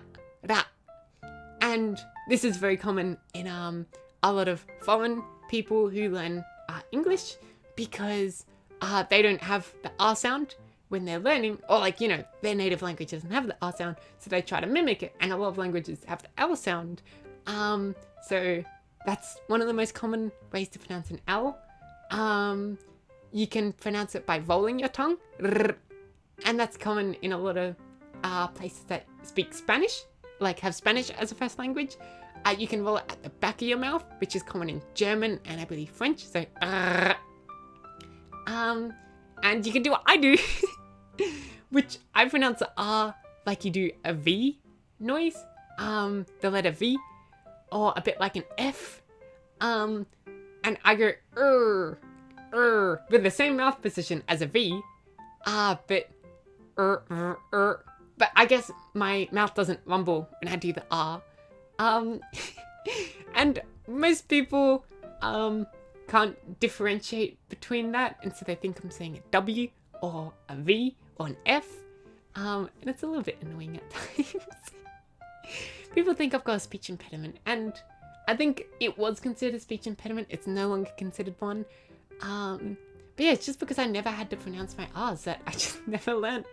S1: And this is very common in a lot of foreign people who learn English, because they don't have the R sound when they're learning, or like, you know, their native language doesn't have the R sound, so they try to mimic it, and a lot of languages have the L sound. So that's one of the most common ways to pronounce an L. You can pronounce it by rolling your tongue, and that's common in a lot of places that speak Spanish, like have Spanish as a first language. You can roll it at the back of your mouth, which is common in German and I believe French, so and you can do what I do, which I pronounce the R like you do a V noise, the letter V, or a bit like an F, and I go with the same mouth position as a V, but I guess my mouth doesn't rumble when I do the R, and most people can't differentiate between that, and so they think I'm saying a W or a V or an F, and it's a little bit annoying at times. People think I've got a speech impediment, and I think it was considered a speech impediment. It's no longer considered one. But yeah, it's just because I never had to pronounce my R's that I just never learned.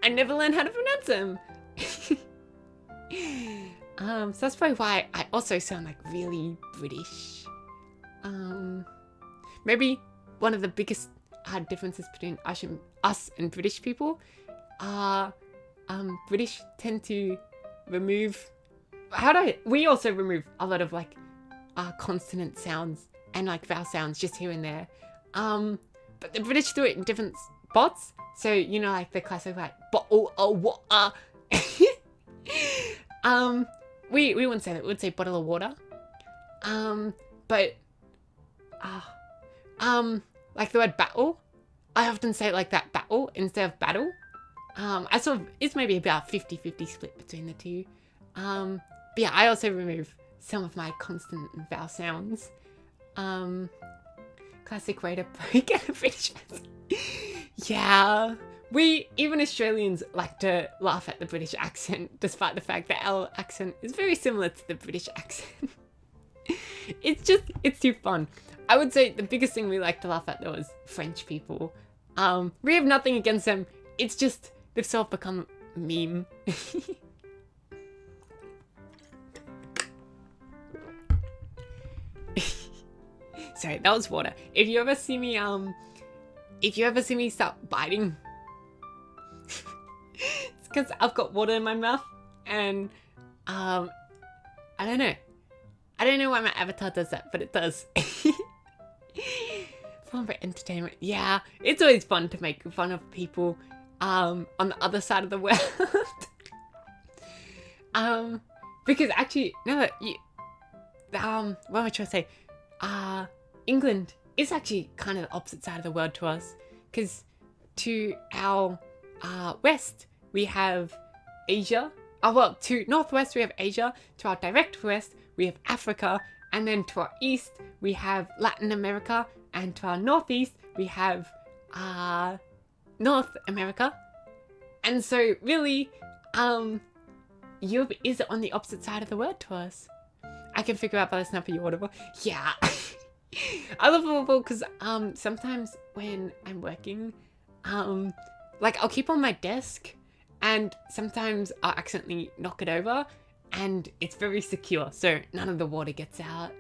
S1: I never learned how to pronounce them. So that's probably why I also sound like really British. Maybe one of the biggest differences between us and British people are British tend to remove. We also remove a lot of like consonant sounds and like vowel sounds just here and there. But the British do it in different spots. So, you know, like the classic like we wouldn't say that. We would say bottle of water. But like the word battle, I often say it like that, battle instead of battle. I sort of, it's maybe about 50-50 split between the two. But yeah, I also remove some of my consonant and vowel sounds. Classic way to break a British accent. Yeah, even Australians like to laugh at the British accent, despite the fact that our accent is very similar to the British accent. It's too fun. I would say the biggest thing we like to laugh at though is French people. We have nothing against them. It's just they've sort of become a meme. sorry, that was water. If you ever see me start biting, it's because I've got water in my mouth, and I don't know why my avatar does that, but it does. Fun for entertainment. Yeah, it's always fun to make fun of people on the other side of the world. Because actually, no, what am I trying to say? England is actually kind of the opposite side of the world to us, because to our west we have Asia. To northwest we have Asia, to our direct west we have Africa, and then to our east we have Latin America, and to our northeast we have North America. And so really, Europe is on the opposite side of the world to us. I can figure out by the snap of your water bottle. Yeah. I love water bottle because sometimes when I'm working, like I'll keep on my desk, and sometimes I'll accidentally knock it over, and it's very secure, so none of the water gets out.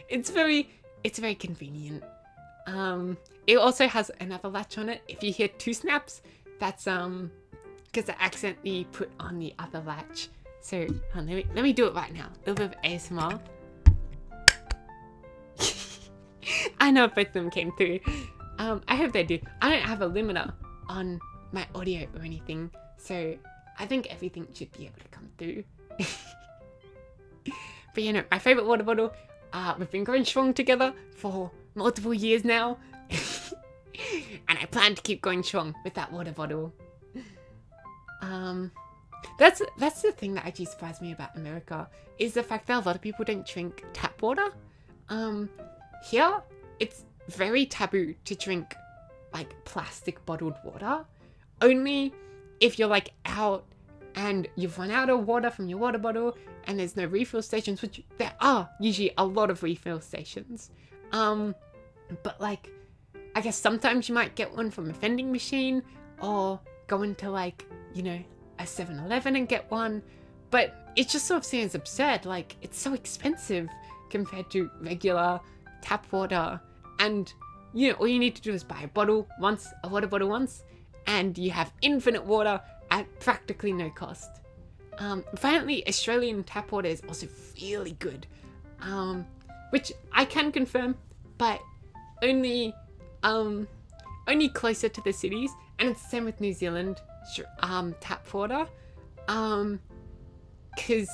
S1: It's very convenient. It also has another latch on it. If you hear 2 snaps, that's because I accidentally put on the other latch. So let me do it right now. A little bit of ASMR. I know if both of them came through. I hope they do. I don't have a limiter on my audio or anything, so I think everything should be able to come through. But you know, my favorite water bottle. We've been going strong together for multiple years now. And I plan to keep going strong with that water bottle. That's the thing that actually surprised me about America, is the fact that a lot of people don't drink tap water. Here, it's very taboo to drink like plastic bottled water. Only if you're like out and you've run out of water from your water bottle and there's no refill stations, which there are usually a lot of refill stations. But like, I guess sometimes you might get one from a vending machine, or go into like, you know, a 7-Eleven and get one. But it just sort of seems absurd. Like, it's so expensive compared to regular tap water. And, you know, all you need to do is buy a water bottle once, and you have infinite water at practically no cost. Apparently, Australian tap water is also really good, which I can confirm, but only closer to the cities, and it's the same with New Zealand tap water, because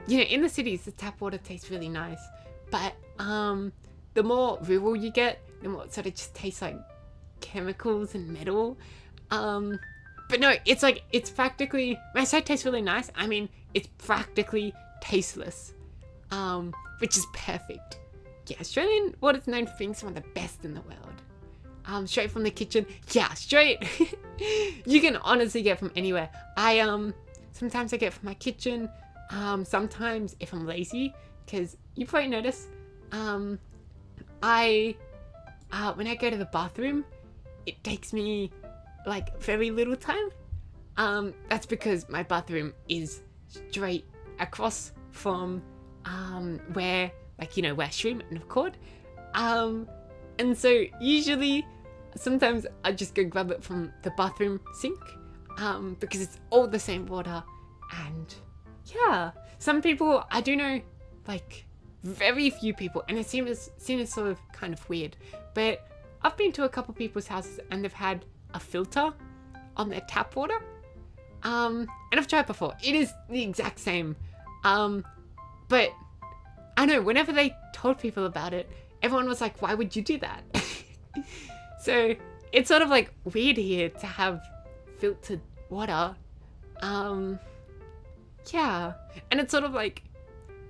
S1: you know, in the cities the tap water tastes really nice, but the more rural you get, the more it sort of just tastes like chemicals and metal. But no, it's practically, when I say it tastes really nice, I mean it's practically tasteless, which is perfect. Yeah, Australian water's known for being some of the best in the world. Straight from the kitchen. Yeah, straight. You can honestly get from anywhere. Sometimes I get from my kitchen. Sometimes if I'm lazy, because you probably notice, when I go to the bathroom, it takes me like very little time. That's because my bathroom is straight across from where, like, you know, where I stream and record. And so usually, sometimes I just go grab it from the bathroom sink, because it's all the same water. And yeah, some people, I do know, like very few people, and it seems sort of kind of weird, but I've been to a couple people's houses and they've had a filter on their tap water. And I've tried before. It is the exact same. But I know, whenever they told people about it, everyone was like, why would you do that? So it's sort of like weird here to have filtered water. Yeah. And it's sort of like,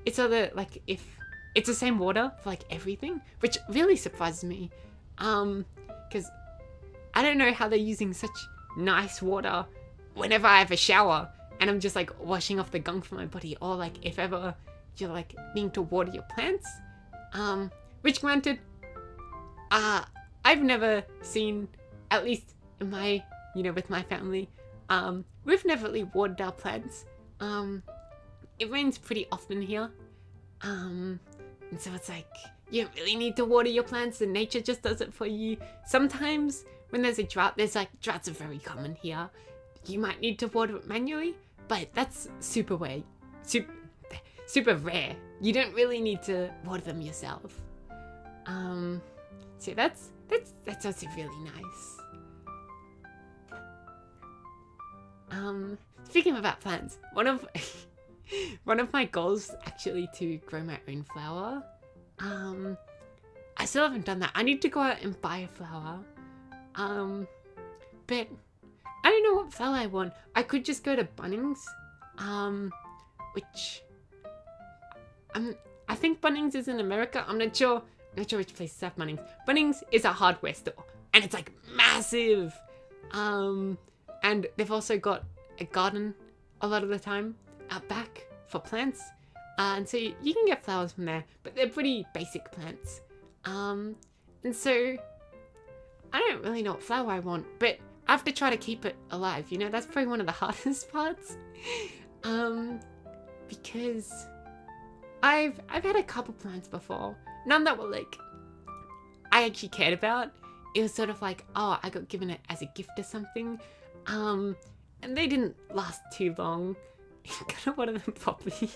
S1: if it's the same water for like everything, which really surprises me. Because I don't know how they're using such nice water whenever I have a shower and I'm just like washing off the gunk from my body, or like if ever you're like needing to water your plants. Which granted, I've never seen, at least in my, you know, with my family, we've never really watered our plants. It rains pretty often here. And so it's like, you don't really need to water your plants, and nature just does it for you. Sometimes when there's a drought, droughts are very common here. You might need to water it manually, but that's super rare. Super rare. You don't really need to water them yourself. So that's also really nice. Speaking about plants, one of my goals actually to grow my own flower. I still haven't done that. I need to go out and buy a flower. But I don't know what flower I want. I could just go to Bunnings, which I think Bunnings is in America. I'm not sure which places have Bunnings. Bunnings is a hardware store, and it's like massive. And they've also got a garden a lot of the time out back for plants. And so you can get flowers from there, but they're pretty basic plants. And so I don't really know what flower I want, but I have to try to keep it alive. You know, that's probably one of the hardest parts. Because I've had a couple plants before. None that were like I actually cared about. It was sort of like, oh, I got given it as a gift or something. And they didn't last too long. Kind of water them properly.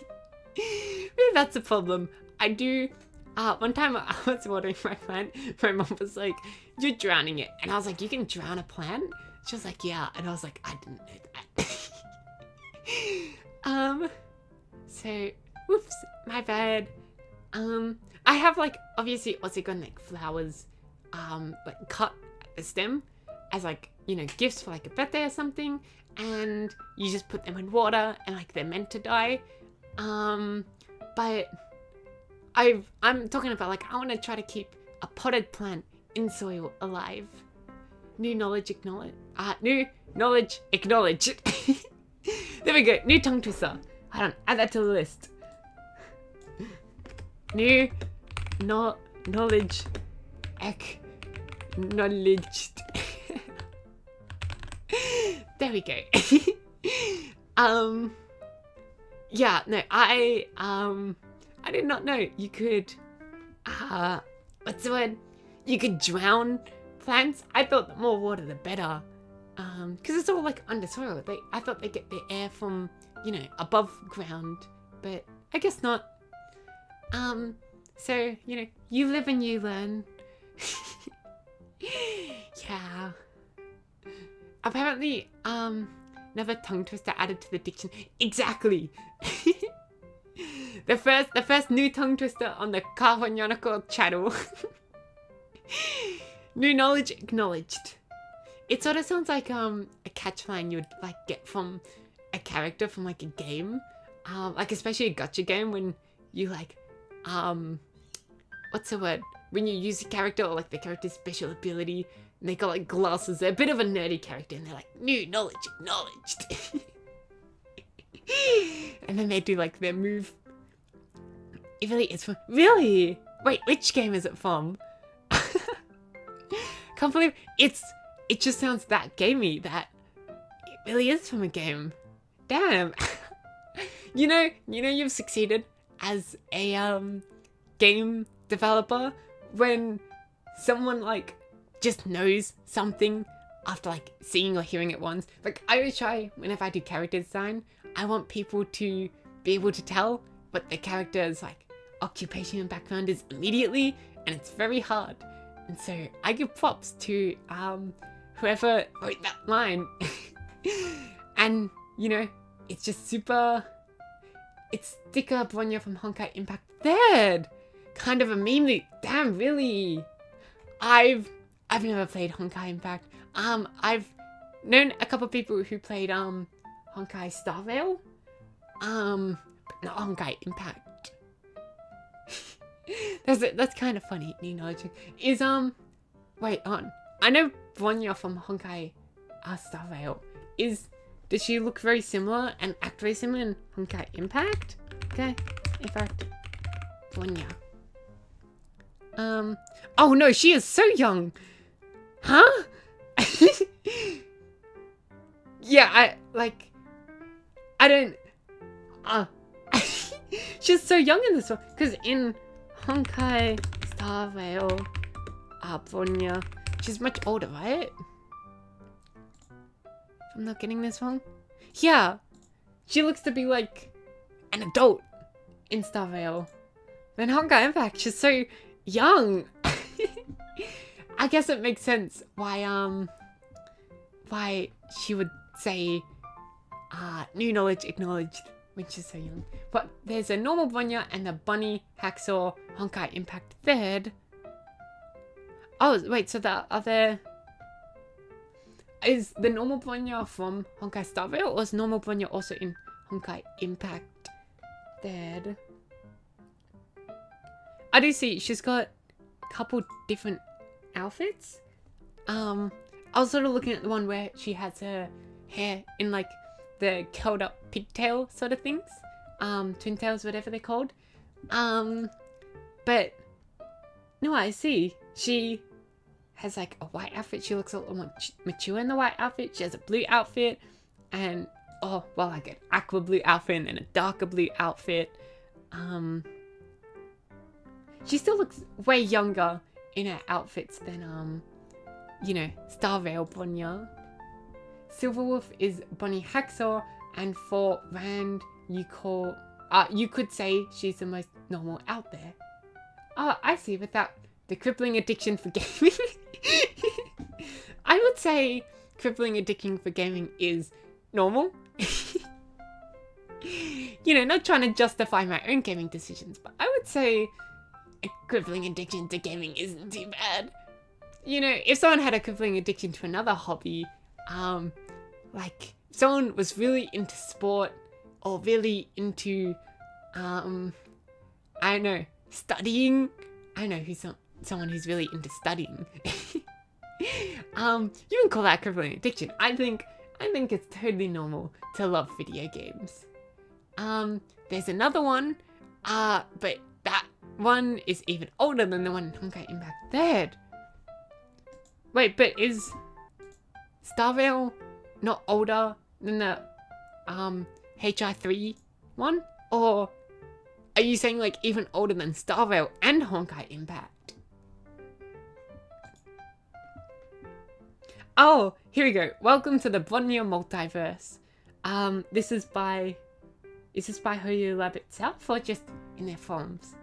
S1: Maybe that's a problem. I do. One time I was watering my plant. My mom was like, "You're drowning it," and I was like, "You can drown a plant?" She was like, "Yeah," and I was like, "I didn't know that." So, whoops, my bad. I have like obviously also got like flowers, like cut at the stem as like, you know, gifts for like a birthday or something, and you just put them in water and like they're meant to die. But I'm talking about like I want to try to keep a potted plant in soil alive. New knowledge acknowledged. There we go. New tongue twister. Hold on, add that to the list. New knowledge acknowledged. There we go. Yeah, no, I did not know you could, what's the word? You could drown plants. I thought the more water the better. Because it's all like under soil. I thought they get their air from, you know, above ground, but I guess not. So, you know, you live and you learn. Yeah. Apparently, another tongue twister added to the dictionary. Exactly. The first new tongue twister on the Kaho channel. New knowledge acknowledged. It sort of sounds like a catchline you would like get from a character from like a game. Like especially a gacha game when you like what's the word? When you use a character or like the character's special ability and they got like glasses, they're a bit of a nerdy character and they're like, new knowledge acknowledged. And then they do like their move. It really is from... Really? Wait, which game is it from? Can't believe it just sounds that gamey that it really is from a game. Damn. You know you've succeeded as a game developer when someone like just knows something after like seeing or hearing it once. Like I always try whenever I do character design, I want people to be able to tell what the character's like occupation and background is immediately, and it's very hard. And so I give props to whoever wrote that line. And you know, it's just super. It's Sticker Bronya from Honkai Impact Third. Kind of a meme. Damn, really? I've never played Honkai Impact. I've known a couple people who played Honkai Star Rail. But not Honkai Impact. That's kind of funny, you know. Is wait on. I know Bronya from Honkai Star Rail. Does she look very similar and act very similar in Honkai Impact? Okay, Impact. Bronya. Oh no, she is so young. Huh? Yeah, I don't. She's so young in this one, because in Honkai Star Rail, Bronya. She's much older, right? If I'm not getting this wrong. Yeah, she looks to be like an adult in Star Rail. But in Honkai Impact, she's so young. I guess it makes sense why she would say new knowledge acknowledged when she's so young. But there's a normal Bronya and a Bunny Hacksaw Honkai Impact third. Oh wait, so the other is the normal Bronya from Honkai Star Rail, or is normal Bronya also in Honkai Impact third? I do see she's got a couple different outfits. I was sort of looking at the one where she has her hair in like the curled up pigtail sort of things. Twin tails, whatever they're called. But no, I see. She has like a white outfit. She looks a little more mature in the white outfit. She has a blue outfit and like an aqua blue outfit and a darker blue outfit. She still looks way younger in her outfits than, Star Rail Bronya. Silverwolf is Bunny Hacksaw, and for Rand, you could say she's the most normal out there. Oh, I see, without the crippling addiction for gaming. I would say crippling addiction for gaming is normal. Not trying to justify my own gaming decisions, but I would say a crippling addiction to gaming isn't too bad. If someone had a crippling addiction to another hobby, like someone was really into sport or really into, I don't know, studying. I know someone who's really into studying. You can call that crippling addiction. I think it's totally normal to love video games. There's another one, but that one is even older than the one in Honkai Impact third. Wait, but is Star Rail not older than the HI3 one? Or are you saying like even older than Star Rail and Honkai Impact? Oh, here we go. Welcome to the Bronya multiverse. Is this by Hoyo Lab itself or just in their forums?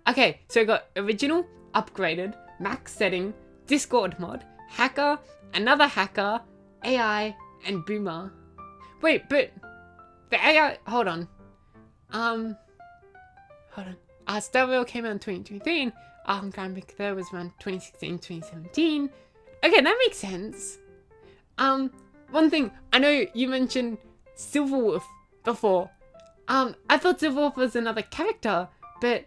S1: Okay, so we got original, upgraded, max setting, Discord mod, hacker, another hacker, AI, and boomer. Wait, but the AI, hold on. Star Rail came out in 2023 and Honkai Impact there was around 2016, 2017. Okay, that makes sense. One thing, I know you mentioned Silverwolf before. I thought Silverwolf was another character, but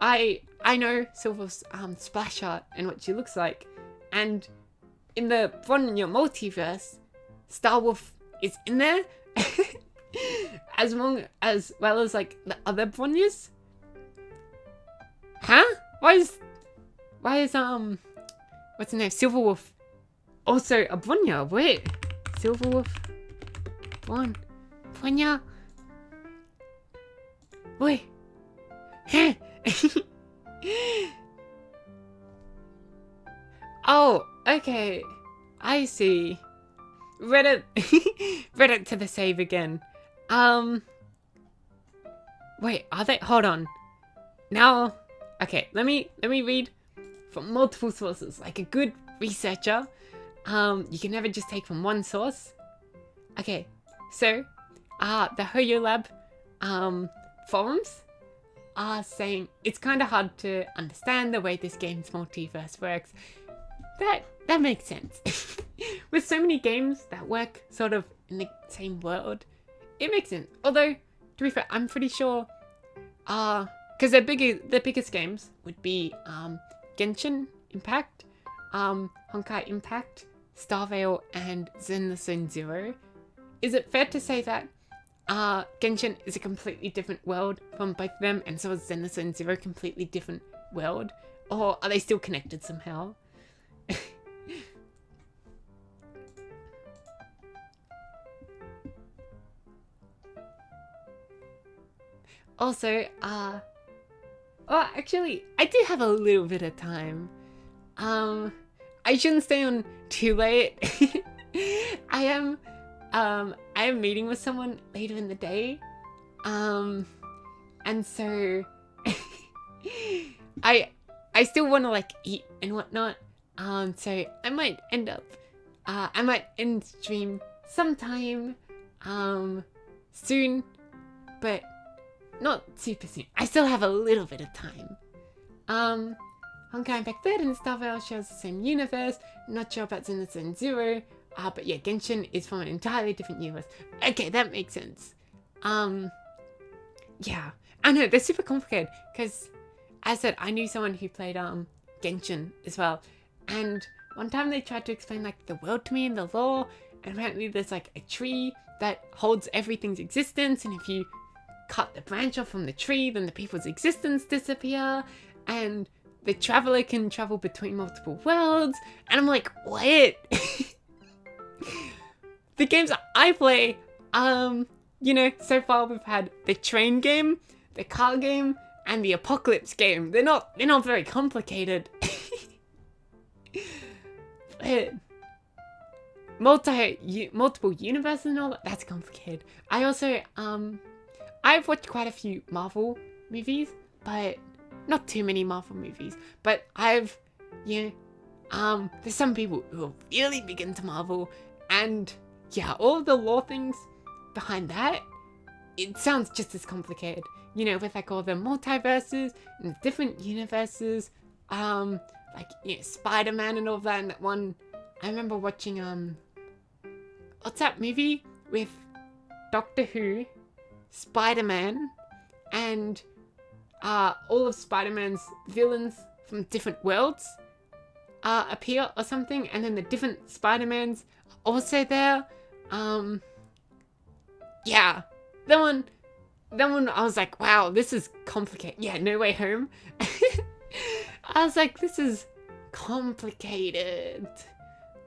S1: I know Silverwolf's splash art and what she looks like. And in the Bronya multiverse, Starwolf is in there. as well as like the other Bronyas. Huh? Why is what's the name? Silverwolf also a Bronya? Wait. Silverwolf Bronya. Wait. Huh? Oh, okay. I see. Reddit to the save again. Wait, are they? Hold on. Now, okay, let me read from multiple sources. Like a good researcher, you can never just take from one source. Okay, so, the Hoyo Lab, forums are saying it's kind of hard to understand the way this game's multiverse works. That makes sense. With so many games that work sort of in the same world, it makes sense. Although, to be fair, I'm pretty sure, because the biggest games would be Genshin Impact, Honkai Impact, Star Rail, and Zenless Zero. Is it fair to say that Genshin is a completely different world from both of them, and so is Zenless Zero a completely different world? Or are they still connected somehow? Also, Oh, actually, I do have a little bit of time. I shouldn't stay on too late. I am meeting with someone later in the day. And so I still want to like eat and whatnot. So I might end stream sometime, soon, but not super soon. I still have a little bit of time. Honkai Impact 3rd and Star Rail shares the same universe. Not sure about Zenith Zone Zero. But yeah, Genshin is from an entirely different universe. Okay, that makes sense. Yeah. I know, they're super complicated. Because, as I said, I knew someone who played, Genshin as well. And one time they tried to explain, like, the world to me and the lore. And apparently there's, like, a tree that holds everything's existence. And if you cut the branch off from the tree, then the people's existence disappear. And the traveler can travel between multiple worlds. And I'm like, what? The games I play, you know, so far we've had the train game, the car game, and the apocalypse game. They're not very complicated. But multiple universes and all that's complicated. I also, I've watched quite a few Marvel movies, but not too many Marvel movies. But there's some people who are really big into Marvel, and yeah, all of the lore things behind that, it sounds just as complicated. You know, with like all the multiverses and different universes, like, you know, Spider-Man and all that. And that one, I remember watching, what's that movie with Doctor Who, Spider-Man, and all of Spider-Man's villains from different worlds appear or something, and then the different Spider-Mans are also there. Yeah, that one I was like, wow, this is complicated. Yeah, No Way Home. I was like, this is complicated.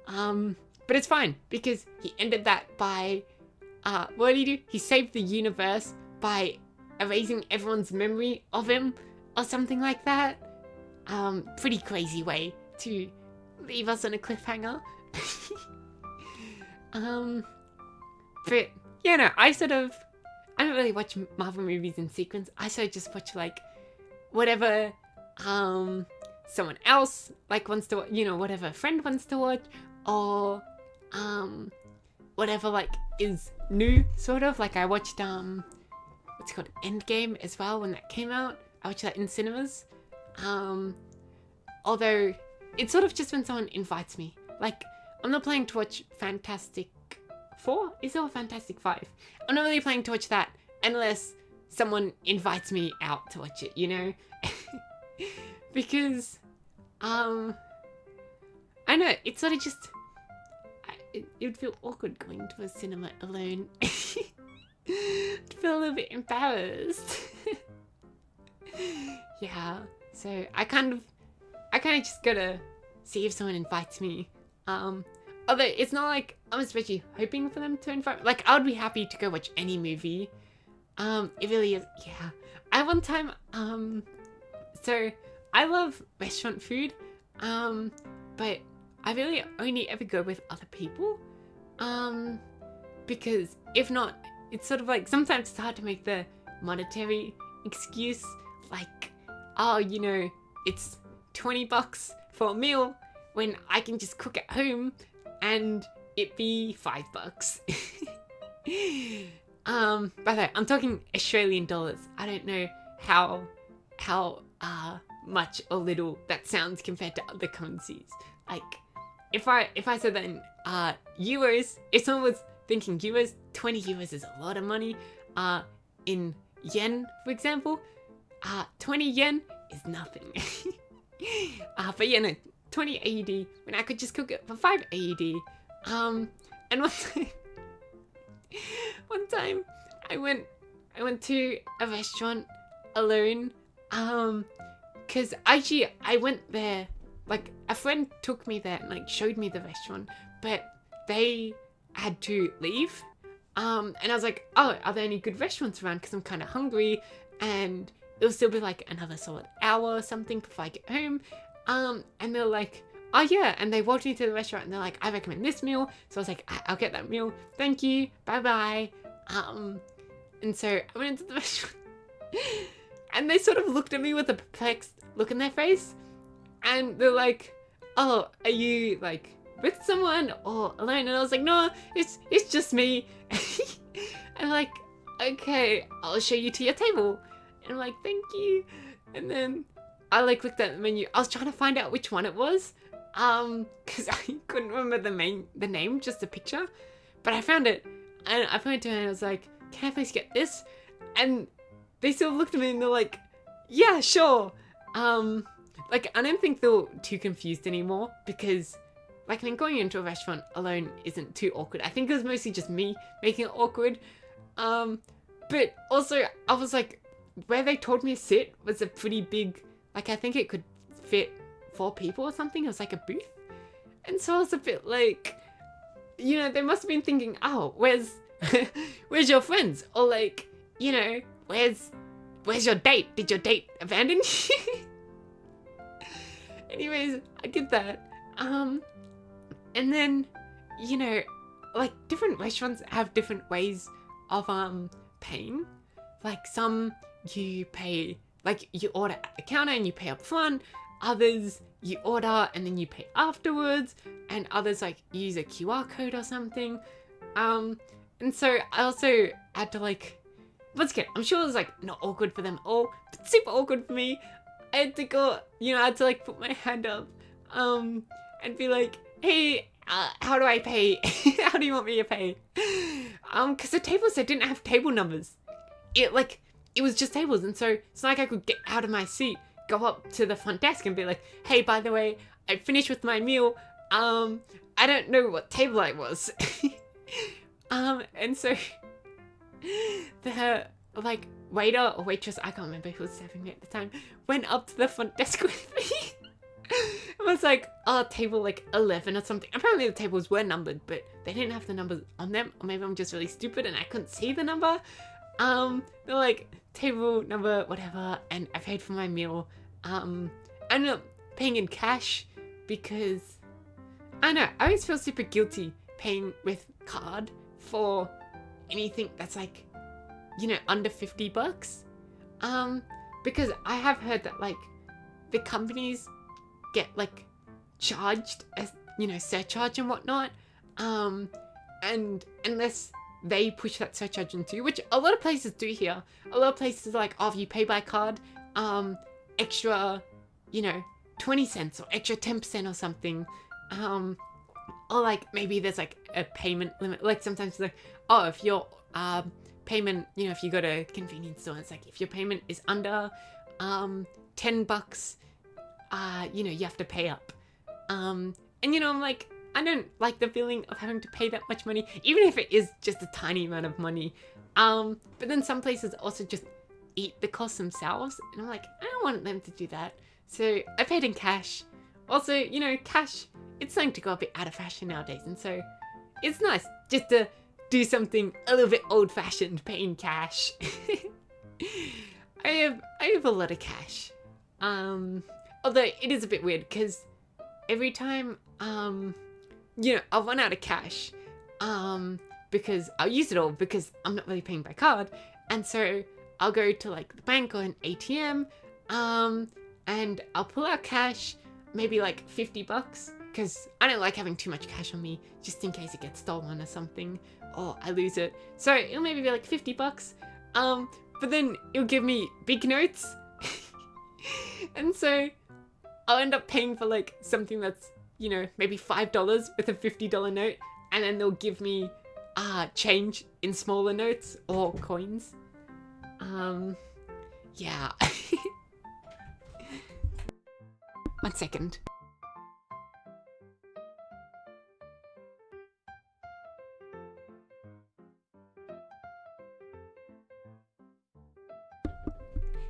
S1: But it's fine, because he ended that by, what did he do? He saved the universe by erasing everyone's memory of him, or something like that. Pretty crazy way to leave us on a cliffhanger. But, yeah, no, I don't really watch Marvel movies in sequence. I sort of just watch, like, whatever, someone else, like, wants to, you know, whatever a friend wants to watch, or, whatever, like, is new, sort of. Like, I watched, what's it called, Endgame as well, when that came out. I watched that in cinemas. Although, it's sort of just when someone invites me. Like, I'm not planning to watch Fantastic 4? Is there a Fantastic 5? I'm not really planning to watch that unless someone invites me out to watch it, you know? Because, I know, it's sort of just, it would feel awkward going to a cinema alone. I'd feel a little bit embarrassed. Yeah, so I kind of just gotta see if someone invites me. Although it's not like I'm especially hoping for them to invite me. Like, I would be happy to go watch any movie. It really is, yeah. One time, so I love restaurant food, but I really only ever go with other people, because if not, it's sort of like, sometimes it's hard to make the monetary excuse, like, oh, you know, it's $20 for a meal when I can just cook at home and it be $5. By the way, I'm talking Australian dollars. I don't know how much or little that sounds compared to other currencies. Like, if I said that in euros, if someone was thinking euros, 20 euros is a lot of money. In yen, for example, 20 yen is nothing. But yeah, no, 20 AUD when I could just cook it for 5 AUD. And one time I went to a restaurant alone, cause actually I went there, like, a friend took me there and, like, showed me the restaurant, but they had to leave, and I was like, oh, are there any good restaurants around, cause I'm kind of hungry, and, it'll still be like another solid hour or something before I get home. And they're like, oh yeah, and they walked me to the restaurant and they're like, I recommend this meal. So I was like, I'll get that meal. Thank you. Bye bye. And so I went into the restaurant and they sort of looked at me with a perplexed look in their face. And they're like, oh, are you like with someone or alone? And I was like, no, it's just me. And like, okay, I'll show you to your table. And I'm like, thank you. And then I like looked at the menu. I was trying to find out which one it was. Because I couldn't remember the name, just the picture. But I found it. And I pointed to her and I was like, can I please get this? And they still looked at me and they're like, yeah, sure. Like, I don't think they're too confused anymore because, like, I mean, going into a restaurant alone isn't too awkward. I think it was mostly just me making it awkward. But also, I was like, where they told me to sit was a pretty big, like, I think it could fit 4 people or something. It was like a booth. And so I was a bit like, you know, they must have been thinking, oh, where's your friends? Or like, you know, where's your date? Did your date abandon you? Anyways, I did that. And then, you know, like different restaurants have different ways of paying. Like some you pay, like you order at the counter and you pay up front. Others you order and then you pay afterwards. And others like use a QR code or something. And so I also had to like, once again, I'm sure it was like not awkward for them all, but super awkward for me. I had to go, you know, I had to like put my hand up, and be like, hey, how do I pay? How do you want me to pay? Cause the tables, they didn't have table numbers. It was just tables. And so it's not like I could get out of my seat, go up to the front desk and be like, hey, by the way, I finished with my meal. I don't know what table I was. And so the like waiter or waitress, I can't remember who was serving me at the time, went up to the front desk with me. It was like, oh, table like 11 or something. Apparently the tables were numbered, but they didn't have the numbers on them. Or maybe I'm just really stupid and I couldn't see the number. They're like, table number, whatever. And I paid for my meal. I ended up paying in cash because, I don't know, I always feel super guilty paying with card for anything that's like, you know, under $50. Because I have heard that like the companies get like charged as, you know, surcharge and whatnot. And unless they push that surcharge into you, which a lot of places do here. A lot of places are like, oh, if you pay by card, extra, you know, 20 cents or extra 10% or something. Or like maybe there's like a payment limit. Like sometimes it's like, oh, if your payment, you know, if you go to a convenience store, it's like if your payment is under $10, you know, you have to pay up. And you know, I'm like, I don't like the feeling of having to pay that much money, even if it is just a tiny amount of money. But then some places also just eat the cost themselves, and I'm like, I don't want them to do that. So I paid in cash. Also, you know, cash, it's starting to go a bit out of fashion nowadays, and so it's nice just to do something a little bit old-fashioned, pay in cash. I have a lot of cash. Although it is a bit weird because every time, you know, I'll run out of cash, because I'll use it all because I'm not really paying by card. And so I'll go to like the bank or an ATM, and I'll pull out cash, maybe like $50, because I don't like having too much cash on me just in case it gets stolen or something, or I lose it. So it'll maybe be like $50, but then it'll give me big notes. And so I'll end up paying for like something that's, you know, maybe $5 with a $50 note, and then they'll give me change in smaller notes or coins. Yeah. 1 second.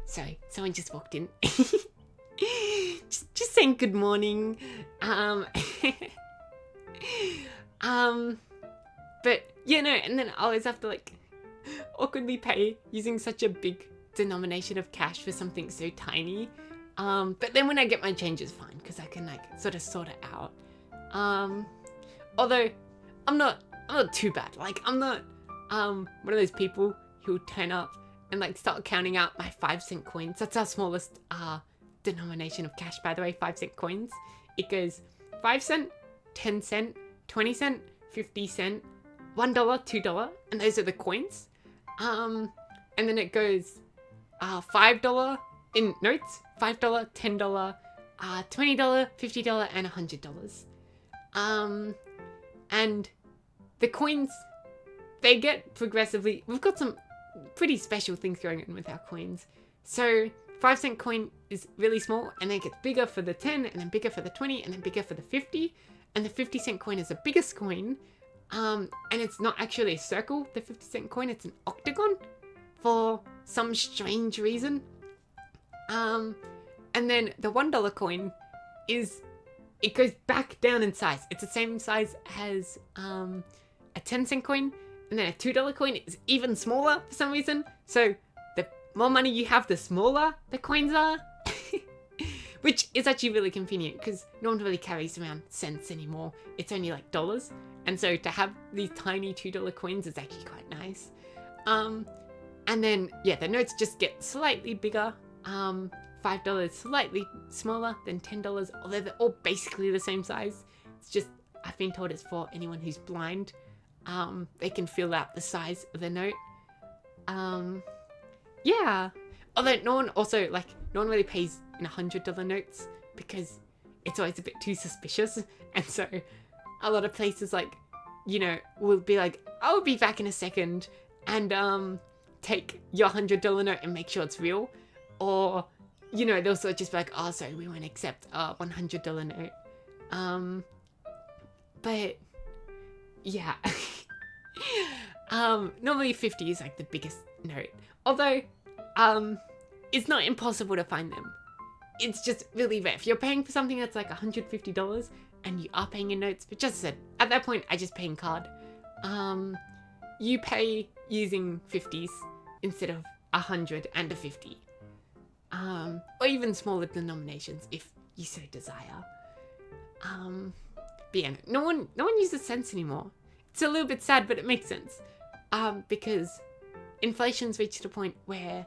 S1: Sorry, someone just walked in. just saying good morning. But you know, and then I always have to like awkwardly pay using such a big denomination of cash for something so tiny. But then when I get my change, it's fine because I can like sort of sort it out. Although I'm not too bad. Like I'm not one of those people who turn up and like start counting out my 5-cent coins. That's our smallest denomination of cash, by the way. 5-cent coins. It goes 5 cent, 10 cent, 20 cent, 50 cent, $1, $2, and those are the coins. And then it goes $5 in notes, $5, $10, $20, $50, and $100. And the coins, they get progressively. We've got some pretty special things going on with our coins. So 5-cent coin is really small, and then it gets bigger for the 10, and then bigger for the 20, and then bigger for the 50. And the 50-cent coin is the biggest coin. And it's not actually a circle, the 50-cent coin, it's an octagon for some strange reason. And then the $1 coin it goes back down in size. It's the same size as a 10-cent coin, and then a $2 coin is even smaller for some reason. So the more money you have, the smaller the coins are. Which is actually really convenient because no one really carries around cents anymore. It's only like dollars. And so to have these tiny $2 coins is actually quite nice. And then, yeah, the notes just get slightly bigger. $5 slightly smaller than $10, although they're all basically the same size. It's just, I've been told it's for anyone who's blind. They can fill out the size of the note. Yeah. Although no one really pays in $100 notes because it's always a bit too suspicious. And so a lot of places will be like, I'll be back in a second and take your $100 note and make sure it's real. Or, they'll sort of just be like, oh, sorry, we won't accept a $100 note. But yeah. Normally 50 is like the biggest note. Although, it's not impossible to find them. It's just really rare. If you're paying for something that's like $150 and you are paying in notes, but just said, at that point, I just pay in card. You pay using 50s instead of 100 and a 50. Or even smaller denominations if you so desire. But yeah, no one uses cents anymore. It's a little bit sad, but it makes sense. Because inflation's reached a point where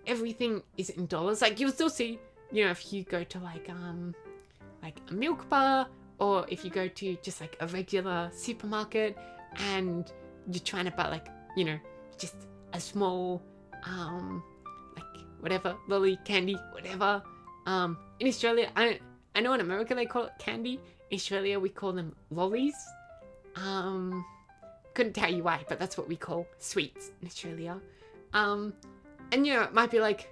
S1: everything is in dollars. Like you'll still see, if you go to like a milk bar, or if you go to just like a regular supermarket and you're trying to buy just a small whatever, lolly, candy, whatever. In Australia, I know in America they call it candy. In Australia we call them lollies. Couldn't tell you why, but that's what we call sweets in Australia. And it might be like,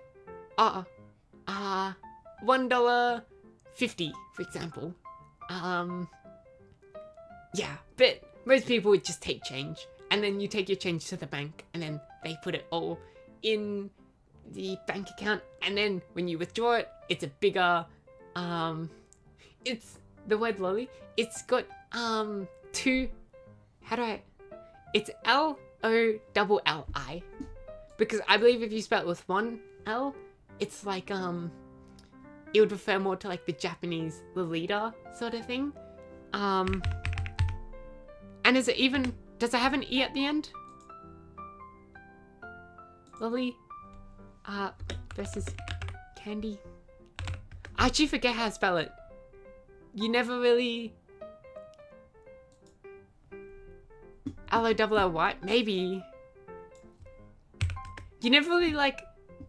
S1: $1.50, for example. Yeah, but most people would just take change, and then you take your change to the bank, and then they put it all in the bank account, and then when you withdraw it, it's a bigger, it's the word lolly. It's got two. It's L-O-L-L-I. Because I believe if you spell it with one L, it's like, it would refer more to like the Japanese Lolita sort of thing. And does it have an E at the end? Lolly, versus candy. I actually forget how to spell it. You never really... L-O-L-L-Y? Maybe... You never really,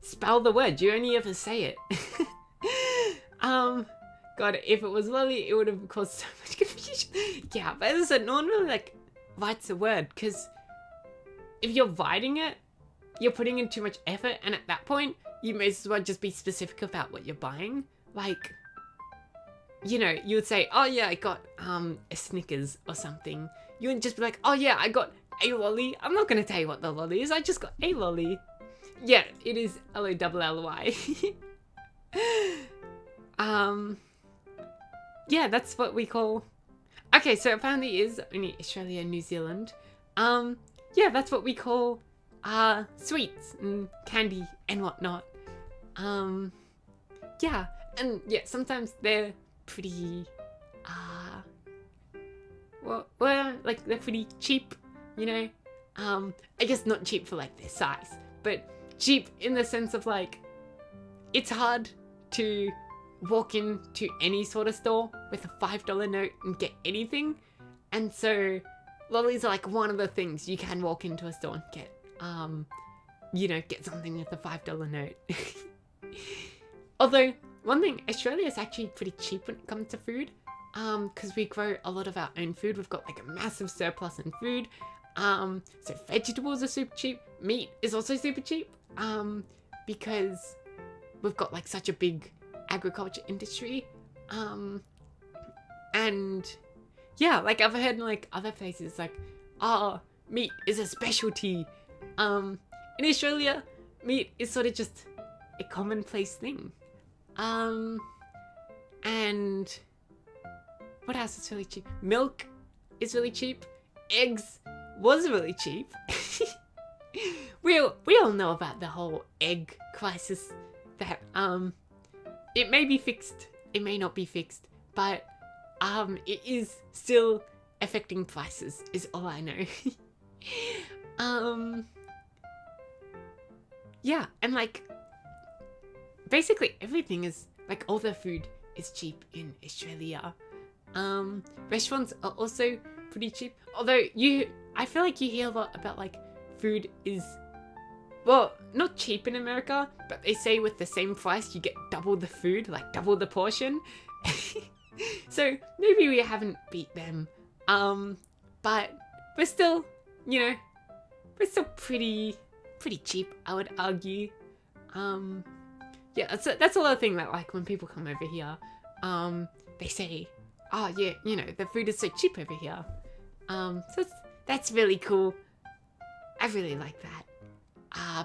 S1: spell the word. You only ever say it. God, if it was lolly, it would have caused so much confusion. Yeah, but as I said, no one really, writes a word, because if you're writing it, you're putting in too much effort, and at that point, you may as well just be specific about what you're buying. You would say, oh yeah, I got, a Snickers or something. You wouldn't just be like, oh yeah, I got a lolly. I'm not going to tell you what the lolly is. I just got a lolly. Yeah, it is L-O-L-L-Y. Yeah, that's what we call... Okay, so apparently it is only Australia and New Zealand. Yeah, that's what we call sweets and candy and whatnot. Yeah, and yeah, sometimes they're pretty, like they're pretty cheap, you know. I guess not cheap for like their size, but cheap in the sense of like, it's hard to walk into any sort of store with a $5 note and get anything, and so lollies are like one of the things you can walk into a store and get, get something with a $5 note. Although, one thing, Australia is actually pretty cheap when it comes to food, because we grow a lot of our own food. We've got like a massive surplus in food, so vegetables are super cheap. Meat is also super cheap, because we've got like such a big agriculture industry, and yeah, like I've heard in like other places like, meat is a specialty. In Australia, meat is sort of just a commonplace thing. And what else is really cheap? Milk is really cheap. Eggs was really cheap. we all know about the whole egg crisis that it may be fixed, it may not be fixed, but it is still affecting prices is all I know. Yeah, and like basically everything is like, all the food is cheap in Australia. Restaurants are also pretty cheap, although I feel like you hear a lot about like food is, well, not cheap in America, but they say with the same price you get double the food, like double the portion. So maybe we haven't beat them, but we're still, we're still pretty cheap, I would argue. Yeah, that's a lot of thing that like when people come over here, they say, oh yeah, the food is so cheap over here. So that's really cool. I really like that.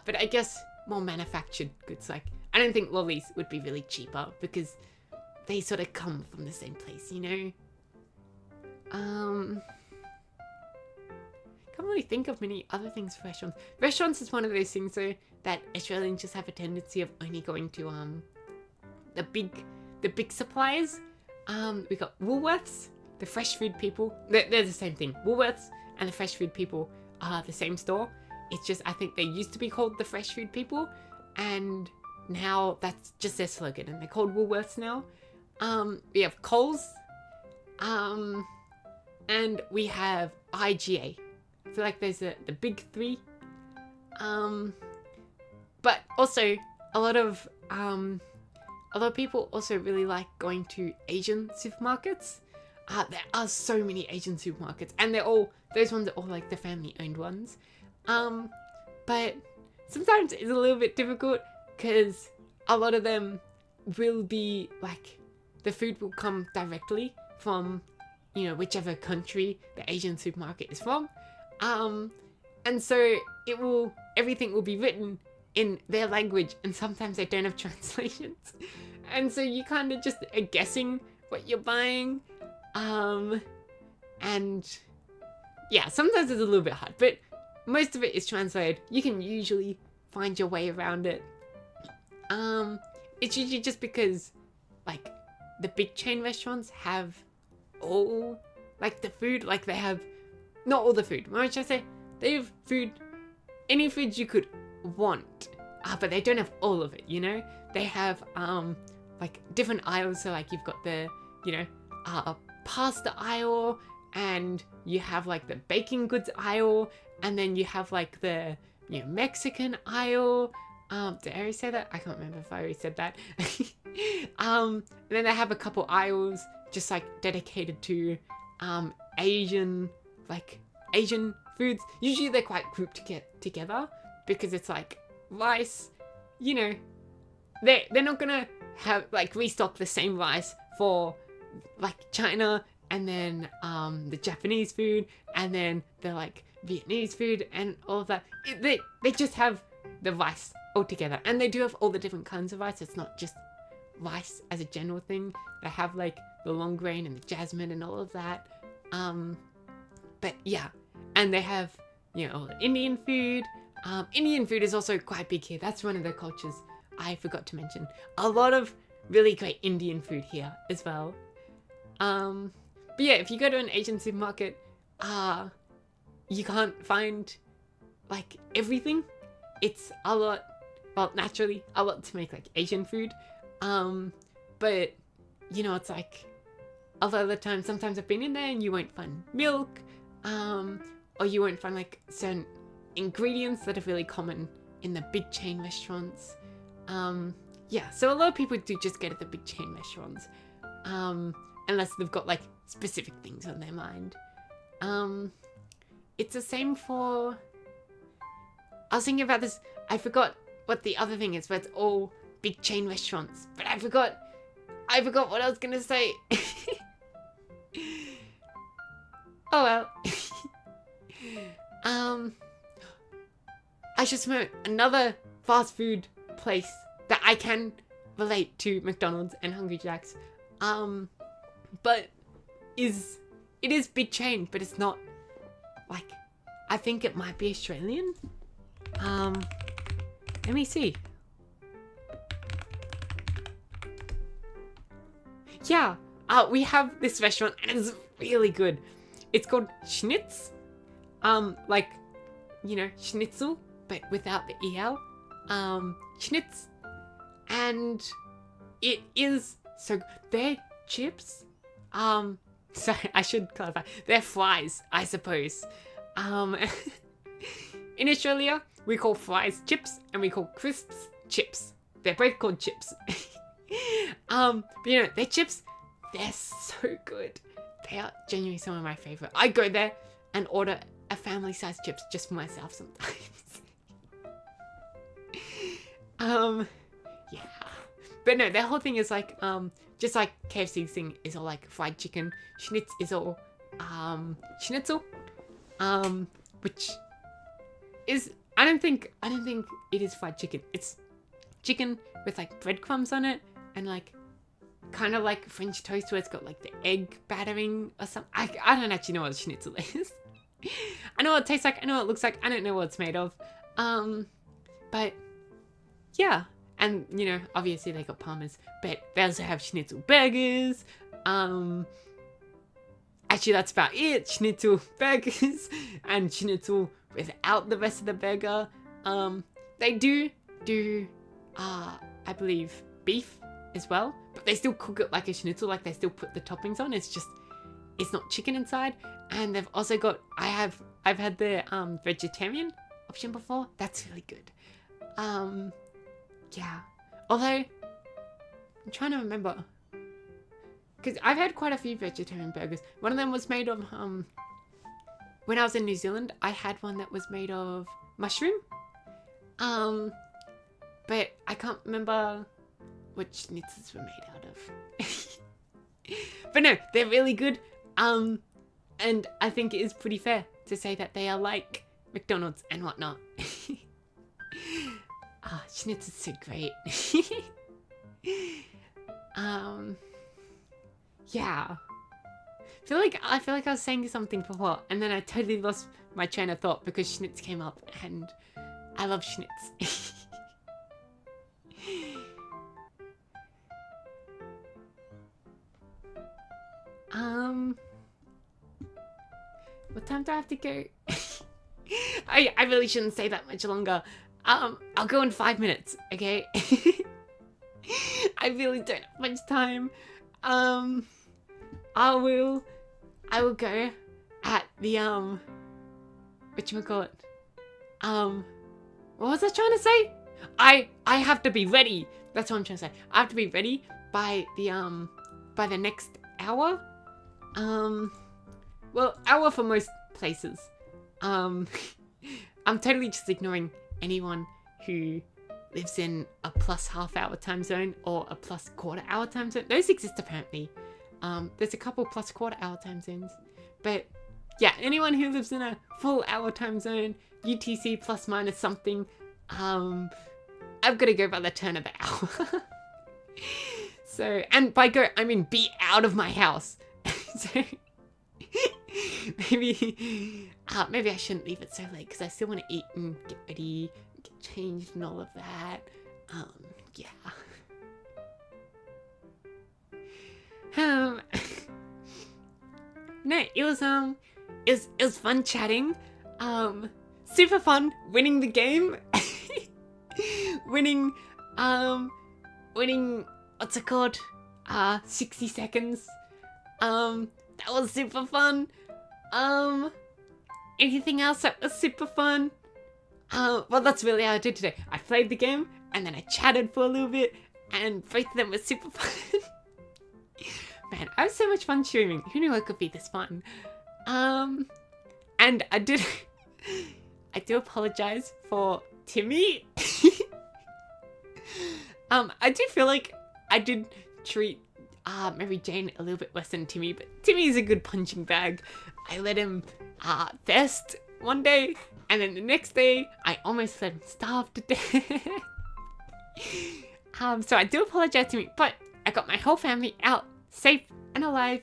S1: But I guess more manufactured goods, like I don't think lollies would be really cheaper because they sort of come from the same place, Can't really think of many other things for restaurants. Restaurants is one of those things though that Australians just have a tendency of only going to the big suppliers. We got Woolworths, the fresh food people. They're the same thing. Woolworths and the fresh food people are the same store. It's just I think they used to be called the fresh food people, and now that's just their slogan, and they're called Woolworths now. We have Coles, and we have IGA. I feel like those are the big three. But also a lot of people also really like going to Asian supermarkets. There are so many Asian supermarkets, and those ones are all like the family-owned ones. But sometimes it's a little bit difficult because a lot of them will be like, the food will come directly from, whichever country the Asian supermarket is from. And so everything will be written in their language, and sometimes they don't have translations. And so you kind of just are guessing what you're buying. And yeah, sometimes it's a little bit hard, but most of it is translated. You can usually find your way around it. It's usually just because like the big chain restaurants have all like the food, like they have not all the food. What should I say? They have food, any food you could want, but they don't have all of it. They have like different aisles. So like you've got the pasta aisle, and you have like the baking goods aisle, and then you have like the Mexican aisle. Did I already say that? I can't remember if I already said that. And then they have a couple aisles just like dedicated to Asian foods. Usually they're quite grouped together because it's like rice, they're not gonna have like restock the same rice for like China, and then the Japanese food, and then the like Vietnamese food and all of that. They just have the rice all together, and they do have all the different kinds of rice. It's not just rice as a general thing. They have like the long grain and the jasmine and all of that. But yeah, and they have all the Indian food, Indian food is also quite big here. That's one of the cultures I forgot to mention. A lot of really great Indian food here as well. But yeah, if you go to an Asian supermarket, you can't find like everything. It's a lot, well, naturally a lot to make like Asian food. But you know, it's like a lot of the time, sometimes I've been in there and you won't find milk, or you won't find like certain ingredients that are really common in the big chain restaurants. Yeah, so a lot of people do just go to the big chain restaurants, unless they've got like specific things on their mind. It's the same for, I was thinking about this, I forgot what the other thing is, but it's all big chain restaurants, but I forgot what I was gonna say. Oh well. I just remember another fast food place that I can relate to McDonald's and Hungry Jack's. But it is big chain, but it's not like, I think it might be Australian. Let me see. Yeah, we have this restaurant and it's really good. It's called Schnitz. Like, you know, schnitzel, but without the EL. Schnitz. And it is so, their chips, sorry, I should clarify. They're fries, I suppose. In Australia, we call fries chips and we call crisps chips. They're both called chips. But you know, their chips, they're so good. They are genuinely some of my favorite. I go there and order a family-sized chips just for myself sometimes. Yeah. But no, their whole thing is like, just like KFC's thing is all like fried chicken. Schnitz is all, schnitzel. Which is, I don't think it is fried chicken. It's chicken with like breadcrumbs on it and like kind of like French toast where it's got like the egg battering or something. I don't actually know what a schnitzel is. I know what it tastes like. I know what it looks like. I don't know what it's made of. But yeah. And, you know, obviously they got Palmer's, but they also have schnitzel burgers. Actually, that's about it. Schnitzel burgers and schnitzel without the rest of the burger. They do, I believe, beef as well, but they still cook it like a schnitzel, like they still put the toppings on. It's just, it's not chicken inside. And they've also got, I've had the vegetarian option before. That's really good. Yeah. Although, I'm trying to remember, because I've had quite a few vegetarian burgers. One of them was made of, when I was in New Zealand, I had one that was made of mushroom. But I can't remember which schnitzels were made out of. But no, they're really good. And I think it is pretty fair to say that they are like McDonald's and whatnot. Schnitz is so great. Yeah. I feel like I was saying something before, and then I totally lost my train of thought because Schnitz came up, and I love Schnitz. What time do I have to go? I really shouldn't say that much longer. I'll go in 5 minutes, okay? I really don't have much time. I will go at the, whatchamacallit? What was I trying to say? I have to be ready. That's what I'm trying to say. I have to be ready by the next hour. Well, hour for most places. I'm totally just ignoring anyone who lives in a plus half-hour time zone or a plus quarter-hour time zone. Those exist apparently. There's a couple plus quarter-hour time zones. But yeah, anyone who lives in a full-hour time zone, UTC plus minus something, I've got to go by the turn of the hour. So, and by go, I mean be out of my house. So, maybe, Maybe I shouldn't leave it so late because I still want to eat and get ready, get changed and all of that. Yeah. No, it was fun chatting. Super fun winning the game. winning, what's it called? 60 seconds. That was super fun. Anything else that was super fun? Well, that's really how I did today. I played the game, and then I chatted for a little bit, and both of them were super fun. Man, I had so much fun streaming. Who knew it could be this fun? And I do apologize for Timmy. I do feel like I did treat Mary Jane a little bit worse than Timmy, but Timmy is a good punching bag. I let him thirst one day, and then the next day I almost let him starve to death. So I do apologize to me, but I got my whole family out safe and alive.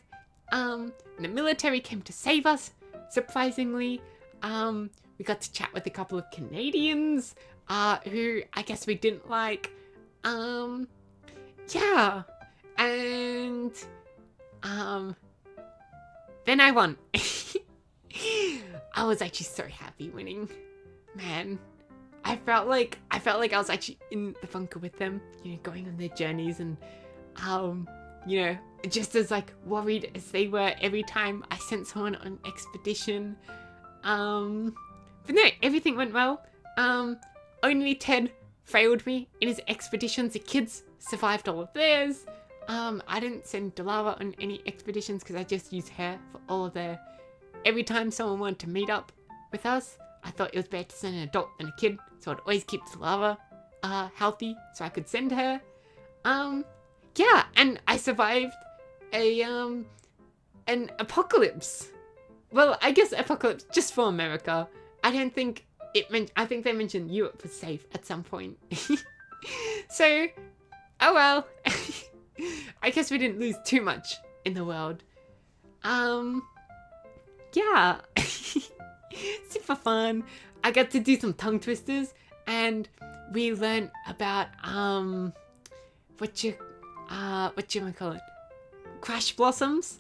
S1: The military came to save us, surprisingly. We got to chat with a couple of Canadians who I guess we didn't like. Yeah. And then I won. I was actually so happy winning. Man, I felt like I was actually in the bunker with them, you know, going on their journeys, and you know, just as like worried as they were every time I sent someone on an expedition. But no, everything went well. Only Ted failed me in his expeditions. The kids survived all of theirs. I didn't send Delava on any expeditions because I just used her for all of their... Every time someone wanted to meet up with us, I thought it was better to send an adult than a kid, so I'd always keep Delava healthy so I could send her. Yeah, and I survived an apocalypse. Well, I guess apocalypse just for America. I don't think it meant... I think they mentioned Europe was safe at some point. So, oh well. I guess we didn't lose too much in the world. Yeah. Super fun. I got to do some tongue twisters, and we learned about whatchamacallit? Crash blossoms.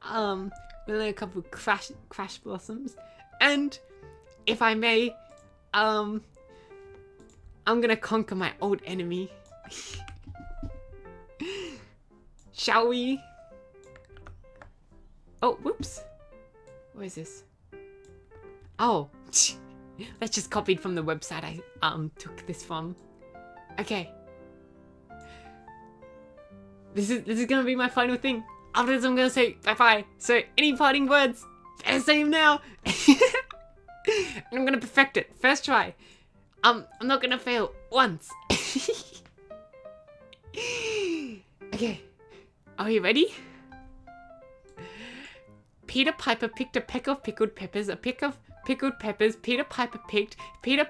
S1: We learned a couple of crash blossoms, and if I may, I'm gonna conquer my old enemy. Shall we? Oh, whoops. What is this? Oh, that's just copied from the website I took this from. Okay. This is gonna be my final thing. After this, I'm gonna say bye-bye. So, any parting words? Better say them now. And I'm gonna perfect it. First try. I'm not gonna fail once. Okay. Are you ready? Peter Piper picked a peck of pickled peppers, a peck of pickled peppers. Peter Piper picked a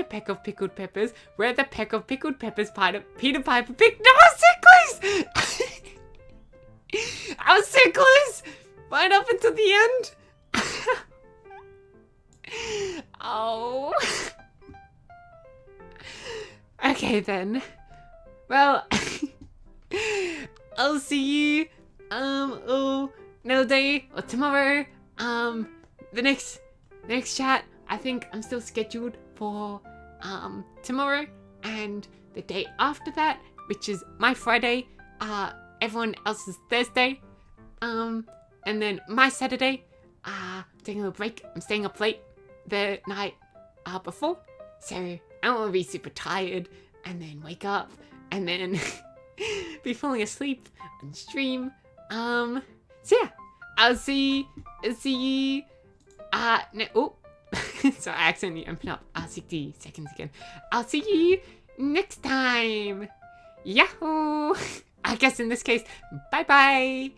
S1: peck of pickled peppers. Where the peck of pickled peppers Peter Piper picked... No, I was so close! I was so close! Right up until the end. Oh. Okay then. Well, I'll see you another day or tomorrow. The next chat, I think I'm still scheduled for tomorrow, and the day after that, which is my Friday, everyone else's Thursday, and then my Saturday, taking a little break. I'm staying up late the night before, so I don't want to be super tired and then wake up and then be falling asleep on stream. So yeah, I'll see you. Oh, so I accidentally opened up 60 seconds again. I'll see you next time. Yahoo! I guess in this case, bye bye.